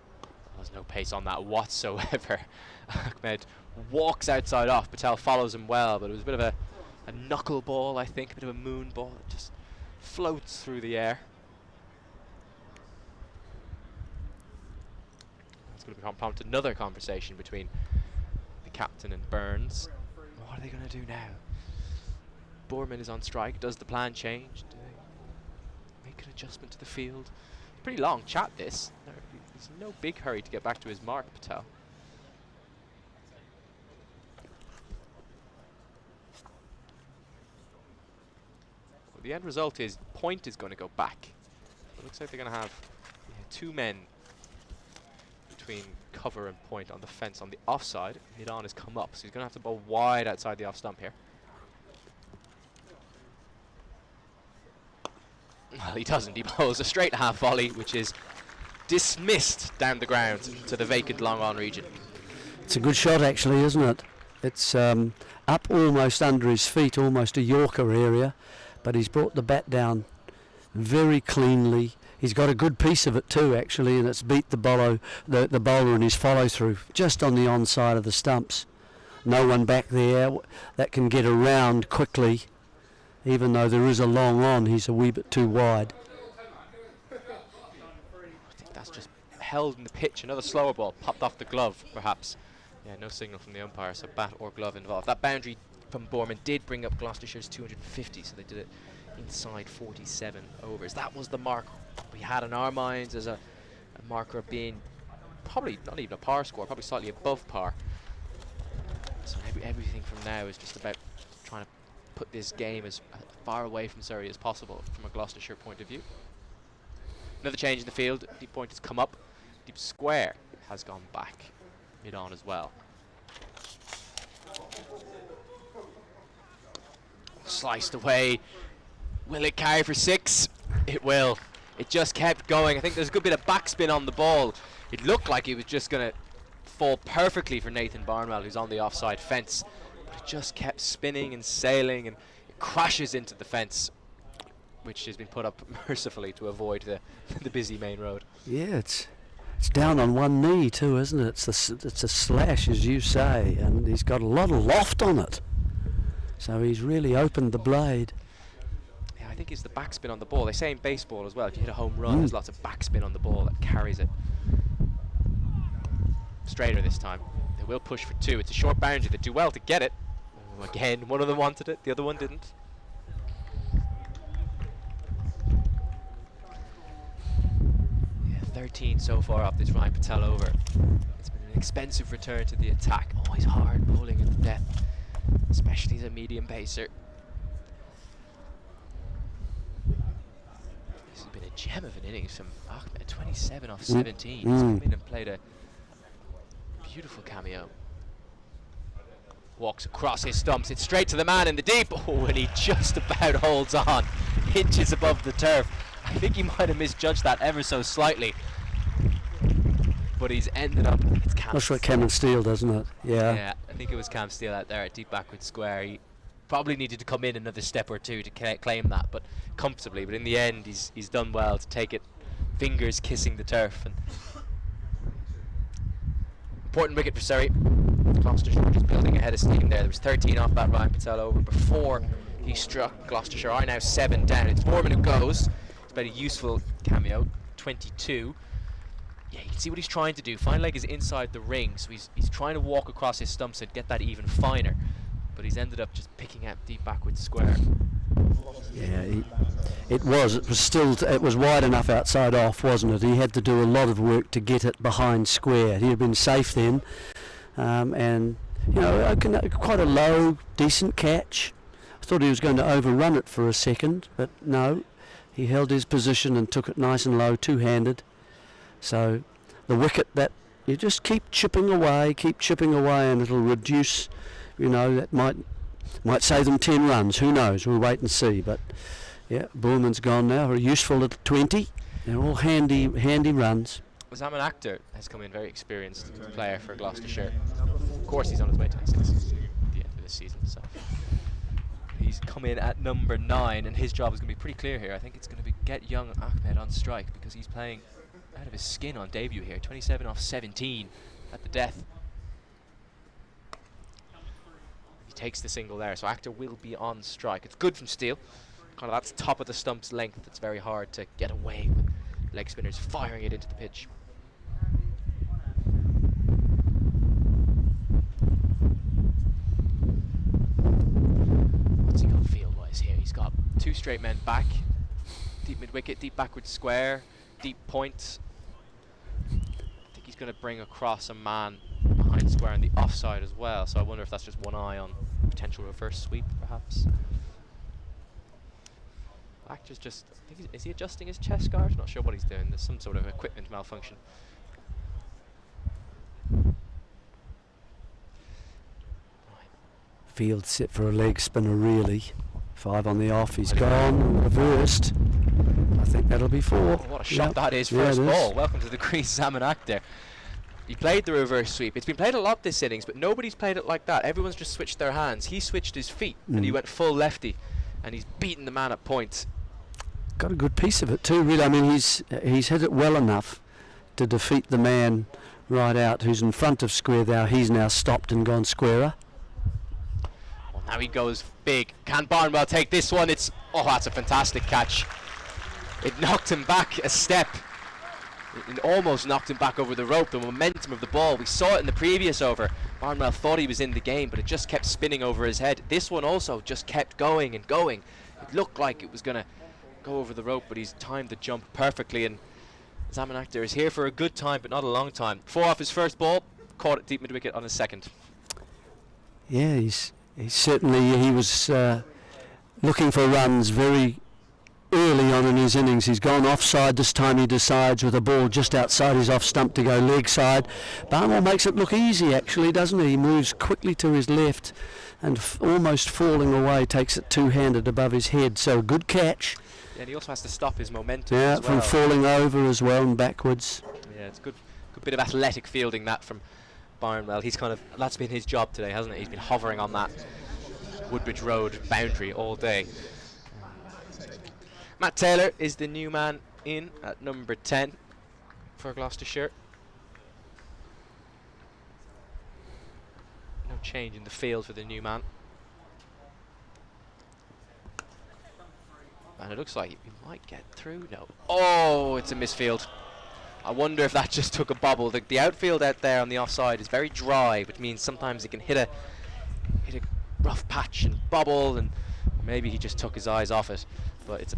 There's no pace on that whatsoever. Ahmed walks outside off. Patel follows him well, but it was a bit of a knuckle ball, I think, a bit of a moon ball. It just floats through the air. It's going to prompt another conversation between the captain and Burns. What are they going to do now? Boorman is on strike. Does the plan change? Do they make an adjustment to the field? Pretty long chat, this. There's no big hurry to get back to his mark, Patel. Well, the end result is Point is going to go back. It looks like they're going to have two men between cover and Point on the fence on the offside. Mid-on has come up, so he's going to have to bowl wide outside the off stump here. Well, he doesn't. He bowls a straight half volley, which is dismissed down the ground to the vacant long on region. It's a good shot, actually, isn't it? It's up almost under his feet, almost a Yorker area, but he's brought the bat down very cleanly. He's got a good piece of it too, actually, and it's beat the bowler in his follow through just on the onside of the stumps. No one back there that can get around quickly. Even though there is a long on, he's a wee bit too wide. I think that's just held in the pitch. Another slower ball popped off the glove, perhaps. Yeah, no signal from the umpire, so bat or glove involved. That boundary from Boorman did bring up Gloucestershire's 250, so they did it inside 47 overs. That was the mark we had in our minds as a marker of being probably not even a par score, probably slightly above par. So everything from now is just about trying to put this game as far away from Surrey as possible from a Gloucestershire point of view. Another change in the field. Deep Point has come up. Deep Square has gone back. Mid-on as well. Sliced away. Will it carry for 6? It will. It just kept going. I think there's a good bit of backspin on the ball. It looked like it was just going to fall perfectly for Nathan Barnwell, who's on the offside fence. It just kept spinning and sailing, and it crashes into the fence, which has been put up mercifully to avoid the busy main road. Yeah, it's down on one knee too, isn't it? It's a slash, as you say, and he's got a lot of loft on it. So he's really opened the blade. Yeah, I think it's the backspin on the ball. They say in baseball as well, if you hit a home run, there's lots of backspin on the ball that carries it. Straighter this time. They will push for 2. It's a short boundary. They do well to get it. Oh, again, one of them wanted it, the other one didn't. Yeah, 13 so far off this Ryan Patel over. It's been an expensive return to the attack. Always hard bowling in the death, especially as a medium pacer. This has been a gem of an innings from Ahmed. 27 off 17. He's come in and played a beautiful cameo. Walks across his stumps. It's straight to the man in the deep. Oh, and he just about holds on. Inches above the turf. I think he might have misjudged that ever so slightly. But he's ended up. It's Cam. That's what Cameron Steele, doesn't it? Yeah. Yeah, I think it was Cam Steele out there at deep backward square. He probably needed to come in another step or two to claim that, but comfortably. But in the end, he's done well to take it. Fingers kissing the turf. And important wicket for Surrey. Gloucestershire just building ahead of steam there. There was 13 off that Ryan Patel over before he struck. Gloucestershire are now 7 down. It's Boorman who goes. It's about a useful cameo. 22. Yeah, you can see what he's trying to do. Fine leg is inside the ring, so he's trying to walk across his stumps and get that even finer. But he's ended up just picking out deep backward square. Yeah, it was wide enough outside off, wasn't it? He had to do a lot of work to get it behind square. He'd have been safe then. And you know, quite a low, decent catch. I thought he was going to overrun it for a second, but no, he held his position and took it nice and low, two-handed. So the wicket, that you just keep chipping away, and it'll reduce. You know, that might save them 10 runs. Who knows? We'll wait and see. But yeah, Boorman's gone now. A useful little 20. They're all handy runs. Zaman Akhtar has come in, very experienced player for Gloucestershire. Of course, he's on his way to at the end of the season. So He's come in at number 9, and his job is going to be pretty clear here. I think it's going to be get young Ahmed on strike, because he's playing out of his skin on debut here. 27 off 17 at the death. He takes the single there, so Akhtar will be on strike. It's good from Steele. Kind of that's top of the stump's length. It's very hard to get away with leg spinners firing it into the pitch. What's he got field-wise here? He's got 2 straight men back, deep mid-wicket, deep backward square, deep point. I think he's going to bring across a man behind square on the offside as well, so I wonder if that's just one eye on potential reverse sweep, perhaps. Actor's just, I think, is he adjusting his chest guard? Not sure what he's doing. There's some sort of equipment malfunction. Field set for a leg spinner, really. 5 on the off, he's gone, reversed. I think that'll be 4. Oh, what a shot that is, first ball. Welcome to the crease, Zaman Akhtar. He played the reverse sweep. It's been played a lot this innings, but nobody's played it like that. Everyone's just switched their hands. He switched his feet, and he went full lefty, and he's beaten the man at point. Got a good piece of it too, really. I mean, he's hit it well enough to defeat the man right out who's in front of square now. He's now stopped and gone squarer. Well, now he goes big. Can Barnwell take this one? It's, oh, that's a fantastic catch. It knocked him back a step. It almost knocked him back over the rope. The momentum of the ball, we saw it in the previous over. Barnwell thought he was in the game, but it just kept spinning over his head. This one also just kept going and going. It looked like it was going to go over the rope, but he's timed the jump perfectly, and Zaman Akhtar is here for a good time, but not a long time. 4 off his first ball, caught it deep mid-wicket on his second. Yeah, he's certainly, he was looking for runs very early on in his innings. He's gone offside this time. He decides with a ball just outside his off stump to go leg side. Barnwell makes it look easy, actually, doesn't he? He moves quickly to his left and almost falling away, takes it two-handed above his head. So good catch. Yeah, and he also has to stop his momentum Yeah, as well. from falling over as well and backwards. Yeah, it's good bit of athletic fielding that from Barnwell. He's kind of, that's been his job today, hasn't it? He's been hovering on that Woodbridge Road boundary all day. Matt Taylor is the new man in at number 10 for Gloucestershire. No change in the field for the new man. And it looks like he might get through. No. Oh, it's a misfield. I wonder if that just took a bobble. The outfield out there on the offside is very dry, which means sometimes it can hit a rough patch and bobble, and maybe he just took his eyes off it. But it's a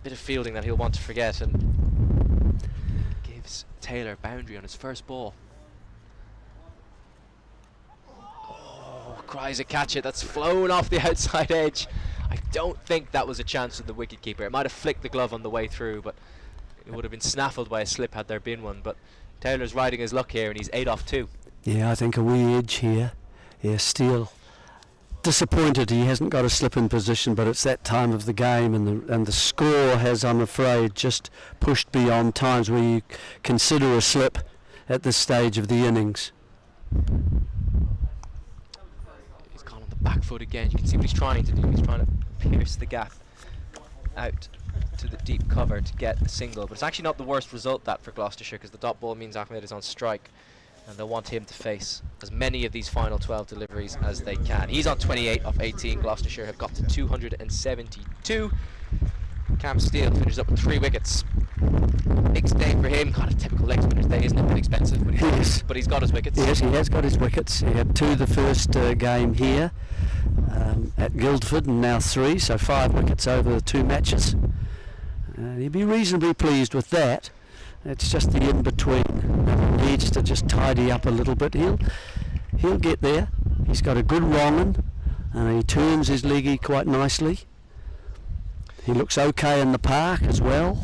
bit of fielding that he'll want to forget, and gives Taylor boundary on his first ball. Oh, cries a catch it. That's flown off the outside edge. I don't think that was a chance of the wicketkeeper. It might have flicked the glove on the way through, but it would have been snaffled by a slip had there been one. But Taylor's riding his luck here, and he's 8 off 2. Yeah, I think a wee edge here. Yeah, Steele disappointed he hasn't got a slip in position, but it's that time of the game, and the score has, I'm afraid, just pushed beyond times where you consider a slip at this stage of the innings. He's gone on the back foot again. You can see what he's trying to do. He's trying to pierce the gap out to the deep cover to get a single, but it's actually not the worst result that for Gloucestershire, because the dot ball means Ahmed is on strike, and they'll want him to face as many of these final 12 deliveries as they can. He's on 28 off 18. Gloucestershire have got to 272. Cam Steele finishes up with 3 wickets. Big day for him. Kind of typical leg spinner's day, isn't it? A bit expensive, but he's got his wickets. Yes, he has got his wickets. He had 2 the first game here at Guildford, and now 3, so 5 wickets over the 2 matches. He'd be reasonably pleased with that. It's just the in-between. He needs to just tidy up a little bit. He'll get there. He's got a good wrong-un, and he turns his leggy quite nicely. He looks okay in the park as well,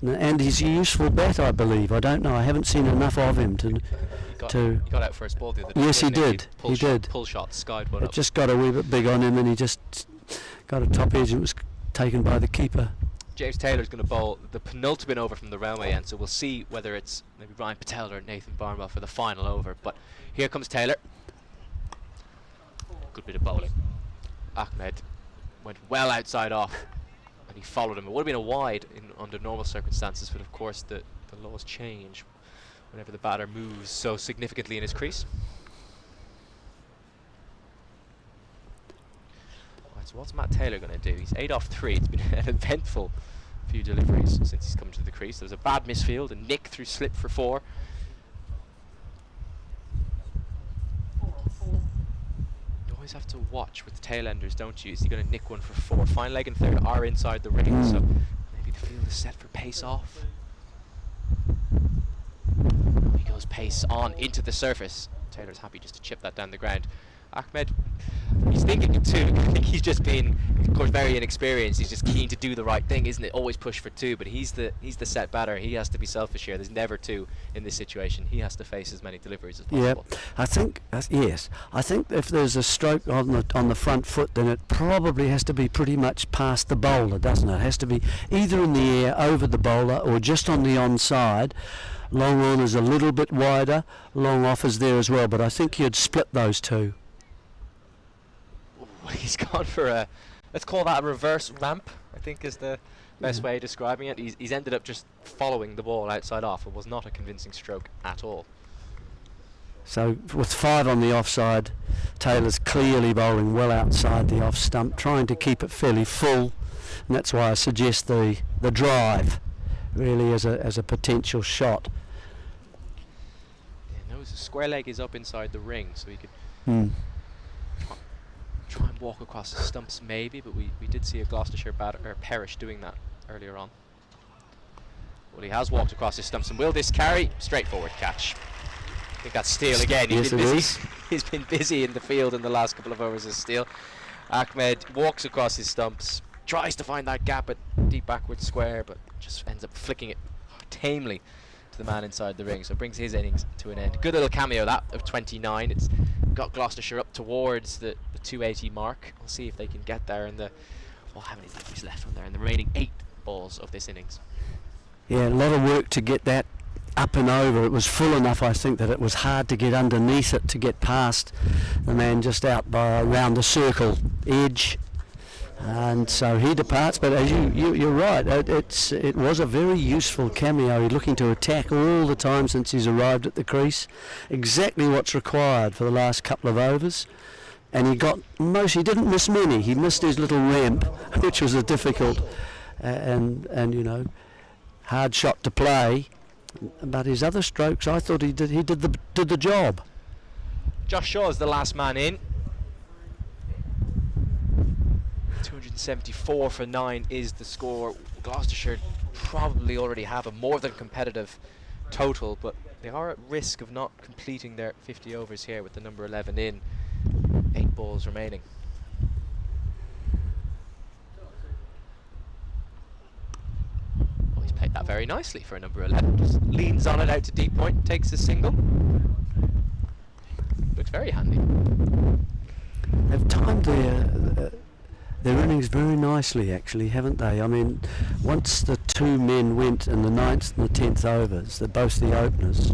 and he's a useful bat, I believe. I don't know. I haven't seen enough of him to. He got out first ball the other day. Yes, he did. He did. Pull shot, skied one It up. just got a wee bit big on him, and he just got a top edge, and it was taken by the keeper. James Taylor's going to bowl the penultimate over from the railway end, so we'll see whether it's maybe Ryan Patel or Nathan Barnwell for the final over. But here comes Taylor. Good bit of bowling. Ahmed went well outside off, and he followed him. It would have been a wide under normal circumstances, but of course the laws change whenever the batter moves so significantly in his crease. Right, so what's Matt Taylor going to do? He's 8 off 3. It's been an eventful few deliveries since he's come to the crease. There's a bad misfield, a nick through slip for 4. You always have to watch with the tail enders, don't you? Is he going to nick one for 4? Fine leg and third are inside the ring, so maybe the field is set for pace off. He goes pace on into the surface. Taylor's happy just to chip that down the ground. Ahmed, he's thinking it too. I think he's just been, of course, very inexperienced. He's just keen to do the right thing, isn't it? Always push for 2, but he's the set batter. He has to be selfish here. There's never 2 in this situation. He has to face as many deliveries as possible. Yeah, I think yes. I think if there's a stroke on the front foot, then it probably has to be pretty much past the bowler, doesn't it? It has to be either in the air over the bowler or just on the onside. Long on is a little bit wider. Long off is there as well, but I think you'd split those 2. He's gone for a, let's call that a reverse ramp, I think is the best way of describing it. He's ended up just following the ball outside off. It was not a convincing stroke at all. So with 5 on the offside, Taylor's clearly bowling well outside the off stump, trying to keep it fairly full, and that's why I suggest the drive really as a potential shot. Yeah, no, the square leg is up inside the ring, so he could try and walk across the stumps maybe, but we did see a Gloucestershire batter perish doing that earlier on. Well, he has walked across his stumps, and will this carry? Straightforward catch. I think that's Steele again. Yes, it is. He's been busy in the field in the last couple of overs as Steele. Ahmed walks across his stumps, tries to find that gap at deep backward square, but just ends up flicking it tamely to the man inside the ring, so it brings his innings to an end. Good little cameo that of 29. It's got Gloucestershire up towards the 280 mark. We'll see if they can get there in the, well, how many deliveries left on there in the remaining 8 balls of this innings. Yeah, a lot of work to get that up and over. It was full enough, I think, that it was hard to get underneath it to get past the man just out by around the circle edge. And so he departs, but as you're right, it was a very useful cameo, looking to attack all the time since he's arrived at the crease. Exactly what's required for the last couple of overs. And he didn't miss many. He missed his little ramp, which was a difficult and you know, hard shot to play. But his other strokes, I thought he did the job. Josh Shaw's the last man in. 274 for 9 is the score. Gloucestershire probably already have a more than competitive total, but they are at risk of not completing their 50 overs here with the number 11 in. 8 balls remaining. Oh, he's played that very nicely for a number 11. Just leans on it out to deep point, takes a single. Looks very handy. They've timed their innings very nicely, actually, haven't they? I mean, once the 2 men went in the 9th and the 10th overs, they're both the openers,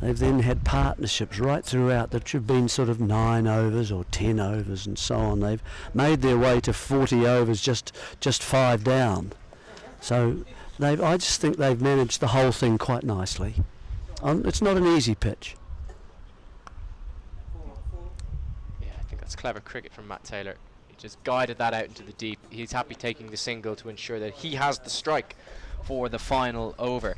they've then had partnerships right throughout that have been sort of 9 overs or 10 overs and so on. They've made their way to 40 overs just 5 down. So I just think they've managed the whole thing quite nicely. It's not an easy pitch. Yeah, I think that's clever cricket from Matt Taylor. Just guided that out into the deep. He's happy taking the single to ensure that he has the strike for the final over.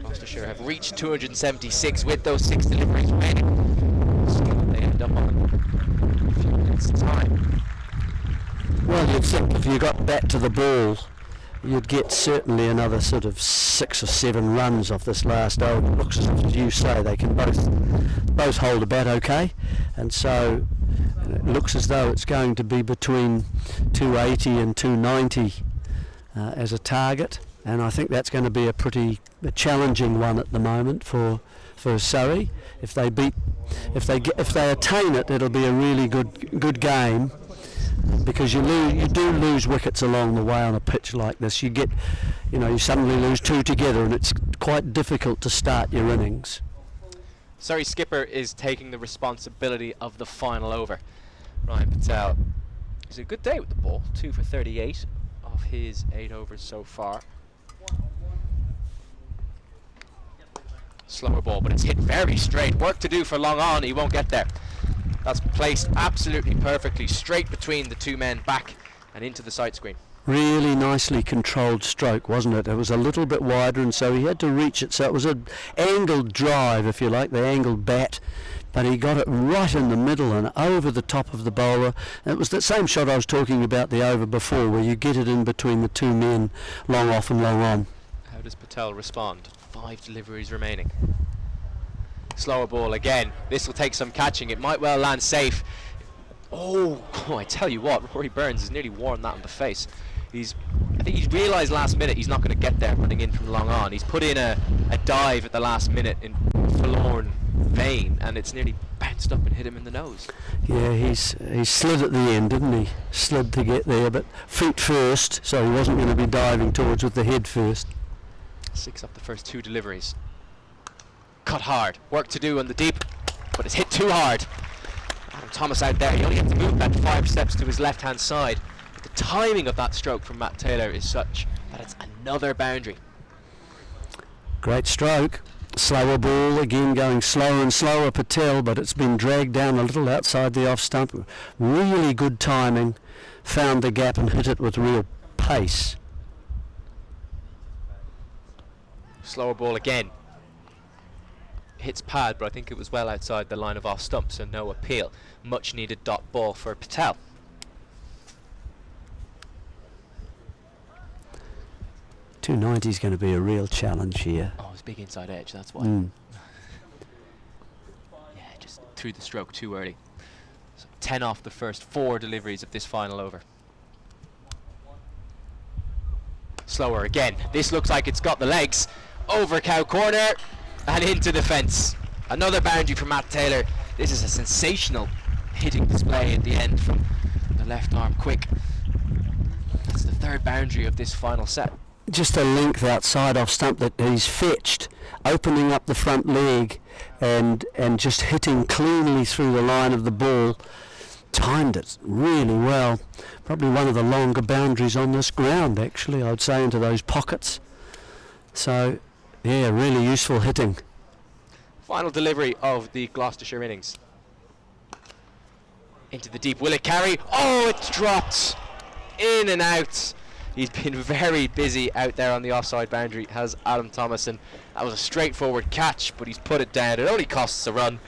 Gloucestershire have reached 276 with those 6 deliveries remaining. Still, they end up on a few minutes' time. Well, you'd think if you got back to the ball, you'd get certainly another sort of 6 or 7 runs off this last over. It looks as you say, they can both hold the bat okay, and so it looks as though it's going to be between 280 and 290 as a target, and I think that's going to be a pretty challenging one at the moment for Surrey. If they attain it, it'll be a really good game, because you do lose wickets along the way on a pitch like this. You suddenly lose 2 together, and it's quite difficult to start your innings. Surrey skipper is taking the responsibility of the final over. Ryan Patel He's a good day with the ball, 2 for 38 of his 8 overs so far. Slower ball, but it's hit very straight. Work to do for long on, he won't get there. That's placed absolutely perfectly, straight between the two men, back and into the sight screen. Really nicely controlled stroke, wasn't it? It was a little bit wider, and so he had to reach it. So it was an angled drive, if you like, the angled bat, but he got it right in the middle and over the top of the bowler. And it was that same shot I was talking about the over before, where you get it in between the two men, long off and long on. How does Patel respond? 5 deliveries remaining. Slower ball again. This will take some catching. It might well land safe. Oh, I tell you what, Rory Burns has nearly worn that in the face. I think he's realised last minute he's not going to get there running in from long on. He's put in a dive at the last minute in forlorn vein, and it's nearly bounced up and hit him in the nose. Yeah, he slid at the end, didn't he? Slid to get there, but feet first, so he wasn't going to be diving towards with the head first. 6 up the first 2 deliveries. Cut hard. Work to do on the deep, but it's hit too hard. Adam Thomas out there. He only had to move that 5 steps to his left-hand side. But the timing of that stroke from Matt Taylor is such that it's another boundary. Great stroke. Slower ball, again going slower and slower, Patel, but it's been dragged down a little outside the off stump. Really good timing. Found the gap and hit it with real pace. Slower ball again. Hits pad, but I think it was well outside the line of off stump, so no appeal. Much needed dot ball for Patel. .290 is going to be a real challenge here. Oh, it's big inside edge, that's why. Yeah, just threw the stroke too early. So 10 off the first 4 deliveries of this final over. Slower again. This looks like it's got the legs. Over cow corner and into the fence. Another boundary from Matt Taylor. This is a sensational hitting display at the end from the left arm quick. That's the 3rd boundary of this final set. Just a length outside off stump that he's fetched, opening up the front leg and just hitting cleanly through the line of the ball. Timed it really well. Probably one of the longer boundaries on this ground, actually, I would say, into those pockets. So, yeah, really useful hitting. Final delivery of the Gloucestershire innings. Into the deep. Will it carry? Oh, it's dropped. In and out. He's been very busy out there on the offside boundary, has Adam Thomas, and that was a straightforward catch, but he's put it down. It only costs a run.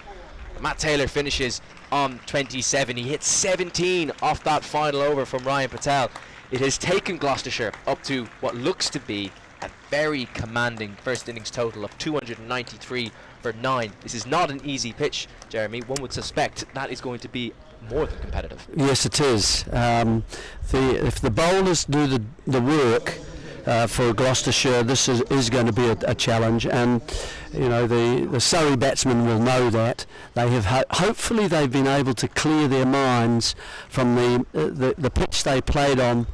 Matt Taylor finishes on 27. He hit 17 off that final over from Ryan Patel. It has taken Gloucestershire up to what looks to be a very commanding first innings total of 293 for 9. This is not an easy pitch, Jeremy. One would suspect that is going to be more than competitive. Yes, it is. If the bowlers do the work for Gloucestershire, this is going to be a challenge, and you know the Surrey batsmen will know that. They have hopefully they've been able to clear their minds from the pitch they played on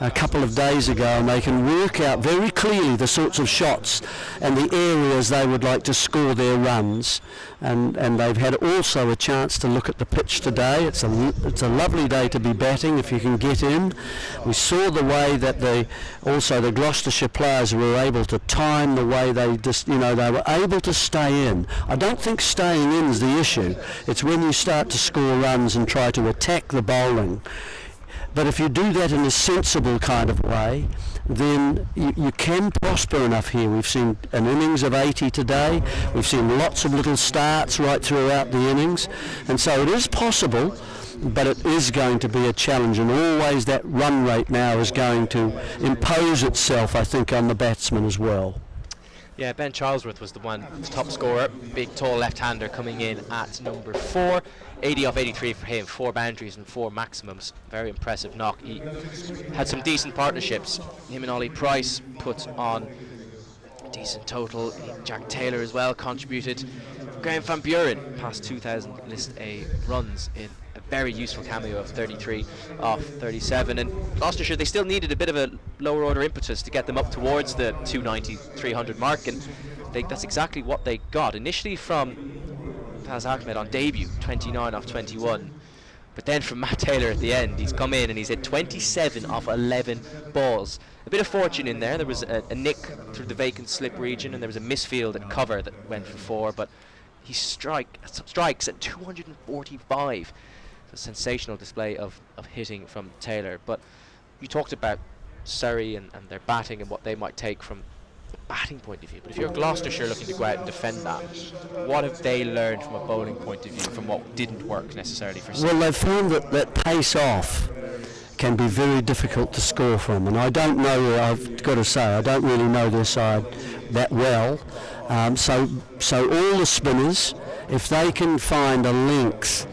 a couple of days ago, and they can work out very clearly the sorts of shots and the areas they would like to score their runs, and they've had also a chance to look at the pitch today. It's a lovely day to be batting if you can get in. We saw the way that the Gloucestershire players were able to time the way they were able to stay in. I don't think staying in is the issue. It's when you start to score runs and try to attack the bowling. But if you do that in a sensible kind of way, then you can prosper enough here. We've seen an innings of 80 today. We've seen lots of little starts right throughout the innings. And so it is possible, but it is going to be a challenge. And always that run rate now is going to impose itself, I think, on the batsmen as well. Yeah, Ben Charlesworth was the top scorer. Big, tall left-hander coming in at number 4. 80 off 83 for him, 4 boundaries and 4 maximums. Very impressive knock. He had some decent partnerships. Him and Ollie Price put on a decent total. Jack Taylor as well contributed. Graham Van Buren passed 2,000 list A runs in a very useful cameo of 33 off 37. And Gloucestershire, they still needed a bit of a lower order impetus to get them up towards the 290, 300 mark, and that's exactly what they got. Initially from Taz Ahmed on debut, 29 off 21, But then from Matt Taylor at the end, he's come in and he's hit 27 off 11 balls. A bit of fortune in there. There was a nick through the vacant slip region, and there was a misfield at cover that went for 4, but he strikes at 245. A sensational display of hitting from Taylor. But you talked about Surrey and their batting and what they might take from the batting point of view. But if you're Gloucestershire looking to go out and defend that, what have they learned from a bowling point of view from what didn't work necessarily for Surrey? Well, they've found that pace off can be very difficult to score from, and I don't know, I've got to say, I don't really know their side that well. So all the spinners, if they can find a length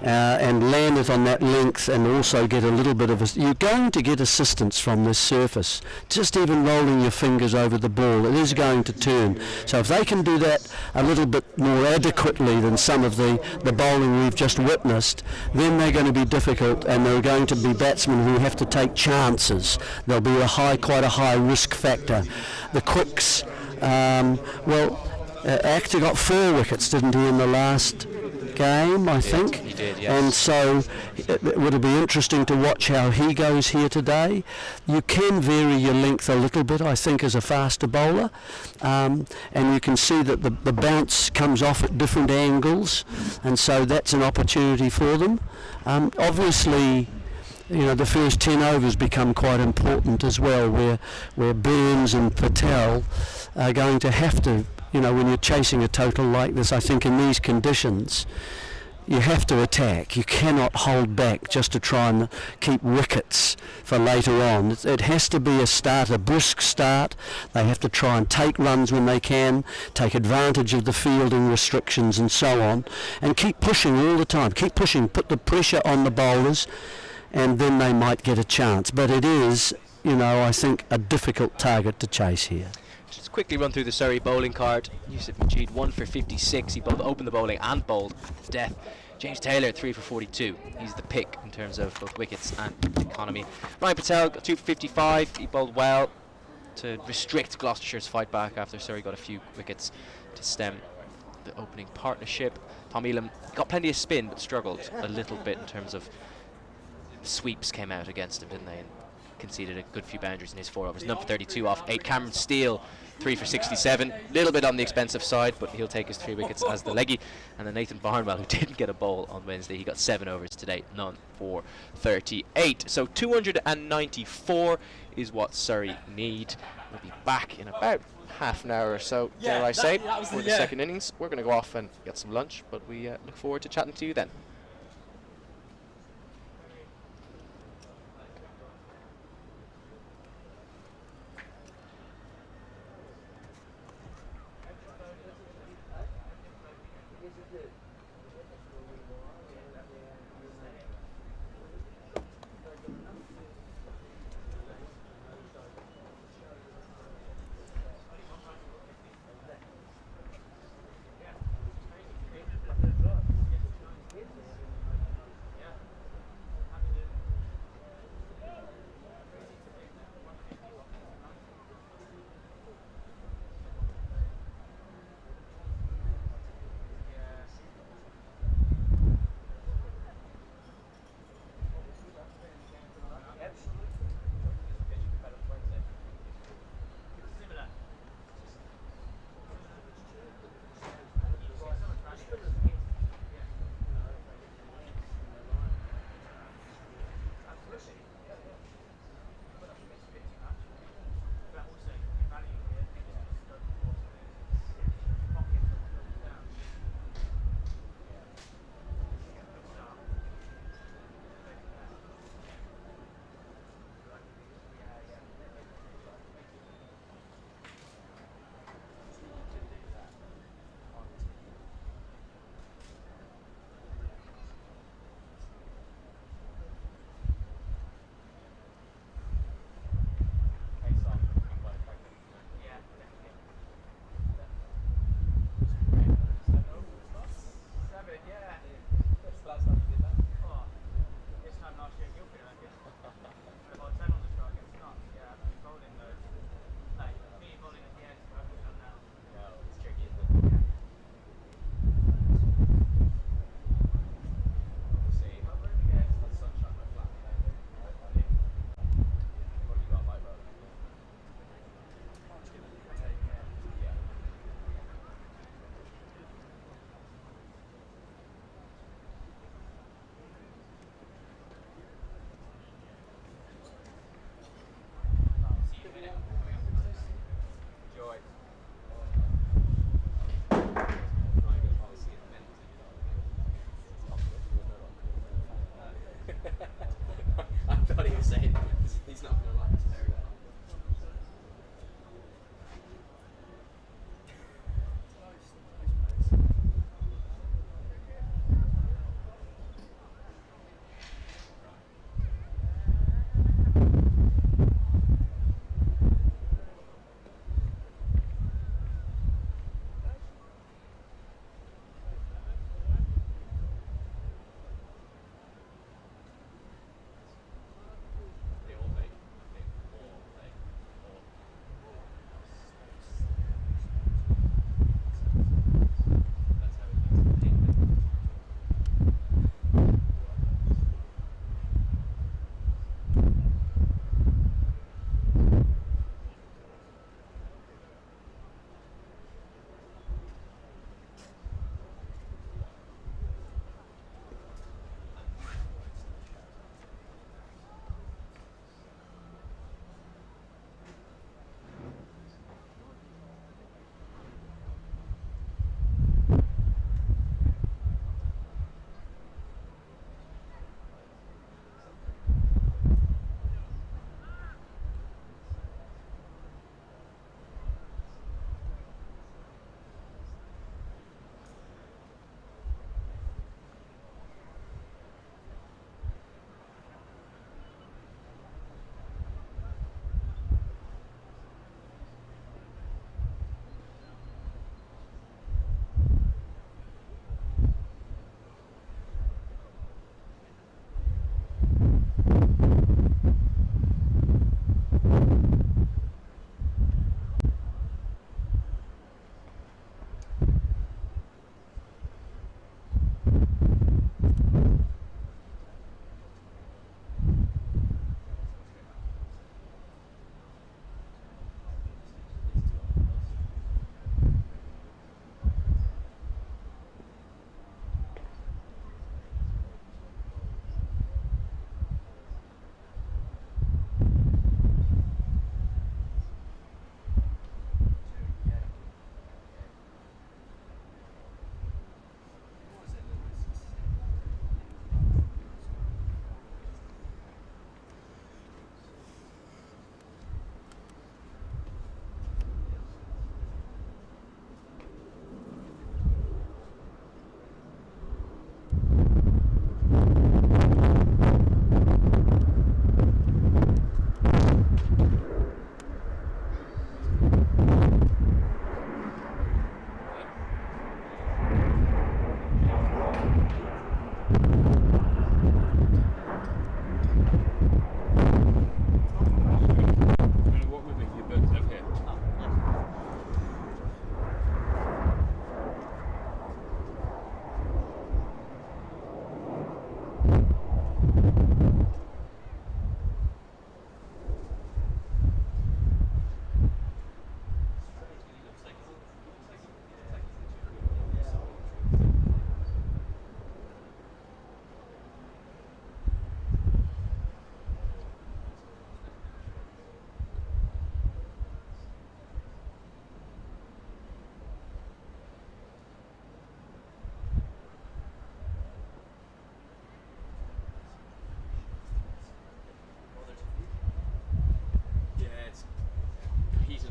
and land it on that length and also get a little bit of you're going to get assistance from this surface. Just even rolling your fingers over the ball, it is going to turn. So if they can do that a little bit more adequately than some of the bowling we've just witnessed, then they're going to be difficult, and there are going to be batsmen who have to take chances. There'll be quite a high risk factor. The quicks, Actor got 4 wickets, didn't he, in the last game, I think? He did, yes. And so it would be interesting to watch how he goes here today. You can vary your length a little bit, I think, as a faster bowler, and you can see that the bounce comes off at different angles, and so that's an opportunity for them. Obviously, the first 10 overs become quite important as well, where Burns and Patel are going to have to, when you're chasing a total like this, I think in these conditions, you have to attack. You cannot hold back just to try and keep wickets for later on. It has to be a brisk start. They have to try and take runs when they can, take advantage of the fielding restrictions and so on, and keep pushing all the time. Keep pushing, put the pressure on the bowlers, and then they might get a chance. But it is, I think, a difficult target to chase here. Just quickly run through the Surrey bowling card. Yusuf Majid 1 for 56. He both opened the bowling and bowled to death. James Taylor 3 for 42. He's the pick in terms of both wickets and economy. Ryan Patel got 2 for 55. He bowled well to restrict Gloucestershire's fight back after Surrey got a few wickets to stem the opening partnership. Tom Elam got plenty of spin but struggled a little bit in terms of sweeps came out against him, didn't they? And conceded a good few boundaries in his 4 overs. None for 32 off 8. Cameron Steele 3 for 67. A little bit on the expensive side, but he'll take his 3 wickets as the leggy. And then Nathan Barnwell, who didn't get a bowl on Wednesday, he got 7 overs today, none for 38. So 294 is what Surrey need. We'll be back in about half an hour or so, dare I say, for the second innings. We're going to go off and get some lunch, but we look forward to chatting to you then.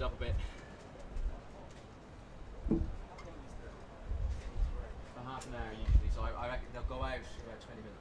it up a bit. For half an hour usually, so I reckon they'll go out about 20 minutes.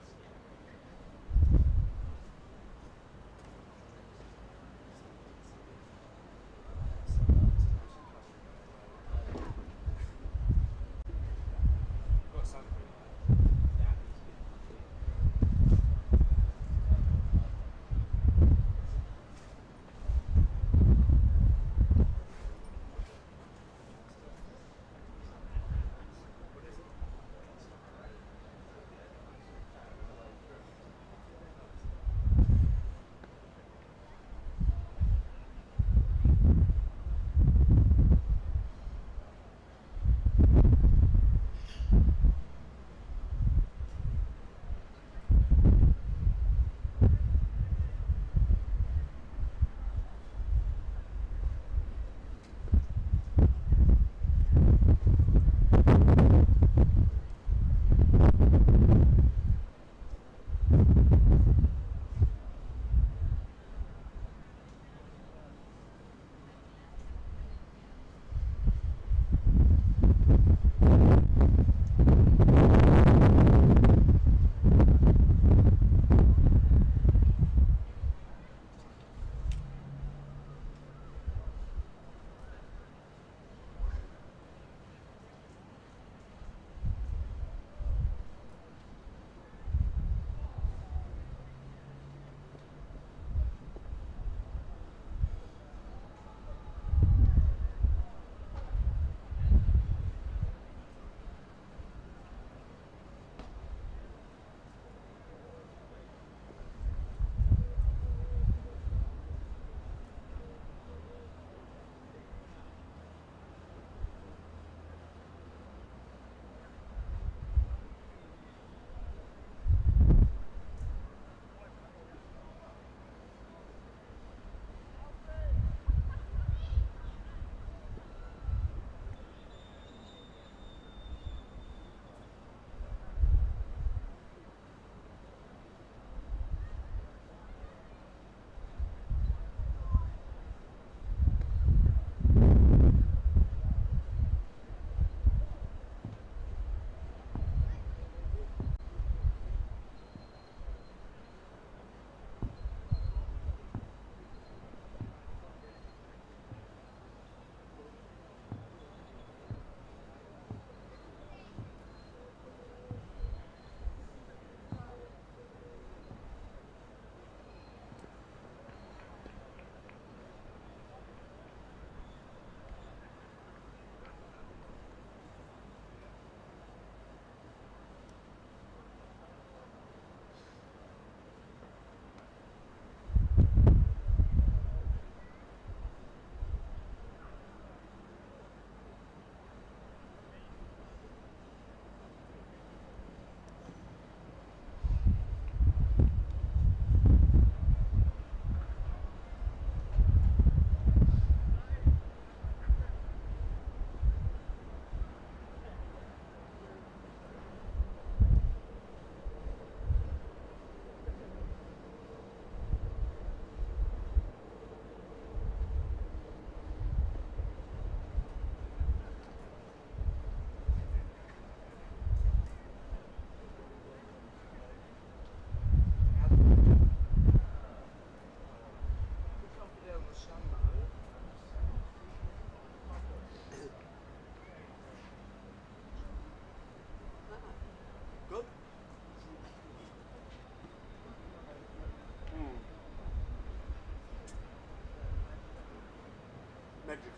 Medical.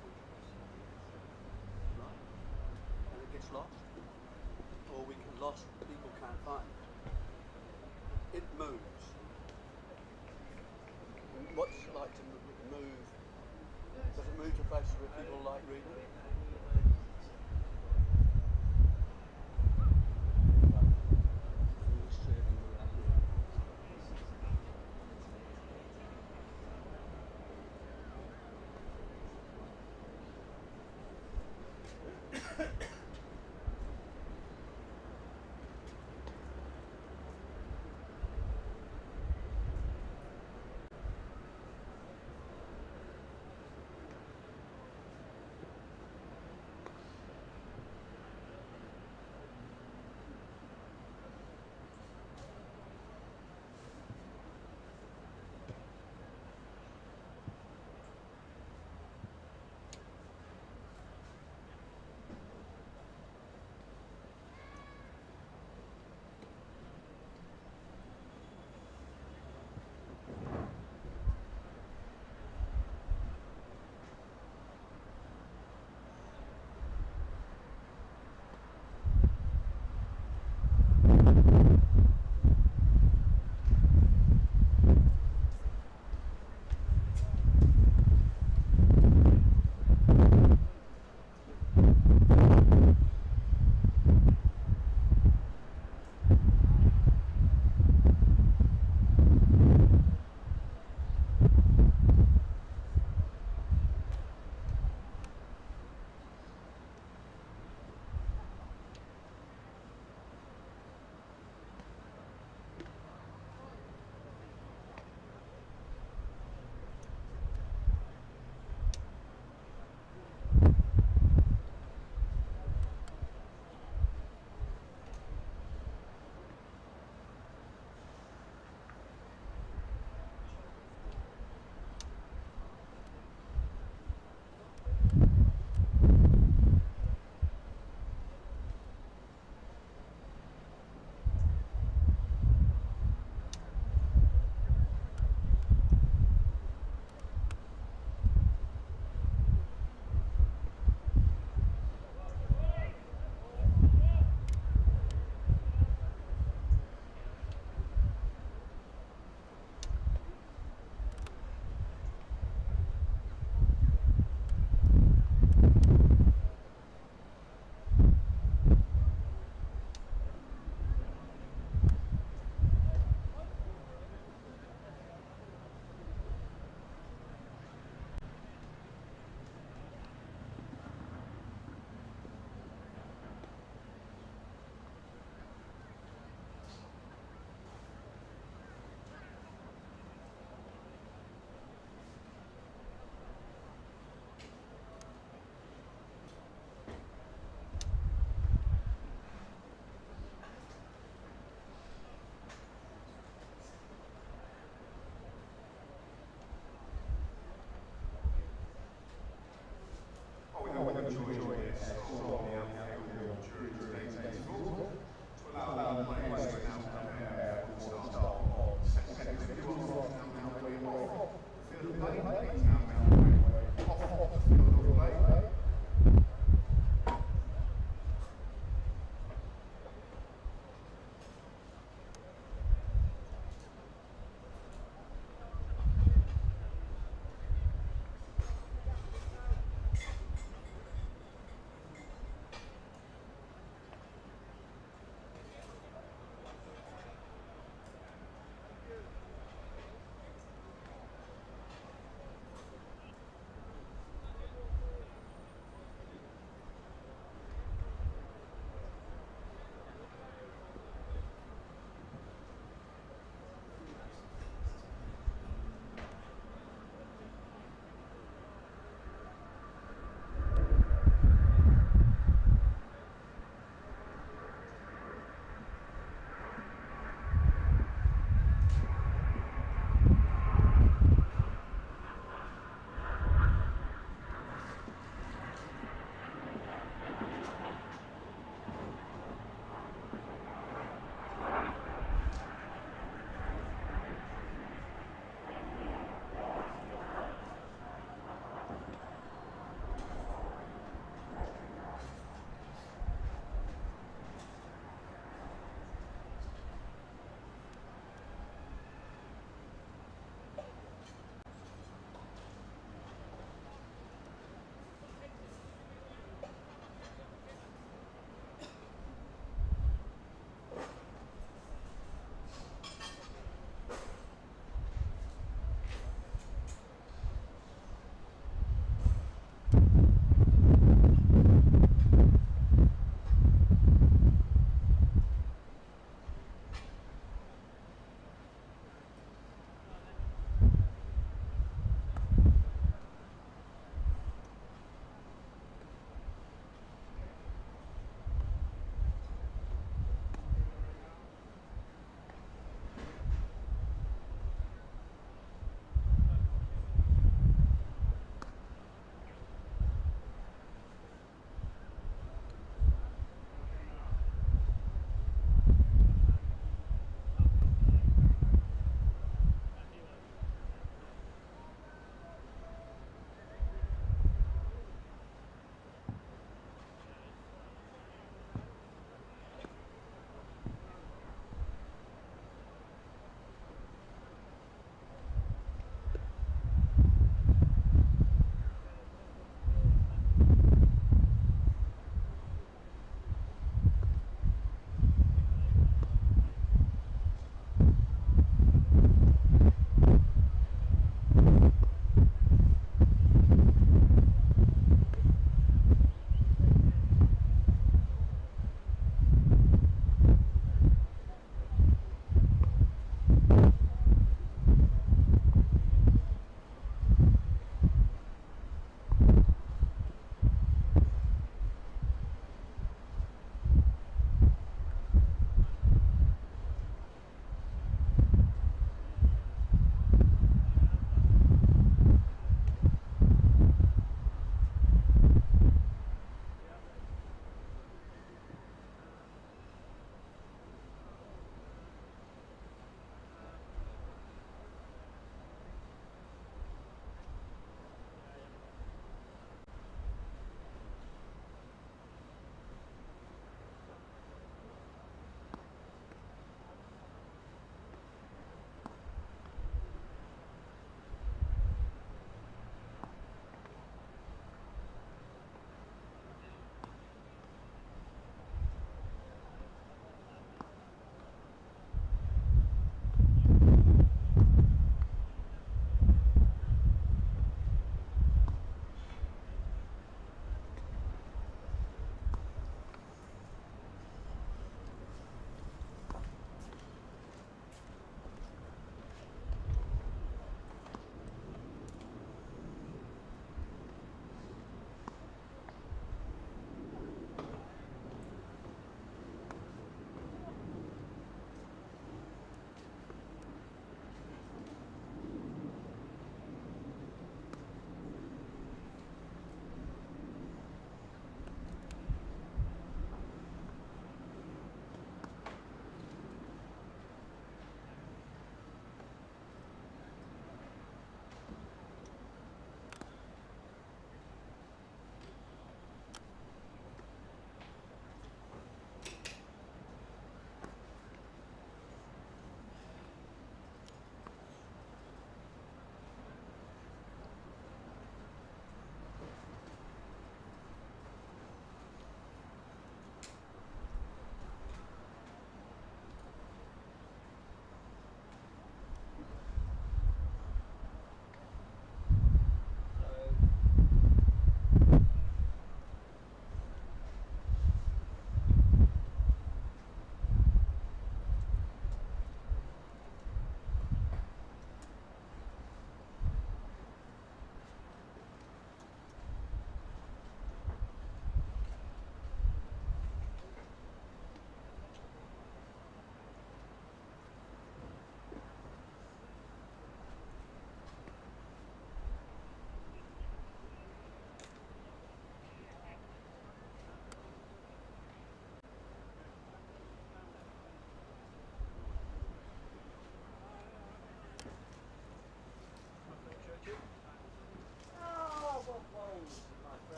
Right? And it gets lost. Or we can lost, people can't find it. It moves. What's it like to move? Does it move to places where people like reading?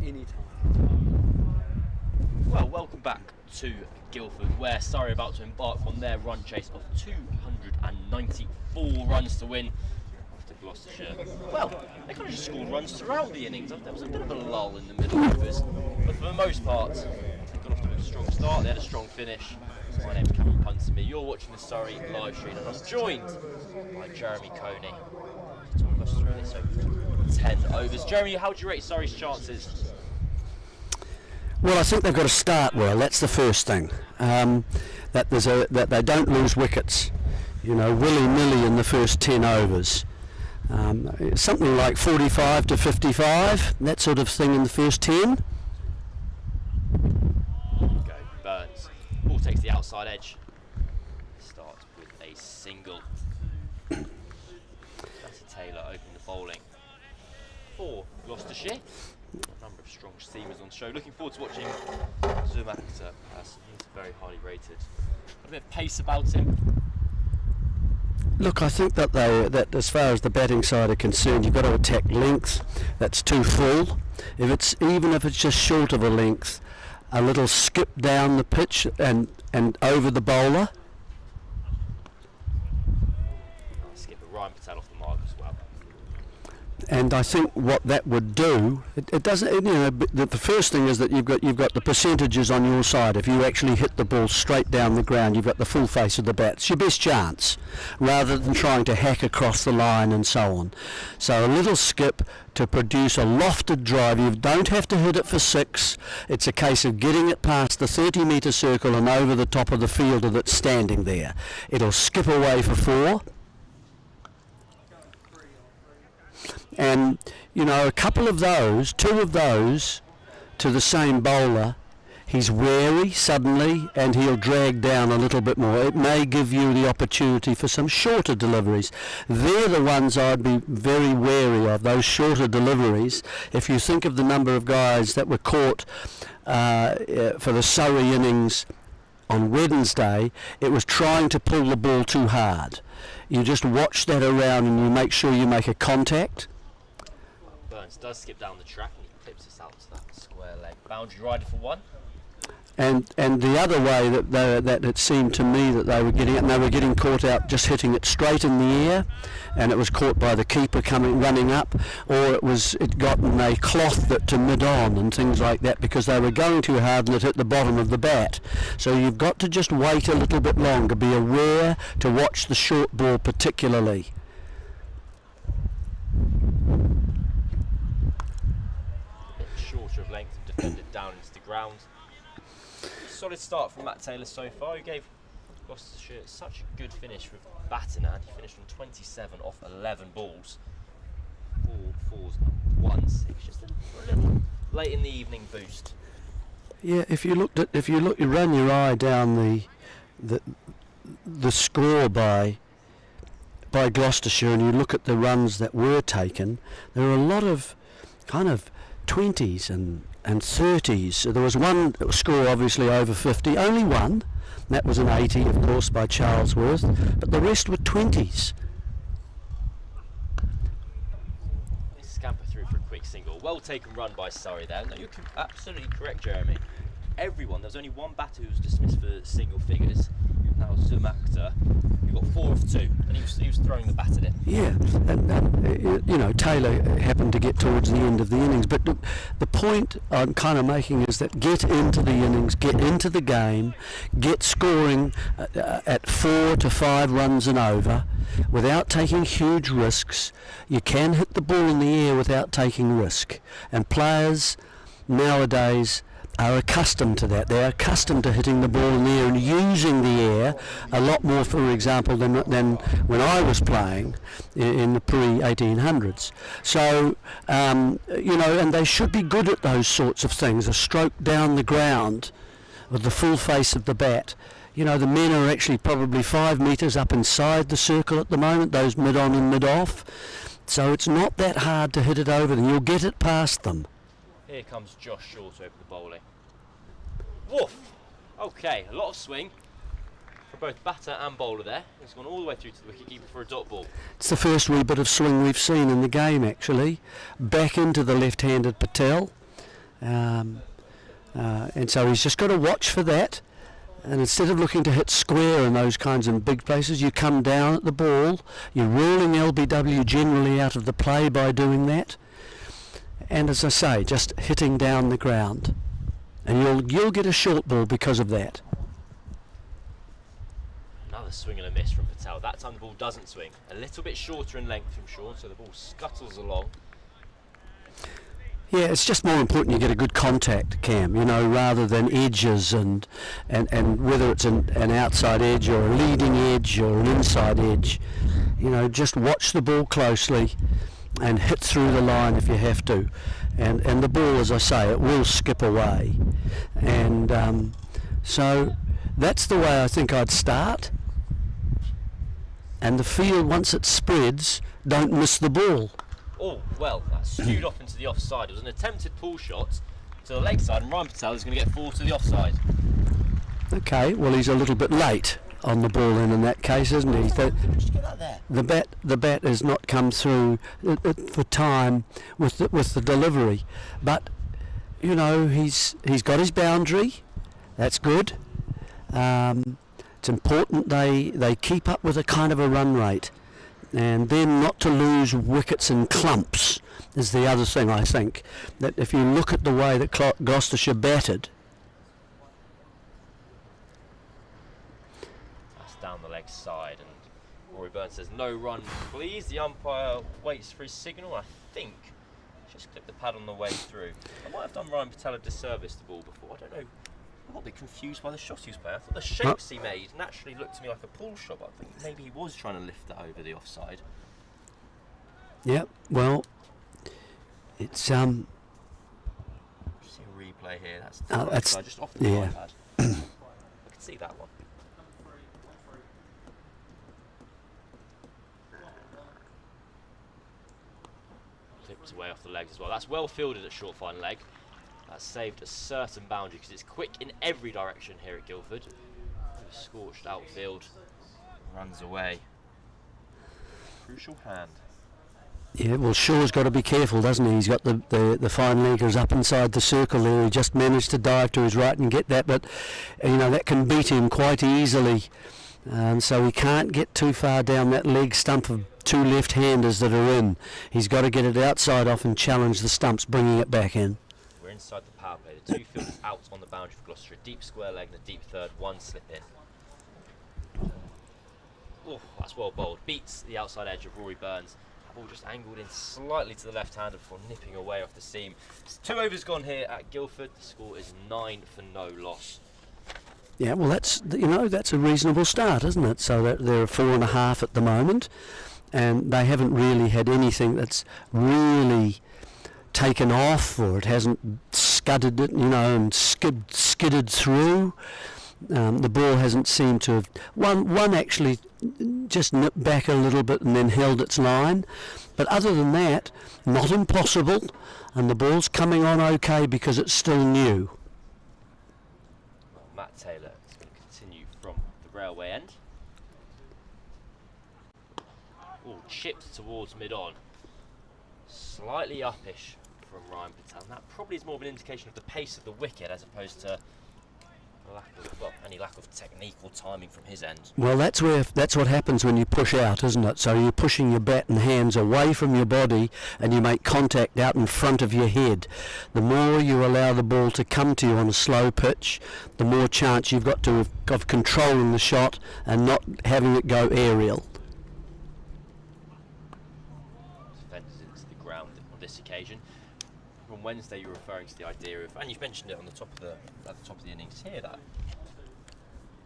any time. Well, welcome back to Guildford, where Surrey are about to embark on their run chase of 294 runs to win after Gloucestershire. Well, they kind of just scored runs throughout the innings. There was a bit of a lull in the middle overs, but for the most part, they got off to a strong start. They had a strong finish. My name's Cameron Punterme. You're watching the Surrey live stream, and I'm joined by Jeremy Coney to talk us through this over 10 overs. Jeremy, how do you rate Surrey's chances? Well, I think they've got to start well. That's the first thing. That they don't lose wickets, willy-nilly in the first 10 overs. Something like 45 to 55, that sort of thing in the first 10. Go Burns. Ball takes the outside edge. Starts with a single. Matty Taylor opening the bowling for Gloucestershire. A number of strong seamers on the show. Looking forward to watching Zuma Actor, as he's very highly rated. Got a bit of pace about him. Look, I think that as far as the batting side are concerned, you've got to attack length. That's too full. Even if it's just short of a length, a little skip down the pitch and over the bowler. Skip a Ryan Patel off the mark as well. And I think what that would do, it doesn't. The first thing is that you've got the percentages on your side. If you actually hit the ball straight down the ground, you've got the full face of the bat. It's your best chance, rather than trying to hack across the line and so on. So a little skip to produce a lofted drive. You don't have to hit it for 6. It's a case of getting it past the 30-metre circle and over the top of the fielder that's standing there. It'll skip away for 4. And, a couple of those, 2 of those to the same bowler, he's wary suddenly and he'll drag down a little bit more. It may give you the opportunity for some shorter deliveries. They're the ones I'd be very wary of, those shorter deliveries. If you think of the number of guys that were caught for the Surrey innings on Wednesday, it was trying to pull the ball too hard. You just watch that around and you make sure you make a contact. Burns does skip down the track and he clips us out to that square leg. Boundary rider for 1. And the other way that it seemed to me that they were getting it, and they were getting caught out just hitting it straight in the air, and it was caught by the keeper running up, or it gotten a cloth that to mid-on and things like that, because they were going too hard and it hit the bottom of the bat. So you've got to just wait a little bit longer, be aware to watch the short ball particularly. A bit shorter of length and defended down into the ground. Solid start from Matt Taylor so far. He gave Gloucestershire such a good finish with batting, and he finished on 27 off 11 balls. 4 fours and 1 6. Just a little late in the evening boost. Yeah, you run your eye down the score by Gloucestershire, and you look at the runs that were taken, there are a lot of kind of 20s and 30s. There was one score obviously over 50, only one. That was an 80, of course, by Charlesworth, but the rest were 20s. They scamper through for a quick single. Well taken run by Surrey there. No, you're absolutely correct, Jeremy. There was only one batter who was dismissed for single figures. That was Zumakta, who got 4 of 2, and he was throwing the bat at it. Yeah, and Taylor happened to get towards the end of the innings, but the point I'm kind of making is that get into the innings, get into the game, get scoring at 4 to 5 runs and over without taking huge risks. You can hit the ball in the air without taking risk, and players nowadays are accustomed to that. They're accustomed to hitting the ball in the air and using the air a lot more, for example, than when I was playing in the pre-1800s. So, and they should be good at those sorts of things, a stroke down the ground with the full face of the bat. The men are actually probably 5 metres up inside the circle at the moment, those mid-on and mid-off. So it's not that hard to hit it over them. You'll get it past them. Here comes Josh Shaw to open the bowling. Woof! Okay, a lot of swing for both batter and bowler there. It's gone all the way through to the wicketkeeper for a dot ball. It's the first wee bit of swing we've seen in the game, actually. Back into the left-handed Patel. And so he's just got to watch for that. And instead of looking to hit square in those kinds of big places, you come down at the ball. You're ruling LBW generally out of the play by doing that. And as I say, just hitting down the ground. And you'll get a short ball because of that. Another swing and a miss from Patel. That time the ball doesn't swing. A little bit shorter in length from Sean, so the ball scuttles along. Yeah, it's just more important you get a good contact, Cam, rather than edges and whether it's an outside edge or a leading edge or an inside edge. Just watch the ball closely and hit through the line if you have to. And the ball, as I say, it will skip away. And so that's the way I think I'd start. And the field, once it spreads, don't miss the ball. Oh, well, that skewed off into the offside. It was an attempted pull shot to the leg side, and Ryan Patel is going to get forward to the offside. Okay, well, he's a little bit late on the ball in that case, isn't he? Just get that there. The bat has not come through for time with the delivery, but he's got his boundary. That's good. It's important they keep up with a kind of a run rate, and then not to lose wickets in clumps is the other thing. I think that if you look at the way that Gloucestershire batted, that's down the leg side, and Rory Burns says no run please. The umpire waits for his signal. I think just clip the pad on the way through. I might have done Ryan Patel a disservice the ball before. I don't know. I'm a bit confused by the shot he was playing. I thought the shapes he made naturally looked to me like a pull shot, but I think maybe he was trying to lift that over the offside. Yep. Well, it's See a replay here. That's the right that's side, just off the yeah. iPad. I can see that one. Clipped away off the legs as well. That's well fielded at short fine leg. That's saved a certain boundary because it's quick in every direction here at Guildford. A scorched outfield, runs away. Crucial hand. Yeah, well, Shaw's got to be careful, doesn't he? He's got the fine leggers up inside the circle there. He just managed to dive to his right and get that, but that can beat him quite easily. So he can't get too far down that leg stump of two left-handers that are in. He's got to get it outside off and challenge the stumps, bringing it back in. We're inside the power play. The two fielders out on the boundary for Gloucestershire. A deep square leg and a deep third, one slip in. Oh, that's well bowled. Beats the outside edge of Rory Burns. That ball just angled in slightly to the left-hander before nipping away off the seam. 2 overs gone here at Guildford. The score is 9 for no loss. Yeah, well, that's a reasonable start, isn't it? So they're 4.5 at the moment, and they haven't really had anything that's really taken off, or it hasn't scudded it, and skidded through. The ball hasn't seemed to have one actually just nipped back a little bit and then held its line, but other than that, not impossible, and the ball's coming on okay because it's still new. Well, Matt Taylor is going to continue from the railway end. Oh, chipped towards mid-on. Slightly uppish from Ryan Patel. And that probably is more of an indication of the pace of the wicket as opposed to any lack of technique or timing from his end. Well, that's what happens when you push out, isn't it? So you're pushing your bat and hands away from your body, and you make contact out in front of your head. The more you allow the ball to come to you on a slow pitch, the more chance you've got of controlling the shot and not having it go aerial. Defenders into the ground on this occasion. On Wednesday, you're referring to the idea of, and you've mentioned it on at the top of the innings here, that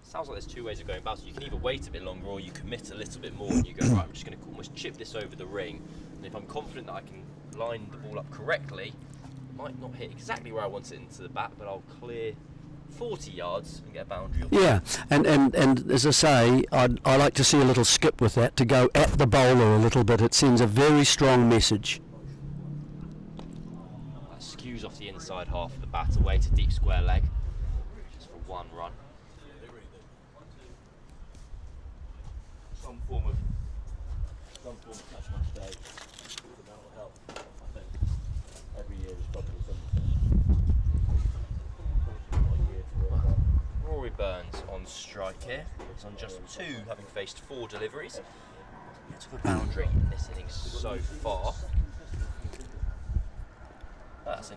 sounds like there's two ways of going about it. You can either wait a bit longer, or you commit a little bit more and you go, right, I'm just going to almost chip this over the ring, and if I'm confident that I can line the ball up correctly, it might not hit exactly where I want it into the bat, but I'll clear 40 yards and get a boundary. Yeah, and as I say, I like to see a little skip with that, to go at the bowler a little bit. It sends a very strong message. That skews off the inside half of the bat away to deep square leg, just for 1 run. Some form of catch match day for mental health. I think every year is probably something. strike here. He's on just 2, having faced 4 deliveries. Took a boundary in this innings so far. That's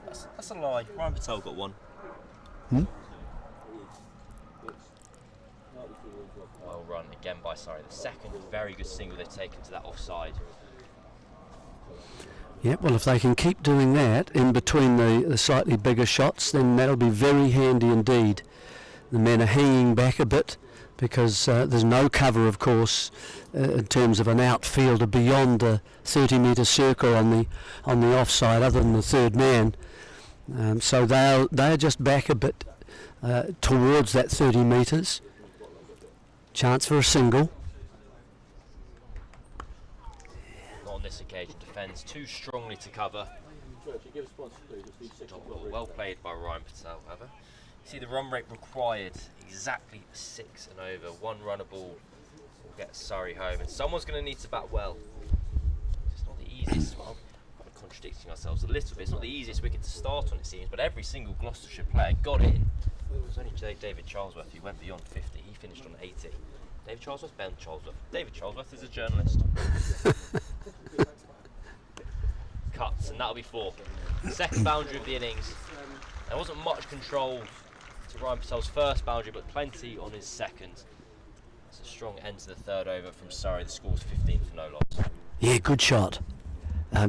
a lie. Ryan Patel got 1. Well run again by Surrey. The second very good single they've taken to that offside. Yeah, well, if they can keep doing that in between the slightly bigger shots, then that'll be very handy indeed. The men are hanging back a bit because there's no cover, of course, in terms of an outfielder beyond the 30-metre circle on the offside, other than the third man. So they're just back a bit towards that 30 metres. Chance for a single. Not on this occasion. Defends too strongly to cover. Well played by Ryan Patel, however. See the run rate required, exactly 6 and over. 1 runner ball will get Surrey home, and someone's going to need to bat well. It's not the easiest, well, I'm contradicting ourselves a little bit, it's not the easiest wicket to start on, it seems, but every single Gloucestershire player got in. It was only David Charlesworth who went beyond 50, he finished on 80. David Charlesworth, Ben Charlesworth. David Charlesworth is a journalist. Cuts, and that'll be 4. Second boundary of the innings. There wasn't much control to Ryan Patel's first boundary, but plenty on his second. It's a strong end to the third over from Surrey. The score's 15 for no loss. Yeah, good shot.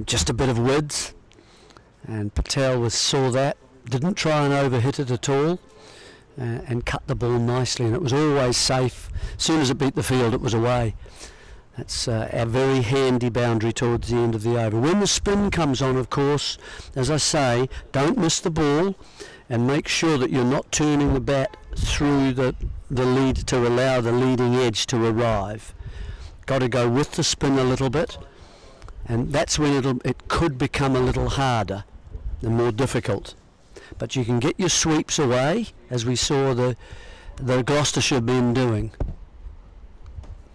Just a bit of width, and Patel saw that, didn't try and overhit it at all, and cut the ball nicely, and it was always safe. As soon as it beat the field, it was away. That's a very handy boundary towards the end of the over. When the spin comes on, of course, as I say, don't miss the ball, and make sure that you're not turning the bat through the lead to allow the leading edge to arrive. Got to go with the spin a little bit, and that's when it could become a little harder and more difficult. But you can get your sweeps away, as we saw the Gloucestershire men doing.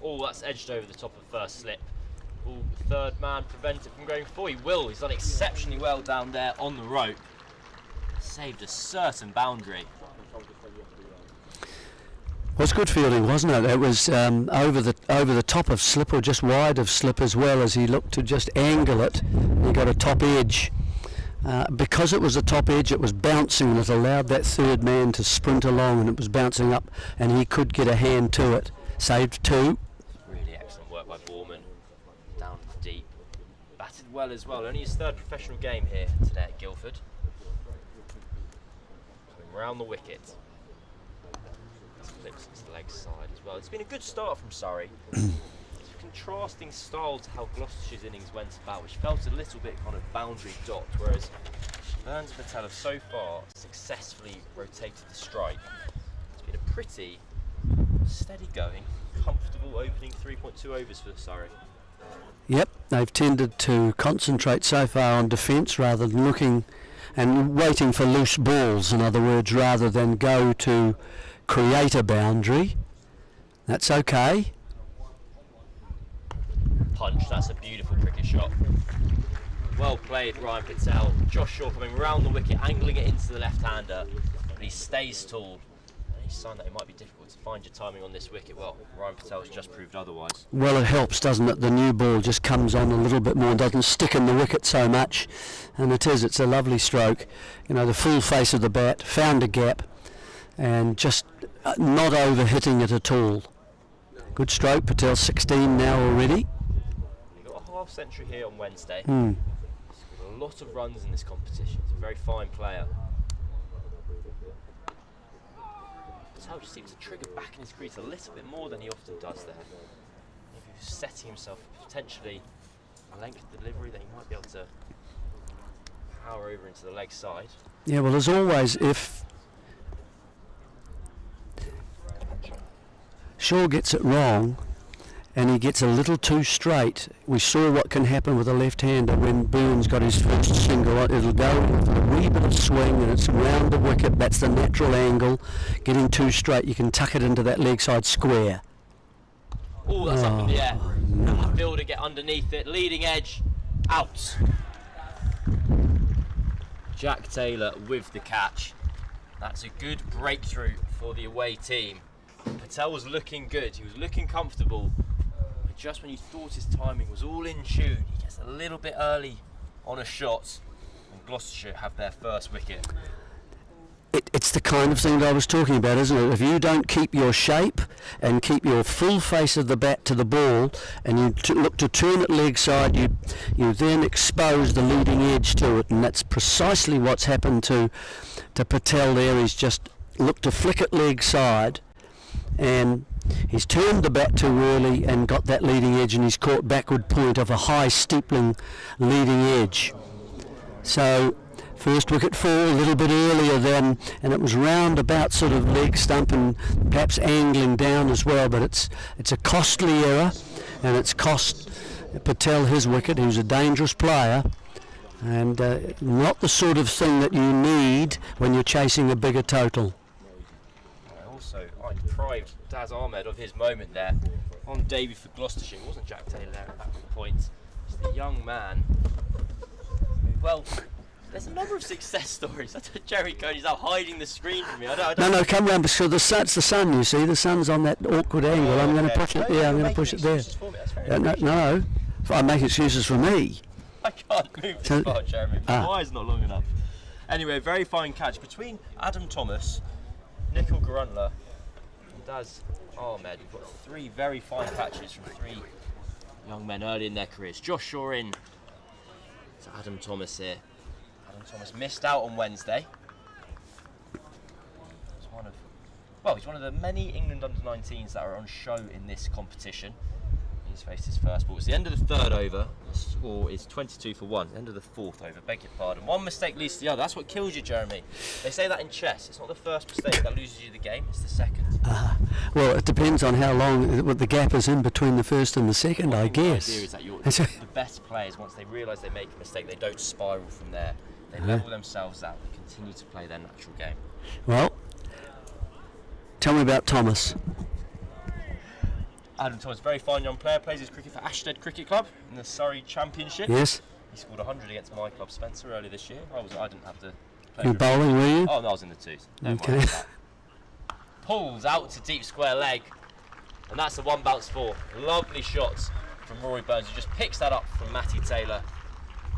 Oh, that's edged over the top of first slip. Oh, the third man prevent it from going forward. He will. He's done exceptionally well down there on the rope. Saved a certain boundary. Was good fielding, wasn't it? It was over the top of slip, or just wide of slip, as well, as he looked to just angle it. He got a top edge. Because it was a top edge, it was bouncing, and it allowed that third man to sprint along, and it was bouncing up, and he could get a hand to it. Saved 2. Really excellent work by Borman. Down deep. Batted well as well. Only his 3rd professional game here today at Guildford. Coming round the wicket. Flips into the leg side as well. It's been a good start from Surrey. It's a contrasting style to how Gloucestershire's innings went about, which felt a little bit kind of boundary dot, whereas Burns and Patel have so far successfully rotated the strike. It's been a pretty steady going, comfortable opening 3.2 overs for Surrey. Yep, they've tended to concentrate so far on defence rather than looking and waiting for loose balls, in other words, rather than go to create a boundary. That's okay. Punch, that's a beautiful cricket shot. Well played, Ryan Patel. Josh Shaw coming round the wicket, angling it into the left-hander, but he stays tall. Any sign that it might be difficult to find your timing on this wicket? Well, Ryan Patel has just proved otherwise. Well, it helps, doesn't it? The new ball just comes on a little bit more and doesn't stick in the wicket so much. And it's a lovely stroke. You know, the full face of the bat, found a gap, and just not overhitting it at all. Good stroke. Patel 16 now already. He got a half century here on Wednesday. Hmm. He's got a lot of runs in this competition. He's a very fine player. Patel just seems to trigger back in his crease a little bit more than he often does there. If he was setting himself potentially a length of delivery, that he might be able to power over into the leg side. Yeah, well, as always, if Shaw gets it wrong and he gets a little too straight, we saw what can happen with a left-hander when Burns got his first single. It'll go with a wee bit of swing and it's round the wicket. That's the natural angle. Getting too straight, you can tuck it into that leg side square. Oh, that's up in the air. No. The fielder get underneath it. Leading edge, out. Jack Taylor with the catch. That's a good breakthrough for the away team. Patel was looking good, he was looking comfortable, but just when you thought his timing was all in tune, he gets a little bit early on a shot, and Gloucestershire have their first wicket. It's the kind of thing that I was talking about, isn't it? If you don't keep your shape and keep your full face of the bat to the ball, and you look to turn it leg side, you then expose the leading edge to it, and that's precisely what's happened to Patel there. He's just looked to flick it leg side, and he's turned the bat too early and got that leading edge, and he's caught backward point of a high steepling leading edge. So first wicket fall a little bit earlier then, and it was round about sort of leg stump and perhaps angling down as well, but it's a costly error, and it's cost Patel his wicket. He was a dangerous player, and not the sort of thing that you need when you're chasing a bigger total. I deprived Daz Ahmed of his moment there on debut for Gloucestershire. It wasn't Jack Taylor there at that point. It's the young man. Well, there's a number of success stories. Jerry Coney's out hiding the screen from me. I don't No, come round, because it's the sun, you see. The sun's on that awkward angle. I'm going to push it there. I'm going to push it there. No, I make excuses for me. I can't move this far, Jeremy. My wire's not long enough. Anyway, very fine catch between Adam Thomas, Nicol Gruntler, and Daz Ahmed. We've got three very fine catches from three young men early in their careers. Josh Shaw in to Adam Thomas here. Adam Thomas missed out on Wednesday. He's one of the many England under-19s that are on show in this competition. He's faced his first ball. It's the end of the third over. The score is 22 for 1. End of the fourth over, beg your pardon. One mistake leads to the other. That's what kills you, Jeremy. They say that in chess. It's not the first mistake that loses you the game, it's the second. Well, it depends on how long what the gap is in between the first and the second, I guess. The idea is that the best players, once they realise they make a mistake, they don't spiral from there. They level themselves out and continue to play their natural game. Well, tell me about Thomas. Adam Thomas, very fine young player, plays his cricket for Ashstead Cricket Club in the Surrey Championship. Yes. He scored 100 against my club, Spencer, earlier this year. I didn't have to play. You were bowling, were you? Oh, no, I was in the twos. Okay. Pulls out to deep square leg, and that's a one bounce four. Lovely shots from Rory Burns, who just picks that up from Matty Taylor.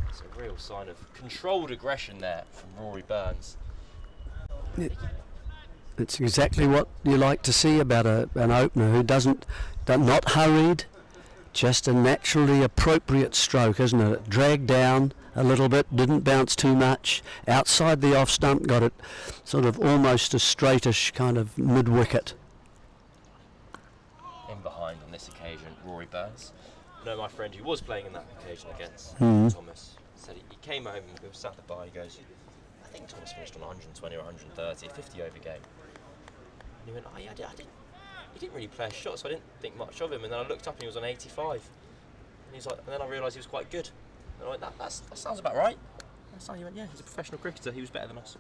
It's a real sign of controlled aggression there from Rory Burns. It's exactly what you like to see about an opener who not hurried, just a naturally appropriate stroke, isn't it? Dragged down a little bit, didn't bounce too much, outside the off stump, got it sort of almost a straightish kind of mid-wicket. In behind on this occasion, Rory Burns. You know, my friend who was playing in that occasion against Thomas said he came home and we were sat at the bar, he goes, I think Thomas finished on 120 or 130, a 50 over game. And he went, oh yeah, he didn't really play a shot, so I didn't think much of him. And then I looked up and he was on 85. And he's like, and then I realised he was quite good. And I went, that sounds about right. And he went, yeah, he's a professional cricketer, he was better than us.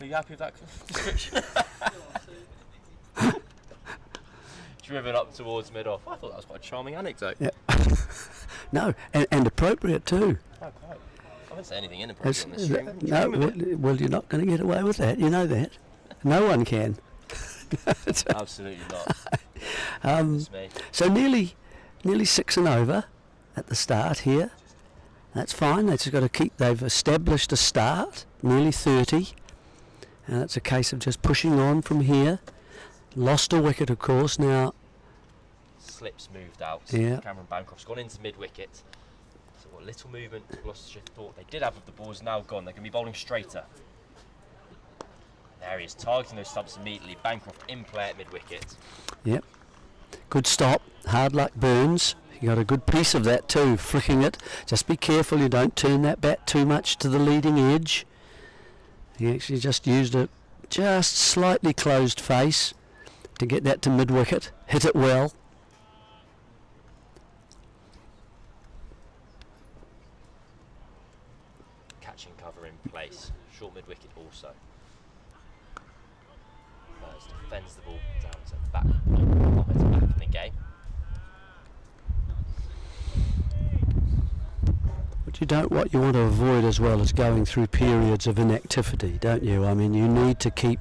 Are you happy with that description? Driven up towards mid-off. I thought that was quite a charming anecdote. Yeah. No, and appropriate too. Oh, quite. I wouldn't say anything inappropriate on this stream. No, well, you're not going to get away with that. You know that. No one can. Absolutely not. So nearly 6 and over at the start here. That's fine. They've just got to keep. They've established a start. Nearly 30, and it's a case of just pushing on from here. Lost a wicket, of course. Now Slips moved out. Yeah. Cameron Bancroft's gone into mid-wicket. So what little movement Gloucestershire thought they did have of the ball is now gone. They're going to be bowling straighter. There he is, targeting those stumps immediately. Bancroft in play at mid-wicket. Yep. Good stop. Hard luck Burns. You got a good piece of that too, flicking it. Just be careful you don't turn that bat too much to the leading edge. He actually just used a just slightly closed face to get that to mid-wicket. Hit it well. Catching cover in place. Short mid-wicket also. Burns defends the ball down to back in the game. But what you want to avoid as well is going through periods of inactivity, don't you? I mean, you need to keep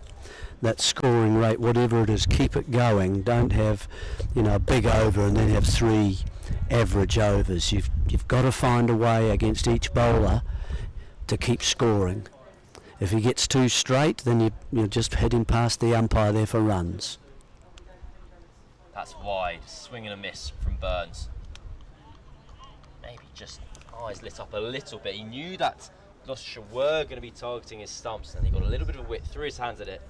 that scoring rate, whatever it is, keep it going. Don't have, a big over and then have 3 average overs. You've got to find a way against each bowler to keep scoring. If he gets too straight, then you're just heading past the umpire there for runs. That's wide. Swing and a miss from Burns. Maybe just eyes lit up a little bit. He knew that Gloucestershire were going to be targeting his stumps, and he got a little bit of a whip, threw his hands at it,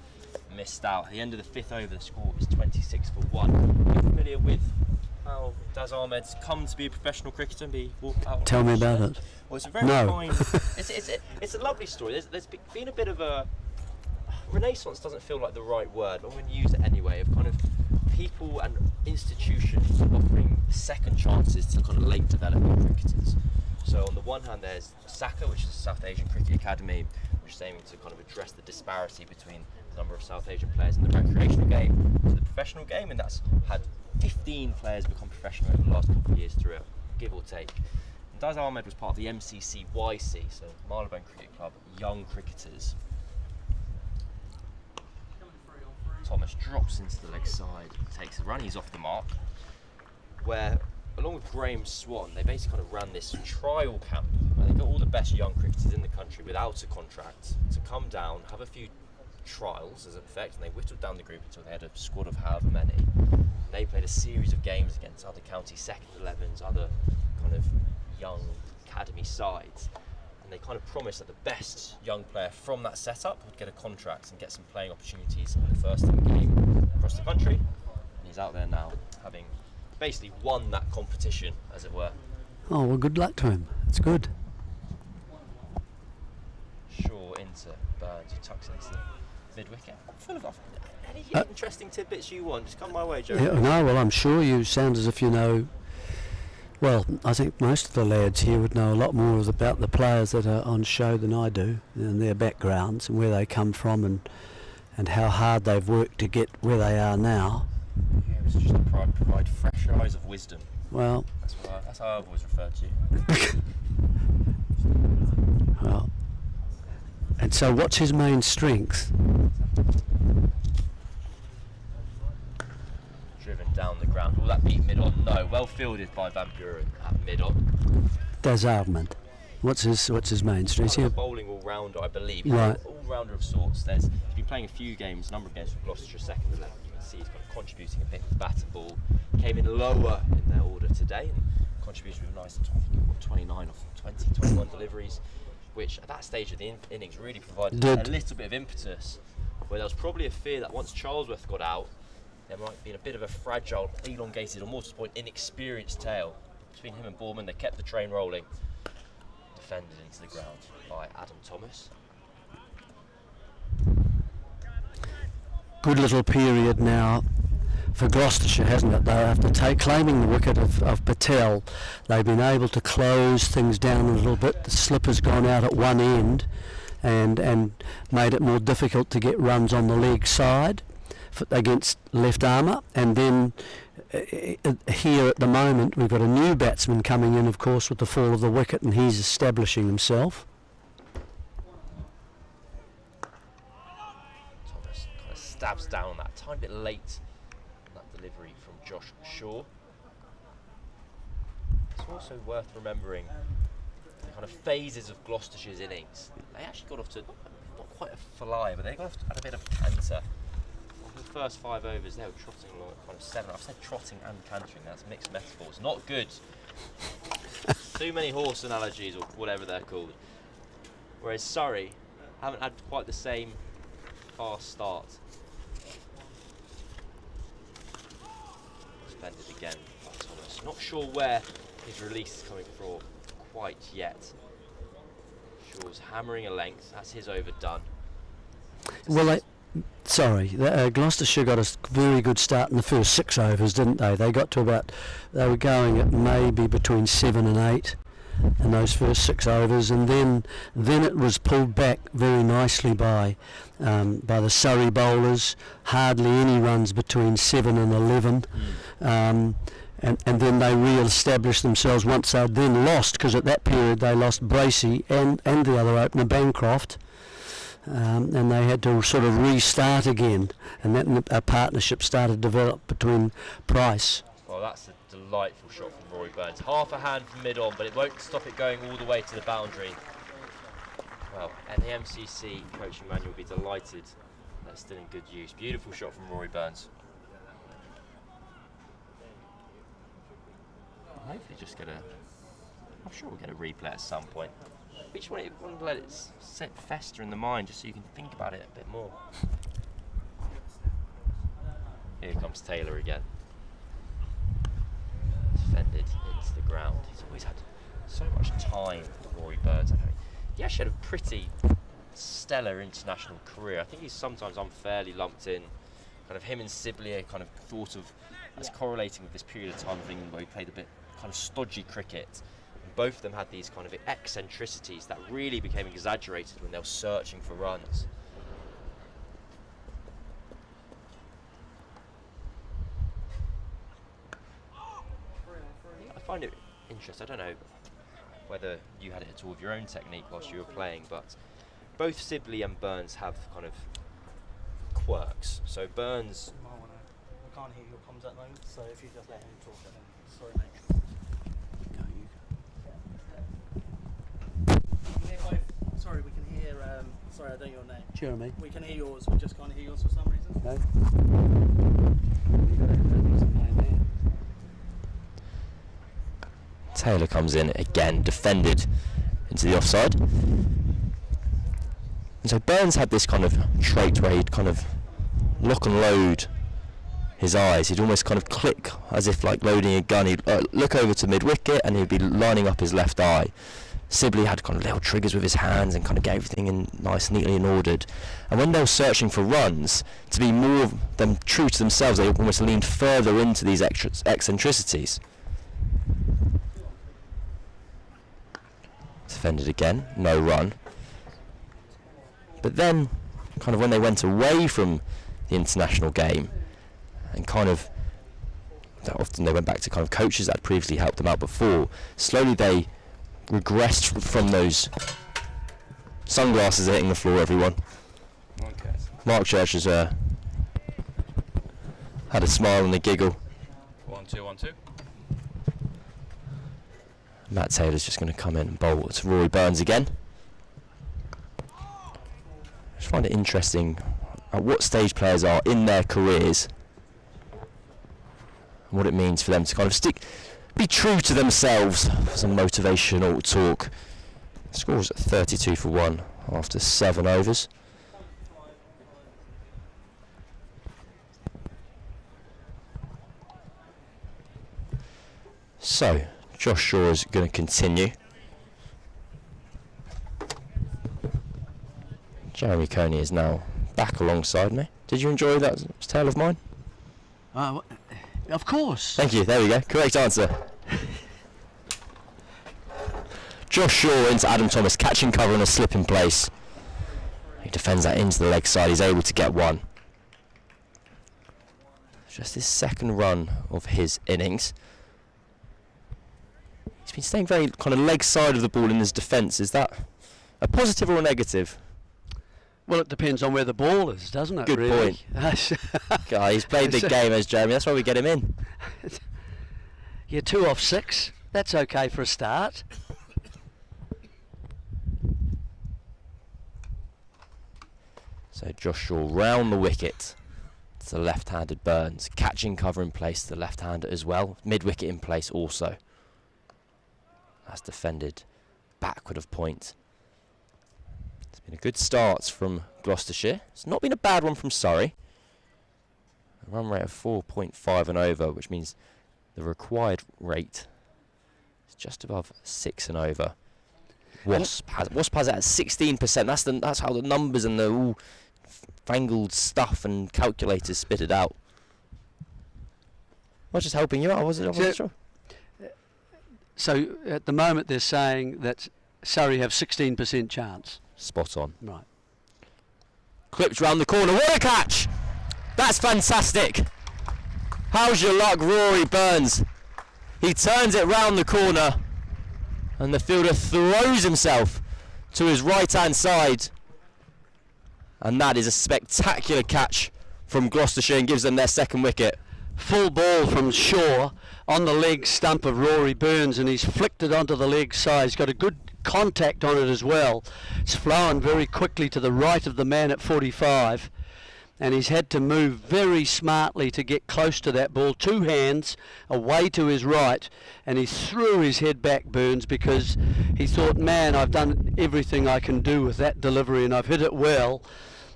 missed out. At the end of the 5th over, the score was 26 for 1. Are you familiar with how Daz Ahmed's come to be a professional cricketer and be walked out? Tell me about it. Well, it's a very fine. It's a lovely story. There's been a bit of a renaissance. Doesn't feel like the right word, but I'm going to use it anyway. Of kind of people and institutions offering second chances to kind of late developing cricketers. So on the one hand, there's SACA, which is the South Asian Cricket Academy, which is aiming to kind of address the disparity between the number of South Asian players in the recreational game to the professional game, and that's had 15 players become professional over the last couple of years through it, give or take. And Daz Ahmed was part of the MCCYC, so Marylebone Cricket Club, young cricketers. Thomas drops into the leg side, takes a run, he's off the mark, where along with Graham Swan, they basically kind of ran this trial camp where they got all the best young cricketers in the country without a contract to come down, have a few trials as an effect, and they whittled down the group until they had a squad of however many. And they played a series of games against other county second 11s, other kind of young academy sides, and they kind of promised that the best young player from that setup would get a contract and get some playing opportunities in the first game across the country. And he's out there now, having basically won that competition, as it were. Oh, well, good luck to him. It's good. Shaw into Burns, who tucks into the mid-wicket. Full of any interesting tidbits you want, just come my way, Joe. Yeah, no, well, I'm sure you sound as if you know. Well, I think most of the lads here would know a lot more about the players that are on show than I do, and their backgrounds and where they come from, and how hard they've worked to get where they are now. Yeah, it was just to provide fresh eyes of wisdom. Well, that's how I've always referred to you. Well, and so what's his main strength? Driven down the ground. Will that beat mid-on? No. Well fielded by Van Buren at mid-on. Daz Ahmed. What's his main strength? A bowling all-rounder, I believe. Right. All-rounder of sorts. He's been playing a number of games for Gloucestershire second 11. You can see he's kind of contributing a bit with the bat and ball. Came in lower in their order today and contributed with a nice 29 off 21 deliveries, which at that stage of the innings really provided a little bit of impetus, where there was probably a fear that once Charlesworth got out, there might be a bit of a fragile, elongated, or more to the point, inexperienced tail. Between him and Borman, they kept the train rolling. Defended into the ground by Adam Thomas. Good little period now for Gloucestershire, hasn't it? Though after claiming the wicket of Patel, they've been able to close things down a little bit. The slip has gone out at one end and made it more difficult to get runs on the leg side against left armour. And then here at the moment we've got a new batsman coming in, of course, with the fall of the wicket, and he's establishing himself. Thomas kind of stabs down on that a tiny bit late on that delivery from Josh Shaw. It's also worth remembering the kind of phases of Gloucestershire's innings. They actually got off to not quite a fly, but they got off to a bit of a canter. The first 5 overs, they were trotting along at kind of 7. I've said trotting and cantering, that's mixed metaphors. Not good. Too many horse analogies, or whatever they're called. Whereas Surrey haven't had quite the same fast start. Suspended again by Thomas. Not sure where his release is coming from quite yet. Shaw's hammering a length, that's his over done. Well, Gloucestershire got a very good start in the first 6 overs, didn't they? They got to they were going at maybe between 7 and 8 in those first 6 overs, and then it was pulled back very nicely by the Surrey bowlers. Hardly any runs between 7 and 11. And then they re-established themselves once they'd then lost, because at that period they lost Bracey and the other opener, Bancroft. and they had to sort of restart again, and then a partnership started to develop between Price. Well, that's a delightful shot from Rory Burns. Half a hand from mid-on, but it won't stop it going all the way to the boundary. Well, and the MCC coaching manual will be delighted that's still in good use. Beautiful shot from Rory Burns. Hopefully just get I'm sure we'll get a replay at some point. We just want to let it sit, fester in the mind just so you can think about it a bit more. Here comes Taylor again. Defended into the ground. He's always had so much time for Rory Burns. I know he actually had a pretty stellar international career. I think he's sometimes unfairly lumped in. Kind of him and Sibley are kind of thought of as correlating with this period of time of England where he played a bit kind of stodgy cricket. And both of them had these kind of eccentricities that really became exaggerated when they were searching for runs. I find it interesting. I don't know whether you had it at all with your own technique whilst you were playing, but both Sibley and Burns have kind of quirks. So Burns... I can't hear your comms at the moment, so if you just let him talk, then sorry mate. Sorry, we can hear, sorry I don't know your name. Jeremy. We can hear yours, we just can't hear yours for some reason. Okay. Taylor comes in again, defended into the offside. And so Burns had this kind of trait where he'd kind of lock and load his eyes. He'd almost kind of click as if like loading a gun. He'd look over to mid-wicket and he'd be lining up his left eye. Sibley had kind of little triggers with his hands and kind of get everything in nice, neatly and ordered. And when they were searching for runs, to be more them true to themselves, they almost leaned further into these eccentricities. Defended again, no run. But then, kind of when they went away from the international game, and kind of, often they went back to kind of coaches that had previously helped them out before, slowly they regressed from those. Sunglasses are hitting the floor, everyone. Okay. Mark Church has had a smile and a giggle. 1-2, 1-2. Matt Taylor's just going to come in and bowl. It's Rory Burns again. I just find it interesting at what stage players are in their careers and what it means for them to kind of be true to themselves for some motivational talk. Scores at 32 for 1 after 7 overs. So, Josh Shaw is going to continue. Jeremy Coney is now back alongside me. Did you enjoy that tale of mine? Of course. Thank you, there we go. Correct answer. Josh Shaw into Adam Thomas, catching cover and a slip in place. He defends that into the leg side, he's able to get one. Just his second run of his innings. He's been staying very kind of leg side of the ball in his defence. Is that a positive or a negative? Well, it depends on where the ball is, doesn't it? Good really? Guy, he's played the game as Jeremy, that's why we get him in. You're 2 off 6. That's okay for a start. So Josh Shaw round the wicket to the left-handed Burns, catching cover in place to the left-hander as well, mid-wicket in place also. That's defended backward of point. It's been a good start from Gloucestershire. It's not been a bad one from Surrey. A run rate of 4.5 and over, which means the required rate is just above 6 and over. Wasp has it at 16%. That's how the numbers and the all fangled stuff and calculators spit it out. I was just helping you out. I wasn't sure. So at the moment they're saying that Surrey have 16% chance. Spot on. Right. Clipped round the corner. What a catch! That's fantastic. How's your luck, Rory Burns? He turns it round the corner and the fielder throws himself to his right hand side And that is a spectacular catch from Gloucestershire and gives them their second wicket. Full ball from Shaw on the leg stump of Rory Burns, and he's flicked it onto the leg side. He's got a good contact on it as well. It's flown very quickly to the right of the man at 45, and he's had to move very smartly to get close to that ball. 2 hands away to his right, and he threw his head back, Burns, because he thought, man, I've done everything I can do with that delivery and I've hit it well,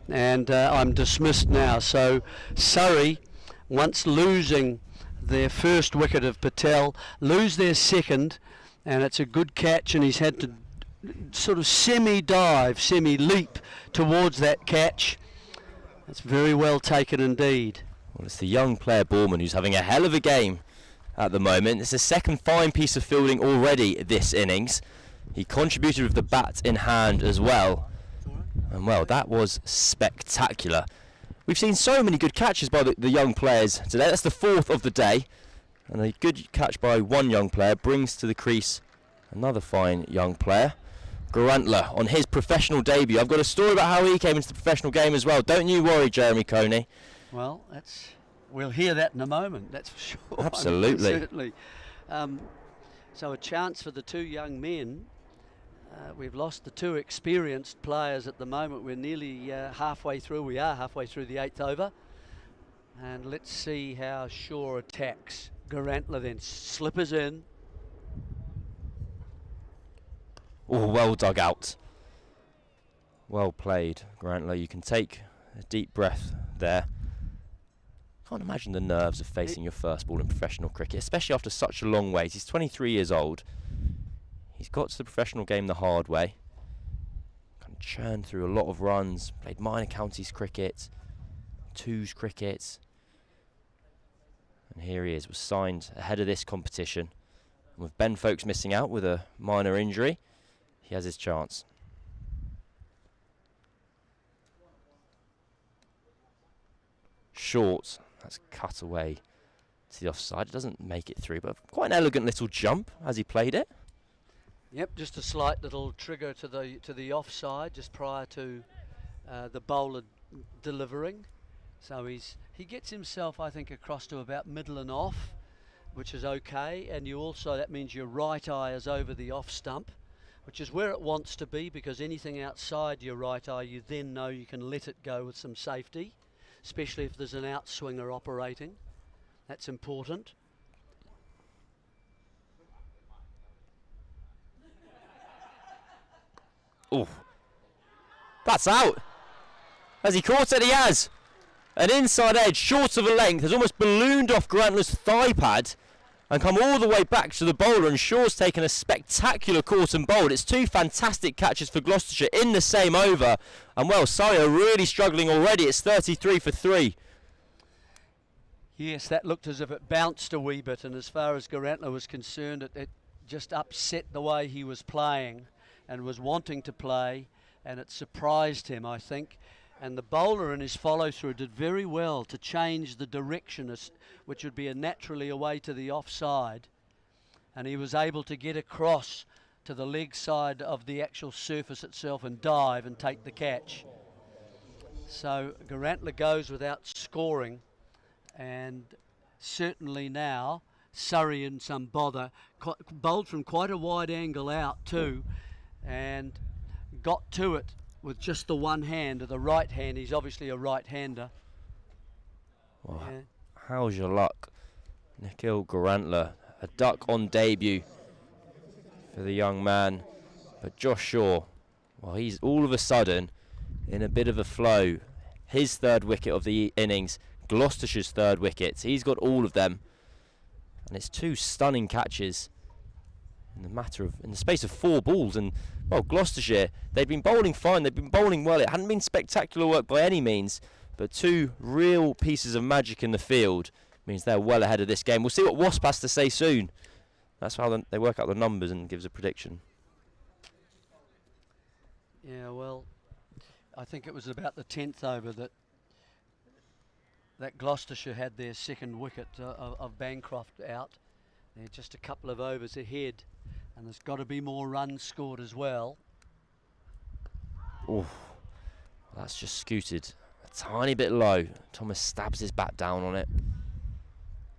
and I'm dismissed now. So Surrey, once losing their first wicket of Patel, lose their second, and it's a good catch, and he's had to sort of semi-dive, semi-leap towards that catch. It's very well taken indeed. Well, it's the young player Borman who's having a hell of a game at the moment. It's his second fine piece of fielding already this innings. He contributed with the bat in hand as well. And well, that was spectacular. We've seen so many good catches by the young players today. That's the 4th of the day. And a good catch by one young player brings to the crease another fine young player. Garantler on his professional debut. I've got a story about how he came into the professional game as well. Don't you worry, Jeremy Coney. Well, we'll hear that in a moment, that's for sure. Absolutely. Certainly. So a chance for the 2 young men. We've lost the 2 experienced players at the moment. We're nearly halfway through. We are halfway through the 8th over. And let's see how Shaw attacks. Garantler then slippers in. Oh, well dug out. Well played, Garantler. You can take a deep breath there. Can't imagine the nerves of facing your first ball in professional cricket, especially after such a long wait. He's 23 years old. He's got to the professional game the hard way. Kind of churned through a lot of runs, played minor counties cricket, 2s cricket. And here he is, was signed ahead of this competition. And with Ben Folkes missing out with a minor injury, he has his chance. Short, that's cut away to the offside. It doesn't make it through, but quite an elegant little jump as he played it. Yep, just a slight little trigger to the offside just prior to the bowler delivering. So he gets himself, I think, across to about middle and off, which is okay. And that means your right eye is over the off stump, which is where it wants to be, because anything outside your right eye, you then know you can let it go with some safety, especially if there's an outswinger operating. That's important. Oh, that's out. Has he caught it? He has. An inside edge, short of a length, has almost ballooned off Garantler's thigh pad and come all the way back to the bowler, and Shaw's taken a spectacular caught and bowled. It's 2 fantastic catches for Gloucestershire in the same over, and well, Surrey are really struggling already. It's 33 for 3. Yes, that looked as if it bounced a wee bit, and as far as Garantler was concerned, it just upset the way he was playing and was wanting to play, and it surprised him, I think. And the bowler in his follow-through did very well to change the direction, which would be naturally away to the offside, and he was able to get across to the leg side of the actual surface itself and dive and take the catch. So Garantler goes without scoring, and certainly now Surrey in some bother, bowled from quite a wide angle out too, and got to it with just the one hand, or the right hand. He's obviously a right-hander. Well, how's your luck, Nikhil Garantler? A duck on debut for the young man, but Josh Shaw, well, he's all of a sudden in a bit of a flow. His 3rd wicket of the innings, Gloucestershire's 3rd wicket. He's got all of them, and it's 2 stunning catches in the space of 4 balls. And well, Gloucestershire, they'd been bowling fine, they'd been bowling well. It hadn't been spectacular work by any means, but 2 real pieces of magic in the field means they're well ahead of this game. We'll see what Wasp has to say soon. That's how they work out the numbers and gives a prediction. Yeah, well, I think it was about the 10th over that Gloucestershire had their 2nd wicket of Bancroft out. They're just a couple of overs ahead, and there's got to be more runs scored as well. Oh, that That's just scooted a tiny bit low. Thomas stabs his bat down on it.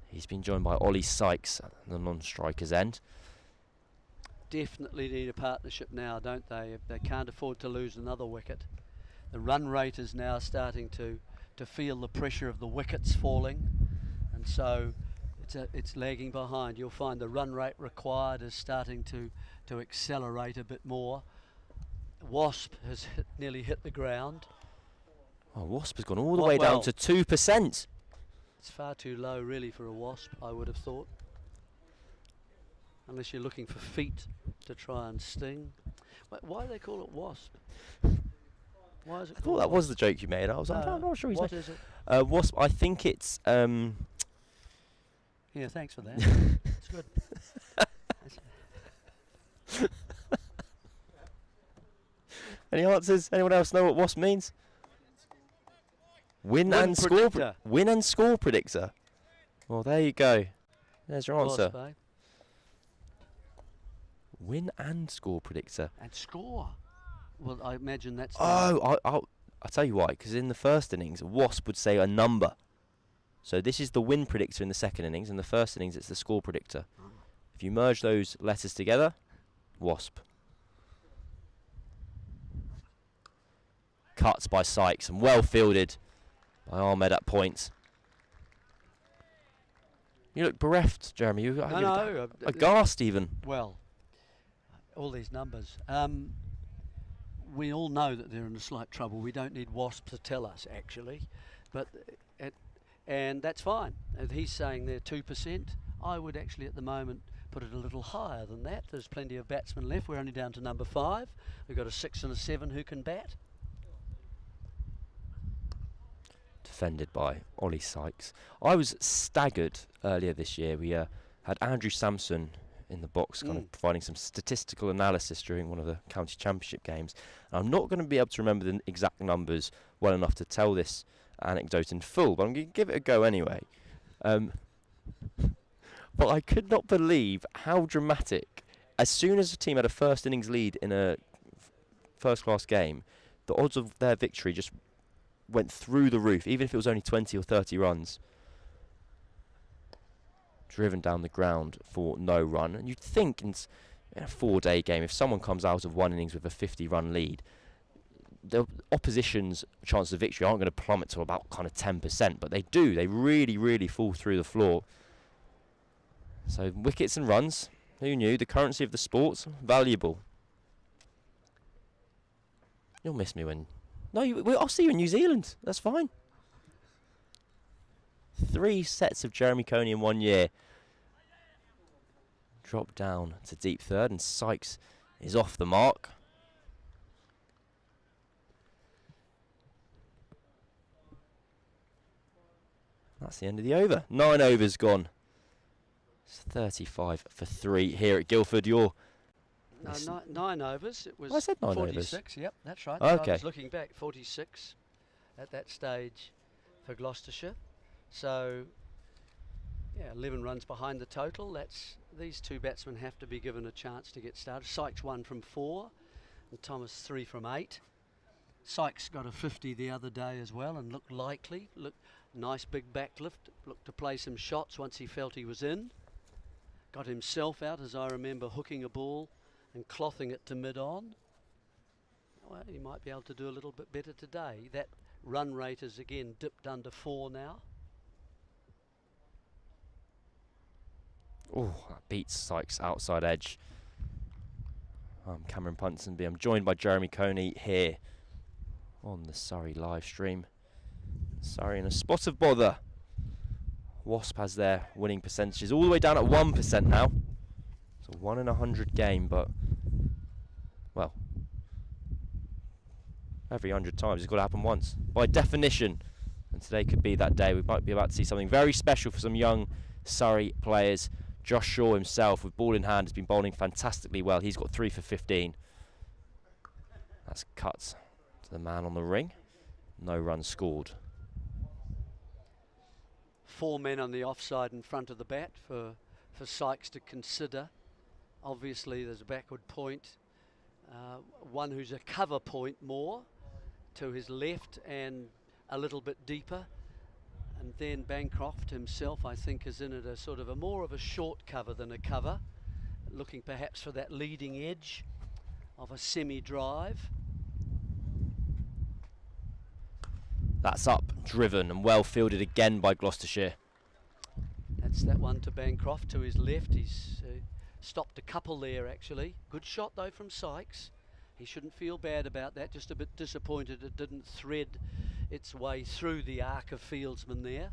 He's been joined by Ollie Sykes at the non-striker's end. Definitely need a partnership now, don't they? They can't afford to lose another wicket. The run rate is now starting to feel the pressure of the wickets falling, and so it's lagging behind. You'll find the run rate required is starting to accelerate a bit more. Wasp has nearly hit the ground. Oh, Wasp has gone all the way down to 2%. It's far too low really for a Wasp, I would have thought. Unless you're looking for feet to try and sting. Why do they call it Wasp? Why is it I thought that was the joke you made. I'm not sure he's what is it? Wasp, I think it's... Yeah, thanks for that. It's good. Any answers? Anyone else know what Wasp means? Win and score predictor. Well, there you go. There's your answer. Wasp, eh? Win and score predictor. And score. Well, I imagine that's... I'll tell you why. Because in the first innings, Wasp would say a number. So this is the win predictor in the second innings. In the first innings, it's the score predictor. If you merge those letters together, Wasp. Cuts by Sykes and well fielded by Ahmed at point. You look bereft, Jeremy. You aghast even. Well, all these numbers. We all know that they're in a slight trouble. We don't need Wasp to tell us, actually. And that's fine. And he's saying they're 2%. I would actually, at the moment, put it a little higher than that. There's plenty of batsmen left. We're only down to number 5. We've got a 6 and a 7 who can bat. Defended by Ollie Sykes. I was staggered earlier this year. We had Andrew Sampson in the box kind of providing some statistical analysis during one of the county championship games. And I'm not going to be able to remember the exact numbers well enough to tell this anecdote in full, but I'm going to give it a go anyway. But I could not believe how dramatic, as soon as a team had a first innings lead in a first class game, the odds of their victory just went through the roof, even if it was only 20 or 30 runs. Driven down the ground for no run. And you'd think in a 4-day game, if someone comes out of one innings with a 50-run lead, the opposition's chances of victory aren't going to plummet to about kind of 10%, but they do. They really, really fall through the floor. So wickets and runs, who knew? The currency of the sport's valuable. You'll miss me when... No, I'll see you in New Zealand. That's fine. 3 sets of Jeremy Coney in 1 year. Drop down to deep third, and Sykes is off the mark. That's the end of the over. 9 overs gone. It's 35 for 3 here at Guildford. You're... No, 9 overs. It was I said 9 46. overs. Yep, that's right. Okay. I was looking back, 46 at that stage for Gloucestershire. So, yeah, 11 runs behind the total. These two batsmen have to be given a chance to get started. Sykes 1 from 4, and Thomas 3 from 8. Sykes got a 50 the other day as well, and looked likely. Looked nice big backlift. Looked to play some shots once he felt he was in. Got himself out, as I remember, hooking a ball and clothing it to mid-on. Well, he might be able to do a little bit better today. That run rate is again dipped under 4 now. Oh, that beats Sykes outside edge. I'm Cameron Punsonby. I'm joined by Jeremy Coney here on the Surrey live stream. Surrey in a spot of bother. Wasp has their winning percentages all the way down at 1% now. It's a 1 in 100 game, but, well, every 100 times it's got to happen once, by definition. And today could be that day. We might be about to see something very special for some young Surrey players. Josh Shaw himself, with ball in hand, has been bowling fantastically well. He's got 3 for 15. That's cut to the man on the ring. No runs scored. 4 men on the offside in front of the bat for Sykes to consider. Obviously there's a backward point. One who's a cover point more to his left and a little bit deeper. And then Bancroft himself, I think, is in at a sort of a more of a short cover than a cover, looking perhaps for that leading edge of a semi-drive. That's up, driven and well fielded again by Gloucestershire. That's that one to Bancroft to his left. He's stopped a couple there actually. Good shot though from Sykes. He shouldn't feel bad about that, just a bit disappointed it didn't thread its way through the arc of fieldsmen there.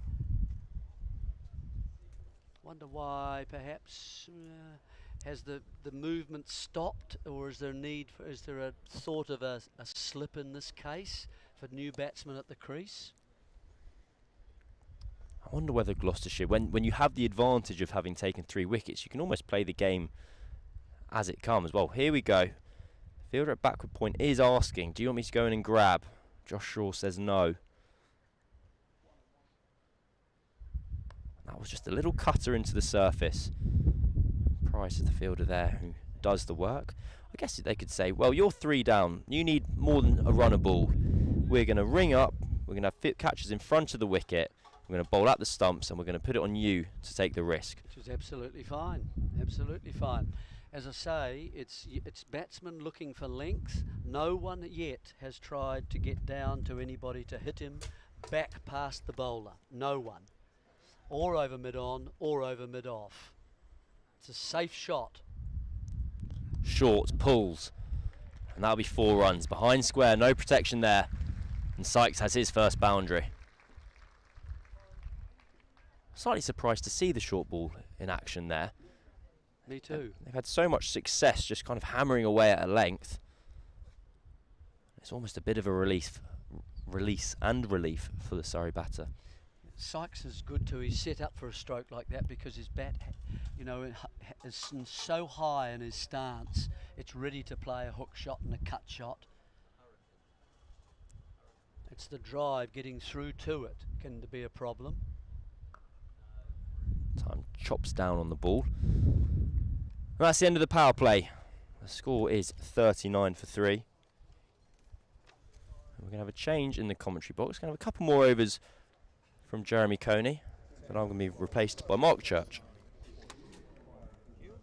Wonder why perhaps has the movement stopped, or is there a thought of a slip in this case for new batsmen at the crease? I wonder whether Gloucestershire, when you have the advantage of having taken 3 wickets, you can almost play the game as it comes. Well, here we go. Fielder at backward point is asking, do you want me to go in and grab? Josh Shaw says no. That was just a little cutter into the surface. Price is the fielder there who does the work. I guess they could say, well, you're 3 down. You need more than a runner ball. We're going to ring up. We're going to have catches in front of the wicket. We're going to bowl at the stumps and we're going to put it on you to take the risk. Which is absolutely fine. Absolutely fine. As I say, it's batsmen looking for length. No one yet has tried to get down to anybody to hit him back past the bowler. No one. Or over mid-on or over mid-off. It's a safe shot. Short pulls. And that'll be 4 runs. Behind square, no protection there. And Sykes has his first boundary. Slightly surprised to see the short ball in action there. Me too. They've had so much success just kind of hammering away at a length. It's almost a bit of a release and relief for the Surrey batter. Sykes is good too. He's set up for a stroke like that because his bat, you know, is so high in his stance. It's ready to play a hook shot and a cut shot. It's the drive getting through to it can be a problem. Time chops down on the ball. And that's the end of the power play. The score is 39 for 3. And we're going to have a change in the commentary box. Going to have a couple more overs from Jeremy Coney, but I'm going to be replaced by Mark Church.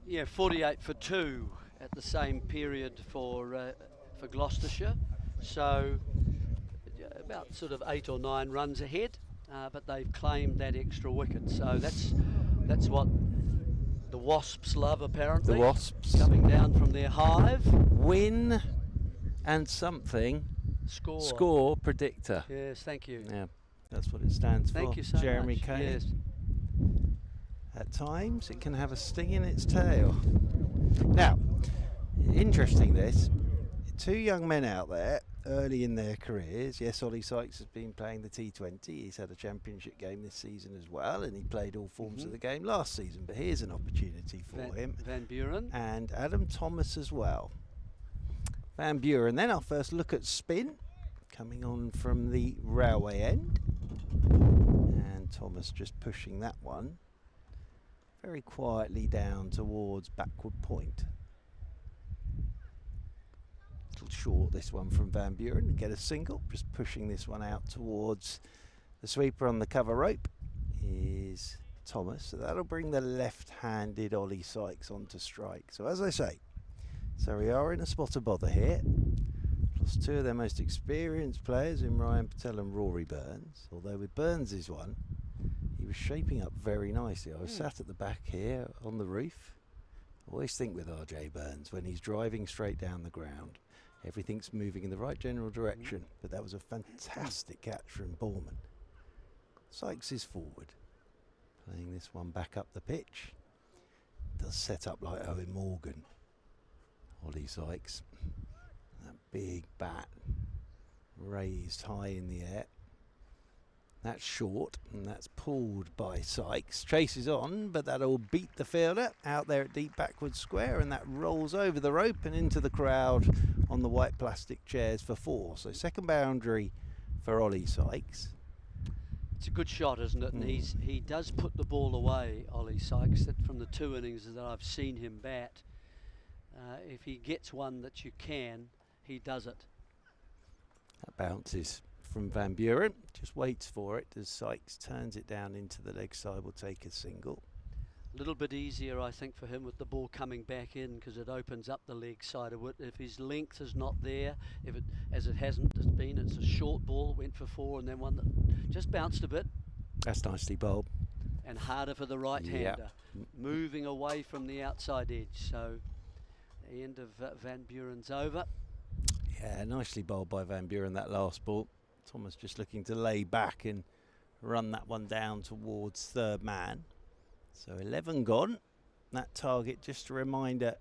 Yeah, 48 for 2 at the same period for Gloucestershire. So about sort of 8 or 9 runs ahead, but they've claimed that extra wicket. So that's what the Wasps love, apparently. The Wasps coming down from their hive. Win and something. Score predictor. Yes, thank you. Yeah, that's what it stands for. Thank you so Jeremy much. Coney. Yes. At times it can have a sting in its tail. Now, interesting this. 2 young men out there early in their careers. Yes, Ollie Sykes has been playing the T20. He's had a championship game this season as well, and he played all forms of the game last season. But here's an opportunity for him. Van Buren. And Adam Thomas as well. Van Buren. Then our first look at spin, coming on from the railway end. And Thomas just pushing that one very quietly down towards backward point. Little short this one from Van Buren to get a single, just pushing this one out towards the sweeper on the cover rope is Thomas, so that'll bring the left-handed Ollie Sykes onto strike. So as I say, Surrey are in a spot of bother here, plus 2 of their most experienced players in Ryan Patel and Rory Burns, although with Burns' one he was shaping up very nicely. I was sat at the back here on the roof. I always think with RJ Burns, when he's driving straight down the ground, everything's moving in the right general direction, but that was a fantastic catch from Borman. Sykes is forward, playing this one back up the pitch. Does set up like Owen Morgan. Ollie Sykes, that big bat raised high in the air. That's short, and that's pulled by Sykes. Chases on, but that'll beat the fielder out there at deep backward square, and that rolls over the rope and into the crowd on the white plastic chairs for 4. So second boundary for Ollie Sykes. It's a good shot, isn't it? And he does put the ball away, Ollie Sykes, that from the 2 innings that I've seen him bat. If he gets one that you can, he does it. That bounces from Van Buren, just waits for it as Sykes turns it down into the leg side, will take a single. A little bit easier, I think, for him with the ball coming back in, because it opens up the leg side of it. If his length is not there, if it, as it hasn't been, it's a short ball, went for 4, and then one that just bounced a bit. That's nicely bowled. And harder for the right-hander, moving away from the outside edge. So the end of Van Buren's over. Yeah, nicely bowled by Van Buren, that last ball. Thomas just looking to lay back and run that one down towards third man. So 11 gone. That target, just a reminder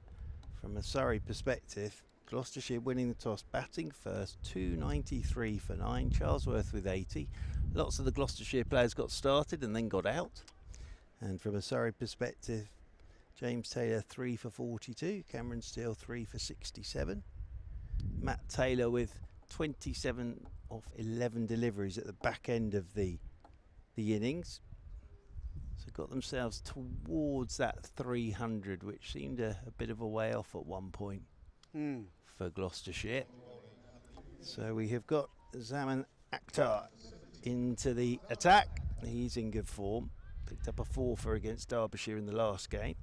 from a Surrey perspective, Gloucestershire winning the toss, batting first, 293 for 9, Charlesworth with 80. Lots of the Gloucestershire players got started and then got out. And from a Surrey perspective, James Taylor 3 for 42, Cameron Steele 3 for 67. Matt Taylor with 27 off 11 deliveries at the back end of the innings. So got themselves towards that 300, which seemed a bit of a way off at one point for Gloucestershire. So we have got Zaman Akhtar into the attack. He's in good form. Picked up a 4-for against Derbyshire in the last game.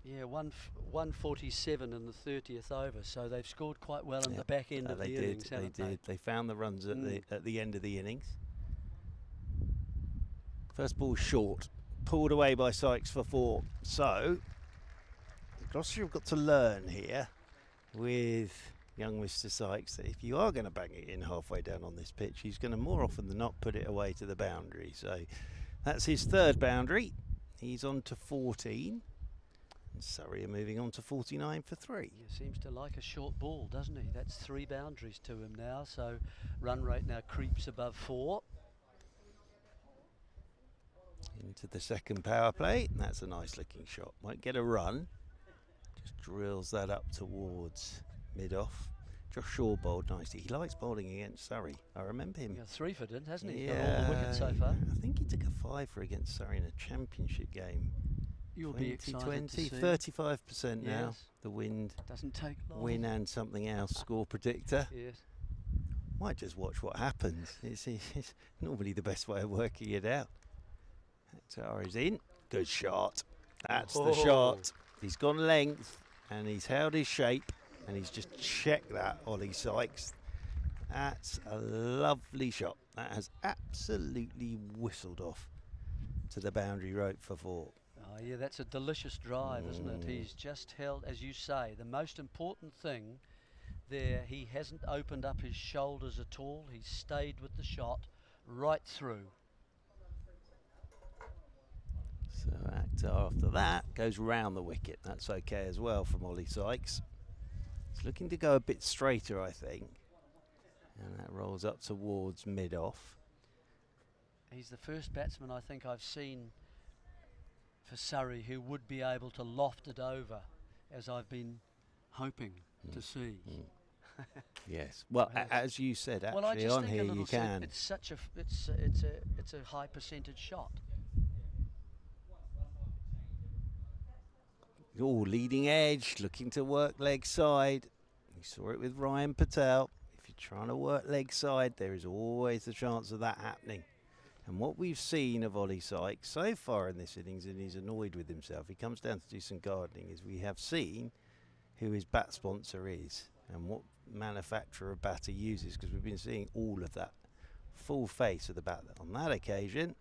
Yeah, 147 in the 30th over, so they've scored quite well in the back end of the innings, haven't they? They found the runs at the end of the innings. First ball short, pulled away by Sykes for 4. So Gloucestershire have got to learn here with young Mr. Sykes that if you are going to bang it in halfway down on this pitch, he's going to more often than not put it away to the boundary. So that's his third boundary. He's on to 14. And Surrey are moving on to 49 for 3. He seems to like a short ball, doesn't he? That's 3 boundaries to him now, so run rate now creeps above 4. Into the second power play, and that's a nice looking shot. Won't get a run, just drills that up towards mid-off. Josh Shaw bowled nicely. He likes bowling against Surrey. I remember him. Yeah, 3 for didn't, hasn't he? Yeah, got all the wickets so far. I think he took a 5 for against Surrey in a championship game. You'll be excited to see. 35% now. Yes. The wind. Doesn't take long. Win and something else. Score predictor. Yes. Might just watch what happens. It's normally the best way of working it out. Akhtar is in. Good shot. That's the shot. He's gone length and he's held his shape and he's just checked that, Ollie Sykes. That's a lovely shot. That has absolutely whistled off to the boundary rope for 4. Oh yeah, that's a delicious drive, isn't it? He's just held, as you say, the most important thing there, he hasn't opened up his shoulders at all. He's stayed with the shot right through. So Akhtar after that goes round the wicket. That's okay as well from Ollie Sykes. He's looking to go a bit straighter, I think. And that rolls up towards mid-off. He's the first batsman I think I've seen for Surrey who would be able to loft it over, as I've been hoping to see. Yes. Well, as you said, actually, well, I just on think here you can. It's such a it's a high percentage shot. Leading edge, looking to work leg side. We saw it with Ryan Patel. If you're trying to work leg side, there is always the chance of that happening. And what we've seen of Ollie Sykes so far in this innings, and he's annoyed with himself, he comes down to do some gardening, is we have seen who his bat sponsor is and what manufacturer of bat he uses, because we've been seeing all of that full face of the bat. On that occasion,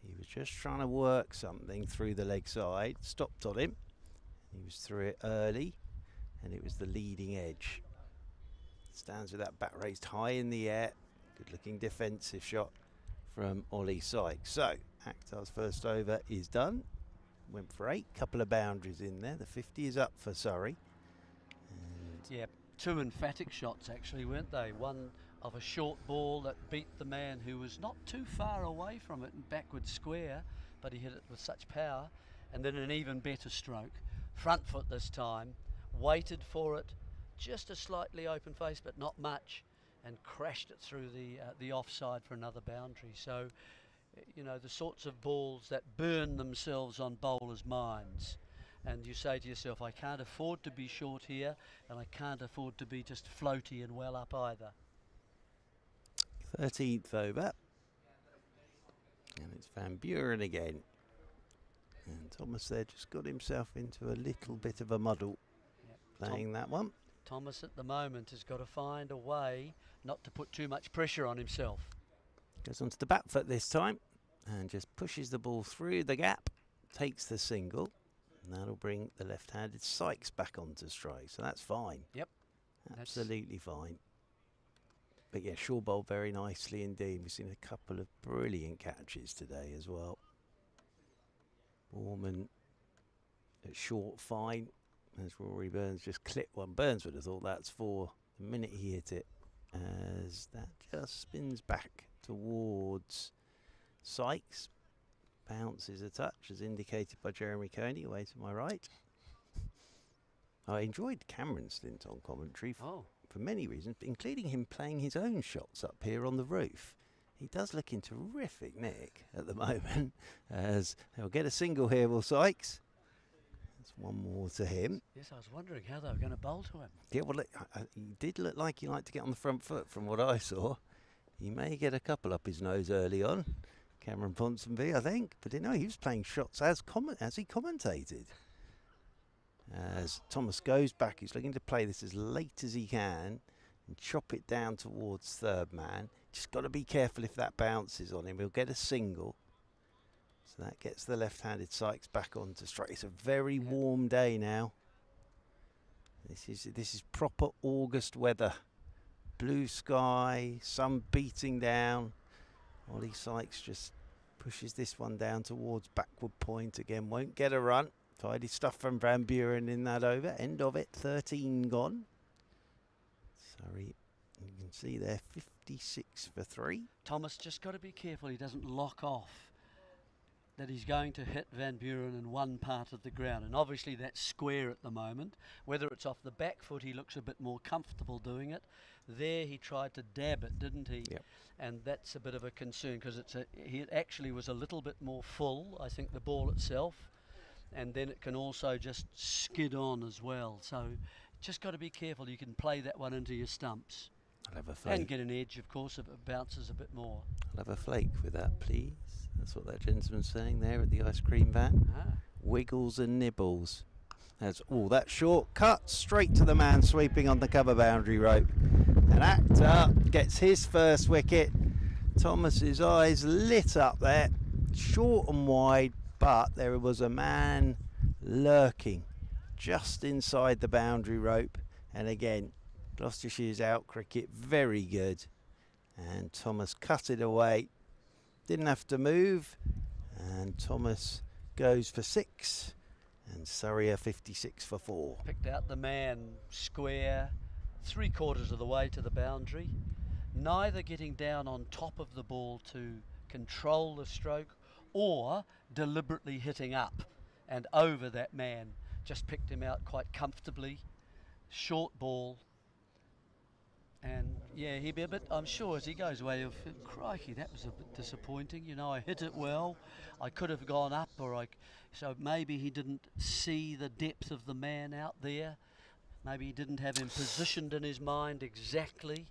he was just trying to work something through the leg side, stopped on him. He was through it early, and it was the leading edge. Stands with that bat raised high in the air. Good looking defensive shot from Ollie Sykes. So Akhtar's first over is done. Went for 8, couple of boundaries in there. The 50 is up for Surrey. And yeah, 2 emphatic shots actually, weren't they? One of a short ball that beat the man who was not too far away from it and backward square, but he hit it with such power. And then an even better stroke, front foot this time, waited for it, just a slightly open face but not much, and crashed it through the offside for another boundary. So, you know, the sorts of balls that burn themselves on bowlers' minds. And you say to yourself, I can't afford to be short here, and I can't afford to be just floaty and well up either. 13th over. And it's Van Buren again. And Thomas there just got himself into a little bit of a muddle playing that one. Thomas at the moment has got to find a way not to put too much pressure on himself. Goes onto the back foot this time and just pushes the ball through the gap, takes the single, and that'll bring the left-handed Sykes back onto strike. So that's fine. Yep. Absolutely fine. But yeah, Shaw bowled very nicely indeed. We've seen a couple of brilliant catches today as well. Borman at short fine as Rory Burns just clipped one. Burns would have thought that's 4 the minute he hit it, as that just spins back towards Sykes. Bounces a touch as indicated by Jeremy Coney away to my right. I enjoyed Cameron's stint on commentary for many reasons, including him playing his own shots up here on the roof. He does look in terrific nick at the moment, as he'll get a single here, will Sykes. That's one more to him. Yes, I was wondering how they were going to bowl to him. Yeah, well, he did look like he liked to get on the front foot from what I saw. He may get a couple up his nose early on, Cameron Ponsonby, I think. But you know, he was playing shots as he commentated. As Thomas goes back, he's looking to play this as late as he can and chop it down towards third man. Just got to be careful if that bounces on him. He'll get a single. So that gets the left-handed Sykes back onto strike. It's a very warm day now. This is proper August weather. Blue sky, sun beating down. Ollie Sykes just pushes this one down towards backward point again. Won't get a run. Tidy stuff from Van Buren in that over. End of it, 13 gone. Sorry, you can see there, 56 for 3. Thomas just got to be careful he doesn't lock off that he's going to hit Van Buren in one part of the ground, and obviously that's square at the moment. Whether it's off the back foot, he looks a bit more comfortable doing it. There he tried to dab it, didn't he? Yep. And that's a bit of a concern, because he actually was a little bit more full, I think, the ball itself, and then it can also just skid on as well. So just got to be careful. You can play that one into your stumps. I'll have a flake. And get an edge, of course, if it bounces a bit more. I'll have a flake with that, please. That's what that gentleman's saying there at the ice cream van. Wiggles and nibbles. That short cut straight to the man sweeping on the cover boundary rope. And Actor gets his first wicket. Thomas's eyes lit up there. Short and wide, but there was a man lurking just inside the boundary rope. And again, Gloucestershire's out cricket, very good. And Thomas cut it away. Didn't have to move. And Thomas goes for 6. And Surrey are 56 for 4. Picked out the man square, 3/4 of the way to the boundary. Neither getting down on top of the ball to control the stroke or deliberately hitting up and over that man. Just picked him out quite comfortably. Short ball. And yeah, he'd be a bit, I'm sure as he goes away, he'll feel, crikey, that was a bit disappointing. You know, I hit it well. I could have gone up, so maybe he didn't see the depth of the man out there. Maybe he didn't have him positioned in his mind exactly.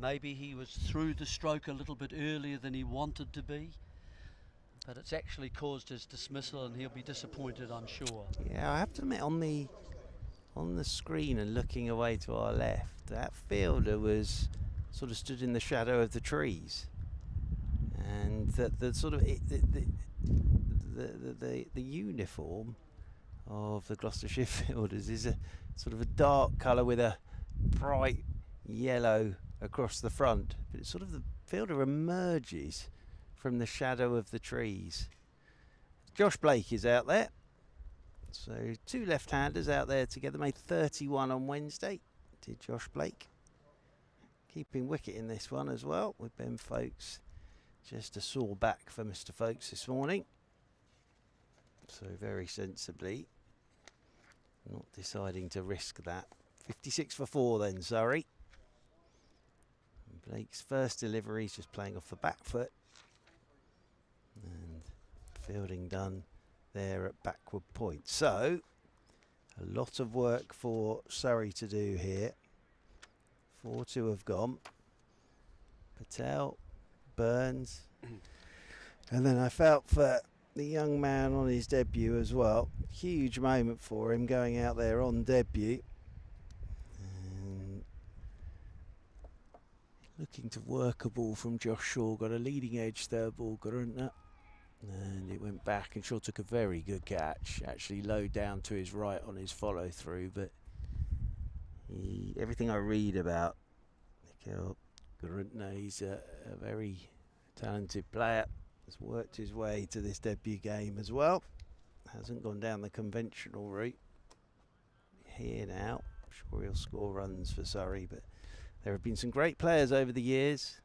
Maybe he was through the stroke a little bit earlier than he wanted to be. But it's actually caused his dismissal, and he'll be disappointed, I'm sure. Yeah, I have to admit, on the screen and looking away to our left, that fielder was sort of stood in the shadow of the trees, and the uniform of the Gloucestershire fielders is a sort of a dark colour with a bright yellow across the front, but it's sort of the fielder emerges from the shadow of the trees. Josh Blake is out there. So 2 left-handers out there together, made 31 on Wednesday, did Josh Blake. Keeping wicket in this one as well, with Ben Folkes. Just a sore back for Mr. Folkes this morning. So very sensibly, not deciding to risk that. 56 for 4 then, Surrey. And Blake's first delivery is just playing off the back foot. And fielding done there at backward point. So a lot of work for Surrey to do here. 4-2 have gone. Patel, Burns. And then I felt for the young man on his debut as well. Huge moment for him going out there on debut. And looking to work a ball from Josh Shaw. Got a leading edge third ball, Gurunta. And it went back, and Shaw took a very good catch. Actually low down to his right on his follow through, but everything I read about Nikhil Gurunta, he's a very talented player. Has worked his way to this debut game as well. Hasn't gone down the conventional route. Here now, I'm sure he'll score runs for Surrey, but there have been some great players over the years.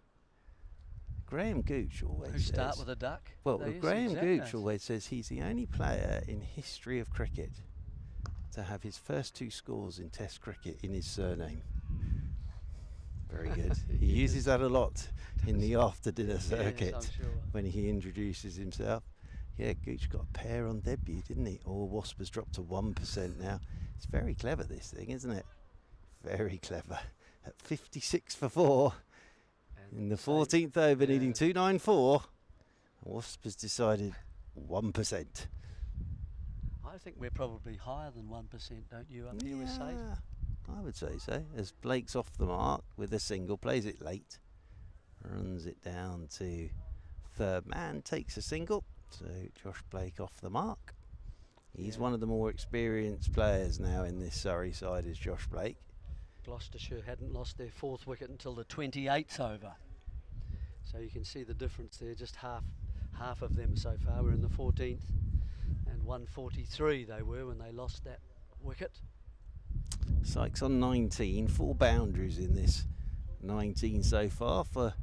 Graham Gooch always says... start with a duck. Well, Graham Gooch always says he's the only player in history of cricket to have his first 2 scores in Test cricket in his surname. Very good. He uses that a lot in the after-dinner circuit, yes, I'm sure. when he introduces himself. Yeah, Gooch got a pair on debut, didn't he? Oh, Wasp has dropped to 1% now. It's very clever, this thing, isn't it? Very clever. At 56 for 4, and in the 14th over, needing 294, Wasp has decided 1%. I think we're probably higher than 1%, don't you, up here with safe? I would say so. As Blake's off the mark with a single, plays it late, runs it down to third man, takes a single. So Josh Blake off the mark. He's one of the more experienced players now in this Surrey side, is Josh Blake. Gloucestershire hadn't lost their 4th wicket until the 28th over. So you can see the difference there, just half of them so far. We're in the 14th, and 143 they were when they lost that wicket. Sykes on 19, 4 boundaries in this 19 so far for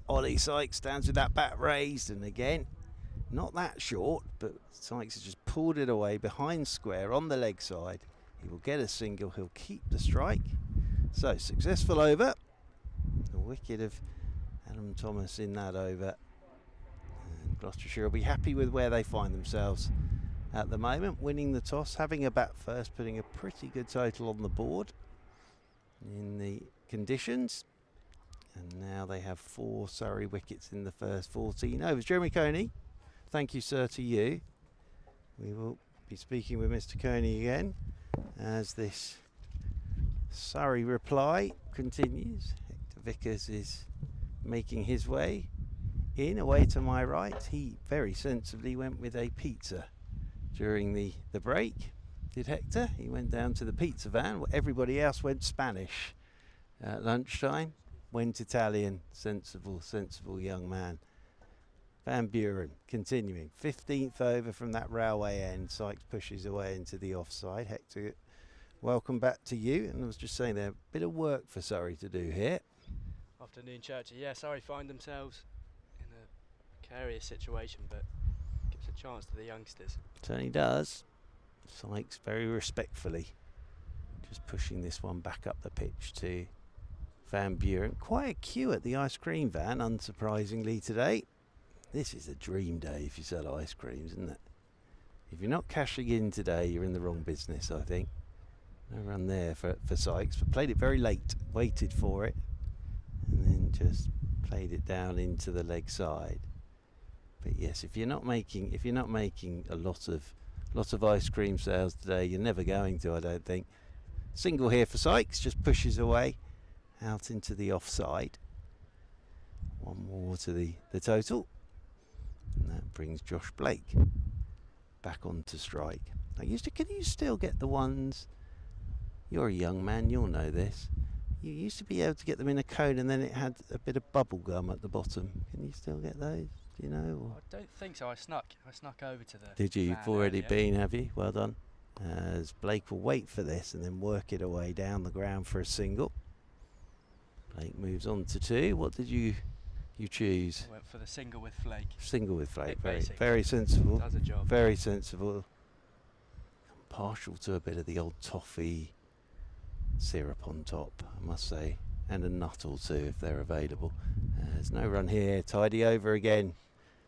Ollie Sykes. Stands with that bat raised, and again, not that short, but Sykes has just pulled it away behind square on the leg side. He will get a single, he'll keep the strike. So, successful over. The wicket of Adam Thomas in that over. And Gloucestershire will be happy with where they find themselves at the moment, winning the toss, having a bat first, putting a pretty good total on the board in the conditions. And now they have 4 Surrey wickets in the first 14 overs. Jeremy Coney, thank you, sir, to you. We will be speaking with Mr. Coney again as this Surrey reply continues. Hector Vickers is making his way in, away to my right. He very sensibly went with a pizza during the break, did Hector. He went down to the pizza van. Everybody else went Spanish at lunchtime. Went Italian. Sensible young man. Van Buren continuing. 15th over from that railway end. Sykes pushes away into the offside. Hector, welcome back to you. And I was just saying there, a bit of work for Surrey to do here. Afternoon, Churchy. Yeah, Surrey find themselves in a precarious situation, but gives a chance to the youngsters. Certainly does. Sykes very respectfully just pushing this one back up the pitch to Van Buren. Quite a queue at the ice cream van, unsurprisingly, today. This is a dream day if you sell ice creams, isn't it? If you're not cashing in today, you're in the wrong business, I think. No run there for Sykes, but played it very late, waited for it, and then just played it down into the leg side. But yes, if you're not making a lot of ice cream sales today, you're never going to, I don't think. Single here for Sykes, just pushes away out into the offside. One more to the total, and that brings Josh Blake back onto strike. Can you still get the ones? You're a young man, you'll know this. You used to be able to get them in a cone, and then it had a bit of bubble gum at the bottom. Can you still get those? Do you know? Or? I don't think so. I snuck over to the. Did you? You've already been, have you? Well done. As Blake will wait for this and then work it away down the ground for a single. Blake moves on to 2. What did you choose? I went for the single with Flake. Single with Flake. Very very sensible. Does a job. Very sensible. I'm partial to a bit of the old toffee syrup on top, I must say, and a nut or two if they're available. There's no run here. Tidy over again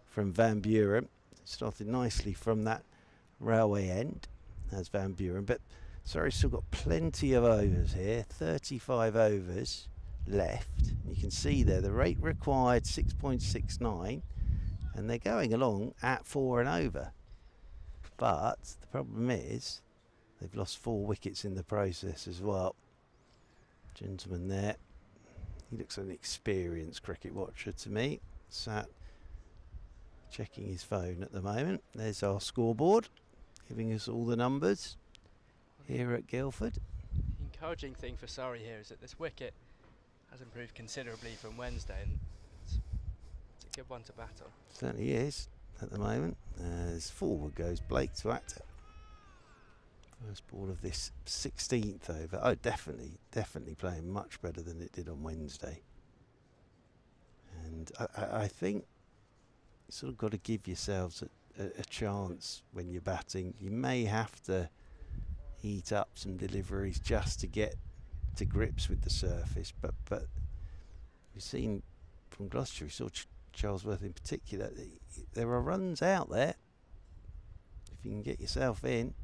from Van Buren. Started nicely from that railway end as Van Buren, but Surrey's still got plenty of overs here. 35 overs left. You can see there the rate required 6.69, and they're going along at 4 and over. But the problem is they've lost 4 wickets in the process as well. Gentleman there, he looks an experienced cricket watcher to me, sat checking his phone at the moment. There's our scoreboard giving us all the numbers here at Guildford. The encouraging thing for Surrey here is that this wicket has improved considerably from Wednesday, and it's a good one to bat on. Certainly is at the moment. As forward goes Blake to act it. First ball of this 16th over. Oh, definitely playing much better than it did on Wednesday. And I think you sort of got to give yourselves a chance when you're batting. You may have to heat up some deliveries just to get to grips with the surface, but we've seen from Gloucestershire, we saw Charlesworth in particular, there are runs out there if you can get yourself in.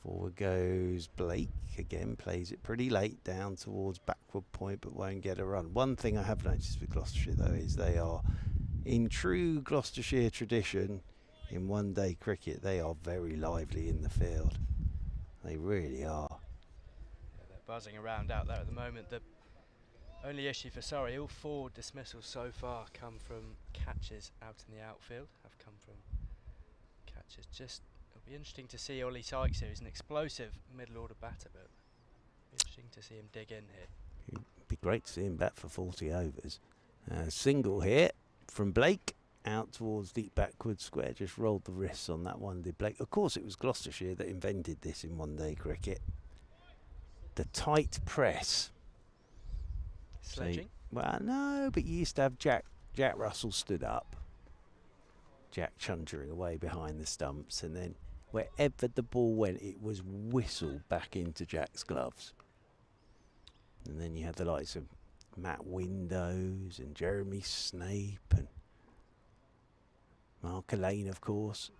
Forward goes Blake again, plays it pretty late down towards backward point, but won't get a run. One thing I have noticed with Gloucestershire though is they are, in true Gloucestershire tradition, in one-day cricket, they are very lively in the field. They really are. Yeah, they're buzzing around out there at the moment. The only issue for Surrey, all 4 dismissals so far come from catches out in the outfield, have come from catches. Just, it'll be interesting to see Ollie Sykes here. He's an explosive middle-order batter, but it'll be interesting to see him dig in here. It'd be great to see him bat for 40 overs. Single here from Blake, out towards deep backward square, just rolled the wrists on that one, did Blake. Of course it was Gloucestershire that invented this in one-day cricket. The tight press. Sledging? Well, no, but you used to have Jack Russell stood up, Jack chungering away behind the stumps, and then wherever the ball went, it was whistled back into Jack's gloves. And then you had the likes of Matt Windows and Jeremy Snape and Mark Lane, of course.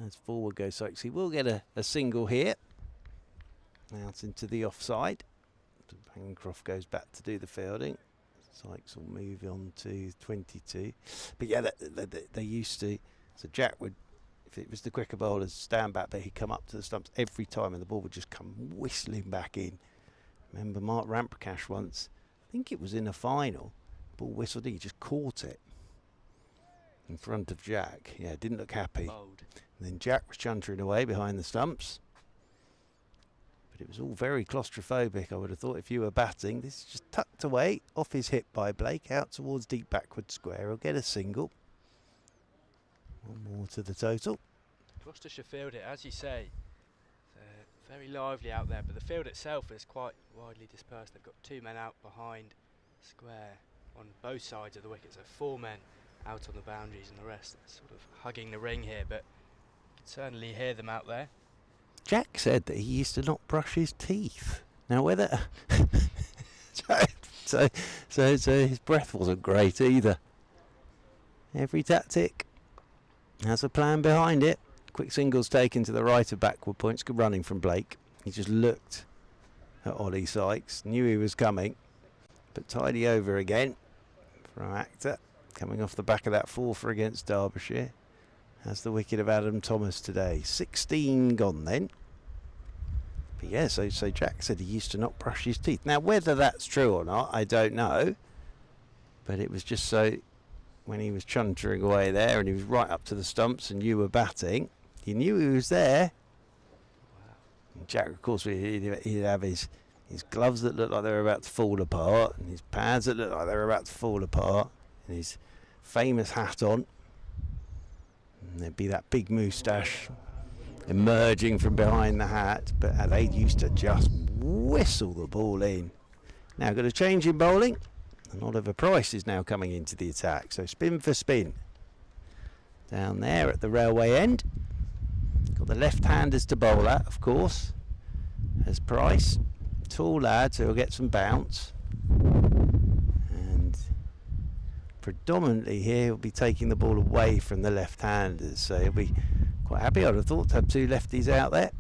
As forward goes Sykes, he will get a single here. Out into the offside. Bancroft goes back to do the fielding. Sykes will move on to 22. But yeah, they used to. So Jack would, if it was the quicker bowlers, stand back, but he'd come up to the stumps every time and the ball would just come whistling back in. Remember Mark Ramprakash once, I think it was in a final, ball whistled, he just caught it in front of Jack. Yeah, didn't look happy. Bold. And then Jack was chuntering away behind the stumps. But it was all very claustrophobic, I would have thought, if you were batting. This is just tucked away, off his hip by Blake, out towards deep backward square. He'll get a single. One more to the total. Gloucestershire field it, as you say, very lively out there, but the field itself is quite widely dispersed. They've got 2 men out behind square on both sides of the wicket, so 4 men out on the boundaries and the rest sort of hugging the ring here, but you can certainly hear them out there. Jack said that he used to not brush his teeth. Now whether so his breath wasn't great either. Every tactic has a plan behind it. Quick singles taken to the right of backward points. Good running from Blake. He just looked at Ollie Sykes, knew he was coming, but tidy over again from Actor, coming off the back of that 4 against Derbyshire. Has the wicket of Adam Thomas today. 16 gone then. But yeah, so Jack said he used to not brush his teeth. Now whether that's true or not, I don't know. But it was just so, when he was chuntering away there and he was right up to the stumps and you were batting, you knew he was there. Wow. And Jack, of course, he'd have his gloves that looked like they were about to fall apart, and his pads that looked like they were about to fall apart, and his famous hat on. And there'd be that big moustache emerging from behind the hat, but they used to just whistle the ball in. Now got a change in bowling, and Oliver Price is now coming into the attack, so spin for spin. Down there at the railway end, got the left-handers to bowl at, of course, as Price, tall lad, so he'll get some bounce. And predominantly here he'll be taking the ball away from the left-handers, so he'll be quite happy, I'd have thought, to have 2 lefties out there.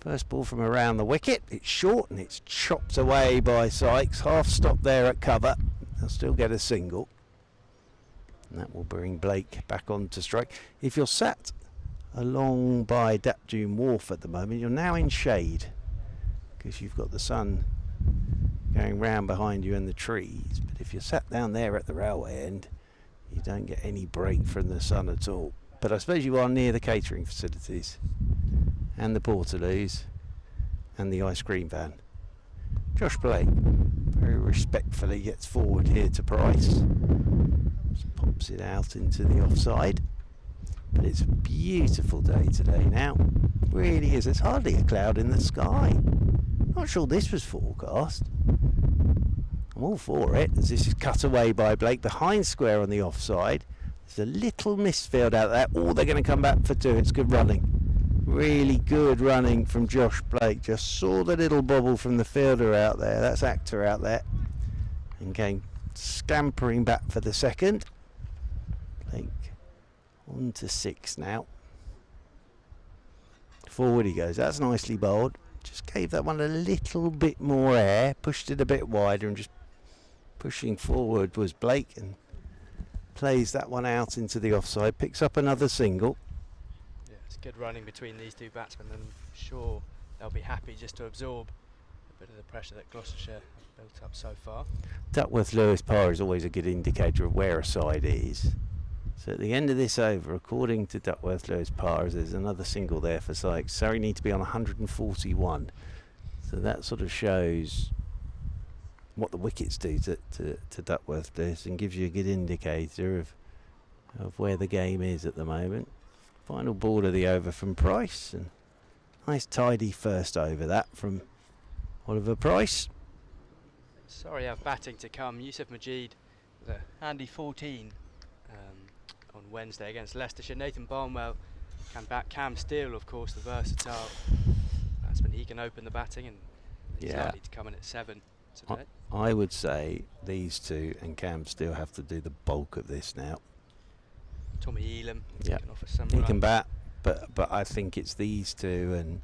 First ball from around the wicket. It's short and it's chopped away by Sykes. Half stop there at cover. They'll still get a single. And that will bring Blake back on to strike. If you're sat along by Dapdune Wharf at the moment, you're now in shade because you've got the sun going round behind you and the trees. But if you're sat down there at the railway end, you don't get any break from the sun at all. But I suppose you are near the catering facilities and the portaloos and the ice cream van. Josh Blake very respectfully gets forward here to Price. Just pops it out into the offside. But it's a beautiful day today now. Really is. There's hardly a cloud in the sky. Not sure this was forecast. I'm all for it, as this is cut away by Blake behind square on the offside. There's a little misfield out there. Oh, they're going to come back for two. It's good running. Really good running from Josh Blake. Just saw the little bobble from the fielder out there. That's Actor out there. And came scampering back for the second. Blake on to 6 now. Forward he goes. That's nicely bowled. Just gave that one a little bit more air. Pushed it a bit wider and just pushing forward was Blake and plays that one out into the offside. Picks up another single. Yeah, it's good running between these two batsmen, and I'm sure they'll be happy just to absorb a bit of the pressure that Gloucestershire have built up so far. Duckworth Lewis par is always a good indicator of where a side is. So at the end of this over, according to Duckworth Lewis par, there's another single there for Sykes. Surrey need to be on 141. So that sort of shows what the wickets do to Duckworth Lewis and gives you a good indicator of where the game is at the moment. Final ball of the over from Price, and nice tidy first over that from Oliver Price. Sorry, have batting to come. Yusuf Majid with a handy 14 on Wednesday against Leicestershire. Nathan Barnwell can bat. Cam Steele, of course, the versatile batsman. He can open the batting, and he's likely to come in at 7 today. I would say these two and Cam Steele have to do the bulk of this now. Tommy Elam can offer some he run. can bat, but I think it's these two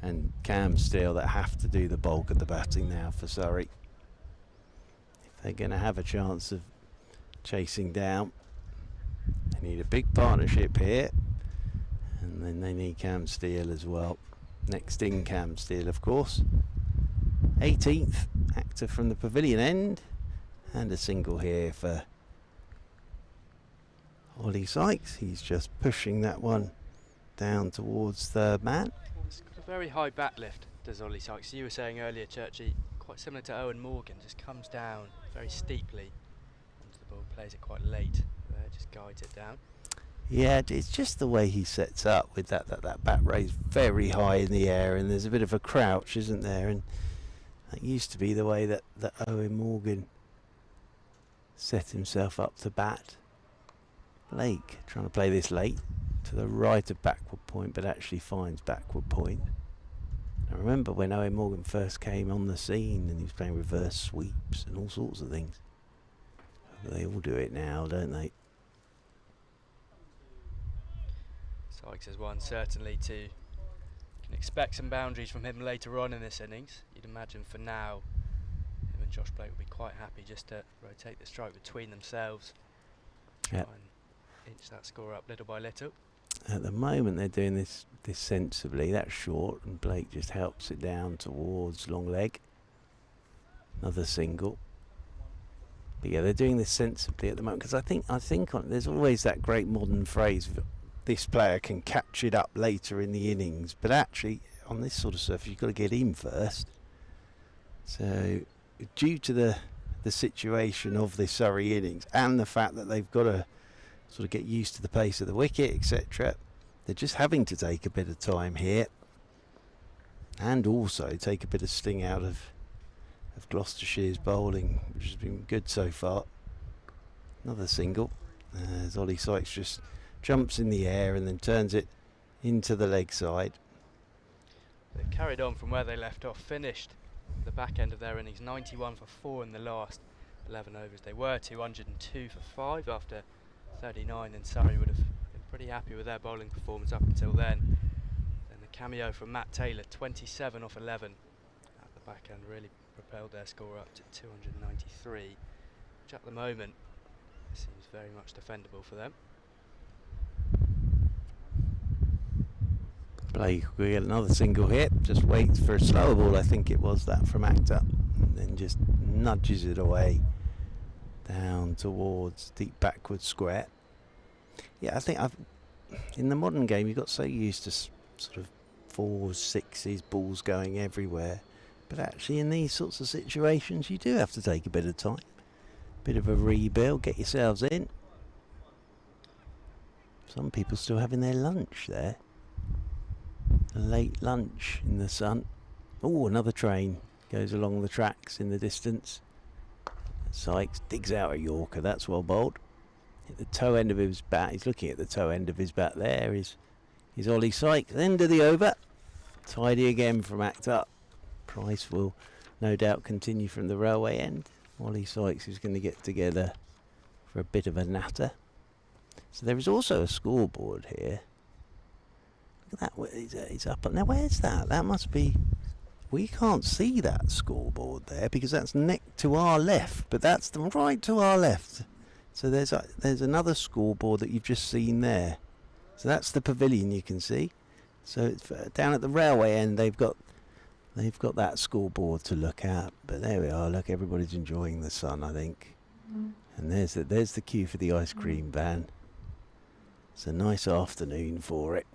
and Cam Steele that have to do the bulk of the batting now for Surrey. If they're going to have a chance of chasing down, they need a big partnership here, and then they need Cam Steele as well. Next in Cam Steele, of course. 18th, Actor from the pavilion end, and a single here for Ollie Sykes. He's just pushing that one down towards third man. He's got a very high bat lift, does Ollie Sykes. You were saying earlier, Churchy, quite similar to Owen Morgan, just comes down very steeply onto the ball, plays it quite late, just guides it down. Yeah, it's just the way he sets up with that bat raised very high in the air, and there's a bit of a crouch, isn't there? And that used to be the way that Owen Morgan set himself up to bat. Blake trying to play this late to the right of backward point, but actually finds backward point. I remember when Owen Morgan first came on the scene and he was playing reverse sweeps and all sorts of things. They all do it now, don't they? Sykes has one certainly to can expect some boundaries from him later on in this innings. You'd imagine for now him and Josh Blake will be quite happy just to rotate the strike between themselves. Try and inch that score up little by little. At the moment they're doing this sensibly. That's short, and Blake just helps it down towards long leg. Another single. But yeah, they're doing this sensibly at the moment, because I think there's always that great modern phrase, this player can catch it up later in the innings, but actually on this sort of surface you've got to get in first. So due to the situation of this Surrey innings and the fact that they've got to sort of get used to the pace of the wicket, etc., they're just having to take a bit of time here, and also take a bit of sting out of Gloucestershire's bowling, which has been good so far. Another single as Ollie Sykes just jumps in the air and then turns it into the leg side. They've carried on from where they left off, finished the back end of their innings 91 for 4 in the last 11 overs. They were 202 for 5 after 39, and Surrey would have been pretty happy with their bowling performance up until then. Then the cameo from Matt Taylor, 27 off 11 at the back end, really propelled their score up to 293, which at the moment seems very much defendable for them. Blake will get another single hit, just waits for a slower ball, I think it was that from Actor, and then just nudges it away down towards deep backward square. Yeah, I think in the modern game you got so used to sort of 4s, 6s, balls going everywhere, but actually in these sorts of situations you do have to take a bit of time, bit of a rebuild, get yourselves in. Some people still having their lunch there. A late lunch in the sun. Oh, another train goes along the tracks in the distance. Sykes digs out a Yorker, that's well bowled. Hit the toe end of his bat, he's looking at the toe end of his bat there, is Ollie Sykes. End of the over. Tidy again from Act Up. Price will no doubt continue from the railway end. Ollie Sykes is going to get together for a bit of a natter. So there is also a scoreboard here. Look at that, it's up. Now where's that? That must be... We can't see that scoreboard there because that's next to our left, but that's right to our left. So there's another scoreboard that you've just seen there. So that's the pavilion you can see. So it's down at the railway end they've got that scoreboard to look at. But there we are. Look, everybody's enjoying the sun, I think. And there's the queue for the ice cream van. It's a nice afternoon for it.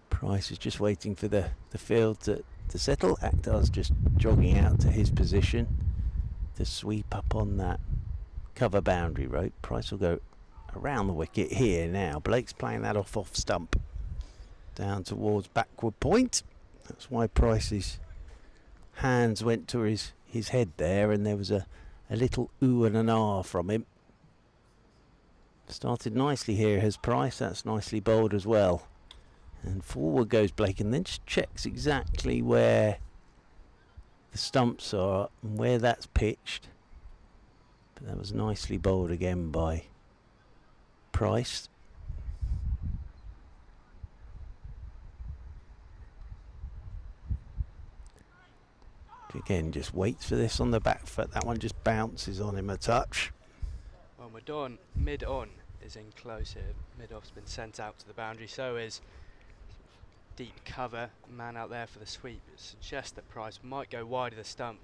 Price is just waiting for the field to settle. Akhtar's just jogging out to his position to sweep up on that cover boundary rope. Price will go around the wicket here now. Blake's playing that off stump down towards backward point. That's why Price's hands went to his head there, and there was a little ooh and an ah from him. Started nicely here has Price. That's nicely bowled as well. And forward goes Blake, and then just checks exactly where the stumps are and where that's pitched. But that was nicely bowled again by Price. Again, just waits for this on the back foot. That one just bounces on him a touch. Well, mid-on is in close here. Mid-off's been sent out to the boundary, so is deep cover, man out there for the sweep. It suggests that Price might go wide of the stump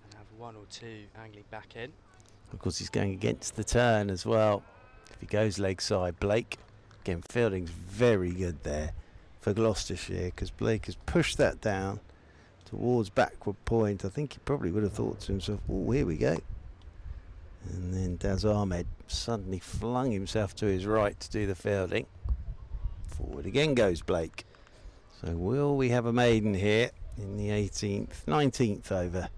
and have one or two angling back in. Of course, he's going against the turn as well. If he goes leg side, Blake. Again, fielding's very good there for Gloucestershire because Blake has pushed that down towards backward point. I think he probably would have thought to himself, oh, here we go. And then Daz Ahmed suddenly flung himself to his right to do the fielding. Forward again goes Blake. So will we have a maiden here in the 19th over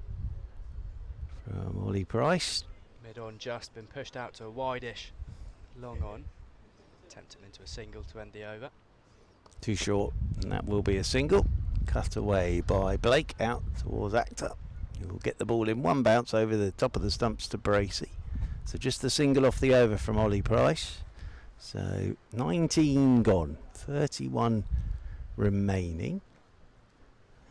from Ollie Price? Mid-on just been pushed out to a wide-ish long on. Tempted into a single to end the over. Too short, and that will be a single. Cut away by Blake out towards Actor. He will get the ball in one bounce over the top of the stumps to Bracey. So just the single off the over from Ollie Price. So 19 gone, 31 remaining,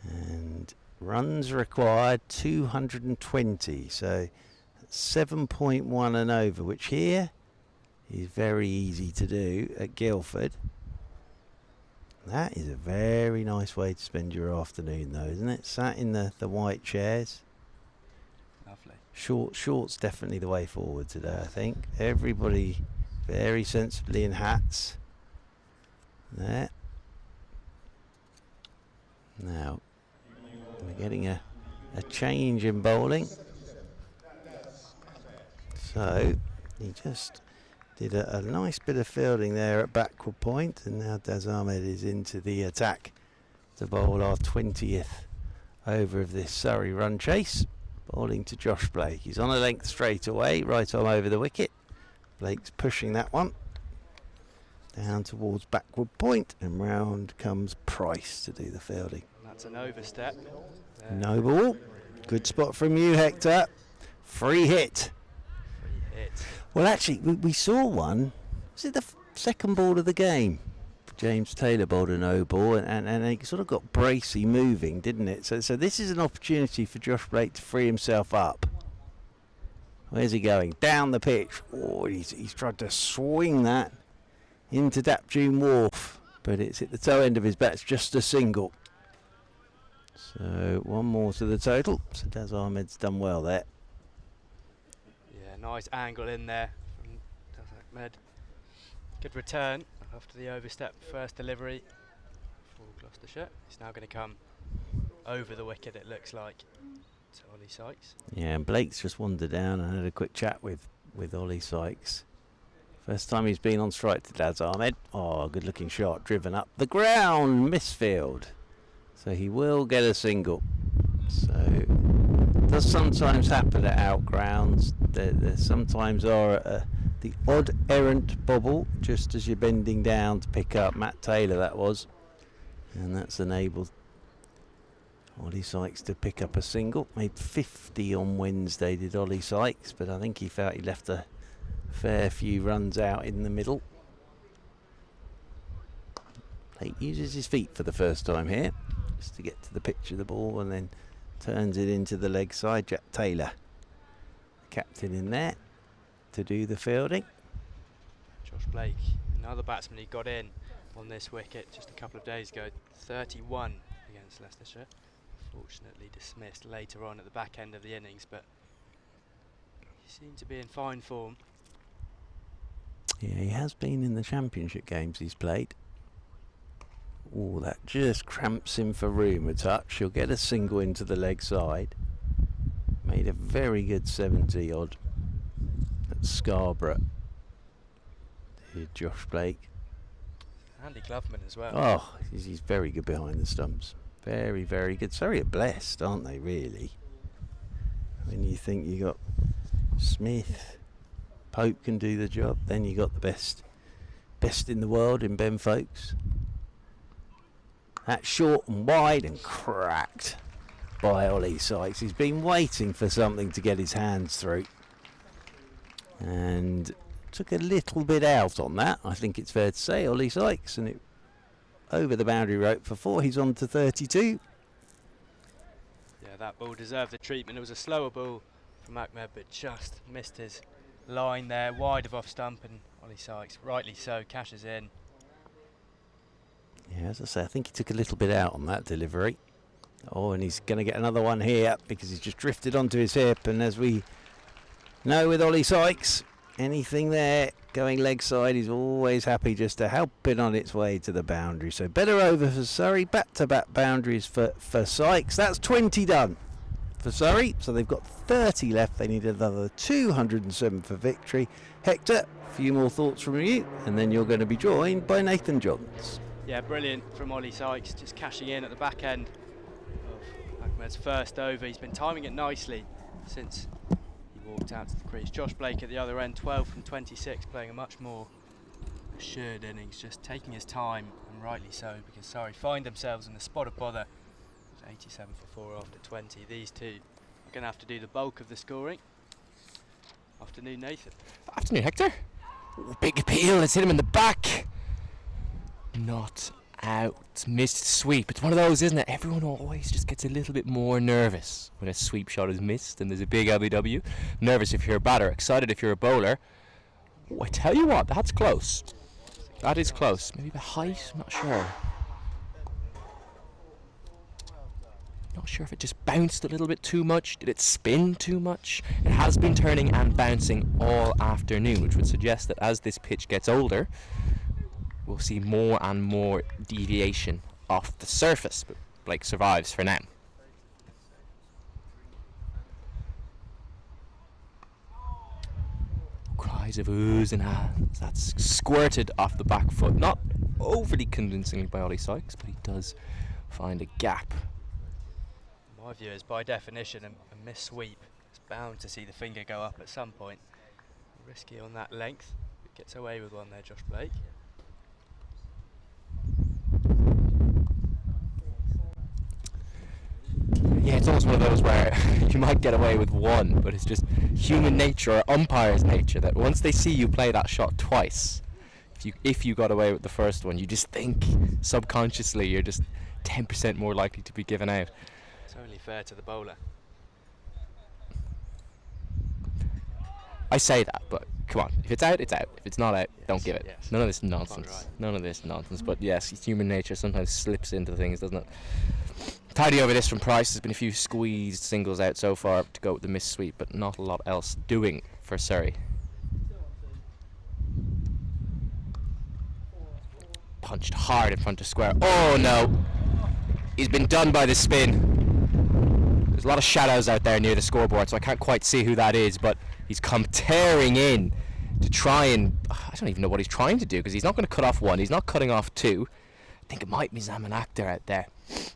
and runs required 220. So 7.1 and over, which here is very easy to do at Guildford. That is a very nice way to spend your afternoon though, isn't it? Sat in the white chairs. Lovely. Short's definitely the way forward today, I think. Everybody very sensibly in hats. There. Now, we're getting a change in bowling. So, he just did a nice bit of fielding there at backward point, and now Daz Ahmed is into the attack to bowl our 20th over of this Surrey run chase. Bowling to Josh Blake. He's on a length straight away, right arm over the wicket. Blake's pushing that one down towards backward point, and round comes Price to do the fielding. That's an overstep. No ball. Good spot from you, Hector. Free hit. Free hit. Well, actually, we saw one. Was it the second ball of the game? James Taylor bowled a no ball, and it sort of got Bracey moving, didn't it? So this is an opportunity for Josh Blake to free himself up. Where's he going? Down the pitch. Oh, he's tried to swing that into Dapjune Wharf, but it's at the toe end of his bat. It's just a single. So one more to the total. So Daz Ahmed's done well there. Yeah, nice angle in there from Daz Ahmed. Good return after the overstep first delivery for Gloucestershire. He's now going to come over the wicket, it looks like, to Ollie Sykes. Yeah, and Blake's just wandered down and had a quick chat with Ollie Sykes. First time he's been on strike to Daz Ahmed. Oh, good looking shot, driven up the ground, misfield. So he will get a single. So it does sometimes happen at outgrounds. There sometimes are the odd errant bobble just as you're bending down to pick up. Matt Taylor that was, and that's enabled Ollie Sykes to pick up a single. Made 50 on Wednesday, did Ollie Sykes, but I think he felt he left a fair few runs out in the middle. He uses his feet for the first time here, just to get to the pitch of the ball, and then turns it into the leg side. Jack Taylor, the captain, in there to do the fielding. Josh Blake, another batsman who got in on this wicket just a couple of days ago, 31 against Leicestershire. Fortunately dismissed later on at the back end of the innings, but he seemed to be in fine form. Yeah, he has been in the championship games he's played. Oh, that just cramps him for room a touch. He'll get a single into the leg side. Made a very good 70 odd at Scarborough. Did Josh Blake. Andy Gloveman as well. Oh, he's very good behind the stumps. Very, very good. Surrey are blessed, aren't they, really? When you think you got Smith, Pope can do the job, then you got the best in the world in Ben Folkes. That's short and wide and cracked by Ollie Sykes. He's been waiting for something to get his hands through, and took a little bit out on that, I think it's fair to say, Ollie Sykes, and it over the boundary rope for 4. He's on to 32. Yeah, that ball deserved the treatment. It was a slower ball from Ahmed, but just missed his line there, wide of off stump, and Ollie Sykes, rightly so, cashes in. Yeah, as I say, I think he took a little bit out on that delivery. Oh, and he's going to get another one here because he's just drifted onto his hip. And as we know with Ollie Sykes, anything there going leg side, he's always happy just to help it on its way to the boundary. So better over for Surrey, back-to-back boundaries for Sykes. That's 20 done for Surrey. So they've got 30 left. They need another 207 for victory. Hector, a few more thoughts from you, and then you're going to be joined by Nathan Johns. Yeah, brilliant from Ollie Sykes, just cashing in at the back end of Ahmed's first over. He's been timing it nicely since he walked out to the crease. Josh Blake at the other end, 12 from 26, playing a much more assured innings, just taking his time, and rightly so, because Surrey find themselves in the spot of bother. 87 for 4 after 20. These two are going to have to do the bulk of the scoring. Afternoon, Nathan. Afternoon, Hector. Ooh, big appeal, let's hit him in the back. Not out, missed sweep. It's one of those, isn't it? Everyone always just gets a little bit more nervous when a sweep shot is missed and there's a big LBW. Nervous if you're a batter, excited if you're a bowler. Oh, I tell you what, that's close. That is close. Maybe the height, I'm not sure. Not sure if it just bounced a little bit too much. Did it spin too much? It has been turning and bouncing all afternoon, which would suggest that as this pitch gets older, we'll see more and more deviation off the surface, but Blake survives for now. Cries of oohs and ahs. That's squirted off the back foot. Not overly convincingly by Ollie Sykes, but he does find a gap. My view is, by definition, a miss sweep is bound to see the finger go up at some point. Risky on that length, but gets away with one there, Josh Blake. Yeah, it's almost one of those where you might get away with one, but it's just human nature or umpire's nature that once they see you play that shot twice, If you got away with the first one, you just think subconsciously you're just 10% more likely to be given out. It's only fair to the bowler. I say that, but come on, if it's out, it's out. If it's not out, Yes, don't give it. yes. None of this nonsense. Right. None of this nonsense. But yes, human nature sometimes slips into things, doesn't it? Tidy over this from Price. There's been a few squeezed singles out so far to go with the missed sweep, but not a lot else doing for Surrey. Punched hard in front of square. Oh no! He's been done by the spin. There's a lot of shadows out there near the scoreboard, so I can't quite see who that is, but he's come tearing in to try and... I don't even know what he's trying to do, because he's not going to cut off one, he's not cutting off two. I think it might be Zaman Akhtar out there.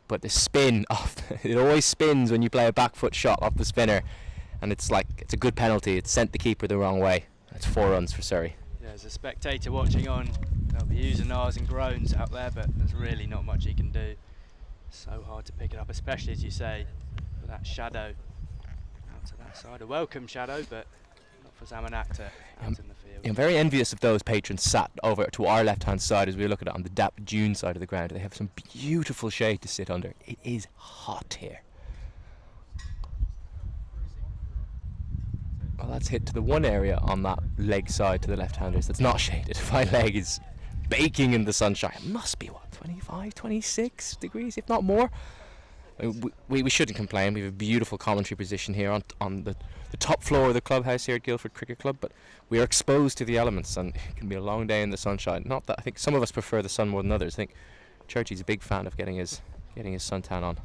But the spin off... it always spins when you play a back foot shot off the spinner, and it's like, it's a good penalty. It's sent the keeper the wrong way. It's 4 runs for Surrey. Yeah, as a spectator watching on, they'll be using ahs and groans out there, but there's really not much he can do. So hard to pick it up, especially as you say, with that shadow out to that side. A welcome shadow, but not for Zaman Akhtar out in the field. I'm very envious of those patrons sat over to our left-hand side as we look at it on the Dap Dune side of the ground. They have some beautiful shade to sit under. It is hot here. Well, that's hit to the one area on that leg side to the left-handers that's not shaded. My leg is baking in the sunshine. It must be, what, 25, 26 degrees, if not more? We shouldn't complain. We have a beautiful commentary position here on the top floor of the clubhouse here at Guildford Cricket Club, but we are exposed to the elements, and it can be a long day in the sunshine. Not that I think some of us prefer the sun more than others. I think Churchy's a big fan of getting his suntan on.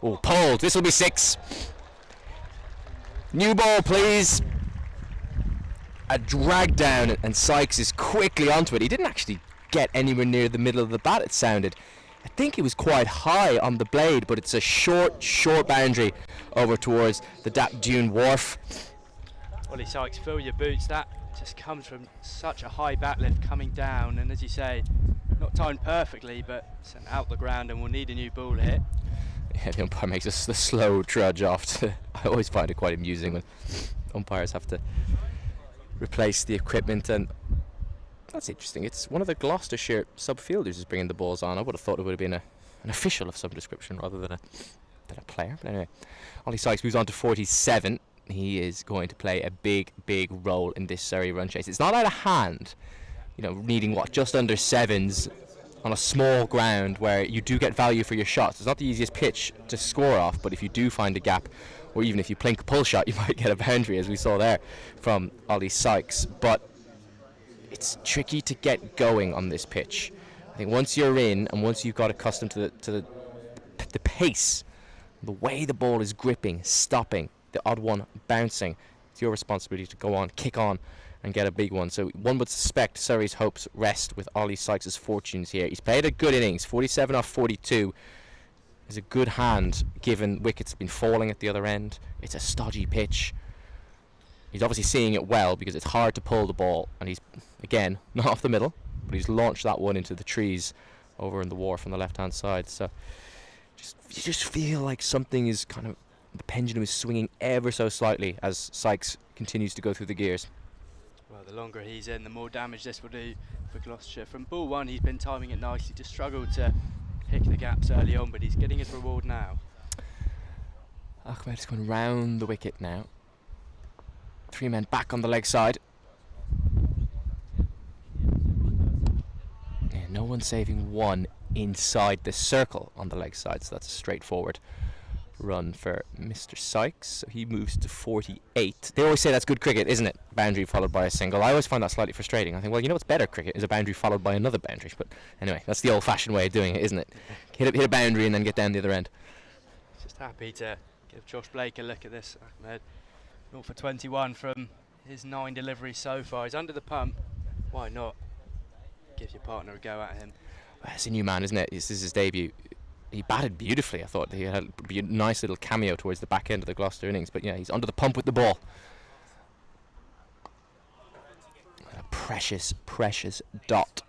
Oh, pulled. This will be 6. New ball, please. A drag down, and Sykes is quickly onto it. He didn't actually get anywhere near the middle of the bat, it sounded. I think he was quite high on the blade, but it's a short boundary over towards the Dap Dune wharf. Ollie Sykes, fill your boots. That just comes from such a high bat lift coming down, and as you say, not timed perfectly, but sent out the ground, and we'll need a new ball here. Yeah, the umpire makes us the slow trudge off. I always find it quite amusing when umpires have to replace the equipment, and that's interesting. It's one of the Gloucestershire sub-fielders who's bringing the balls on. I would have thought it would have been an official of some description rather than a player. But anyway, Ollie Sykes moves on to 47. He is going to play a big role in this Surrey run chase. It's not out of hand, needing just under 7s on a small ground where you do get value for your shots. It's not the easiest pitch to score off, but if you do find a gap, or even if you plink a pull shot, you might get a boundary, as we saw there from Ollie Sykes. But it's tricky to get going on this pitch. I think once you're in, and once you've got accustomed to the pace, the way the ball is gripping, stopping, the odd one bouncing, it's your responsibility to go on, kick on, and get a big one. So one would suspect Surrey's hopes rest with Ollie Sykes' fortunes here. He's played a good innings, 47 off 42. Is a good hand, given wickets have been falling at the other end. It's a stodgy pitch. He's obviously seeing it well, because it's hard to pull the ball, and he's, again, not off the middle, but he's launched that one into the trees over in the wharf on the left-hand side. So you just feel like something is the pendulum is swinging ever so slightly as Sykes continues to go through the gears. Well, the longer he's in, the more damage this will do for Gloucestershire. From ball 1, he's been timing it nicely, just struggled to pick the gaps early on, but he's getting his reward now. Ahmed is going round the wicket now. 3 men back on the leg side. Yeah, no one saving 1 inside the circle on the leg side, so that's a straightforward run for Mr. Sykes. So he moves to 48. They always say that's good cricket, isn't it? Boundary followed by a single. I always find that slightly frustrating. I think, well, what's better cricket is a boundary followed by another boundary. But anyway, that's the old-fashioned way of doing it, isn't it? Hit a boundary and then get down the other end. Just happy to give Josh Blake a look at this, Ahmed. 0 for 21 from his 9 deliveries so far. He's under the pump. Why not give your partner a go at him? Well, it's a new man, isn't it? This is his debut. He batted beautifully. I thought he had a nice little cameo towards the back end of the Gloucester innings. But yeah, he's under the pump with the ball. And a precious dot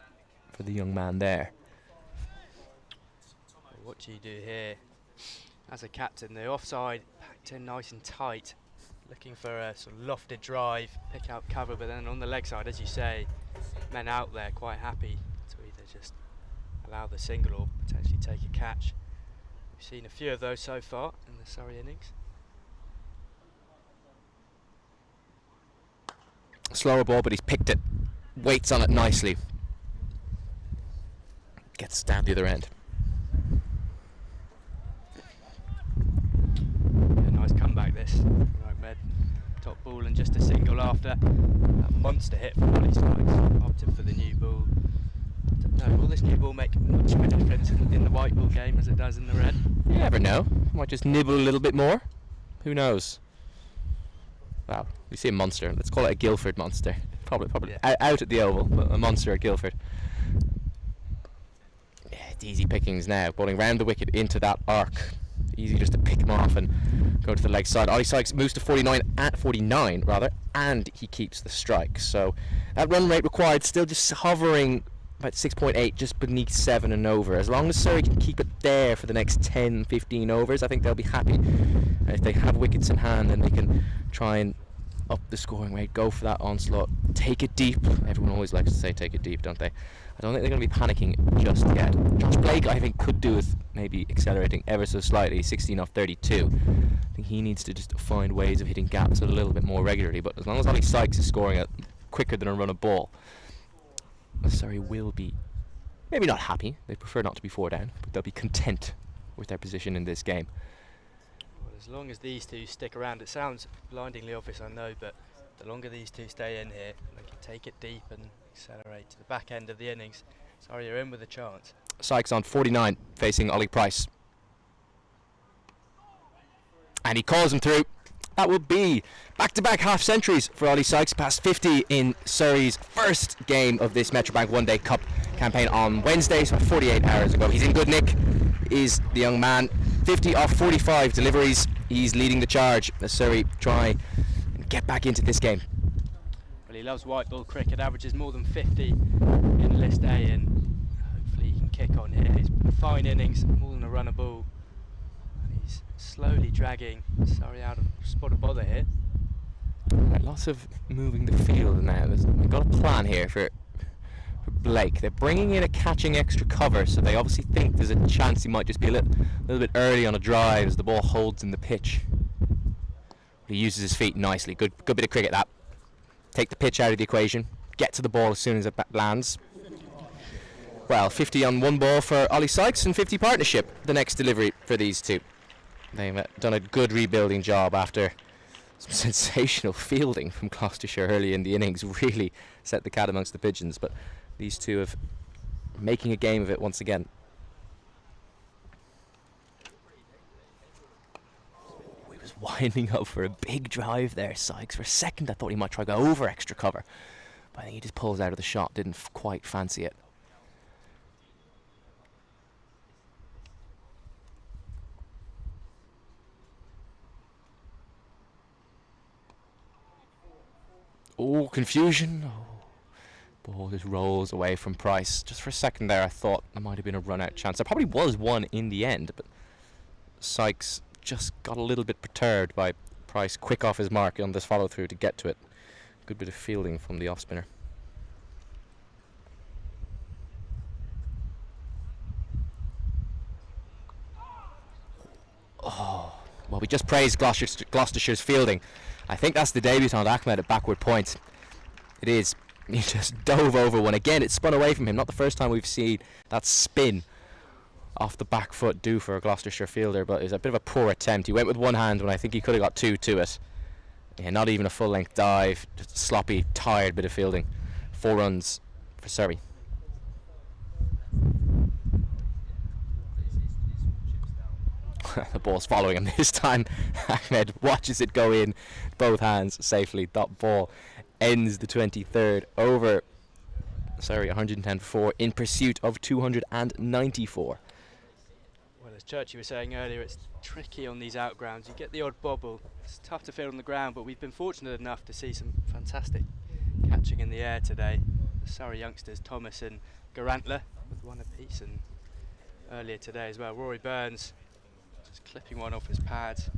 for the young man there. What do you do here? As a captain, the offside packed in nice and tight. looking for a sort of lofted drive, pick out cover, but then on the leg side, as you say, men out there quite happy to either just allow the single or potentially take a catch. We've seen a few of those so far in the Surrey innings. Slower ball, but he's picked it, waits on it nicely, gets down the other end. Yeah, nice comeback this. Right, Med. Top ball and just a single after. A monster hit from Ollie Sykes. Opted for the new ball. I don't know, will this new ball make much of a difference in the white ball game as it does in the red? You never know. Might just nibble a little bit more. Who knows? Wow, we see a monster. Let's call it a Guildford monster. Probably Yeah. out at the Oval, but a monster at Guildford. Yeah, it's easy pickings now. Bowling round the wicket into that arc. Easy just to pick him off and go to the leg side. Ollie Sykes moves to 49 rather, and he keeps the strike. So that run rate required still just hovering about 6.8, just beneath 7 and over. As long as Surrey can keep it there for the next 10-15 overs, I think they'll be happy. And if they have wickets in hand, then they can try and up the scoring rate, go for that onslaught, take it deep. Everyone always likes to say take it deep, don't they? I don't think they're going to be panicking just yet. Josh Blake, I think, could do with maybe accelerating ever so slightly, 16 off 32. I think he needs to just find ways of hitting gaps a little bit more regularly, but as long as Ollie Sykes is scoring it quicker than a run of ball, Surrey will be maybe not happy. They prefer not to be 4 down, but they'll be content with their position in this game. Well, as long as these two stick around, it sounds blindingly obvious, I know, but the longer these two stay in here, they can take it deep and accelerate to the back end of the innings. Sorry, you're in with a chance. Sykes on 49, facing Ollie Price. And he calls him through. That will be back-to-back half-centuries for Ollie Sykes, past 50 in Surrey's first game of this Metrobank One Day Cup campaign on Wednesday, so 48 hours ago. He's in good nick, is the young man. 50 off 45 deliveries. He's leading the charge as Surrey try and get back into this game. Well, he loves white ball cricket, averages more than 50 in List A, and hopefully he can kick on here. He's fine innings, more than a run of ball. And he's slowly dragging Surrey out of spot of bother here. Right, lots of moving the field now. They've got a plan here for Blake. They're bringing in a catching extra cover, so they obviously think there's a chance he might just be a little bit early on a drive as the ball holds in the pitch. But he uses his feet nicely. Good bit of cricket that. Take the pitch out of the equation. Get to the ball as soon as it lands. Well, 50 on one ball for Ollie Sykes and 50 partnership, the next delivery for these two. They've done a good rebuilding job after some sensational fielding from Gloucestershire early in the innings. Really set the cat amongst the pigeons, but these two are making a game of it once again. He was winding up for a big drive there, Sykes. For a second I thought he might try to go over extra cover, but I think he just pulls out of the shot, didn't quite fancy it. Oh, confusion. Oh, ball just rolls away from Price. Just for a second there I thought there might have been a run out chance. There probably was one in the end, but Sykes just got a little bit perturbed by Price quick off his mark on this follow through to get to it. Good bit of fielding from the off spinner. Oh, well, we just praised Gloucestershire's fielding. I think that's the debutant Ahmed at backward point. It is. He just dove over one. Again, it spun away from him. Not the first time we've seen that spin off the back foot do for a Gloucestershire fielder, but it was a bit of a poor attempt. He went with one hand when I think he could have got two to it. Yeah, not even a full-length dive. Just a sloppy, tired bit of fielding. 4 runs for Surrey. The ball's following him this time. Ahmed watches it go in, both hands safely. That ball ends the 23rd over. Sorry, 110 for 4 in pursuit of 294. Well, as Churchy was saying earlier, it's tricky on these outgrounds. You get the odd bobble. It's tough to field on the ground, but we've been fortunate enough to see some fantastic catching in the air today. The Surrey youngsters, Thomas and Garantler, with one apiece, and earlier today as well, Rory Burns just clipping one off his pads.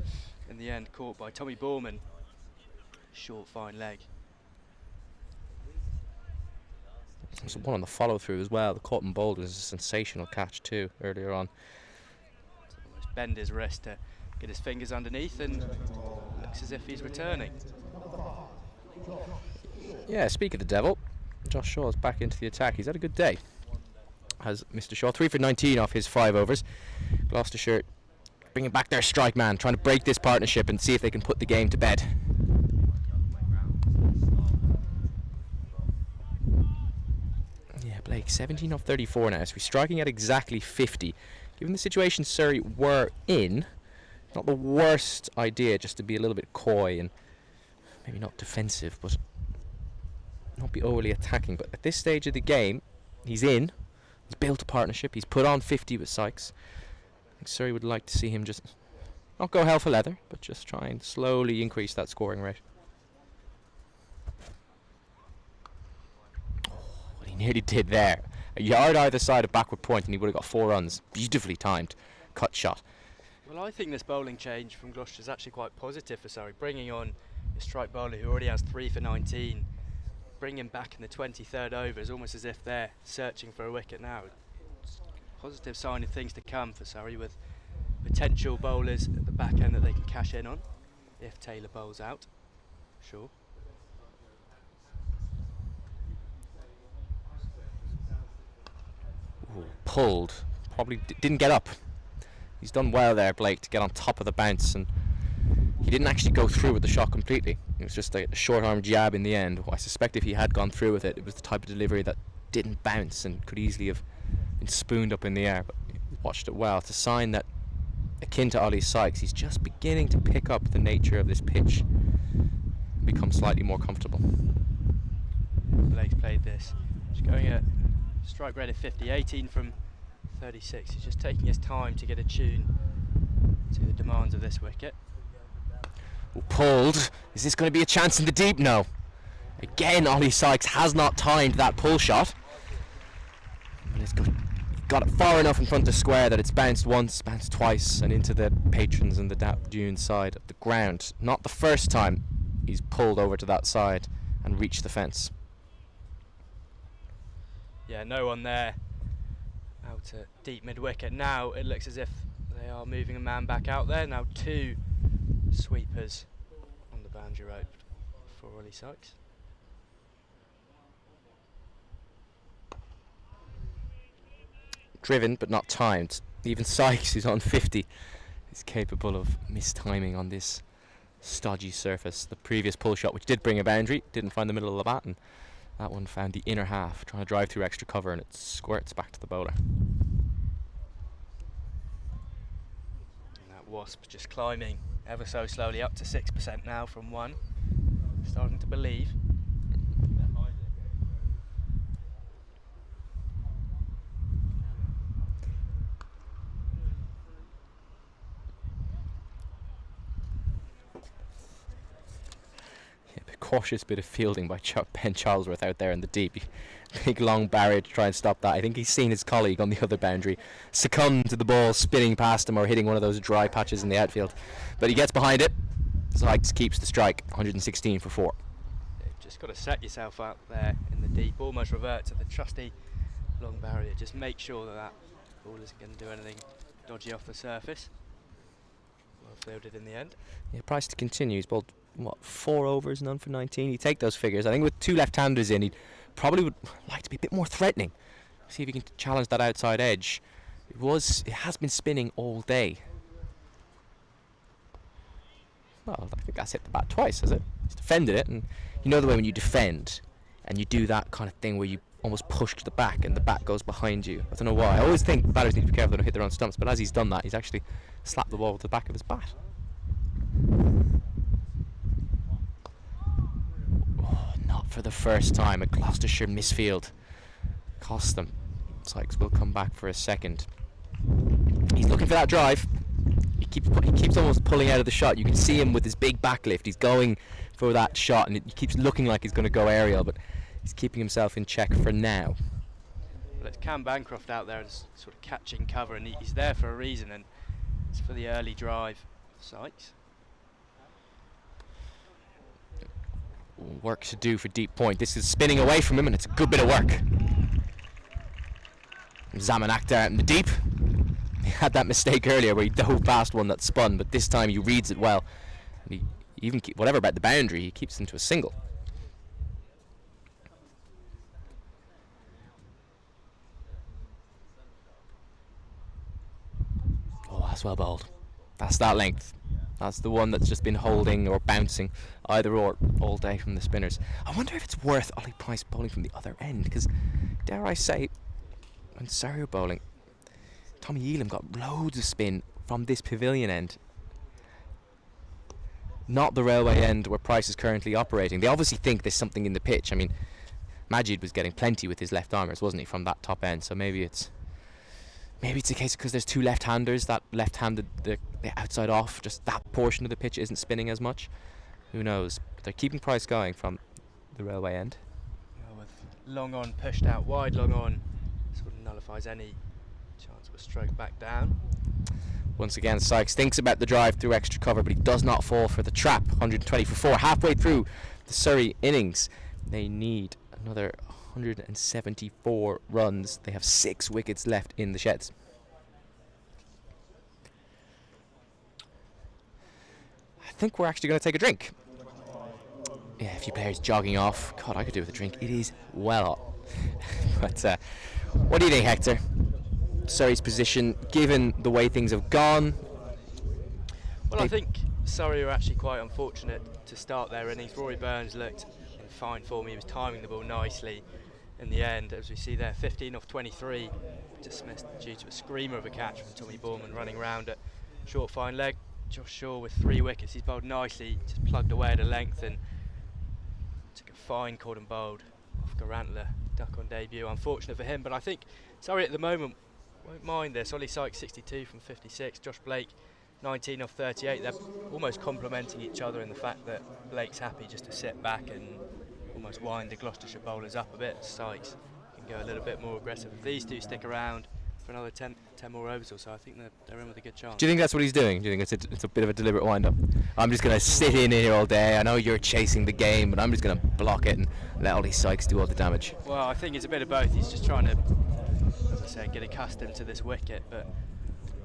In the end, caught by Tommy Borman. short, fine leg. There's one on the follow through as well. The caught and bowled was a sensational catch too earlier on. Almost bend his wrist to get his fingers underneath, and looks as if he's returning. Yeah, speak of the devil, Josh Shaw's back into the attack. He's had a good day, has Mr. Shaw. 3 for 19 off his 5 overs. Gloucestershire bringing back their strike man, trying to break this partnership and see if they can put the game to bed. Yeah, Blake, 17 off 34 now, so he's striking at exactly 50. Given the situation Surrey were in, not the worst idea just to be a little bit coy and maybe not defensive, but not be overly attacking. But at this stage of the game, he's in, he's built a partnership, he's put on 50 with Sykes. I think Surrey would like to see him just not go hell for leather, but just try and slowly increase that scoring rate. Oh, what he nearly did there. A yard either side of backward point and he would have got 4 runs. Beautifully timed cut shot. Well, I think this bowling change from Gloucester is actually quite positive for Surrey, bringing on a strike bowler who already has 3 for 19, bring him back in the 23rd over. It's almost as if they're searching for a wicket now. It's a positive sign of things to come for Surrey, with potential bowlers at the back end that they can cash in on if Taylor bowls out. Sure. Ooh, pulled, probably didn't get up. He's done well there, Blake, to get on top of the bounce, and he didn't actually go through with the shot completely. It was just a short arm jab in the end. I suspect if he had gone through with it, it was the type of delivery that didn't bounce and could easily have been spooned up in the air, but he watched it well. It's a sign that, akin to Ollie Sykes, he's just beginning to pick up the nature of this pitch, become slightly more comfortable. Blake's played this. He's going at strike rate of 50, 18 from 36. He's just taking his time to get a tune to the demands of this wicket. Ooh, pulled. Is this going to be a chance in the deep? No. Again, Ollie Sykes has not timed that pull shot. And it's got it far enough in front of square that it's bounced once, bounced twice, and into the patrons and the Dap Dune side of the ground. Not the first time he's pulled over to that side and reached the fence. Yeah, no one there. Out to deep mid-wicket. Now it looks as if they are moving a man back out there. Now 2 sweepers on the boundary rope for Ollie Sykes. Driven but not timed. Even Sykes, who's on 50, is capable of mistiming on this stodgy surface. The previous pull shot, which did bring a boundary, didn't find the middle of the bat, and that one found the inner half, trying to drive through extra cover, and it squirts back to the bowler. And that wasp just climbing ever so slowly up to 6% now from 1. Starting to believe. Cautious bit of fielding by Ben Charlesworth out there in the deep. Big long barrier to try and stop that. I think he's seen his colleague on the other boundary succumb to the ball spinning past him or hitting one of those dry patches in the outfield. But he gets behind it. Sykes keeps the strike, 116 for 4. You've just got to set yourself out there in the deep, almost revert to the trusty long barrier. Just make sure that that ball isn't going to do anything dodgy off the surface. Well fielded in the end. Yeah, Price to continue. He's bowled, what, 4 overs, none for 19. He'd take those figures. I think with 2 left-handers in, he probably would like to be a bit more threatening. See if he can challenge that outside edge. It has been spinning all day. Well, I think that's hit the bat twice, has it? He's defended it, and you know the way when you defend and you do that kind of thing where you almost push to the back and the bat goes behind you. I don't know why. I always think batters need to be careful they don't hit their own stumps, but as he's done that, he's actually slapped the ball with the back of his bat. Oh, not for the first time. A Gloucestershire misfield cost them. Sykes will come back for a second. He's looking for that drive. He keeps almost pulling out of the shot. You can see him with his big backlift. He's going for that shot, and it keeps looking like he's going to go aerial, but he's keeping himself in check for now. Well, it's Cam Bancroft out there sort of catching cover, and he's there for a reason, and it's for the early drive of Sykes. work to do for deep point. This is spinning away from him, and it's a good bit of work. Zaman Akhtar out in the deep. He had that mistake earlier where he dove past one that spun, but this time he reads it well. And he even whatever about the boundary, he keeps into a single. Oh, that's well bowled. That's that length. That's the one that's just been holding or bouncing either or all day from the spinners. I wonder if it's worth Ollie Price bowling from the other end, because dare I say, when Surrey were bowling, Tommy Elam got loads of spin from this pavilion end, not the railway end where Price is currently operating. They obviously think there's something in the pitch. I mean, Majid was getting plenty with his left armers, wasn't he, from that top end? So maybe it's a case because there's two left-handers, that left-handed, the outside off, just that portion of the pitch isn't spinning as much. Who knows? But they're keeping Price going from the railway end. With long on pushed out wide, long on sort of nullifies any chance of a stroke back down. Once again, Sykes thinks about the drive through extra cover, but he does not fall for the trap. 120 for 4, halfway through the Surrey innings. They need another 174 runs. They have 6 wickets left in the sheds. I think we're actually going to take a drink. Yeah, a few players jogging off. God, I could do with a drink. It is well hot. But what do you think, Hector? Surrey's position, given the way things have gone? Well, I think Surrey were actually quite unfortunate to start their innings. Rory Burns looked in fine form. He was timing the ball nicely. In the end, as we see there, 15 off 23, dismissed due to a screamer of a catch from Tommy Borman running around at short fine leg. Josh Shaw with 3 wickets. He's bowled nicely, just plugged away at a length and took a fine caught and bowled off Garantler, duck on debut. Unfortunate for him, but I think Surrey at the moment won't mind this. Ollie Sykes 62 from 56, Josh Blake 19 off 38. They're almost complementing each other in the fact that Blake's happy just to sit back and almost wind the Gloucestershire bowlers up a bit. Sykes can go a little bit more aggressive. If these two stick around for another 10 more overs or so, I think they're in with a good chance. Do you think that's what he's doing? Do you think it's a bit of a deliberate wind-up? I'm just going to sit in here all day. I know you're chasing the game, but I'm just going to block it and let Ollie Sykes do all the damage. Well, I think it's a bit of both. He's just trying to, as I say, get accustomed to this wicket, but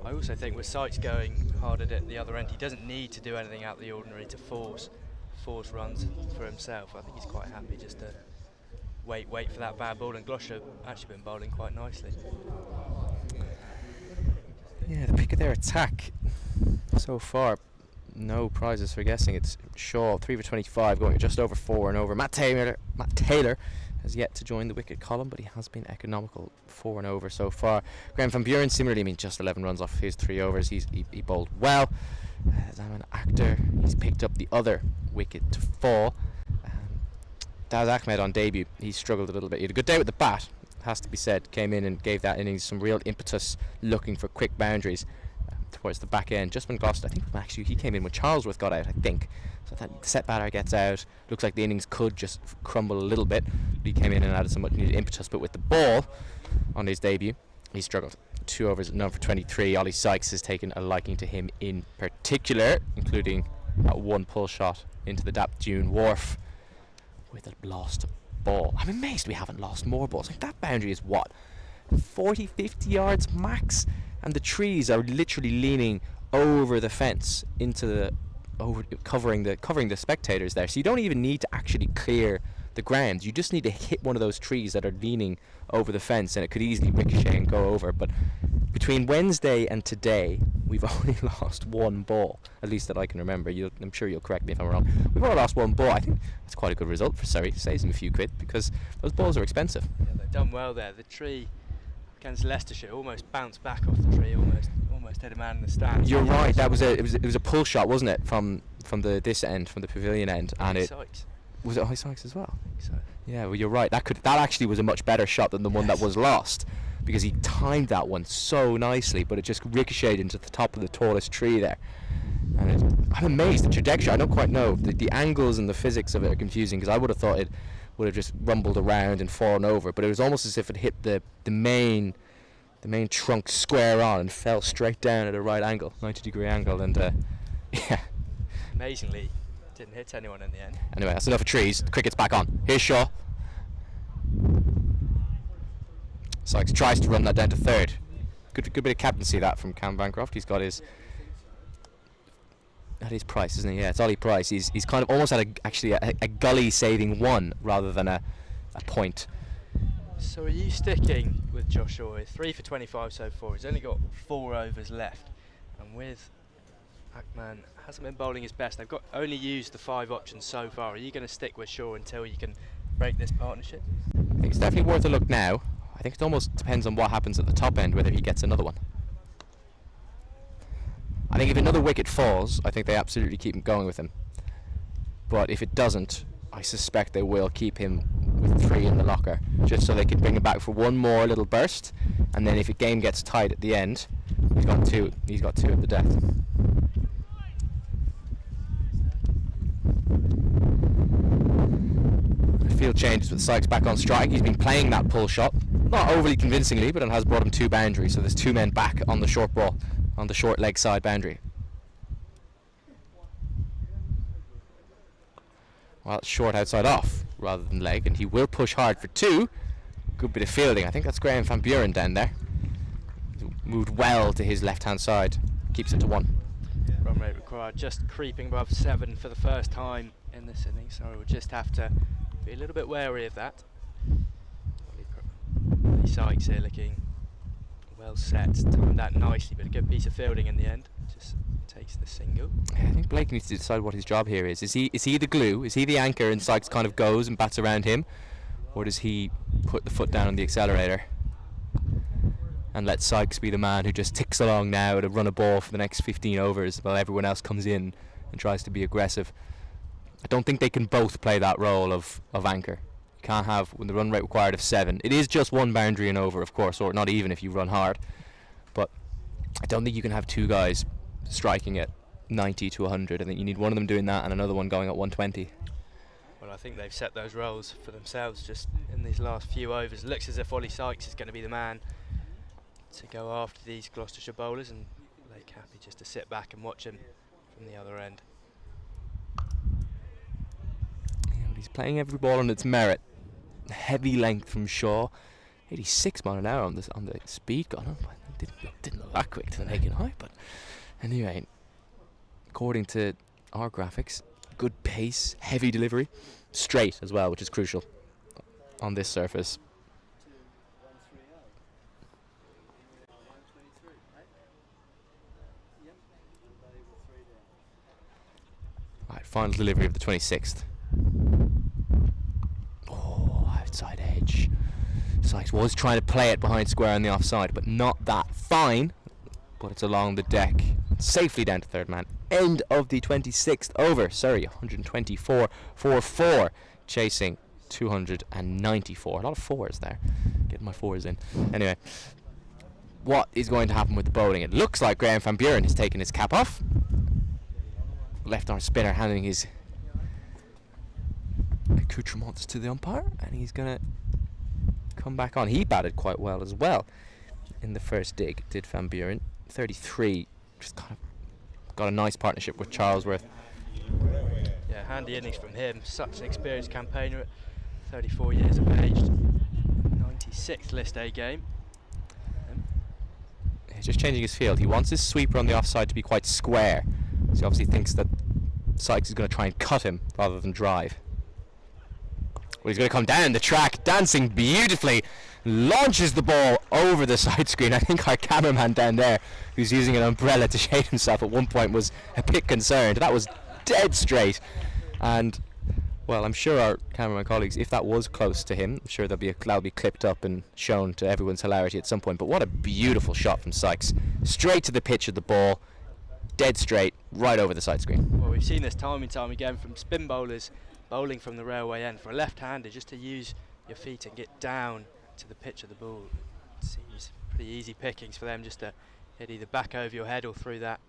I also think with Sykes going hard at it at the other end, he doesn't need to do anything out of the ordinary to force runs for himself. I think he's quite happy just to wait for that bad ball, and Gloucestershire actually been bowling quite nicely. Yeah, the pick of their attack so far, no prizes for guessing. It's Shaw 3 for 25, going just over 4 and over. Matt Taylor has yet to join the wicket column, but he has been economical, 4 and over so far. Graham Van Buren similarly, just 11 runs off his 3 overs. He bowled well. Zaman Akhtar, he's picked up the other wicket to fall. Daz Ahmed on debut, he struggled a little bit. He had a good day with the bat, has to be said. Came in and gave that innings some real impetus, looking for quick boundaries towards the back end. Just when Gloucester, I think actually he came in when Charlesworth got out, I think. So that set batter gets out. Looks like the innings could just crumble a little bit. He came in and added some much needed impetus, but with the ball on his debut, he struggled. 2 overs, none for 23. Ollie Sykes has taken a liking to him in particular, including that 1 pull shot into the Dap Dune Wharf with a lost ball. I'm amazed we haven't lost more balls. Like, that boundary is what, 40-50 yards max, and the trees are literally leaning over the fence into the covering the spectators there. So you don't even need to actually clear the ground. You just need to hit one of those trees that are leaning over the fence, and it could easily ricochet and go over. But between Wednesday and today, we've only lost 1 ball, at least that I can remember. I'm sure you'll correct me if I'm wrong. We've only lost 1 ball. I think that's quite a good result for Surrey. Saves them a few quid, because those balls are expensive. Yeah, they've done well there. The tree against Leicestershire almost bounced back off the tree, almost hit a man in the stands. You're right. That was it was a pull shot, wasn't it, from this end, from the pavilion end, and it Sykes. Was it Ollie Sykes as well? I think so. Yeah, well, you're right. That actually was a much better shot than the one that was lost, because he timed that one so nicely, but it just ricocheted into the top of the tallest tree there. And I'm amazed. The trajectory, I don't quite know. The angles and the physics of it are confusing, because I would have thought it would have just rumbled around and fallen over, but it was almost as if it hit the main trunk square on and fell straight down at a right angle, 90-degree angle, and yeah. Amazingly, Didn't hit anyone in the end. Anyway, that's enough of trees. Cricket's back on. Here's Shaw. Sykes tries to run that down to third. Good bit of captaincy that from Cam Bancroft. He's got his... That is Price, isn't he? Yeah, it's Ollie Price. He's kind of almost at a gully saving one rather than a point. So are you sticking with Josh Shaw? 3 for 25 so far. He's only got 4 overs left. And with Ackman, hasn't been bowling his best. They've only used the 5 options so far. Are you going to stick with Shaw until you can break this partnership? I think it's definitely worth a look now. I think it almost depends on what happens at the top end, whether he gets another one. I think if another wicket falls, I think they absolutely keep him going with him. But if it doesn't, I suspect they will keep him with 3 in the locker, just so they can bring him back for one more little burst, and then if a game gets tight at the end, he's got 2 at the death. Field changes with Sykes back on strike. He's been playing that pull shot, not overly convincingly, but it has brought him 2 boundaries, so there's 2 men back on the short ball, on the short leg side boundary. Well, it's short outside off rather than leg, and he will push hard for 2. Good bit of fielding. I think that's Graham Van Buren down there. He's moved well to his left hand side, keeps it to 1. Run rate required just creeping above 7 for the first time in this innings, so we'll just have to be a little bit wary of that. Ollie Sykes here looking well set, timed that nicely, but a good piece of fielding in the end. Just takes the single. I think Blake needs to decide what his job here is. Is he the glue? Is he the anchor and Sykes kind of goes and bats around him? Or does he put the foot down on the accelerator and let Sykes be the man who just ticks along now to run a ball for the next 15 overs while everyone else comes in and tries to be aggressive? I don't think they can both play that role of anchor. You can't have, when the run rate required of 7. It is just 1 boundary and over, of course, or not even if you run hard. But I don't think you can have 2 guys striking at 90 to 100. I think you need one of them doing that and another one going at 120. Well, I think they've set those roles for themselves just in these last few overs. It looks as if Ollie Sykes is going to be the man to go after these Gloucestershire bowlers, and Blake happy just to sit back and watch him from the other end. He's playing every ball on its merit. Heavy length from Shaw. 86 mile an hour on the speed gun. Didn't look that quick to the naked eye, but anyway, according to our graphics, good pace, heavy delivery, straight as well, which is crucial on this surface. Right, final delivery of the 26th. Oh, outside edge. Sykes was trying to play it behind square on the offside, but not that fine. But it's along the deck, safely down to third man. End of the 26th over. Surrey 124 for 4, chasing 294. A lot of 4s there. Getting my 4s in. Anyway, what is going to happen with the bowling? It looks like Graham Van Buren has taken his cap off. Left arm spinner handing his accoutrements to the umpire, and he's going to come back on. He batted quite well as well in the first dig, did Van Buren. 33, just kind of got a nice partnership with Charlesworth. Yeah, handy innings from him. Such an experienced campaigner at 34 years of age. 96th List A game. He's just changing his field. He wants his sweeper on the offside to be quite square. So he obviously thinks that Sykes is going to try and cut him rather than drive. Well, he's going to come down the track, dancing beautifully, launches the ball over the side screen. I think our cameraman down there, who's using an umbrella to shade himself at one point, was a bit concerned. That was dead straight. And, well, I'm sure our cameraman colleagues, if that was close to him, I'm sure that'll be clipped up and shown to everyone's hilarity at some point. But what a beautiful shot from Sykes. Straight to the pitch of the ball, dead straight, right over the side screen. Well, we've seen this time and time again from spin bowlers bowling from the railway end. For a left-hander, just to use your feet and get down to the pitch of the ball. It seems pretty easy pickings for them just to hit either back over your head or through that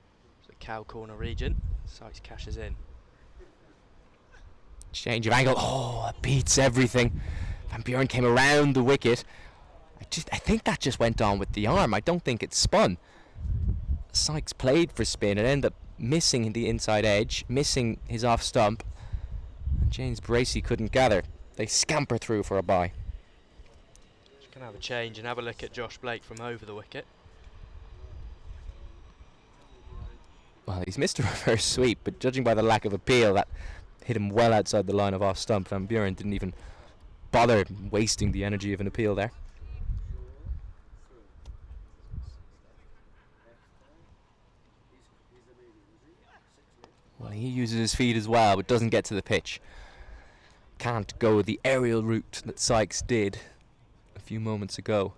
sort of cow corner region. Sykes cashes in. Change of angle. Oh, it beats everything. Van Buren came around the wicket. I think that just went on with the arm. I don't think it spun. Sykes played for spin and ended up missing the inside edge, missing his off stump. And James Bracey couldn't gather. They scamper through for a bye. Just going to have a change and have a look at Josh Blake from over the wicket. Well, he's missed a reverse sweep, but judging by the lack of appeal, that hit him well outside the line of off stump. Van Buren didn't even bother wasting the energy of an appeal there. Well, he uses his feet as well, but doesn't get to the pitch. Can't go the aerial route that Sykes did a few moments ago.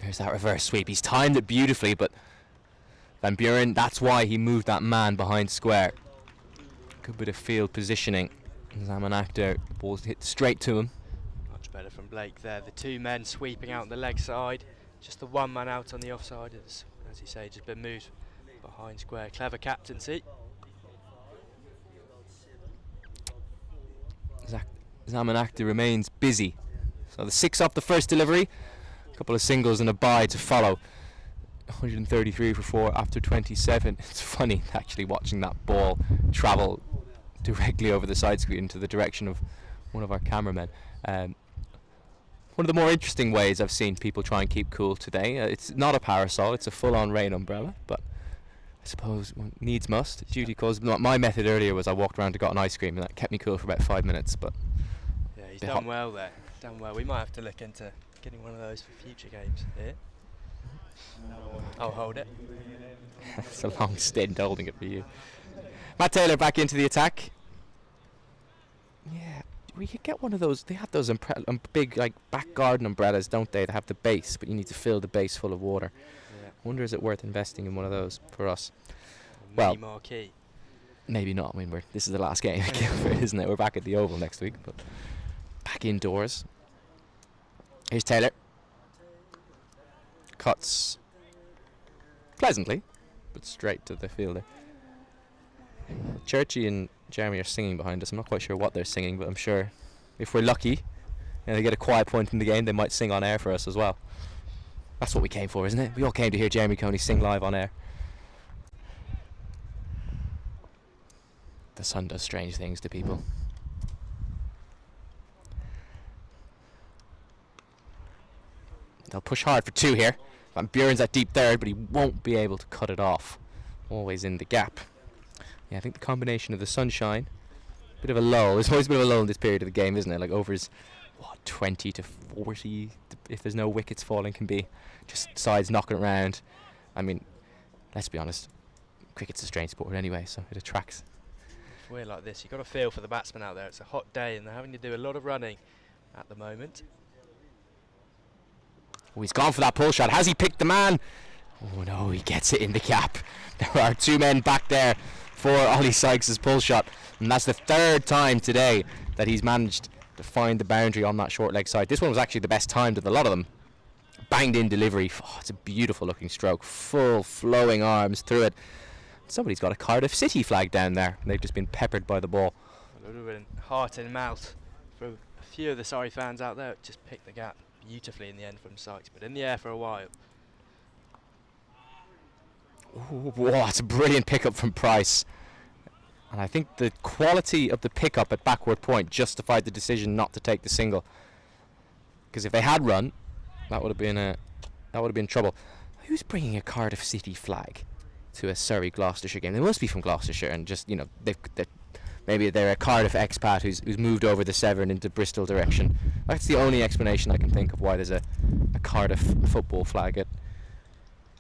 There's that reverse sweep. He's timed it beautifully, but Van Buren, that's why he moved that man behind square. Good bit of field positioning. Zaman Akhtar, the ball's hit straight to him. Much better from Blake there. The two men sweeping out on the leg side. Just the one man out on the offside. As you say, just been moved behind square. Clever captaincy. Zaman Akhtar remains busy. So the 6 off the first delivery. A couple of singles and a bye to follow. 133 for 4 after 27. It's funny actually watching that ball travel directly over the side screen into the direction of one of our cameramen. One of the more interesting ways I've seen people try and keep cool today. It's not a parasol, it's a full-on rain umbrella, but I suppose needs must. Duty calls. My method earlier was I walked around and got an ice cream, and that kept me cool for about 5 minutes. But yeah, he's done well there. Done well. We might have to look into getting one of those for future games here. I'll hold it. It's a long stint holding it for you. Matt Taylor back into the attack. Yeah, we could get one of those. They have those big like back garden umbrellas, don't they? They have the base, but you need to fill the base full of water. Yeah. Wonder is it worth investing in one of those for us? Well, marquee. Maybe not. I mean, this is the last game at Guildford, isn't it? We're back at the Oval next week, but back indoors. Here's Taylor. Cuts pleasantly, but straight to the fielder. Churchy and Jeremy are singing behind us. I'm not quite sure what they're singing, but I'm sure if we're lucky and they get a quiet point in the game, they might sing on air for us as well. That's what we came for, isn't it? We all came to hear Jeremy Coney sing live on air. The sun does strange things to people. They'll push hard for 2 here. Van Buren's at deep third, but he won't be able to cut it off. Always in the gap. Yeah, I think the combination of the sunshine, bit of a lull. There's always a bit of a lull in this period of the game, isn't it? Like overs, 20 to 40, if there's no wickets falling, can be just sides knocking around. I mean, let's be honest, cricket's a strange sport anyway, so it attracts. It's weird like this. You've got to feel for the batsmen out there. It's a hot day and they're having to do a lot of running at the moment. Oh, he's gone for that pull shot. Has he picked the man? Oh no, he gets it in the gap. There are 2 men back there for Ollie Sykes' pull shot, and that's the 3rd time today that he's managed to find the boundary on that short leg side. This one was actually the best timed of a lot of them. Banged in delivery. Oh, it's a beautiful looking stroke. Full flowing arms through it. Somebody's got a Cardiff City flag down there. They've just been peppered by the ball. A little bit heart and mouth for a few of the Surrey fans out there. Just picked the gap beautifully in the end from Sykes, but in the air for a while. Ooh, whoa, that's a brilliant pickup from Price. And I think the quality of the pickup at backward point justified the decision not to take the single. Because if they had run, that would have been trouble. Who's bringing a Cardiff City flag to a Surrey Gloucestershire game? They must be from Gloucestershire, and just maybe they're a Cardiff expat who's moved over the Severn into Bristol direction. That's the only explanation I can think of why there's a Cardiff football flag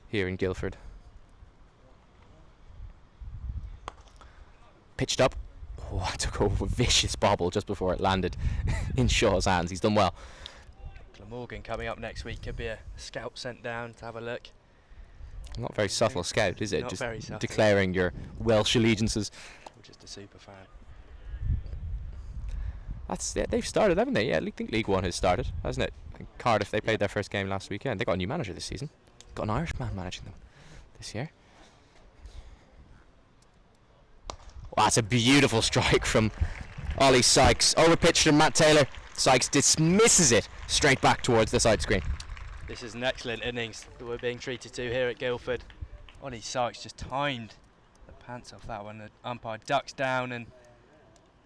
here in Guildford. Pitched up. Oh, I took a vicious bobble just before it landed in Shaw's hands. He's done well. Glamorgan coming up next week. Could be a scout sent down to have a look. Not very subtle scout, is it? Not just very subtle. Declaring your Welsh allegiances. Or just a super fan. They've started, haven't they? Yeah, I think League One has started, hasn't it? Cardiff, they played their first game last weekend. They got a new manager this season. Got an Irish man managing them this year. Wow, that's a beautiful strike from Ollie Sykes. Overpitched from Matt Taylor. Sykes dismisses it straight back towards the side screen. This is an excellent innings that we're being treated to here at Guildford. Ollie Sykes just timed the pants off that one. The umpire ducks down and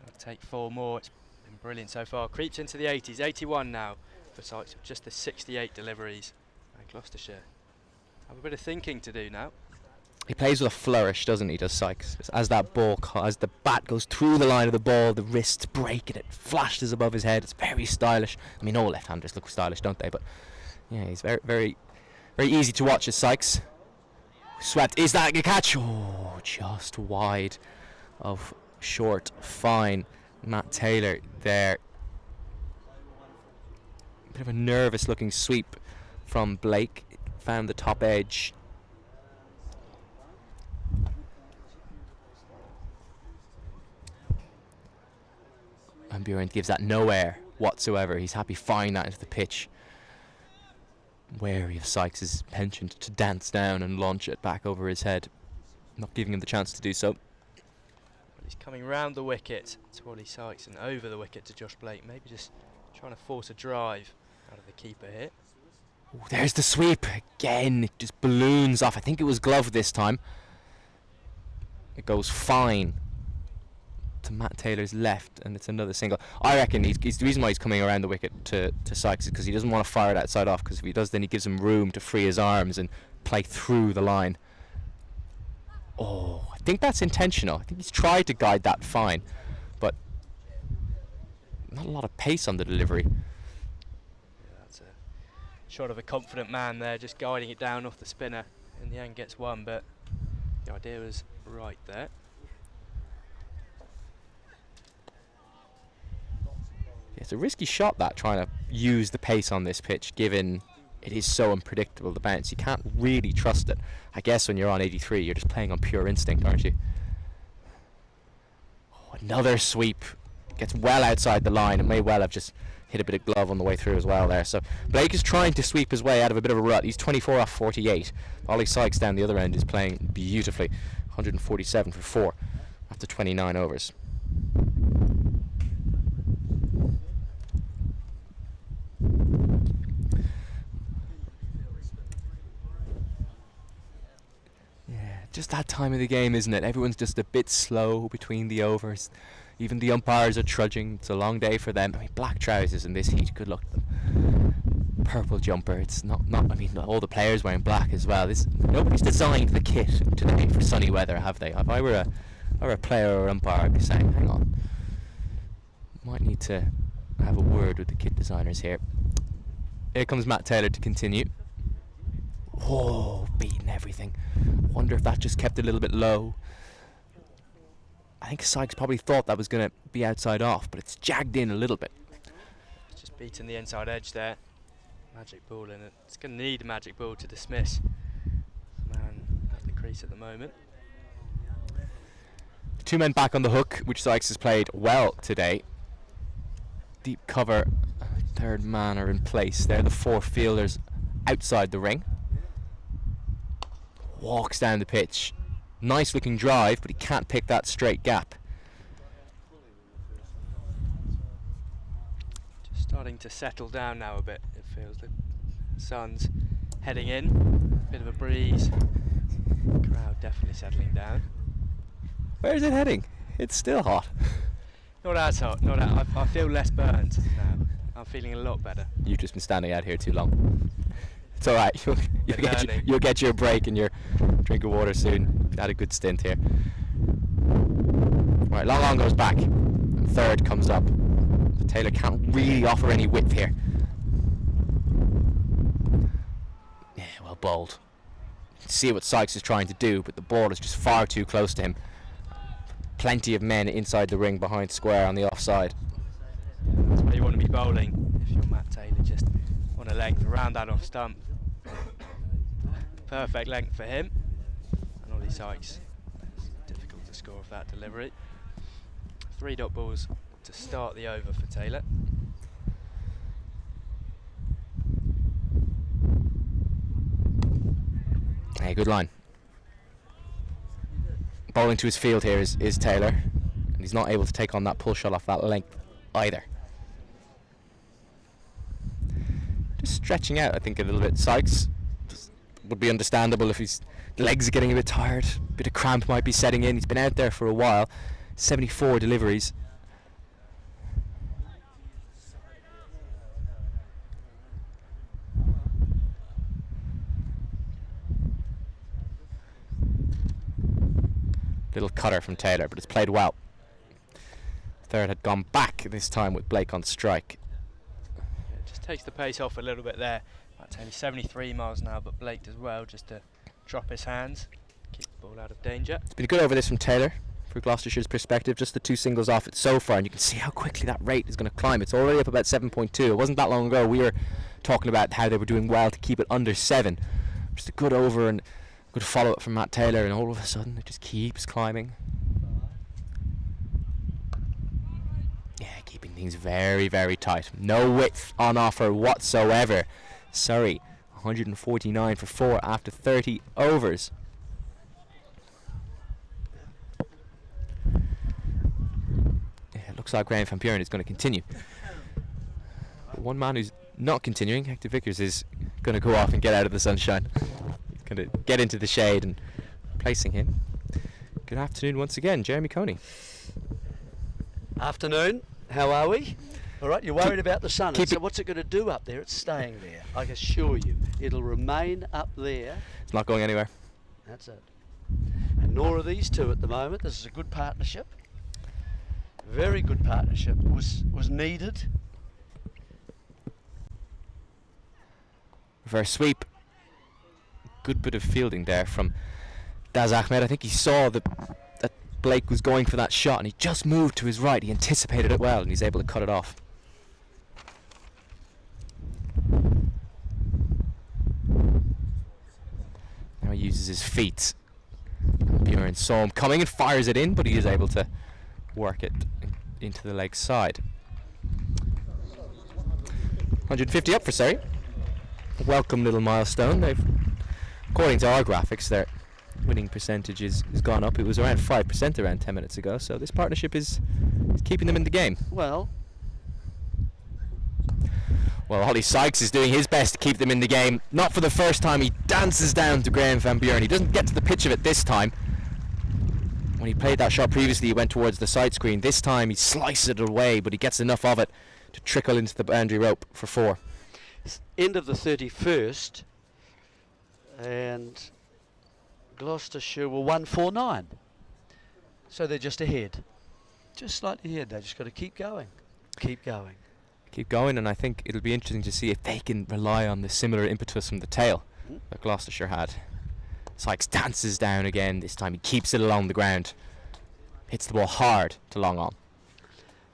will take 4 more. It's been brilliant so far. Creeps into the 80s, 81 now for Sykes, just the 68 deliveries. And Gloucestershire have a bit of thinking to do now. He plays with a flourish, doesn't he, does Sykes? As that ball, as the bat goes through the line of the ball, the wrists break and it flashes above his head. It's very stylish. I mean, all left-handers look stylish, don't they? But yeah, he's very, very, very easy to watch as Sykes. Swept. Is that a catch? Oh, just wide of short, fine. Matt Taylor there. Bit of a nervous-looking sweep from Blake. Found the top edge. And Buren gives that no air whatsoever. He's happy firing that into the pitch. Wary of Sykes' penchant to dance down and launch it back over his head. Not giving him the chance to do so. Well, he's coming round the wicket to Ollie Sykes and over the wicket to Josh Blake. Maybe just trying to force a drive out of the keeper here. Ooh, there's the sweep. Again, it just balloons off. I think it was glove this time. It goes fine to Matt Taylor's left, and it's another single. I reckon he's the reason why he's coming around the wicket to Sykes is because he doesn't want to fire it outside off, because if he does, then he gives him room to free his arms and play through the line. Oh, I think that's intentional. I think he's tried to guide that fine, but not a lot of pace on the delivery. Yeah, that's a shot of a confident man there, just guiding it down off the spinner. In the end gets one, but the idea was right there. It's a risky shot, that, trying to use the pace on this pitch, given it is so unpredictable, the bounce. You can't really trust it. I guess when you're on 83, you're just playing on pure instinct, aren't you? Oh, another sweep. Gets well outside the line. It may well have just hit a bit of glove on the way through as well there. So Blake is trying to sweep his way out of a bit of a rut. He's 24 off 48. Ollie Sykes down the other end is playing beautifully. 147 for 4 after 29 overs. Just that time of the game, isn't it? Everyone's just a bit slow between the overs. Even the umpires are trudging. It's a long day for them. I mean, black trousers in this heat, good luck to them. Purple jumper, it's not I mean, all the players wearing black as well. Nobody's designed the kit today for sunny weather, have they? If I were a player or umpire, I'd be saying, hang on, might need to have a word with the kit designers here. Here comes Matt Taylor to continue. Oh, beating everything. Wonder if that just kept it a little bit low. I think Sykes probably thought that was going to be outside off, but it's jagged in a little bit. Just beating the inside edge there. Magic ball in it. It's going to need a magic ball to dismiss the man at the crease at the moment. 2 men back on the hook, which Sykes has played well today. Deep cover, 3rd man are in place. They're the 4 fielders outside the ring. Walks down the pitch. Nice looking drive, but he can't pick that straight gap. Just starting to settle down now a bit, it feels. The sun's heading in, bit of a breeze. Crowd definitely settling down. Where is it heading? It's still hot. Not as hot, I feel less burnt now. I'm feeling a lot better. You've just been standing out here too long. It's alright, you'll get your break and your drink of water soon. You've had a good stint here. Right, long goes back. And 3rd comes up. So Taylor can't really offer any width here. Yeah, well bowled. See what Sykes is trying to do, but the ball is just far too close to him. Plenty of men inside the ring behind square on the offside. That's where you want to be bowling if you're Matt Taylor, just on a length around that off stump. Perfect length for him. And Ollie Sykes, it's difficult to score off that delivery. 3 dot balls to start the over for Taylor. Hey, good line. Bowling to his field here is Taylor, and he's not able to take on that pull shot off that length either. just stretching out, I think, a little bit. Sykes would be understandable if his legs are getting a bit tired. A bit of cramp might be setting in. He's been out there for a while. 74 deliveries. Little cutter from Taylor, but it's played well. Third had gone back this time with Blake on strike. It just takes the pace off a little bit there. That's only 73 miles an hour, but Blake does well just to drop his hands, keep the ball out of danger. It's been good over this from Taylor, for Gloucestershire's perspective. Just the 2 singles off it so far, and you can see how quickly that rate is going to climb. It's already up about 7.2. It wasn't that long ago we were talking about how they were doing well to keep it under 7. Just a good over and good follow-up from Matt Taylor, and all of a sudden it just keeps climbing. Yeah, keeping things very, very tight. No width on offer whatsoever. Surrey, 149 for 4 after 30 overs. Yeah, it looks like Graham Van Buren is going to continue. But one man who's not continuing, Hector Vickers, is going to go off and get out of the sunshine. He's going to get into the shade, and placing him. Good afternoon once again, Jeremy Coney. Afternoon. How are we? All right, you're worried about the sun. So what's it going to do up there? It's staying there. I can assure you. It'll remain up there. It's not going anywhere. That's it. And nor are these two at the moment. This is a good partnership. Very good partnership. Was needed. Reverse sweep. Good bit of fielding there from Daz Ahmed. I think he saw that Blake was going for that shot, and he just moved to his right. He anticipated it well, and he's able to cut it off. Now he uses his feet. Buren saw him coming and fires it in, but he is able to work it into the leg side. 150 up for Surrey. A welcome little milestone. They've, according to our graphics, their winning percentage has gone up. It was around 5% around 10 minutes ago, so this partnership is keeping them in the game. Well, Ollie Sykes is doing his best to keep them in the game. Not for the first time. He dances down to Graham Van Buren. He doesn't get to the pitch of it this time. When he played that shot previously, he went towards the side screen. This time he slices it away, but he gets enough of it to trickle into the boundary rope for 4. It's end of the 31st, and Gloucestershire were 149. So they're just ahead. Just slightly ahead. They've just got to keep going. Keep going. Keep going, and I think it'll be interesting to see if they can rely on the similar impetus from the tail that Gloucestershire had. Sykes dances down again. This time he keeps it along the ground. Hits the ball hard to long on.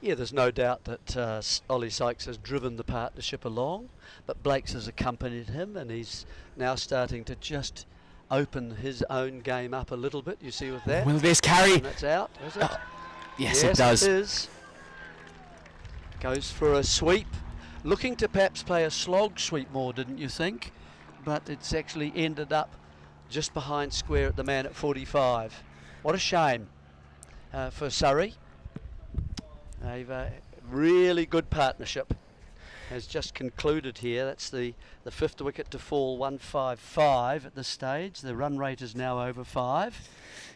Yeah, there's no doubt that Ollie Sykes has driven the partnership along, but Blake's has accompanied him, and he's now starting to just open his own game up a little bit. You see with that? Will this carry? And it's out, is it? Yes, it does. It is. Goes for a sweep. Looking to perhaps play a slog sweep more, didn't you think? But it's actually ended up just behind square at the man at 45. What a shame for Surrey. A really good partnership has just concluded here. That's the 5th wicket to fall, 155 at this stage. The run rate is now over 5.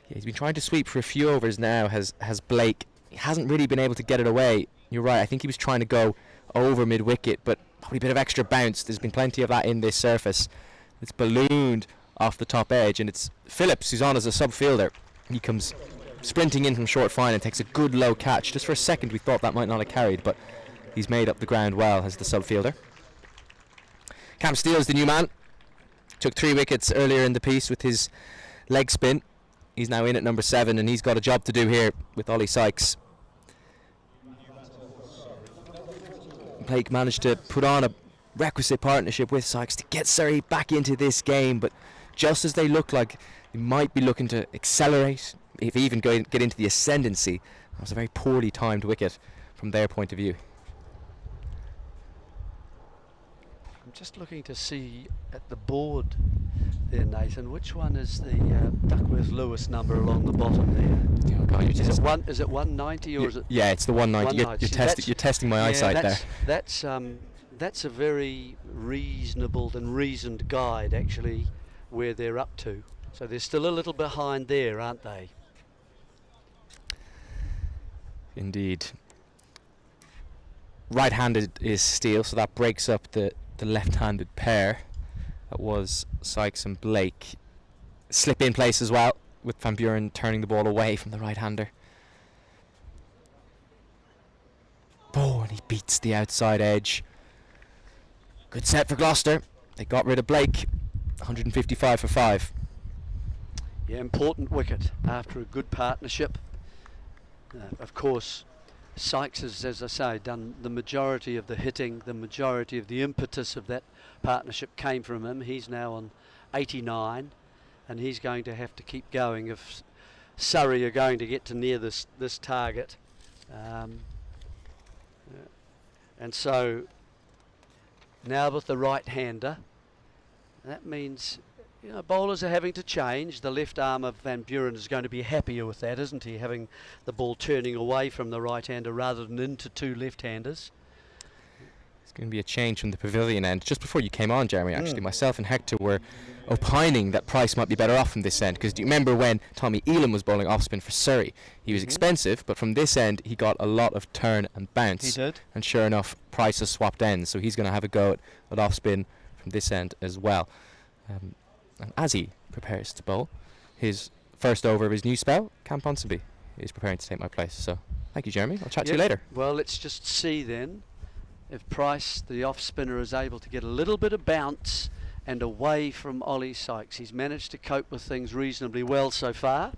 Yeah, he's been trying to sweep for a few overs now, has Blake. He hasn't really been able to get it away. You're right, I think he was trying to go over mid-wicket, but probably a bit of extra bounce. There's been plenty of that in this surface. It's ballooned off the top edge, and it's Phillips who's on as a sub-fielder. He comes sprinting in from short fine and takes a good low catch. Just for a second we thought that might not have carried, but he's made up the ground well as the sub-fielder. Cam Steele's the new man. Took 3 wickets earlier in the piece with his leg spin. He's now in at number 7, and he's got a job to do here with Ollie Sykes. Blake managed to put on a requisite partnership with Sykes to get Surrey back into this game, but just as they look like they might be looking to accelerate, if even get into the ascendancy, that was a very poorly timed wicket from their point of view. I'm just looking to see at the board there, Nathan, which one is the Duckworth-Lewis number along the bottom there? Oh God, is it 190 or is it? Yeah, it's the 190. You're testing my eyesight there. That's that's a very reasonable and reasoned guide, actually, where they're up to. So they're still a little behind there, aren't they? Indeed. Right-handed is Steele, so that breaks up the left-handed pair. That was Sykes and Blake. Slip in place as well, with Van Buren turning the ball away from the right-hander. Oh, and he beats the outside edge. Good set for Gloucester. They got rid of Blake. 155 for 5. Yeah, important wicket after a good partnership. Of course, Sykes has, as I say, done the majority of the hitting, the majority of the impetus of that partnership came from him. He's now on 89, and he's going to have to keep going if Surrey are going to get to near this target. And so now with the right-hander, that means, you know, bowlers are having to change. The left arm of Van Buren is going to be happier with that, isn't he? Having the ball turning away from the right-hander rather than into two left-handers. It's going to be a change from the pavilion end. Just before you came on, Jeremy, actually, myself and Hector were opining that Price might be better off from this end. Because do you remember when Tommy Elam was bowling off-spin for Surrey? He was expensive, but from this end, he got a lot of turn and bounce. He did. And sure enough, Price has swapped ends, so he's going to have a go at off-spin from this end as well. And as he prepares to bowl his first over of his new spell, Cam Ponsonby is preparing to take my place. So thank you, Jeremy. I'll chat to you later. Well, let's just see then if Price, the off-spinner, is able to get a little bit of bounce and away from Ollie Sykes. He's managed to cope with things reasonably well so far.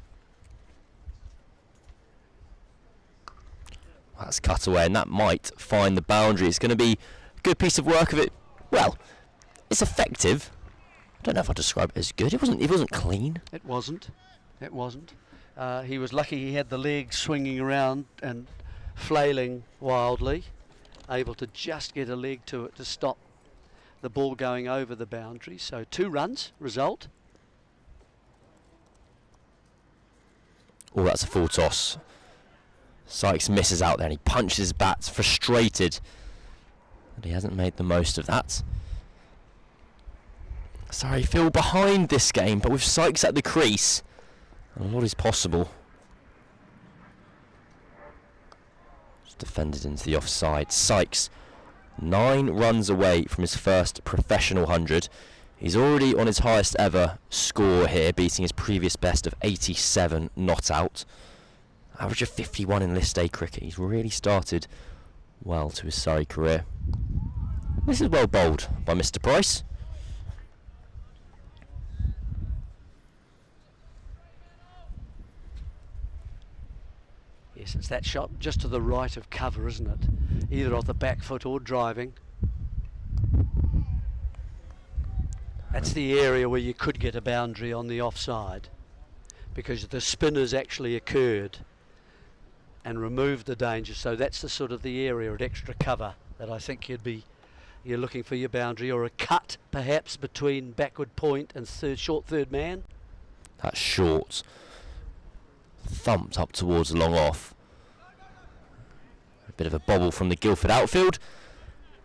That's cut away, and that might find the boundary. It's going to be a good piece of work of it. Well, it's effective. I don't know if I'd describe it as good. It wasn't clean. It wasn't. He was lucky he had the legs swinging around and flailing wildly, able to just get a leg to it to stop the ball going over the boundary. So 2 runs result. Oh, that's a full toss. Sykes misses out there and he punches his bat, frustrated. But he hasn't made the most of that. Sorry, feel behind this game, but with Sykes at the crease, a lot is possible. Just defended into the offside. Sykes, 9 runs away from his first professional 100. He's already on his highest ever score here, beating his previous best of 87 not out. Average of 51 in list A cricket. He's really started well to his Surrey career. This is well bowled by Mr. Price. Yes, it's that shot just to the right of cover, isn't it? Either off the back foot or driving. That's the area where you could get a boundary on the offside, because the spinners actually occurred and removed the danger. So that's the sort of the area at extra cover that I think you're looking for your boundary, or a cut perhaps between backward point and short third man. That's short. Thumped up towards the long off. A bit of a bobble from the Guildford outfield.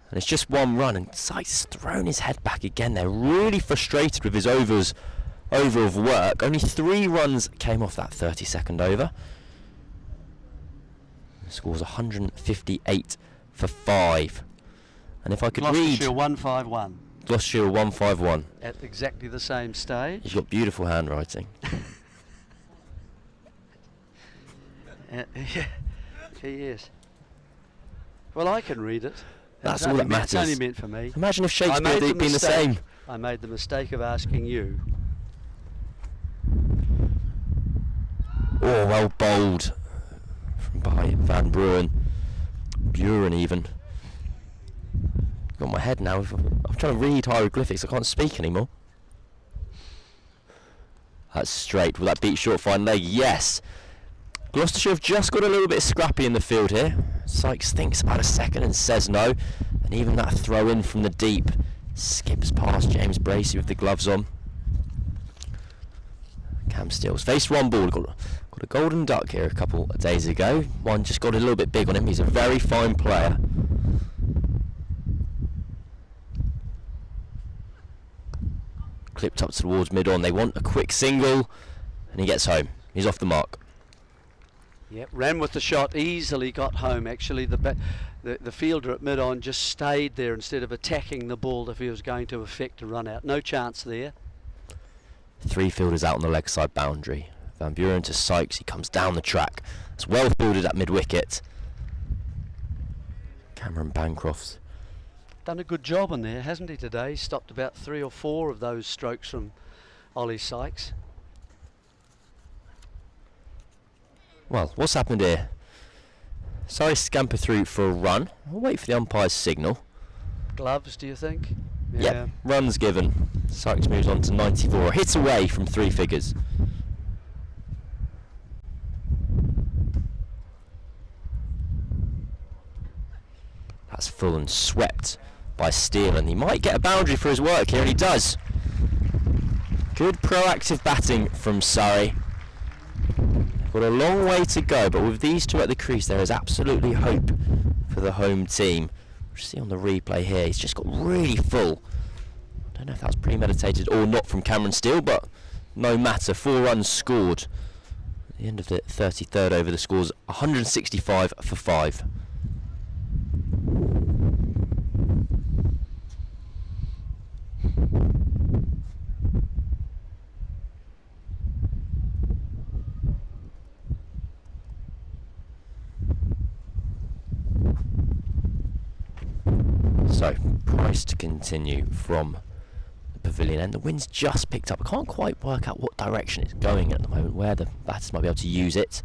And it's just 1 run, and Sykes has thrown his head back again. They're really frustrated with his over of work. Only 3 runs came off that 32nd over. The score's 158 for 5. And if I could read... Gloucestershire 151. Gloucestershire 151. At exactly the same stage. He's got beautiful handwriting. Yeah, he is. Well, I can read it. That's all that matters. It's only meant for me. Imagine if Shakespeare had been the same. I made the mistake of asking you. Oh, well bowled by Van Buren. Buren even. Got my head now. I'm trying to read hieroglyphics. I can't speak anymore. That's straight. Will that beat short fine leg? Yes. Gloucestershire have just got a little bit scrappy in the field here. Sykes thinks about a second and says no. And even that throw in from the deep skips past James Bracey with the gloves on. Cam Steele's faced 1 ball. Got a golden duck here a couple of days ago. One just got a little bit big on him. He's a very fine player. clipped up towards mid-on. They want a quick single, and he gets home. He's off the mark. Yep, ran with the shot, easily got home. Actually, the fielder at mid-on just stayed there instead of attacking the ball if he was going to effect a run out. No chance there. 3 fielders out on the leg side boundary. Van Buren to Sykes. He comes down the track. It's well fielded at mid-wicket. Cameron Bancroft's Done a good job in there, hasn't he, today? Stopped about 3 or 4 of those strokes from Ollie Sykes. Well, what's happened here? Sorry, scamper through for a run. We'll wait for the umpire's signal. Gloves, do you think? Yep, runs given. Sykes moves on to 94. Hit away from 3 figures. That's full and swept by Steele, and he might get a boundary for his work here, and he does. Good proactive batting from Surrey. Got a long way to go, but with these 2 at the crease, there is absolutely hope for the home team. We'll see on the replay here, he's just got really full. I don't know if that was premeditated or not from Cameron Steele, but no matter. 4 runs scored. At the end of the 33rd over, the score's 165 for 5. So, Price to continue from the pavilion end. The wind's just picked up. I can't quite work out what direction it's going at the moment, where the batters might be able to use it.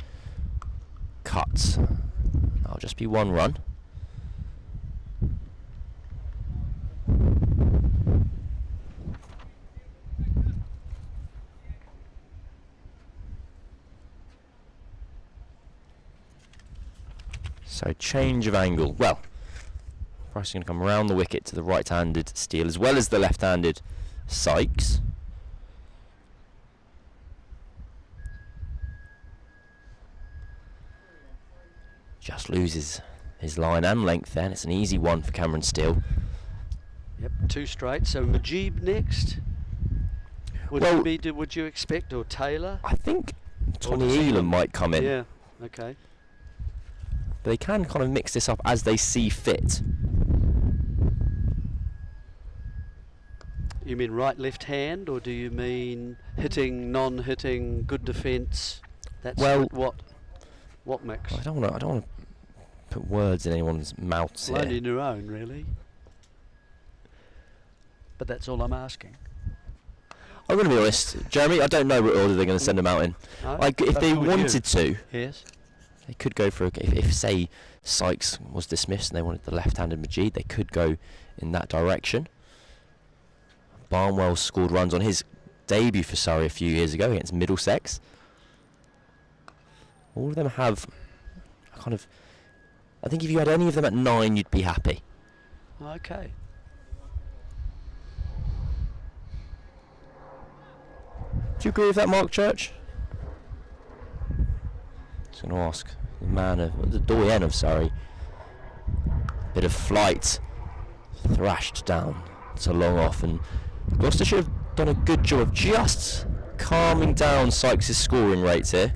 Cuts. That'll just be 1 run. So, change of angle. Well, Price is going to come around the wicket to the right-handed Steele as well as the left-handed Sykes. Just loses his line and length then. It's an easy one for Cameron Steele. Yep, 2 straight. So Majib next. Would you expect, or Taylor? I think Tommy Elam might come in. Yeah, okay. But they can kind of mix this up as they see fit. You mean right, left hand, or do you mean hitting, non-hitting, good defence? That's what mix? I don't want to put words in anyone's mouths here. Only in your own, really. But that's all I'm asking. I'm going to be honest, Jeremy. I don't know what order they're going to send them out in. No? Like, if they wanted to, yes, they could go for if say Sykes was dismissed and they wanted the left-handed Majid, they could go in that direction. Barnwell scored runs on his debut for Surrey a few years ago against Middlesex. All of them have a kind of... I think if you had any of them at 9, you'd be happy. Okay. Do you agree with that, Mark Church? Just going to ask the man of the doyen of Surrey. Bit of flight, thrashed down to long off, and Gloucestershire have done a good job of just calming down Sykes' scoring rates here.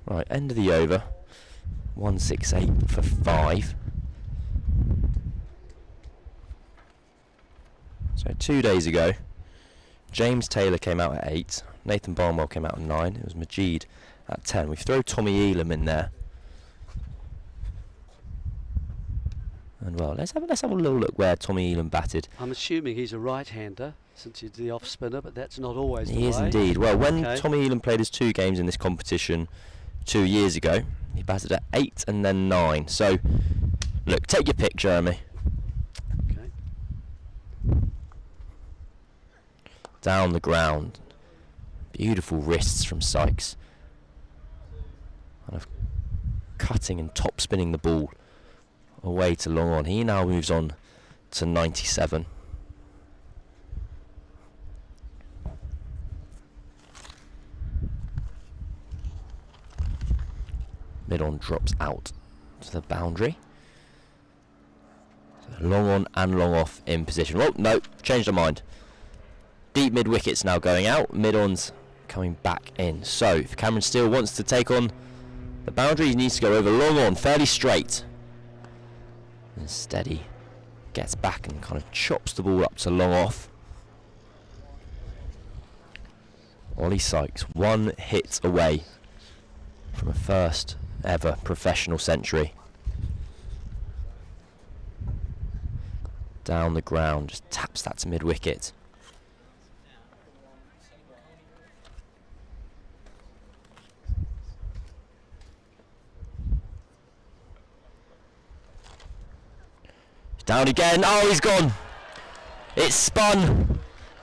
Right, end of the over. 168 for 5. So 2 days ago, James Taylor came out at 8. Nathan Barnwell came out at 9. It was Majid at 10. We've thrown Tommy Elam in there. And well, let's have a little look where Tommy Elam batted. I'm assuming he's a right-hander since he's the off-spinner, but that's not always the way. He is indeed. Well, when Tommy Elam played his 2 games in this competition 2 years ago, he batted at 8 and then 9. So, look, take your pick, Jeremy. Okay. Down the ground. Beautiful wrists from Sykes. Kind of cutting and top spinning the ball away to long on. He now moves on to 97. Mid-on drops out to the boundary. So long on and long off in position. Oh, no, changed their mind. Deep mid-wickets now going out. Mid-on's coming back in. So if Cameron Steele wants to take on the boundary, he needs to go over long on, fairly straight. Instead he gets back and kind of chops the ball up to long off. Ollie Sykes 1 hit away from a first ever professional century. Down the ground, just taps that to mid-wicket. Down again. Oh, he's gone. It's spun.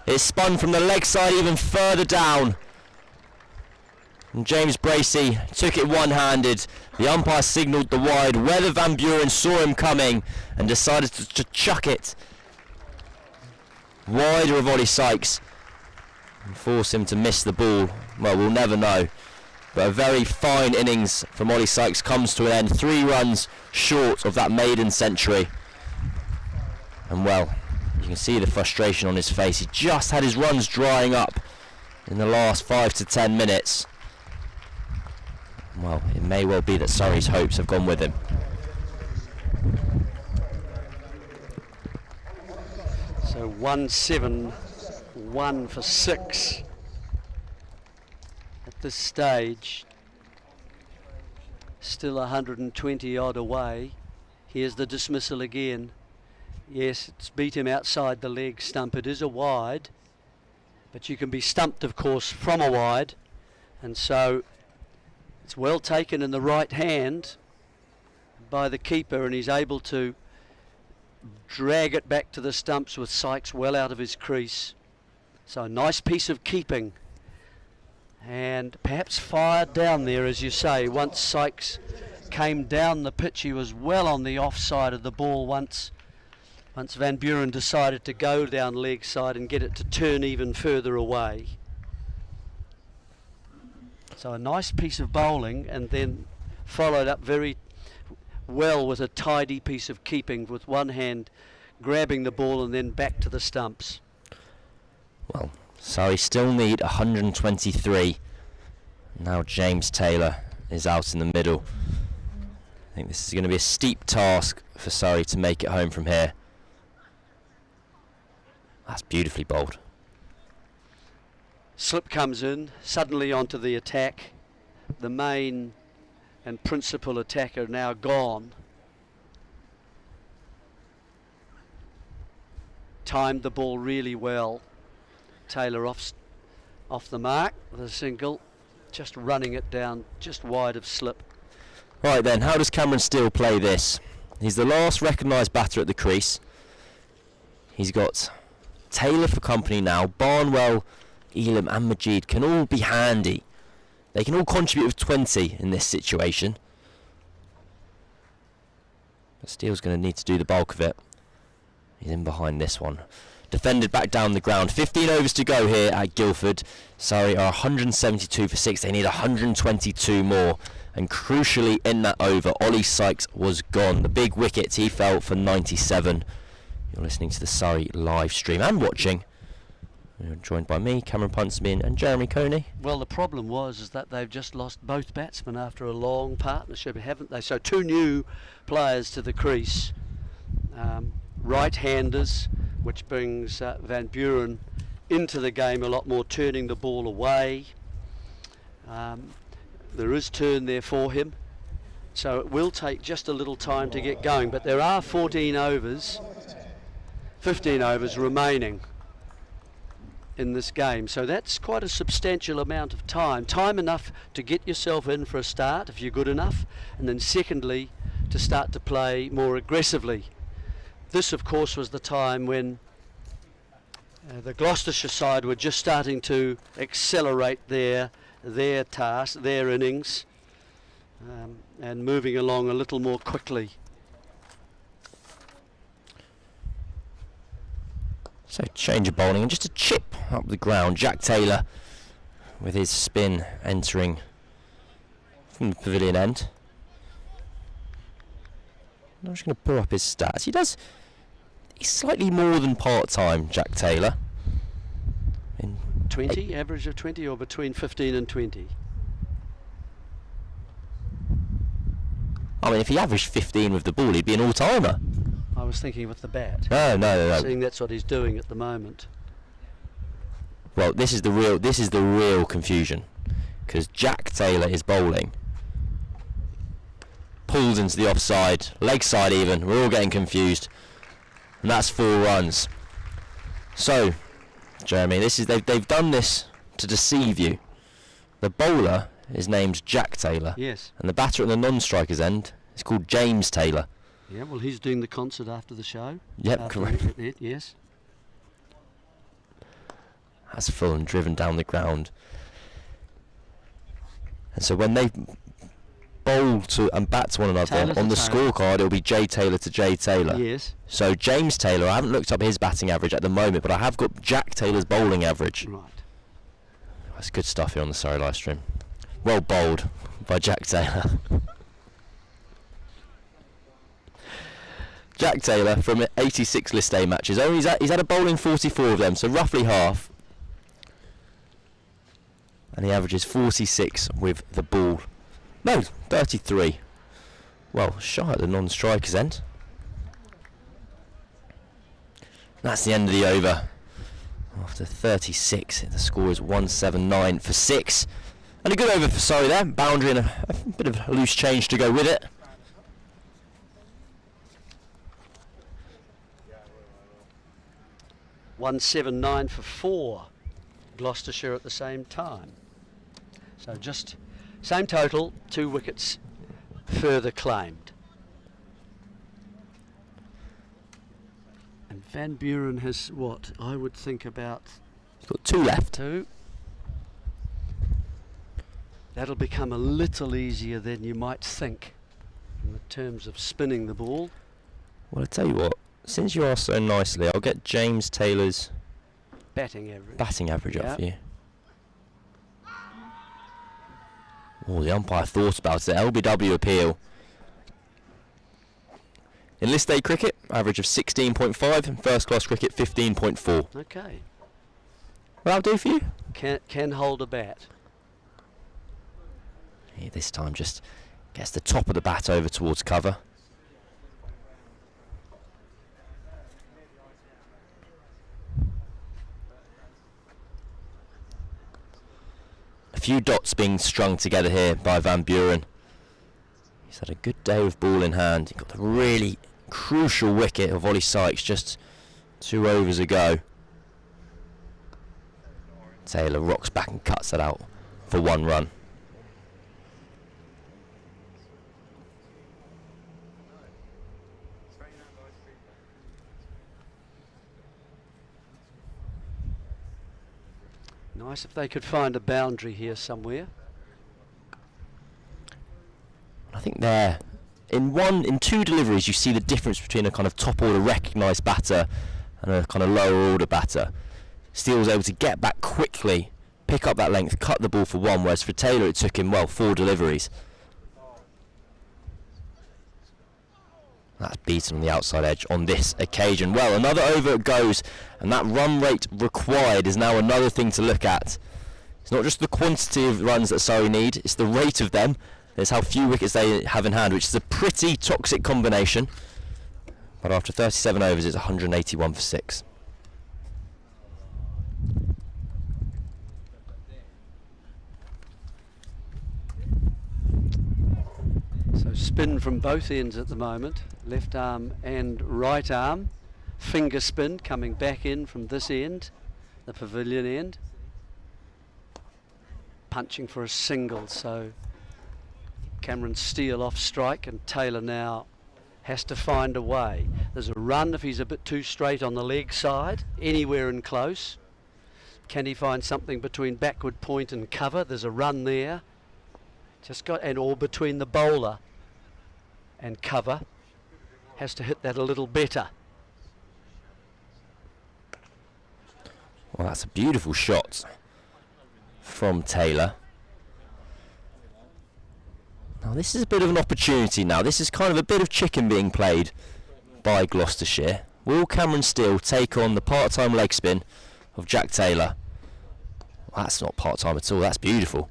It's spun from the leg side even further down. And James Bracey took it one-handed. The umpire signalled the wide. Weather Van Buren saw him coming and decided to chuck it wider of Ollie Sykes and force him to miss the ball. Well, we'll never know. But a very fine innings from Ollie Sykes comes to an end. 3 runs short of that maiden century. And well, you can see the frustration on his face. He just had his runs drying up in the last 5 to 10 minutes. Well, it may well be that Surrey's hopes have gone with him. So 1-7, 1 for 6 at this stage. Still 120 odd away. Here's the dismissal again. Yes, it's beat him outside the leg stump. It is a wide, but you can be stumped, of course, from a wide, and so it's well taken in the right hand by the keeper, and he's able to drag it back to the stumps with Sykes well out of his crease. So a nice piece of keeping, and perhaps fired down there, as you say. Once Sykes came down the pitch, he was well on the offside of the ball once Van Buren decided to go down leg side and get it to turn even further away. So a nice piece of bowling, and then followed up very well with a tidy piece of keeping, with one hand grabbing the ball and then back to the stumps. Well, Surrey still need 123. Now James Taylor is out in the middle. I think this is going to be a steep task for Surrey to make it home from here. That's beautifully bowled. Slip comes in, suddenly onto the attack. The main and principal attacker now gone. Timed the ball really well. Taylor off the mark with a single, just running it down just wide of slip. Right then, how does Cameron Steele play this? He's the last recognised batter at the crease. He's got Taylor for company now. Barnwell, Elam and Majid can all be handy. They can all contribute with 20 in this situation. But Steele's going to need to do the bulk of it. He's in behind this one. Defended back down the ground. 15 overs to go here at Guildford. Surrey are 172 for 6. They need 122 more. And crucially in that over, Ollie Sykes was gone. The big wicket, he fell for 97. You're listening to the Surrey live stream and watching. You're joined by me, Cameron Puntsman and Jeremy Coney. Well, the problem is that they've just lost both batsmen after a long partnership, haven't they? So 2 new players to the crease. Right-handers, which brings Van Buren into the game a lot more, turning the ball away. There is turn there for him. So it will take just a little time to get going, but there are 15 overs remaining in this game, so that's quite a substantial amount of time enough to get yourself in for a start if you're good enough, and then secondly to start to play more aggressively. This of course was the time when the Gloucestershire side were just starting to accelerate their task, their innings, and moving along a little more quickly. So change of bowling and just a chip up the ground. Jack Taylor with his spin entering from the pavilion end. I'm just going to pull up his stats. He's slightly more than part-time, Jack Taylor. 20, average of 20, or between 15 and 20? I mean, if he averaged 15 with the ball, he'd be an all-timer. I was thinking with the bat. No. Seeing that's what he's doing at the moment. Well, this is the real confusion, because Jack Taylor is bowling, pulls into the offside, leg side even. We're all getting confused, and that's 4 runs. So, Jeremy, they've done this to deceive you. The bowler is named Jack Taylor. Yes. And the batter at the non-striker's end is called James Taylor. Yeah, well, he's doing the concert after the show. Yep, correct. Yes. That's full and driven down the ground. And so when they bowl to and bat to one another Taylor on the Taylor. scorecard, it'll be J Taylor to J Taylor. Yes. So James Taylor, I haven't looked up his batting average at the moment, but I have got Jack Taylor's bowling average. Right. That's good stuff here on the Surrey live stream. Well bowled by Jack Taylor. Jack Taylor from 86 List A matches. He's had a bowling 44 of them, so roughly half. And he averages 46 with the ball. No, 33. Well, shy at the non-striker's end. That's the end of the over. After 36, the score is 179 for 6. And a good over for Surrey there. Boundary and a bit of loose change to go with it. $179 for 4. Gloucestershire at the same time. So just same total, 2 wickets further claimed. And Van Buren has what? I would think about... He's got 2 left. 2. That'll become a little easier than you might think in the terms of spinning the ball. Well, I tell you what, since you asked so nicely, I'll get James Taylor's batting average up for you. Oh, the umpire thought about it. LBW appeal. In List A cricket, average of 16.5, and first class cricket 15.4. Okay. Well, that'll do for you. Can hold a bat. He this time just gets the top of the bat over towards cover. A few dots being strung together here by Van Buren. He's had a good day with ball in hand. He got the really crucial wicket of Ollie Sykes just 2 overs ago. Taylor rocks back and cuts that out for 1 run. Nice if they could find a boundary here somewhere. I think there, in 2 deliveries, you see the difference between a kind of top order recognised batter and a kind of lower order batter. Steele was able to get back quickly, pick up that length, cut the ball for 1, whereas for Taylor it took him, 4 deliveries. That's beaten on the outside edge on this occasion. Well, another over it goes, and that run rate required is now another thing to look at. It's not just the quantity of runs that Surrey need, it's the rate of them. It's how few wickets they have in hand, which is a pretty toxic combination. But after 37 overs, it's 181 for 6. So spin from both ends at the moment, left arm and right arm. Finger spin coming back in from this end, the pavilion end. Punching for a single, so Cameron Steele off strike, and Taylor now has to find a way. There's a run if he's a bit too straight on the leg side, anywhere in close. Can he find something between backward point and cover? There's a run there. Just got, and or between the bowler and cover. Has to hit that a little better. Well, that's a beautiful shot from Taylor. Now this is a bit of an opportunity now. This is kind of a bit of chicken being played by Gloucestershire. Will Cameron Steele take on the part-time leg spin of Jack Taylor? Well, that's not part-time at all. That's beautiful.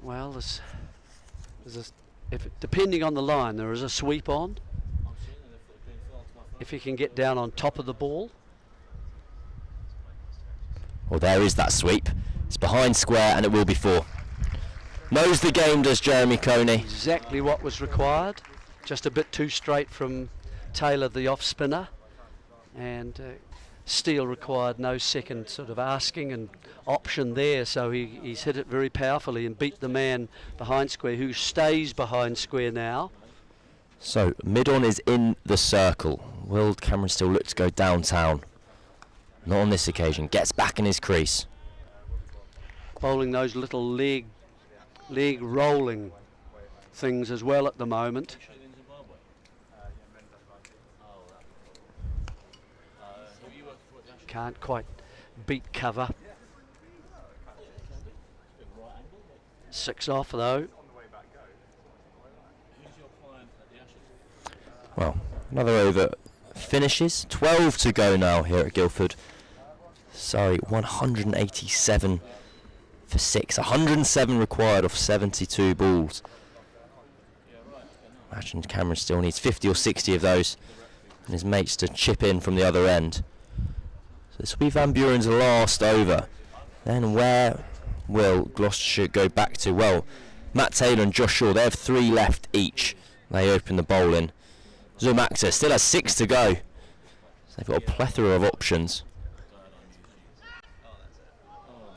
Well, depending on the line, there is a sweep on. If he can get down on top of the ball. Well, there is that sweep. It's behind square and it will be 4. Knows the game, does Jeremy Coney. Exactly what was required. Just a bit too straight from Taylor, the off spinner. And Steele required no second sort of asking and option there, so he's hit it very powerfully and beat the man behind square, who stays behind square now. So mid-on is in the circle. Will Cameron Steele look to go downtown? Not on this occasion. Gets back in his crease. Bowling those little leg rolling things as well at the moment. Can't quite beat cover. 6 off though. Well, another over finishes. 12 to go now here at Guildford. Sorry, 187 for 6. 107 required off 72 balls. Imagine Cameron still needs 50 or 60 of those, and his mates to chip in from the other end. So this will be Van Buren's last over. Then where will Gloucestershire go back to? Well, Matt Taylor and Josh Shaw, they have 3 left each. They open the bowling. Zumaxa still has 6 to go. So they've got a plethora of options.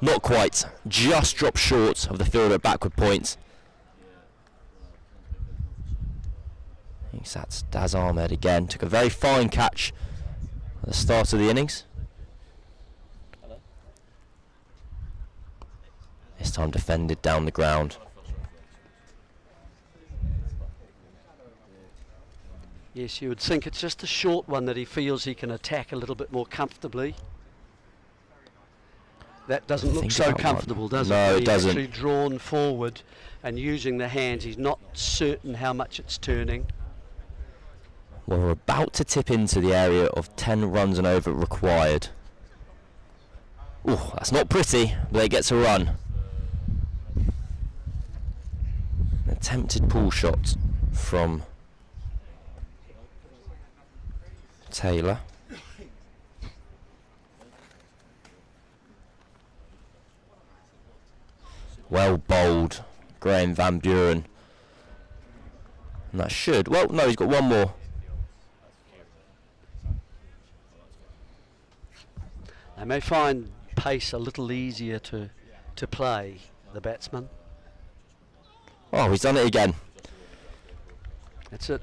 Not quite. Just dropped short of the fielder at backward point. I think that's Daz Ahmed again. Took a very fine catch at the start of the innings. This time defended down the ground. Yes, you would think it's just a short one that he feels he can attack a little bit more comfortably. That doesn't look so comfortable, does it? No, it doesn't. He's actually drawn forward and using the hands. He's not certain how much it's turning. Well, we're about to tip into the area of 10 runs and over required. Oh, that's not pretty, but it gets a run. An attempted pull shot from Taylor. Well bowled, Graham Van Buren. And that should, well, no, he's got one more. They may find pace a little easier to play, the batsman. Oh, he's done it again. That's it.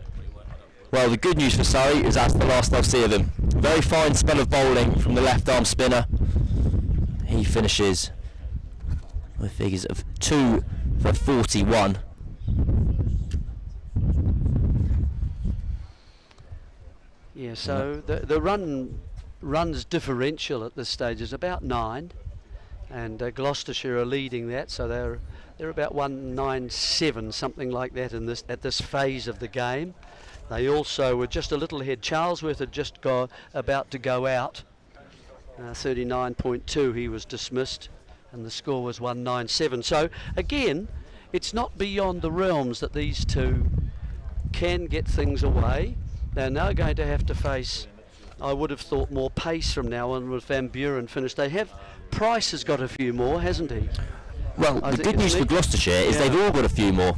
Well, the good news for Surrey is that's the last I'll see of him. Very fine spell of bowling from the left arm spinner. He finishes with figures of 2 for 41. Yeah, so the runs differential at this stage is about 9, and Gloucestershire are leading that, so they're about 197, something like that at this phase of the game. They also were just a little ahead. Charlesworth had just about to go out. 39.2, he was dismissed, and the score was 197. So again, it's not beyond the realms that these two can get things away. They're now going to have to face, I would have thought, more pace from now on with Van Buren finished. Price has got a few more, hasn't he? Well, the good news for Gloucestershire is they've all got a few more.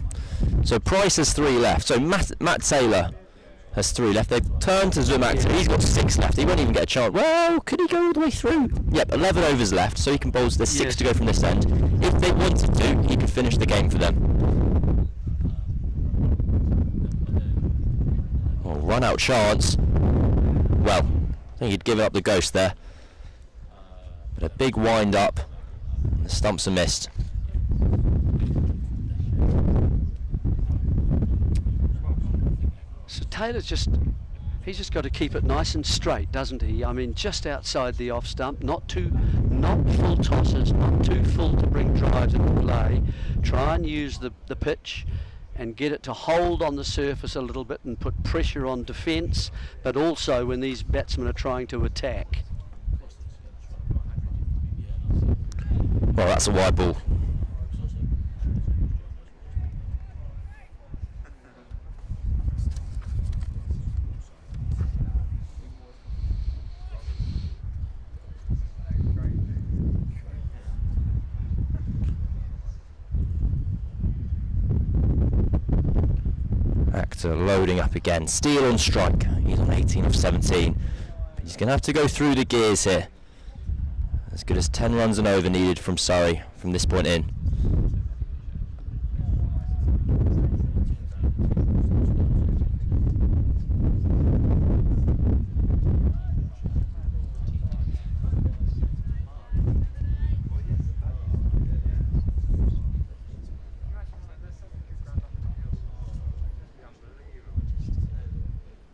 So Price has 3 left. So Matt Taylor has 3 left. They've turned to Zumax. He's got 6 left. He won't even get a chance. Well, could he go all the way through? Yep, 11 overs left. So he can bowl. There's 6 to go from this end. If they wanted to, he could finish the game for them. Oh, run out chance. Well, I think he'd give up the ghost there. But a big wind up. And the stumps are missed. So Taylor's he's just got to keep it nice and straight, doesn't he? I mean, just outside the off stump, not too not full tosses, not too full to bring drives into play. Try and use the pitch and get it to hold on the surface a little bit and put pressure on defence, but also when these batsmen are trying to attack. Well, that's a wide ball. Actor loading up again. Steele on strike. He's on 18 of 17. But he's going to have to go through the gears here. As good as 10 runs and over needed from Surrey from this point in.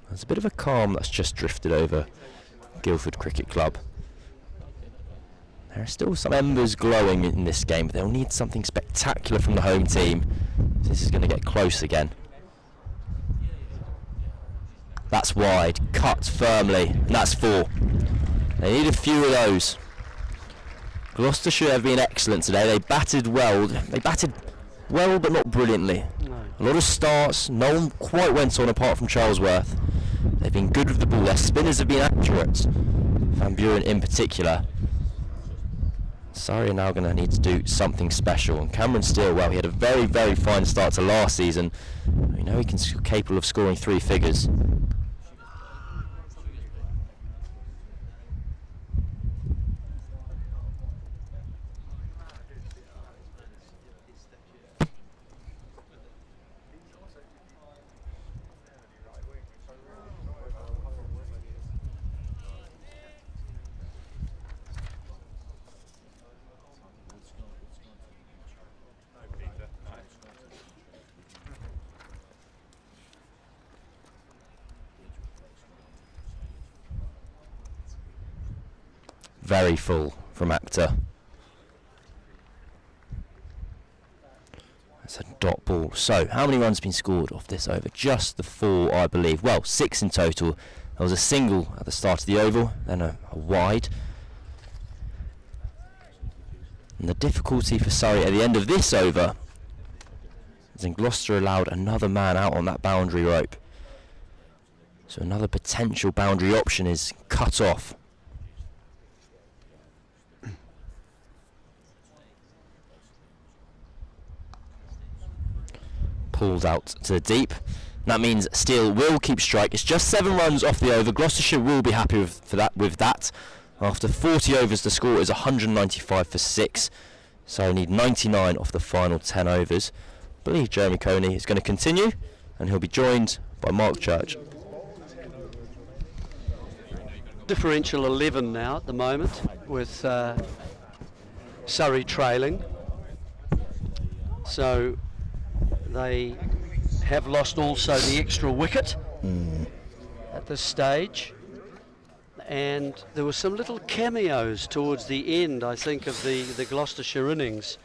There's a bit of a calm that's just drifted over Guildford Cricket Club. There are still some embers glowing in this game, but they'll need something spectacular from the home team. This is going to get close again. That's wide, cut firmly, and that's 4. They need a few of those. Gloucestershire have been excellent today. They batted well. They batted well, but not brilliantly. No. A lot of starts. No one quite went on apart from Charlesworth. They've been good with the ball. Their spinners have been accurate. Van Buren in particular. Surrey are now going to need to do something special. And Cameron Steele, well, he had a very, very fine start to last season. We know he's capable of scoring 3 figures. Very full from Actor. That's a dot ball. So, how many runs have been scored off this over? Just the 4, I believe. Well, 6 in total. There was a single at the start of the oval, then a wide. And the difficulty for Surrey at the end of this over is in Gloucester allowed another man out on that boundary rope. So another potential boundary option is cut off. Pulls out to the deep. That means Steele will keep strike. It's just 7 runs off the over. Gloucestershire will be happy with that. After 40 overs, the score is 195 for 6. So I need 99 off the final 10 overs. I believe Jeremy Coney is going to continue, and he'll be joined by Mark Church. Differential 11 now at the moment, with Surrey trailing. So they have lost also the extra wicket at this stage, and there were some little cameos towards the end, I think, of the Gloucestershire innings.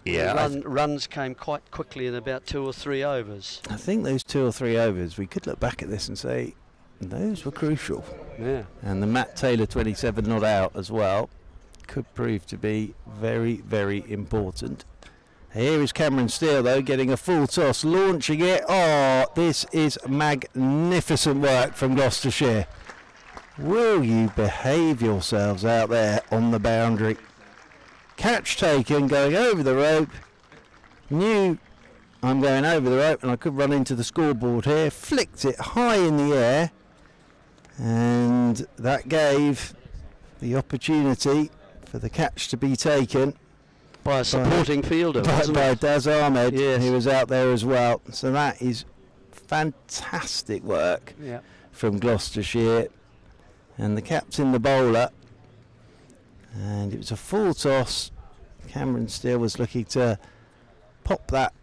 Yeah, runs came quite quickly in about 2 or 3 overs. I think those 2 or 3 overs, we could look back at this and say those were crucial. Yeah. And the Matt Taylor 27 not out as well could prove to be very, very important. Here is Cameron Steele, though, getting a full toss, launching it. Oh, this is magnificent work from Gloucestershire. Will you behave yourselves out there on the boundary? Catch taken, going over the rope. Knew I'm going over the rope and I could run into the scoreboard here. Flicked it high in the air. And that gave the opportunity for the catch to be taken. By a supporting fielder, by Daz Ahmed, yes. He was out there as well. So that is fantastic work from Gloucestershire. And the captain, the bowler. And it was a full toss. Cameron Steele was looking to pop that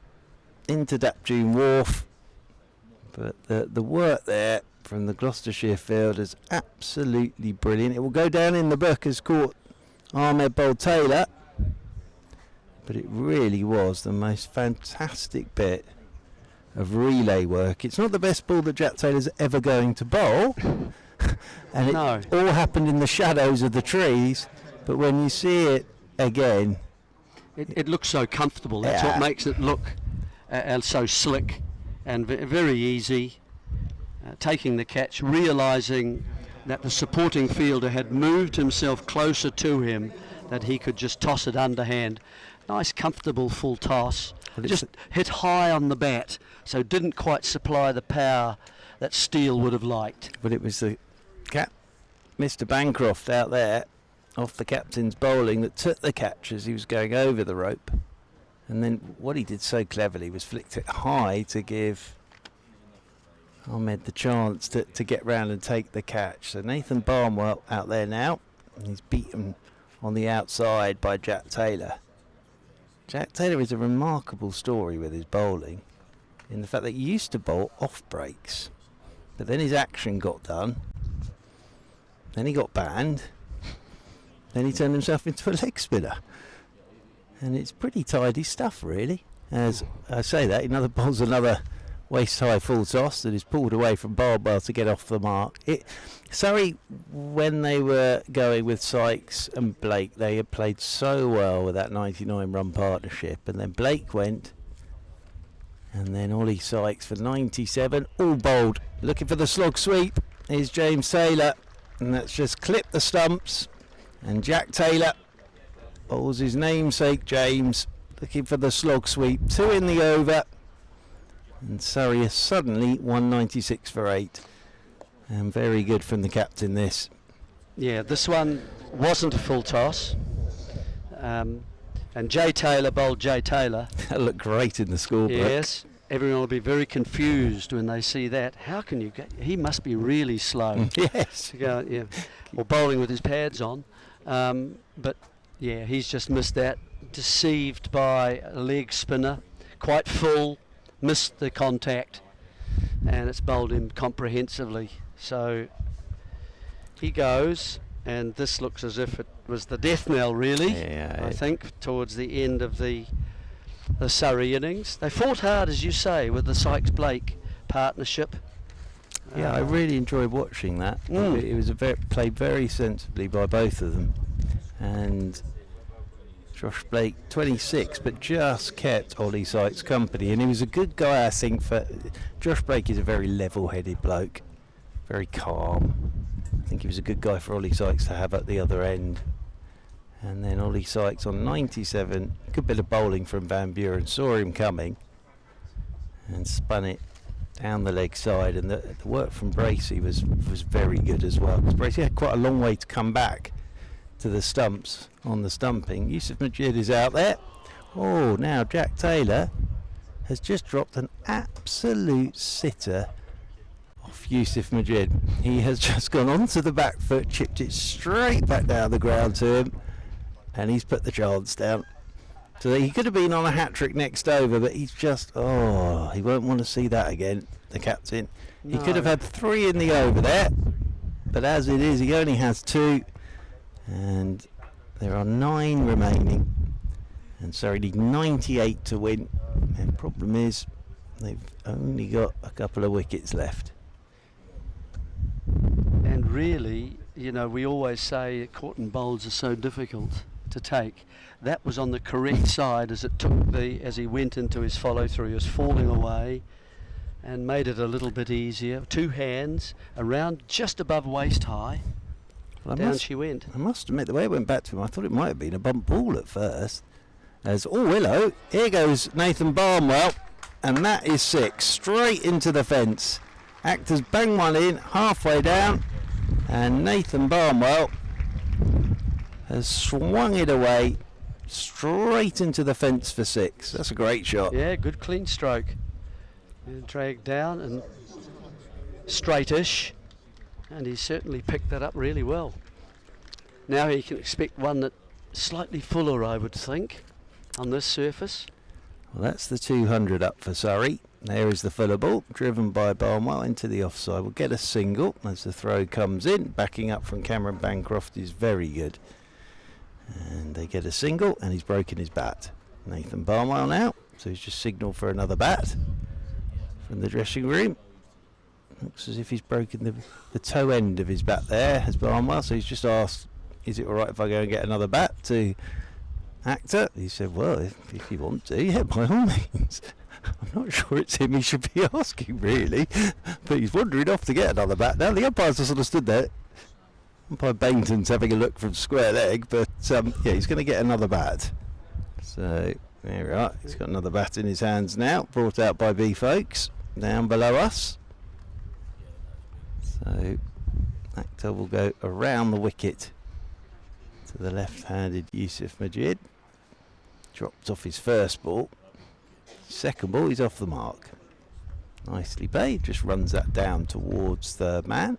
into Dapdune Wharf. But the work there from the Gloucestershire field is absolutely brilliant. It will go down in the book as caught Ahmed bowled Taylor, but it really was the most fantastic bit of relay work. It's not the best ball that Jack Taylor's ever going to bowl, and it No. all happened in the shadows of the trees, but when you see it again, It looks so comfortable. That's Yeah. what makes it look so slick and very easy. Taking the catch, realising that the supporting fielder had moved himself closer to him, that he could just toss it underhand. Nice, comfortable full toss. Just hit high on the bat, so didn't quite supply the power that Steele would have liked. but it was the Mr. Bancroft out there off the captain's bowling that took the catch as he was going over the rope, and then what he did so cleverly was flicked it high to give Ahmed the chance to get round and take the catch. So Nathan Barnwell out there now, and he's beaten on the outside by Jack Taylor. Jack Taylor is a remarkable story with his bowling, in the fact that he used to bowl off breaks, but then his action got done, then he got banned, then he turned himself into a leg spinner, and it's pretty tidy stuff really. As I say that, another bowls another waist high full toss that is pulled away from Barnwell to get off the mark. Surrey, when they were going with Sykes and Blake, they had played so well with that 99 run partnership, and then Blake went, and then Ollie Sykes for 97, all bowled, looking for the slog sweep. Here's James Taylor, and that's just clipped the stumps, and Jack Taylor bowls his namesake James, looking for the slog sweep, 2 in the over, and Surrey is suddenly 196 for 8, and very good from the captain this. Yeah, this one wasn't a full toss, and Jay Taylor bowled Jay Taylor. That looked great in the scorebook. Yes, everyone will be very confused when they see that. How can you get? He must be really slow. Yes. To go, yeah, or bowling with his pads on. But yeah, he's just missed that. Deceived by a leg spinner, quite full, missed the contact, and it's bowled him comprehensively. So he goes, and this looks as if it was the death knell, really. Yeah, I think towards the end of the Surrey innings, they fought hard, as you say, with the Sykes-Blake partnership. Yeah, I really enjoyed watching that. It was played very sensibly by both of them, and Josh Blake 26, but just kept Ollie Sykes company, and he was a good guy, I think. For Josh Blake is a very level-headed bloke, very calm. I think he was a good guy for Ollie Sykes to have at the other end. And then Ollie Sykes on 97, good bit of bowling from Van Buren, saw him coming and spun it down the leg side, and the work from Bracey was very good as well, because Bracey had quite a long way to come back to the stumps on the stumping. Yusuf Majid is out there. Oh, now Jack Taylor has just dropped an absolute sitter off Yusuf Majid. He has just gone onto the back foot, chipped it straight back down the ground to him, and he's put the chance down. So he could have been on a hat-trick next over, but he's just, he won't want to see that again, the captain. He could have had 3 in the over there, but as it is, he only has 2, and there are 9 remaining, and Surrey need 98 to win. And the problem is, they've only got a couple of wickets left. And really, you know, we always say caught and bowls are so difficult to take. That was on the correct side as he went into his follow through. He was falling away and made it a little bit easier. 2 hands around just above waist high. Well, Down she went. I must admit, the way it went back to him, I thought it might have been a bump ball at first. Willow, here goes Nathan Barnwell, and that is 6, straight into the fence. Actors bang one in, halfway down, and Nathan Barnwell has swung it away straight into the fence for 6. That's a great shot. Yeah, good clean stroke. And dragged down and straightish, and he certainly picked that up really well. Now he can expect one that's slightly fuller, I would think, on this surface. Well, that's the 200 up for Surrey. There is the fuller ball, driven by Barnwell into the offside. We'll get a single as the throw comes in. Backing up from Cameron Bancroft is very good. And they get a single, and he's broken his bat. Nathan Barnwell now, so he's just signalled for another bat from the dressing room. Looks as if he's broken the toe end of his bat there, has Barnwell, so he's just asked, is it alright if I go and get another bat to Actor? He said, well, if you want to, yeah, by all means. I'm not sure it's him he should be asking, really, but he's wandering off to get another bat now. The umpire's just sort of stood there. Umpire Bainton's having a look from square leg, but yeah, he's going to get another bat. So there we are. He's got another bat in his hands now, brought out by B folks down below us. So Actor will go around the wicket to the left-handed Yusuf Majid. Dropped off his first ball. Second ball, he's off the mark. Nicely played. Just runs that down towards the man.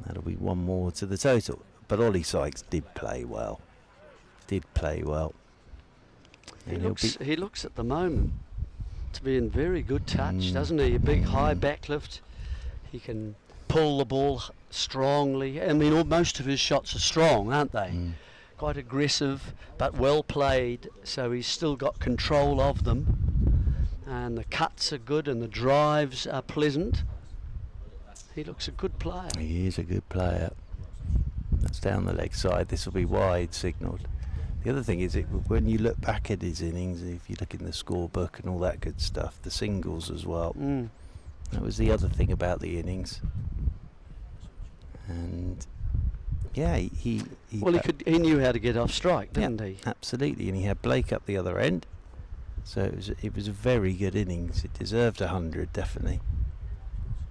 That'll be one more to the total. But Ollie Sykes did play well. He looks at the moment to be in very good touch, doesn't he? A big high backlift. He can pull the ball strongly. I mean, most of his shots are strong, aren't they? Quite aggressive, but well played. So he's still got control of them. And the cuts are good and the drives are pleasant. He looks a good player. He is a good player. That's down the leg side. This will be wide signalled. The other thing is, when you look back at his innings, if you look in the scorebook and all that good stuff, the singles as well. That was the other thing about the innings. And yeah, he knew how to get off strike, didn't he? Absolutely, and he had Blake up the other end. So it was a very good innings. It deserved 100, definitely.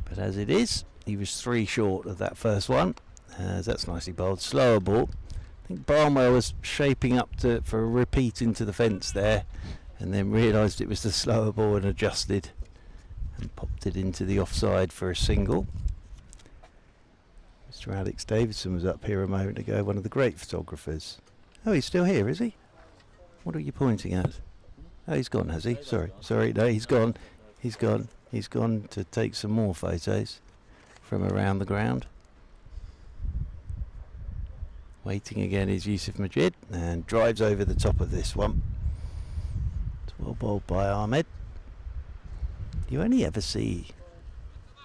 But as it is, he was 3 short of that first one. That's nicely bowled. Slower ball. I think Barnwell was shaping up for a repeat into the fence there, and then realised it was the slower ball and adjusted and popped it into the offside for a single. Mr. Alex Davidson was up here a moment ago, one of the great photographers. Oh, he's still here, is he? What are you pointing at? Oh, he's gone, has he? Sorry, no, he's gone. He's gone to take some more photos from around the ground. Waiting again is Yusuf Majid, and drives over the top of this one. It's well bowled by Ahmed. You only ever see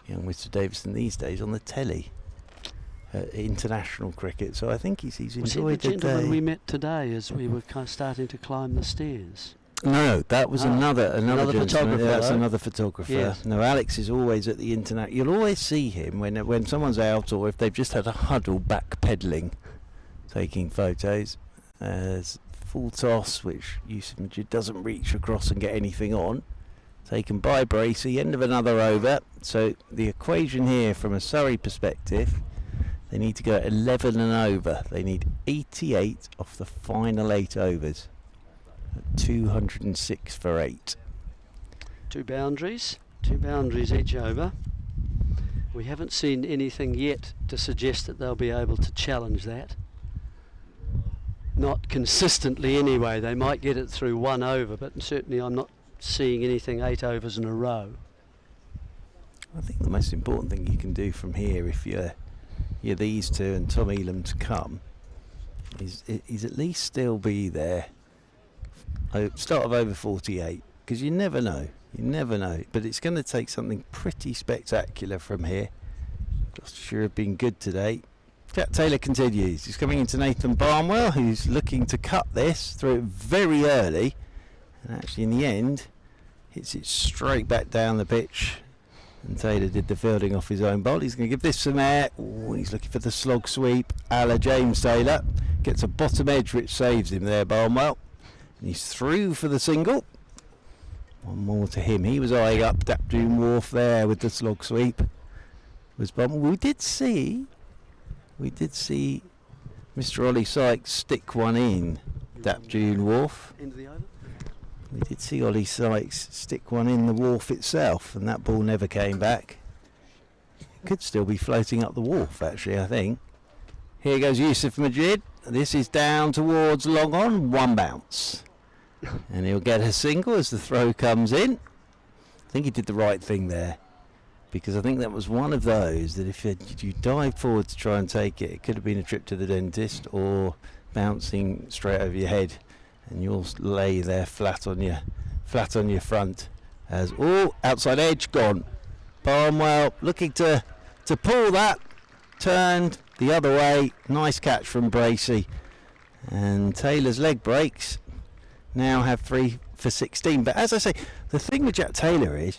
young Mr. Davison these days on the telly, international cricket, so I think he's enjoyed Was it the gentleman we met today as we were kind of starting to climb the stairs? No, that was another photographer. That's another photographer. Yes. No, Alex is always at the internet. You'll always see him when someone's out, or if they've just had a huddle backpedaling, taking photos. Full toss, which Yusuf Majid doesn't reach across and get anything on. Taken by Bracey, end of another over. So the equation here from a Surrey perspective, they need to go 11 and over. They need 88 off the final 8 overs. 206 for 8. 2 boundaries each over. We haven't seen anything yet to suggest that they'll be able to challenge that. Not consistently anyway. They might get it through 1 over, but certainly I'm not seeing anything 8 overs in a row. I think the most important thing you can do from here, if you're these two and Tom Elam to come, is at least still be there. Start of over 48, because you never know, but it's going to take something pretty spectacular from here. Gloucestershire have been good today. Jack Taylor continues. He's coming into Nathan Barnwell, who's looking to cut this through very early, and actually in the end hits it straight back down the pitch, and Taylor did the fielding off his own bowl. He's going to give this some air. Ooh, he's looking for the slog sweep a la James Taylor. Gets a bottom edge which saves him there, Barnwell. And he's through for the single. One more to him. He was eyeing up Dapdoon Wharf there with the slog sweep. We did see Mr. Ollie Sykes stick one in Dapdoon Wharf. Into the over? We did see Ollie Sykes stick one in the wharf itself, and that ball never came back. Could still be floating up the wharf, actually, I think. Here goes Yusuf Majid. This is down towards long on, 1 bounce. And he'll get a single as the throw comes in. I think he did the right thing there, because I think that was one of those that if you dive forward to try and take it, it could have been a trip to the dentist or bouncing straight over your head, and you'll lay there flat on your front. As outside edge gone. Barnwell looking to pull that, turned the other way. Nice catch from Bracey, and Taylor's leg breaks now have 3 for 16. But as I say, the thing with Jack Taylor is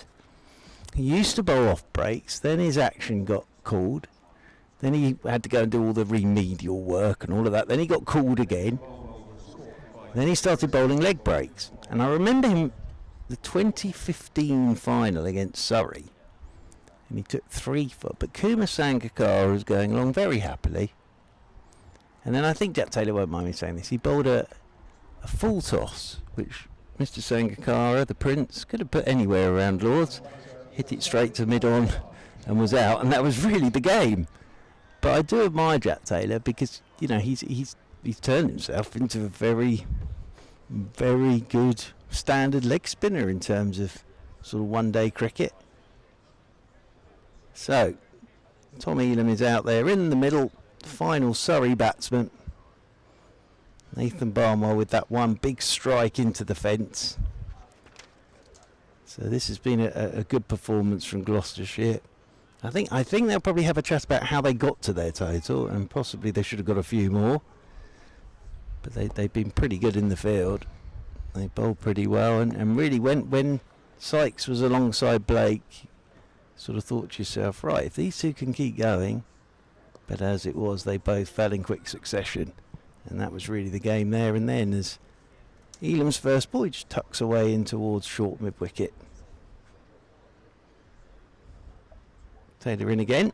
he used to bowl off breaks, then his action got called, then he had to go and do all the remedial work and all of that, then he got called again, then he started bowling leg breaks. And I remember him the 2015 final against Surrey, and he took 3 for, but Kumar Sangakkara was going along very happily, and then I think Jack Taylor won't mind me saying this, he bowled a full toss which Mr. Sangakkara, the Prince, could have put anywhere around Lords, hit it straight to mid-on and was out, and that was really the game. But I do admire Jack Taylor because, you know, he's turned himself into a very, very good standard leg spinner in terms of sort of one-day cricket. So Tom Elam is out there in the middle, final Surrey batsman. Nathan Barnwell with that one big strike into the fence. So this has been a good performance from Gloucestershire. I think they'll probably have a chat about how they got to their total, and possibly they should have got a few more. But they've been pretty good in the field. They bowled pretty well, and really when Sykes was alongside Blake, sort of thought to yourself, right, if these two can keep going, but as it was, they both fell in quick succession. And that was really the game there and then, as Elam's first ball, he just tucks away in towards short mid-wicket. Taylor in again.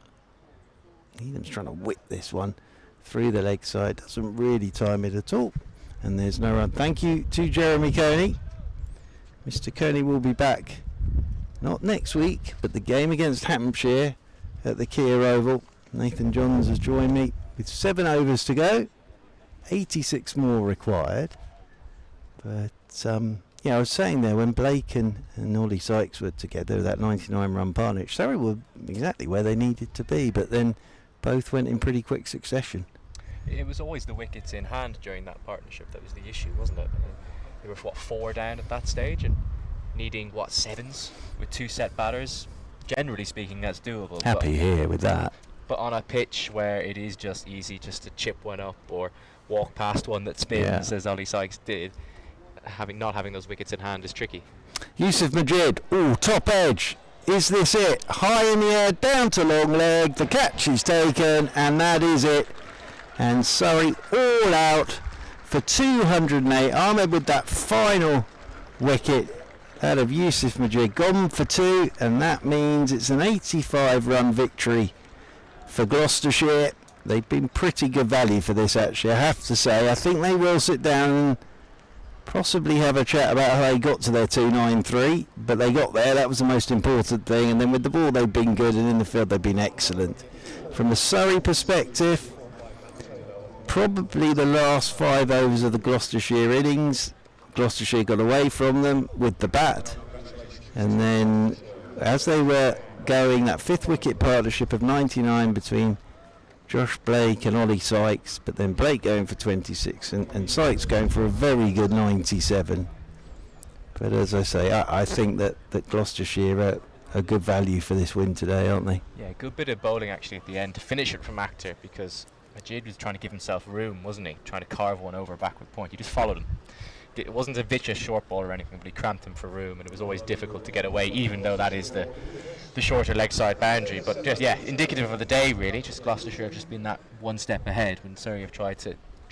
Elam's trying to whip this one through the leg side, doesn't really time it at all, and there's no run. Thank you to Jeremy Coney. Mr. Coney will be back, not next week, but the game against Hampshire at the Kia Oval. Nathan Johns has joined me with 7 overs to go. 86 more required, but yeah, I was saying there, when Blake and Ollie Sykes were together, that 99 run partnership, Surrey were exactly where they needed to be, but then both went in pretty quick succession. It was always the wickets in hand during that partnership that was the issue, wasn't it? I mean, they were 4 down at that stage, and needing 7s with 2 set batters. Generally speaking, that's doable. Happy here with that. But on a pitch where it is just easy just to chip one up or walk past one that spins, as Ollie Sykes did, not having those wickets in hand is tricky. Yusuf Majid, top edge. Is this it? High in the air, down to long leg. The catch is taken, and that is it. And Surrey all out for 208. Ahmed with that final wicket out of Yusuf Majid, gone for 2, and that means it's an 85-run victory for Gloucestershire. They've been pretty good value for this, actually, I have to say. I think they will sit down and possibly have a chat about how they got to their 293, but they got there. That was the most important thing. And then with the ball, they've been good, and in the field, they've been excellent. From the Surrey perspective, probably the last 5 overs of the Gloucestershire innings, Gloucestershire got away from them with the bat. And then, as they were going, that 5th wicket partnership of 99 between Josh Blake and Ollie Sykes, but then Blake going for 26 and Sykes going for a very good 97. But as I say, I think that Gloucestershire are a good value for this win today, aren't they? Yeah, good bit of bowling actually at the end to finish it from Akhtar, because Majid was trying to give himself room, wasn't he? Trying to carve one over backward point. He just followed him. It wasn't a vicious short ball or anything, but he cramped him for room, and it was always difficult to get away, even though that is the shorter leg side boundary. But just, yeah, indicative of the day really. Just Gloucestershire have just been that one step ahead when Surrey have tried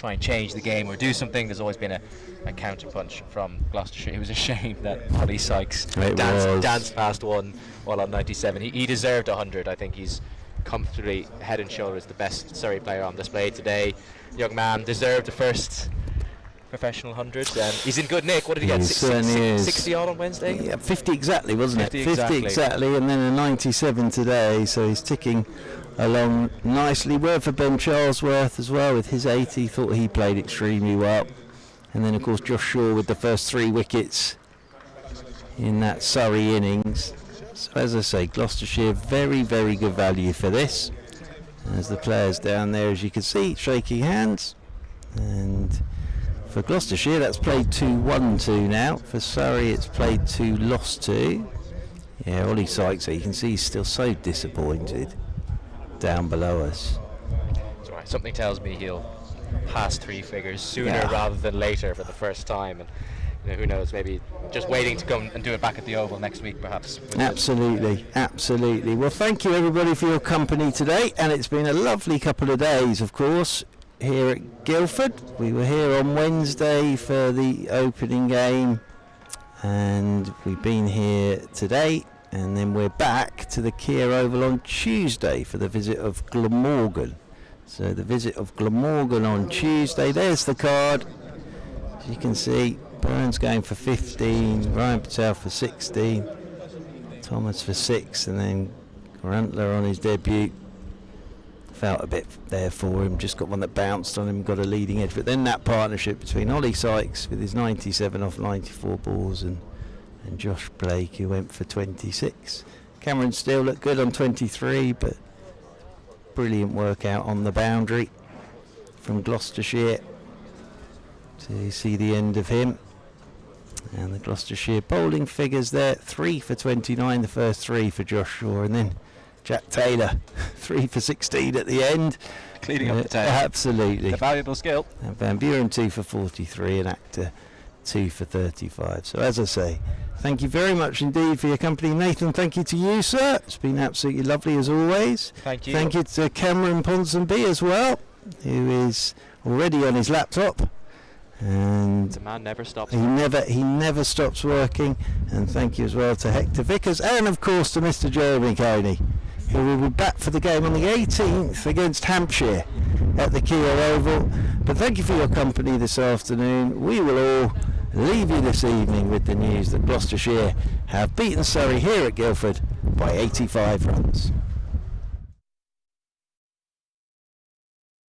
and change the game or do something. There's always been a counter punch from Gloucestershire. It was a shame that Ollie Sykes danced past one while on 97. He deserved 100. I think he's comfortably head and shoulders the best Surrey player on display today. Young man deserved the first professional 100. He's in good nick. What did he get? 60 odd on Wednesday? Yeah, 50 exactly, wasn't it? 50 exactly, and then a 97 today, so he's ticking along nicely. Word for Ben Charlesworth as well with his 80. Thought he played extremely well. And then of course Josh Shaw with the first 3 wickets in that Surrey innings. So as I say, Gloucestershire very, very good value for this. As the players down there, as you can see, shaking hands. And for Gloucestershire, that's played 2-1-2 now. For Surrey, it's played 2-2. Yeah, Ollie Sykes, you can see he's still so disappointed down below us. That's right. Something tells me he'll pass 3 figures sooner Yeah. rather than later for the first time. And who knows, maybe just waiting to come and do it back at the Oval next week, perhaps. Absolutely, absolutely. Well, thank you everybody for your company today, and it's been a lovely couple of days, of course, here at Guildford. We were here on Wednesday for the opening game, and we've been here today, and then we're back to the Kia Oval on Tuesday for the visit of Glamorgan. So the visit of Glamorgan on Tuesday. There's the card, as you can see. Burns going for 15, Ryan Patel for 16, Thomas for 6, and then Grantler on his debut. Felt a bit there for him, just got one that bounced on him, got a leading edge. But then that partnership between Ollie Sykes with his 97 off 94 balls and Josh Blake, who went for 26. Cameron Steele looked good on 23, but brilliant work out on the boundary from Gloucestershire. So you see the end of him. And the Gloucestershire bowling figures there, 3 for 29, the first 3 for Josh Shaw, and then Jack Taylor, 3 for 16 at the end. Cleaning up the tail. Absolutely. A valuable skill. And Van Buren 2 for 43, and Actor 2 for 35. So as I say, thank you very much indeed for your company. Nathan, thank you to you, sir. It's been absolutely lovely as always. Thank you. Thank you to Cameron Ponsonby as well, who is already on his laptop. And The man never stops. he never stops working. And thank you as well to Hector Vickers, and of course to Mr. Jeremy Coney, who will be back for the game on the 18th against Hampshire at the Kia Oval. But thank you for your company this afternoon. We will all leave you this evening with the news that Gloucestershire have beaten Surrey here at Guildford by 85 runs.